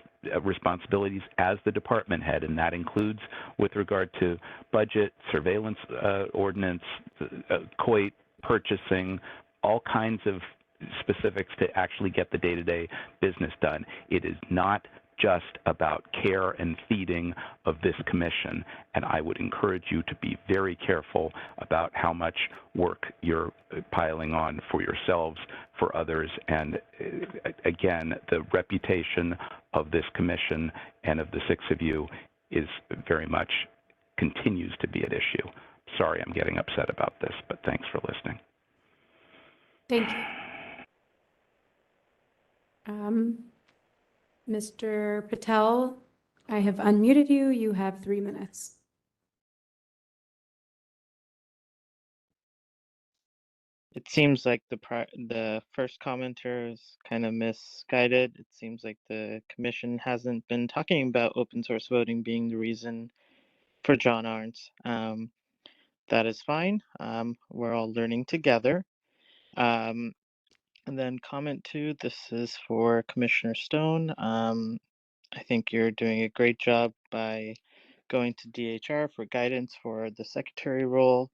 responsibilities as the department head, and that includes with regard to budget, surveillance ordinance, COIT, purchasing, all kinds of specifics to actually get the day-to-day business done. It is not just about care and feeding of this commission, and I would encourage you to be very careful about how much work you're piling on for yourselves, for others, and again, the reputation of this commission and of the six of you is very much continues to be at issue. Sorry, I'm getting upset about this, but thanks for listening. Thank you. Mr. Patel, I have unmuted you. You have 3 minutes. It seems like the first commenter is kind of misguided. It seems like the commission hasn't been talking about open source voting being the reason for John Arntz. That is fine. We're all learning together. And then comment 2, this is for Commissioner Stone. I think you're doing a great job by going to DHR for guidance for the secretary role.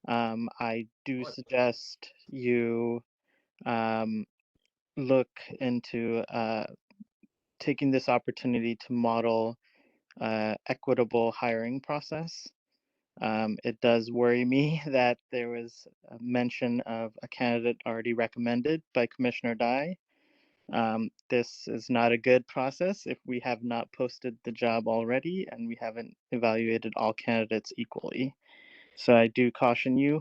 I do suggest you look into taking this opportunity to model equitable hiring process. It does worry me that there was a mention of a candidate already recommended by Commissioner Dye. This is not a good process if we have not posted the job already and we haven't evaluated all candidates equally. So I do caution you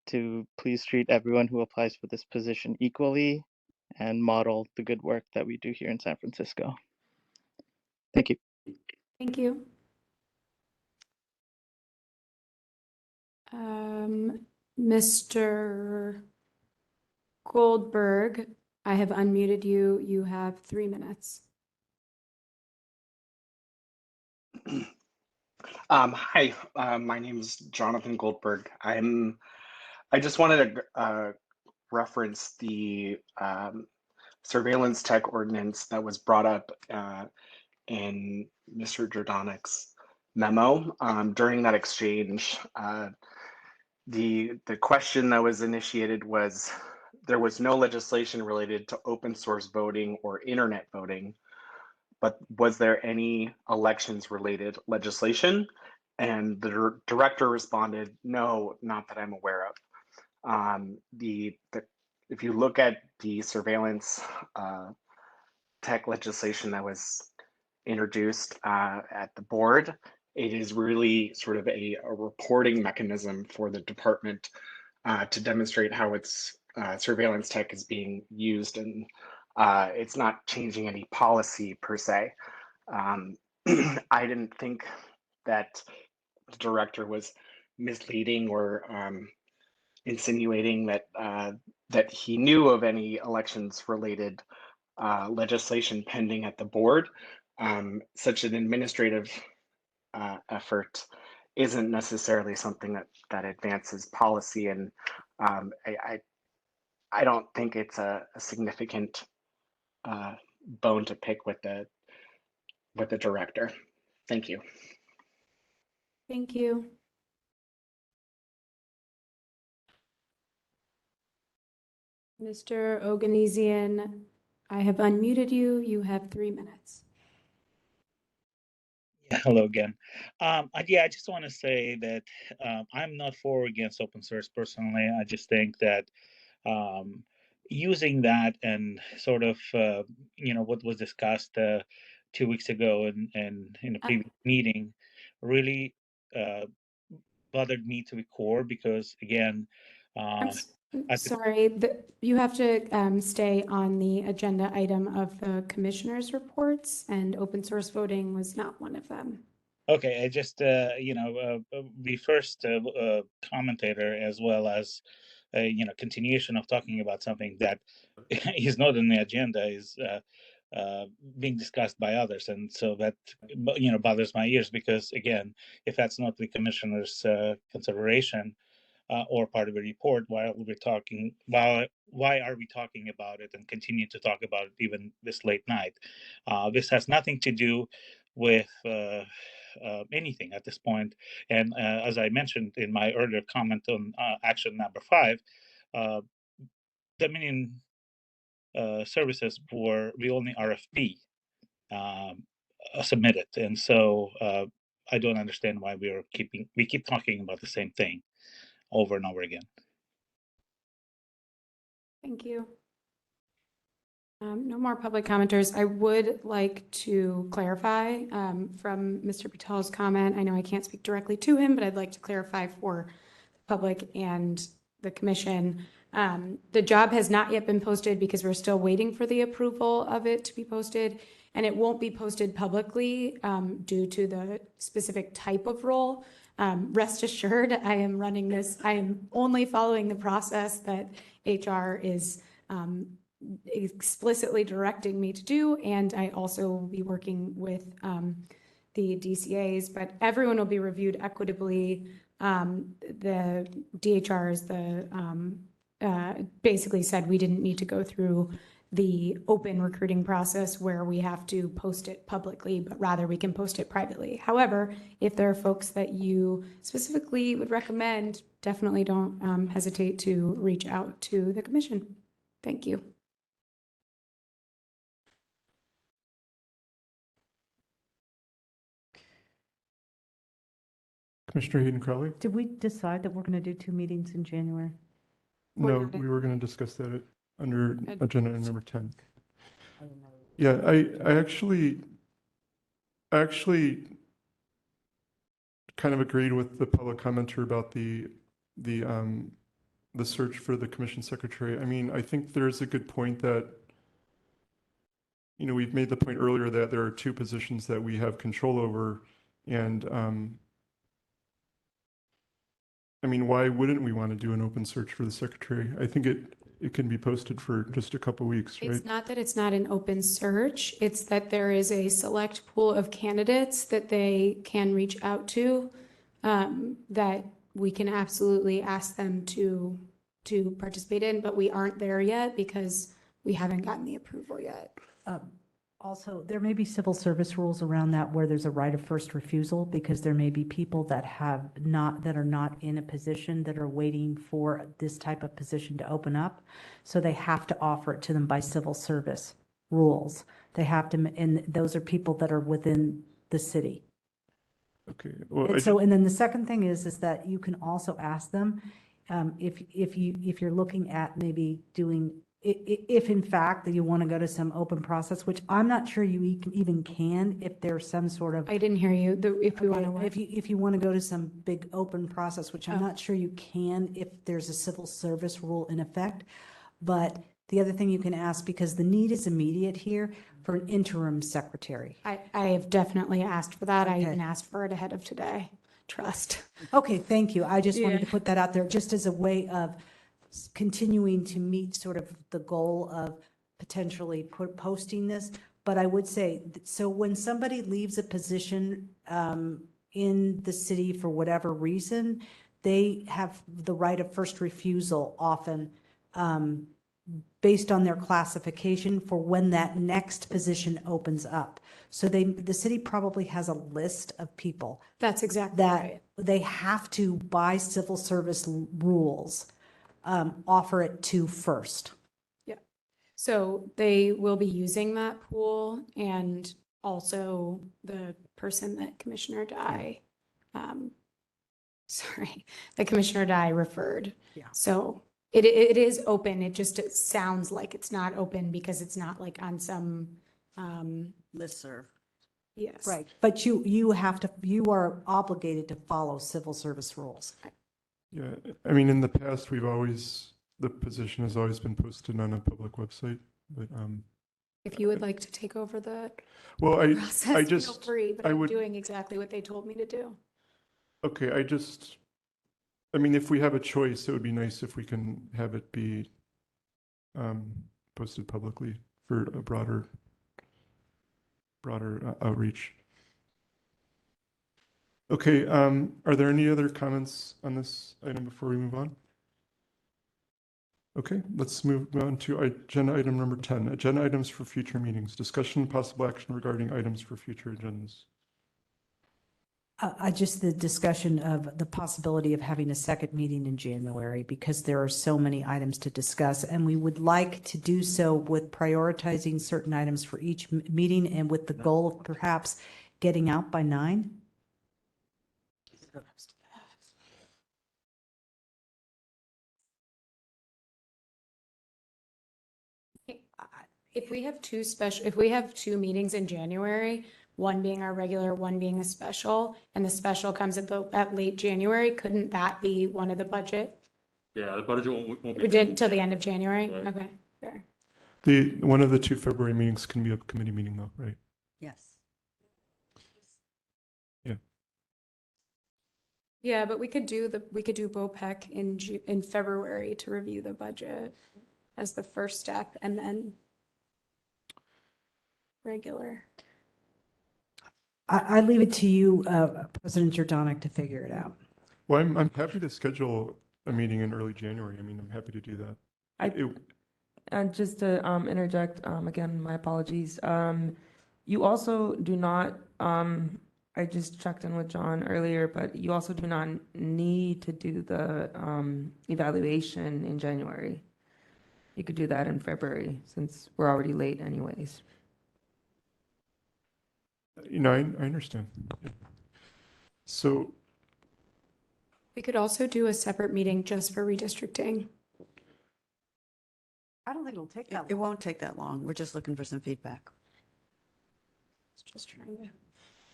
to please treat everyone who applies for this position equally and model the good work that we do here in San Francisco. Thank you. Thank you. Mr. Goldberg, I have unmuted you. You have 3 minutes. Hi, my name is Jonathan Goldberg. I just wanted to reference the surveillance tech ordinance that was brought up in Mr. Jordanik's memo. During that exchange, the question that was initiated was there was no legislation related to open source voting or internet voting, but was there any elections related legislation? And the director responded, no, not that I'm aware of. If you look at the surveillance tech legislation that was introduced at the board, it is really sort of a reporting mechanism for the department to demonstrate how its surveillance tech is being used, and it's not changing any policy per se. I didn't think that the director was misleading or insinuating that that he knew of any elections related legislation pending at the board. Such an administrative effort isn't necessarily something that advances policy, and I don't think it's a significant bone to pick with the director. Thank you. Thank you. Mr. Oganesian, I have unmuted you. You have 3 minutes. Yeah, hello again. I just want to say that I'm not for or against open source personally. I just think that using that and sort of, what was discussed 2 weeks ago and in a previous meeting really bothered me to the core because, again, Sorry, you have to stay on the agenda item of the commissioner's reports, and open source voting was not one of them. Okay, I just, the first commentator, as well as, continuation of talking about something that is not on the agenda, is being discussed by others. And so that, bothers my ears because, again, if that's not the commissioner's consideration, or part of the report, why are we talking about it and continue to talk about it even this late night? This has nothing to do with anything at this point. And as I mentioned in my earlier comment on action number 5, Dominion services were the only RFP submitted, and so I don't understand why we keep talking about the same thing over and over again. Thank you. No more public commenters. I would like to clarify from Mr. Patel's comment. I know I can't speak directly to him, but I'd like to clarify for the public and the commission. The job has not yet been posted because we're still waiting for the approval of it to be posted, and it won't be posted publicly due to the specific type of role. Rest assured, I am running this. I am only following the process that HR is explicitly directing me to do, and I also will be working with the DCAs, but everyone will be reviewed equitably. The DHRs basically said we didn't need to go through the open recruiting process where we have to post it publicly, but rather we can post it privately. However, if there are folks that you specifically would recommend, definitely don't hesitate to reach out to the commission. Thank you. Commissioner Hayden Crowley? Did we decide that we're going to do 2 meetings in January? No, we were going to discuss that under agenda item number 10. Yeah, I actually kind of agreed with the public commenter about the search for the commission secretary. I mean, I think there's a good point that, we've made the point earlier that there are 2 positions that we have control over, and I mean, why wouldn't we want to do an open search for the secretary? I think it can be posted for just a couple weeks, right? It's not that it's not an open search. It's that there is a select pool of candidates that they can reach out to, that we can absolutely ask them to participate in, but we aren't there yet because we haven't gotten the approval yet. Also, there may be civil service rules around that where there's a right of first refusal, because there may be people that are not in a position that are waiting for this type of position to open up. So they have to offer it to them by civil service rules. They have to, and those are people that are within the city. Okay. Well, And then the second thing is that you can also ask them if you're looking at maybe doing, if in fact that you want to go to some open process, which I'm not sure you even can, if there's some sort of. I didn't hear you. If we want to. If you want to go to some big open process, which I'm not sure you can if there's a civil service rule in effect. But the other thing you can ask, because the need is immediate here, for an interim secretary. I have definitely asked for that. I even asked for it ahead of today. Trust. Okay, thank you. I just wanted to put that out there just as a way of continuing to meet sort of the goal of potentially posting this. But I would say, so when somebody leaves a position in the city for whatever reason, they have the right of first refusal often based on their classification for when that next position opens up. So the city probably has a list of people. That's exactly that right. They have to, by civil service rules, offer it to first. Yeah. So they will be using that pool, and also the person that Commissioner Dye, the Commissioner Dye referred. Yeah. So it is open. It sounds like it's not open because it's not like on some Listserv. Yes. Right. But you are obligated to follow civil service rules. Yeah, I mean, in the past, the position has always been posted on a public website, but If you would like to take over the Well, I process, feel just, free, but I I'm would, doing exactly what they told me to do. okay, I mean, if we have a choice, it would be nice if we can have it be posted publicly for a broader outreach. Okay, are there any other comments on this item before we move on? Okay, let's move on to agenda item number 10, agenda items for future meetings. Discussion and possible action regarding items for future agendas. Just the discussion of the possibility of having a second meeting in January, because there are so many items to discuss, and we would like to do so with prioritizing certain items for each meeting and with the goal of perhaps getting out by 9. If we have two meetings in January, one being our regular, one being a special, and the special comes at late January, couldn't that be one of the budget? Yeah, the budget won't be. We did till the end of January? Right. Okay, fair. One of the 2 February meetings can be a committee meeting though, right? Yes. Yeah. Yeah, but we could do BOPEC in February to review the budget as the first step, and then regular. I leave it to you, President Jordanic, to figure it out. Well, I'm happy to schedule a meeting in early January. I mean, I'm happy to do that. And just to interject, again, my apologies. You also do not, I just checked in with John earlier, but you also do not need to do the evaluation in January. You could do that in February, since we're already late anyways. You know, I understand. So, We could also do a separate meeting just for redistricting. I don't think it'll take that It won't take that long. We're just looking for some feedback. Just trying to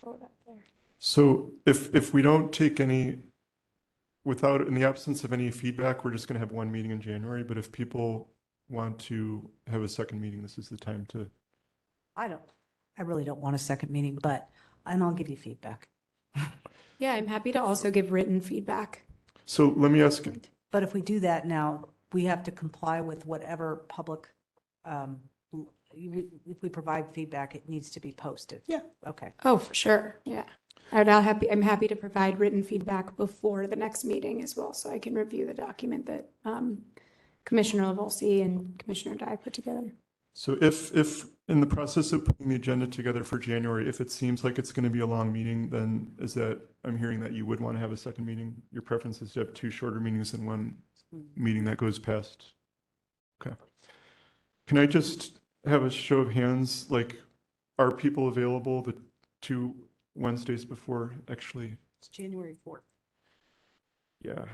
throw it up there. so if we don't take any, in the absence of any feedback, we're just going to have one meeting in January. But if people want to have a second meeting, this is the time to. I really don't want a second meeting, and I'll give you feedback. Yeah, I'm happy to also give written feedback. So let me ask, But if we do that now, we have to comply with whatever public, if we provide feedback, it needs to be posted. Yeah. Okay. Oh, for sure, yeah. I'm happy to provide written feedback before the next meeting as well, so I can review the document that Commissioner Volsi and Commissioner Dye put together. so if in the process of putting the agenda together for January, if it seems like it's going to be a long meeting, then I'm hearing that you would want to have a second meeting. Your preference is to have 2 shorter meetings and 1 meeting that goes past. Okay. Can I just have a show of hands? Like, are people available the 2 Wednesdays before actually? It's January 4th. Yeah.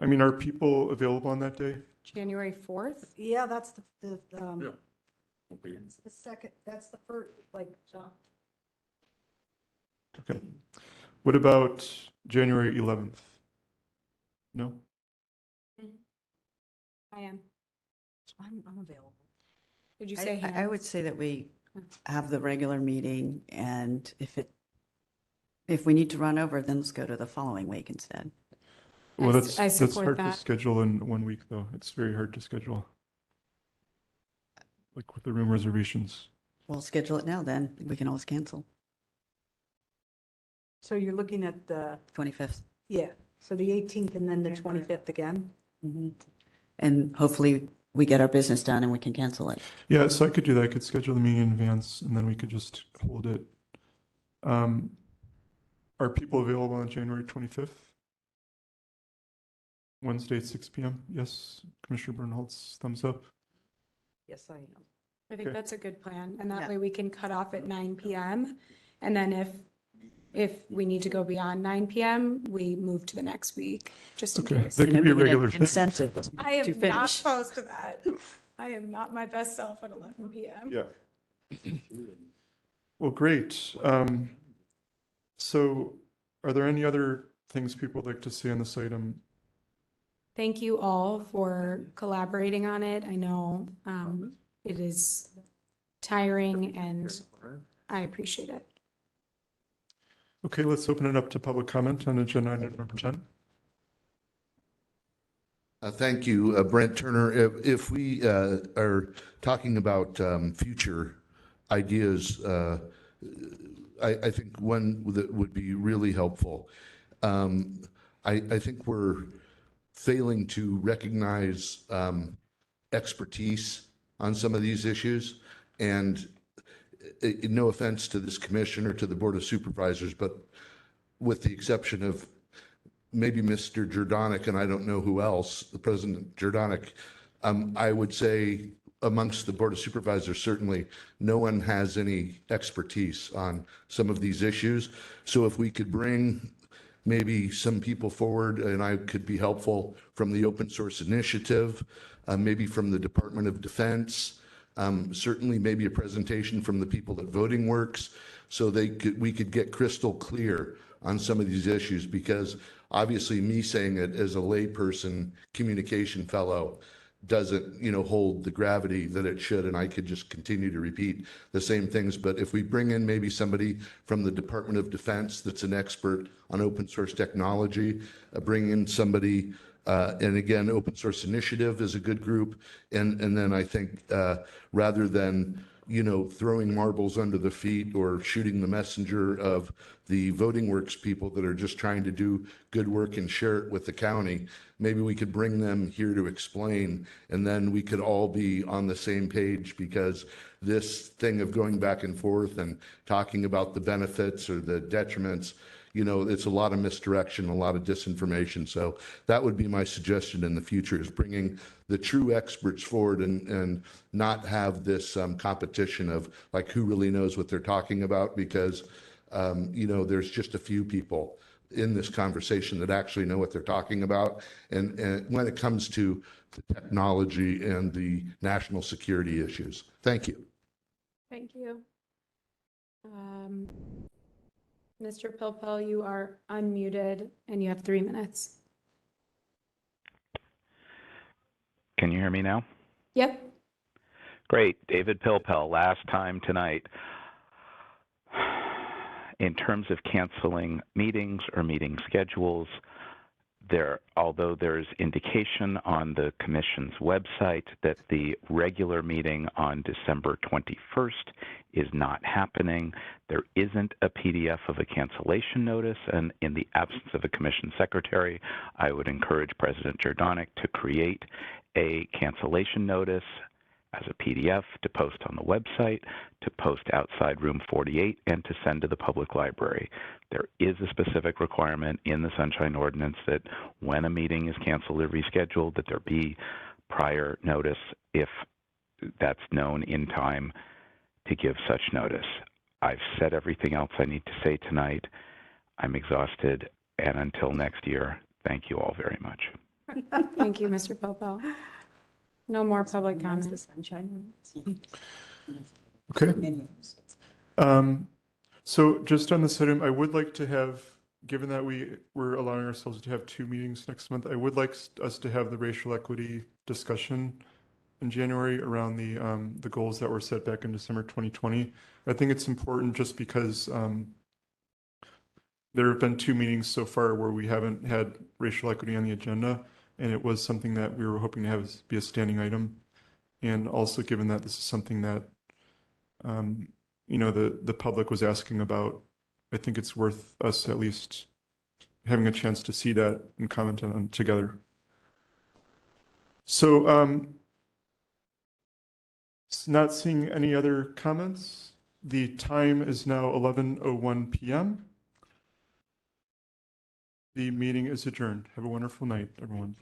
I mean, are people available on that day? January 4th? Yeah, that's the Yeah. it's the second, that's the first, Okay. What about January 11th? No? I am. I'm available. Did you say I would say that we have the regular meeting, and if we need to run over, then let's go to the following week instead. Well, that's support hard to that. schedule in 1 week, though. It's very hard to schedule. Like with the room reservations. We'll schedule it now then. We can always cancel. So you're looking at the, 25th. yeah, so the 18th and then the 25th again? Mhm. And hopefully we get our business done and we can cancel it. Yeah, so I could do that. I could schedule the meeting in advance and then we could just hold it. Are people available on January 25th? Wednesday at 6 p.m.? Yes, Commissioner Bernholtz, thumbs up. Yes, I am. I think Okay. that's a good plan, and that Yeah. way we can cut off at 9 PM. And then if we need to go beyond 9 PM, we move to the next week, just in Okay, case. that could be a regular thing. Incentive I to am not finish. opposed to that. I am not my best self at 11 PM. Yeah. Well, great. So are there any other things people would like to see on this item? Thank you all for collaborating on it. I know it is tiring, and I appreciate it. Okay, let's open it up to public comment on agenda item number 10. Thank you, Brent Turner. If we are talking about future ideas, I think one that would be really helpful. I think we're failing to recognize expertise on some of these issues. And no offense to this commission or to the Board of Supervisors, but with the exception of maybe Mr. Jordanic, and I don't know who else, the President Jordanic, I would say amongst the Board of Supervisors, certainly no one has any expertise on some of these issues. So if we could bring maybe some people forward, and I could be helpful from the Open Source Initiative, maybe from the Department of Defense, certainly maybe a presentation from the people at Voting Works, so we could get crystal clear on some of these issues, because obviously me saying it as a layperson communication fellow doesn't, hold the gravity that it should, and I could just continue to repeat the same things. But if we bring in maybe somebody from the Department of Defense that's an expert on open source technology, bring in somebody, and again, Open Source Initiative is a good group, and then I think rather than throwing marbles under the feet or shooting the messenger of the Voting Works people that are just trying to do good work and share it with the county, maybe we could bring them here to explain, and then we could all be on the same page, because this thing of going back and forth and talking about the benefits or the detriments, it's a lot of misdirection, a lot of disinformation. So that would be my suggestion in the future, is bringing the true experts forward and not have this competition of like who really knows what they're talking about, because there's just a few people in this conversation that actually know what they're talking about. And when it comes to the technology and the national security issues. Thank you. Thank you. Mr. Pilpel, you are unmuted and you have 3 minutes. Can you hear me now? Yep. Great. David Pilpel, last time tonight. In terms of canceling meetings or meeting schedules, although there's indication on the Commission's website that the regular meeting on December 21st is not happening, there isn't a PDF of a cancellation notice, and in the absence of a Commission Secretary, I would encourage President Jordanic to create a cancellation notice as a PDF to post on the website, to post outside room 48, and to send to the public library. There is a specific requirement in the Sunshine Ordinance that when a meeting is canceled or rescheduled, that there be prior notice if that's known in time to give such notice. I've said everything else I need to say tonight. I'm exhausted, and until next year, thank you all very much. Thank you, Mr. Popo. No more public comments. Okay. So just on this item, I would like to have, given that we're allowing ourselves to have 2 meetings next month, I would like us to have the racial equity discussion in January around the goals that were set back in December 2020. I think it's important just because there have been 2 meetings so far where we haven't had racial equity on the agenda, and it was something that we were hoping to have be a standing item. And also given that this is something that, the public was asking about, I think it's worth us at least having a chance to see that and comment on together. So, not seeing any other comments. The time is now 11:01 p.m. The meeting is adjourned. Have a wonderful night, everyone.